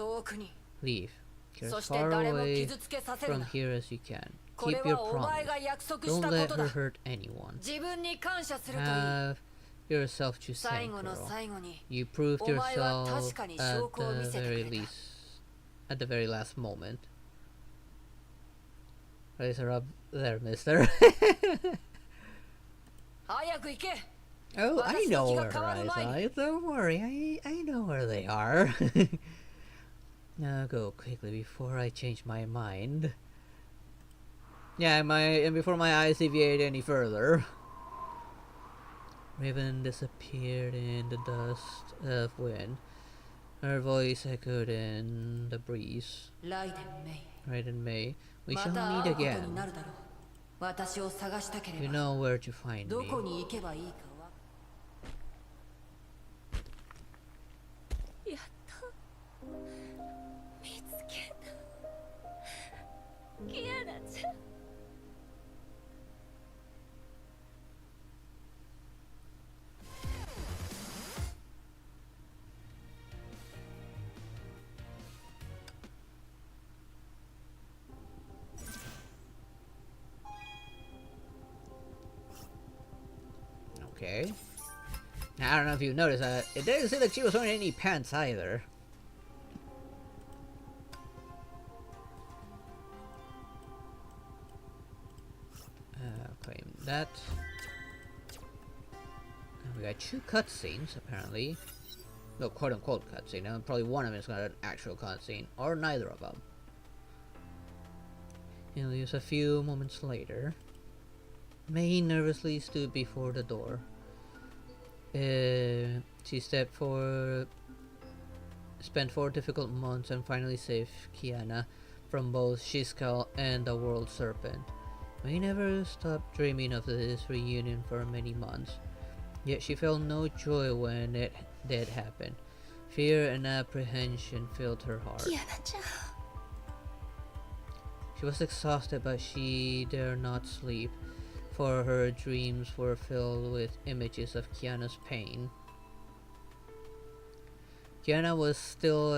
遠くに Leave. Get そ as して far 誰も away 傷つけさせる from な here as you can. これ Keep your はお前 promise. が約束し Don't たこ let と her だ hurt anyone. 自分に感謝するといい Have yourself to 最 thank, 後の girl. 最後に You proved お前は yourself 確かに at 証拠を見 the せてく very れた least, at the very last moment. Raise her up there, mister. 早く行け Oh, I know where her eyes are. Don't worry, I know where they are. Now go quickly before I change my mind. Yeah, and before my eyes deviate any further. Raven disappeared in the dust of wind. Her voice echoed in the breeze. ライデン・メイ Right in May. We ま shall た meet 会うことに again. なるだろう私を探したけれ You ば know where to find ど me. こに行けばいいかはやっと見つけた。キアナちゃん。Okay. Now, I don't know if you noticed that it didn't seem like she was wearing any pants either. Claim that. And we got 2 cutscenes apparently. No, quote unquote cutscene. And probably one of them is gonna an actual cutscene, or neither of them. It leaves a few moments later. May nervously stood before the door. She spent 4 difficult months and finally saved Kiana from both Shiskal and the World Serpent. May never stopped dreaming of this reunion for many months, yet she felt no joy when it did happen. Fear and apprehension filled her heart. キアナちゃん。 She was exhausted, but she dared not sleep, for her dreams were filled with images of Kiana's pain. Kiana was still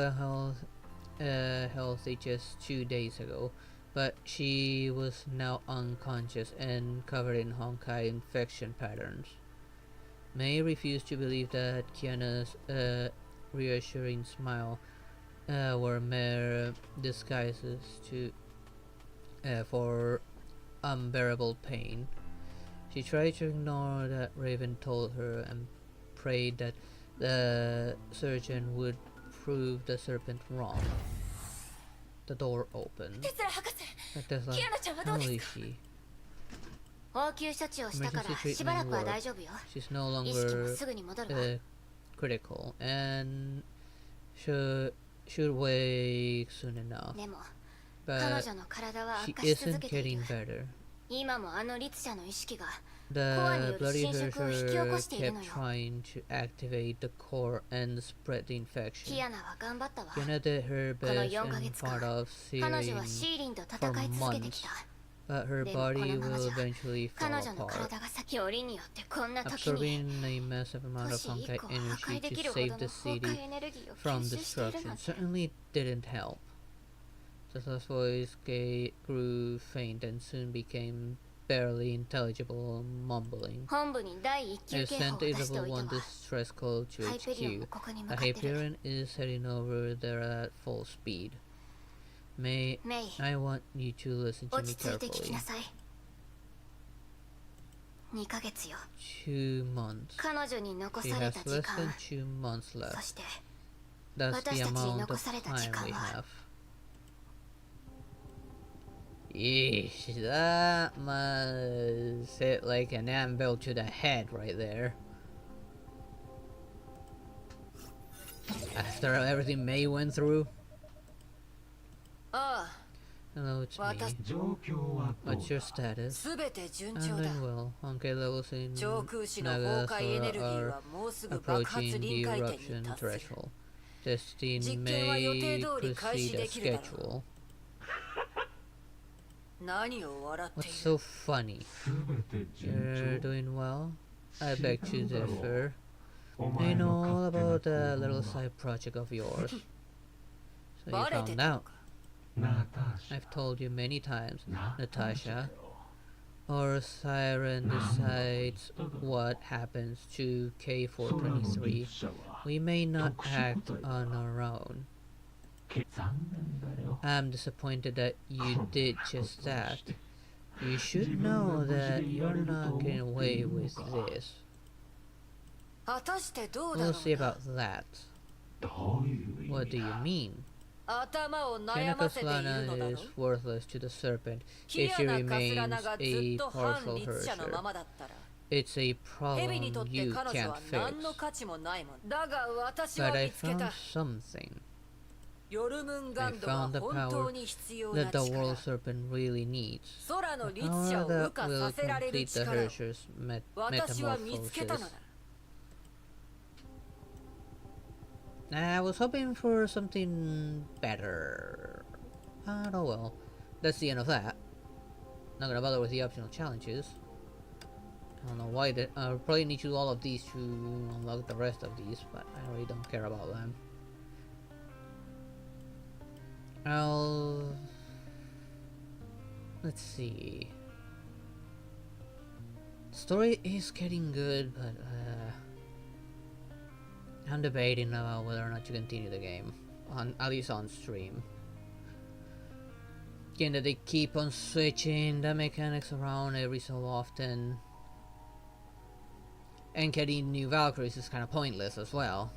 healthy just 2 days ago, but she was now unconscious and covered in Honkai infection patterns. May refused to believe that Kiana's reassuring smile were mere disguises for unbearable pain. She tried to ignore that Raven told her and prayed that the surgeon would prove the serpent wrong. The door opened. テスラ博士。 Tesla, キアナちゃんはどう how です is か。 she? 応急処置をしたから Emergency しばら treatment くは worked. 大丈夫よ。 She's no 意識も longer すぐに戻るわ。 critical and should wake soon enough. でも彼 But 女の体は she 悪化し続 isn't けてい getting る。 better. 今もあの律者の意識が The bloody コアによる侵食を引き起こしている kept のよ。 trying to activate the core and spread the キ infection. アナは頑張ったわ。 Kiana did her この best 4ヶ and 月間 fought off 彼女は Syrian シーリンと戦い続けてきた。 but her でも body このまま will じゃ eventually 彼 fall 女の apart, 体が先折によってこんな時に absorbing a massive amount 都 of 市 Honkai 以降破壊 energy で to きるほど save の the 崩 city 壊エネルギーを from 吸収している destruction なんて。 certainly didn't help. Tesla's voice grew faint and soon became barely intelligible, mumbling. 本部に第一級 I've 警報 sent を a 出してお level いた 1 わ。 distress call to ハイペリオンも HQ. ここに向 The かってる。 Hyperion is heading over there at full speed. May メイ、 I want you to listen to 落 me ち着いて聞き carefully. なさい。2ヶ月よ。 2 months. 彼女に残 She され has た時 less 間 than 2 months そ left. して That's 私 the たちに amount 残 of された時 time 間 we は have. Yeesh, that must hit like an anvil to the head right there. After everything May went through. あ Hello, it's あ、私 me. 状況はどう What's your status? すべて順 I'm 調だ doing well. Honkai levels in 上空市の崩壊エネルギー Nagasora はもうすぐ爆発 approaching the 臨界点 eruption に達する threshold. Testing 実験は予定 may 通り開始 proceed で as きるだろ schedule. 何を笑ってい What's る so funny? 全て順 You're 調 doing well? I beg to differ. お I 前 know の all 勝手な about the 行動 little は side project of yours. So you found out. I've told you many times, Natasha. Our siren decides what happens to K423. We may not act on our own. I'm disappointed that you did just that. You should know that you're not getting away with this. We'll see about that. What do you mean? Kiana Kaslana is worthless to the serpent if she remains a partial herdscher. It's a problem you can't fix. But I found something. I found the power that the world serpent really needs. The power that will complete the herdscher's metamorphosis. I was hoping for something better. But oh well. That's the end of that. Not gonna bother with the optional challenges. I don't know why I'll probably need to do all of these to unlock the rest of these, but I really don't care about them. Let's see. Story is getting good, but I'm debating about whether or not to continue the game, at least on stream. Again, that they keep on switching the mechanics around every so often, and getting new Valkyries is kind of pointless as well.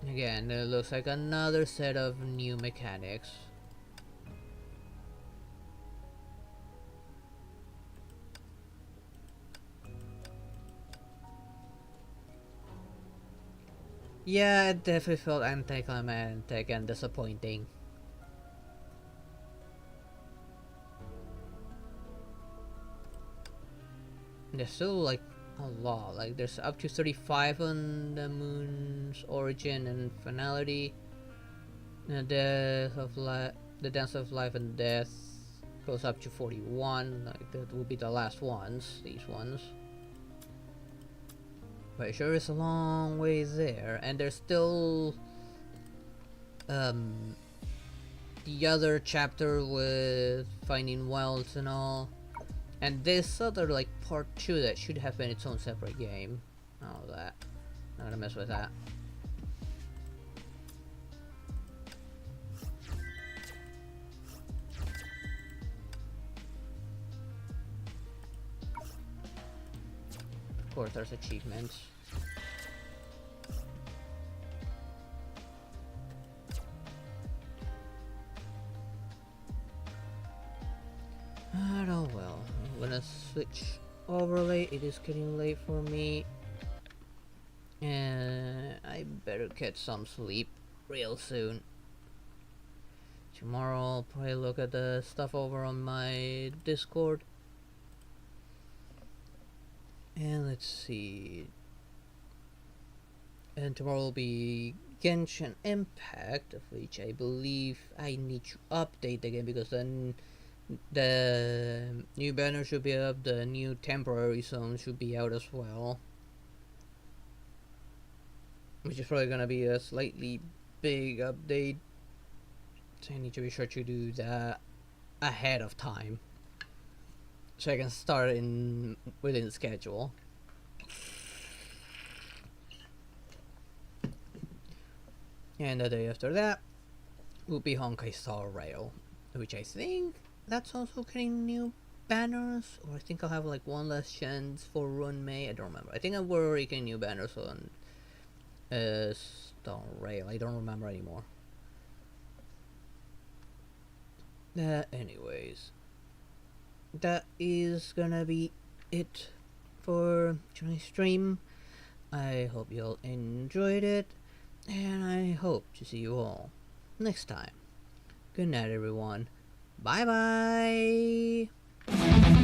Again, it looks like another set of new mechanics. Yeah, it definitely felt anticlimactic and disappointing. There's still like a lot, like there's up to 35 on the moon's origin and finality. The dance of life and death goes up to 41. Like that will be the last ones, these ones. But it sure is a long way there, and there's still the other chapter with finding wells and all. And this other like part 2 that should have been its own separate game. All that. Not gonna mess with that. Of course there's achievements. Oh well. I'm gonna switch overlay. It is getting late for me, and I better get some sleep real soon. Tomorrow I'll probably look at the stuff over on my Discord, and let's see. And tomorrow will be Genshin Impact, of which I believe I need to update the game because then the new banner should be up, the new temporary zone should be out as well. Which is probably gonna be a slightly big update. So I need to be sure to do that ahead of time. So I can start within the schedule. And the day after that will be Honkai Star Rail, which I think that's also getting new banners, or I think I'll have like one last chance for Run May. I don't remember. I think we're already getting new banners on Star Rail. I don't remember anymore. Anyways, that is gonna be it for tonight's stream. I hope you all enjoyed it, and I hope to see you all next time. Good night, everyone. Bye bye.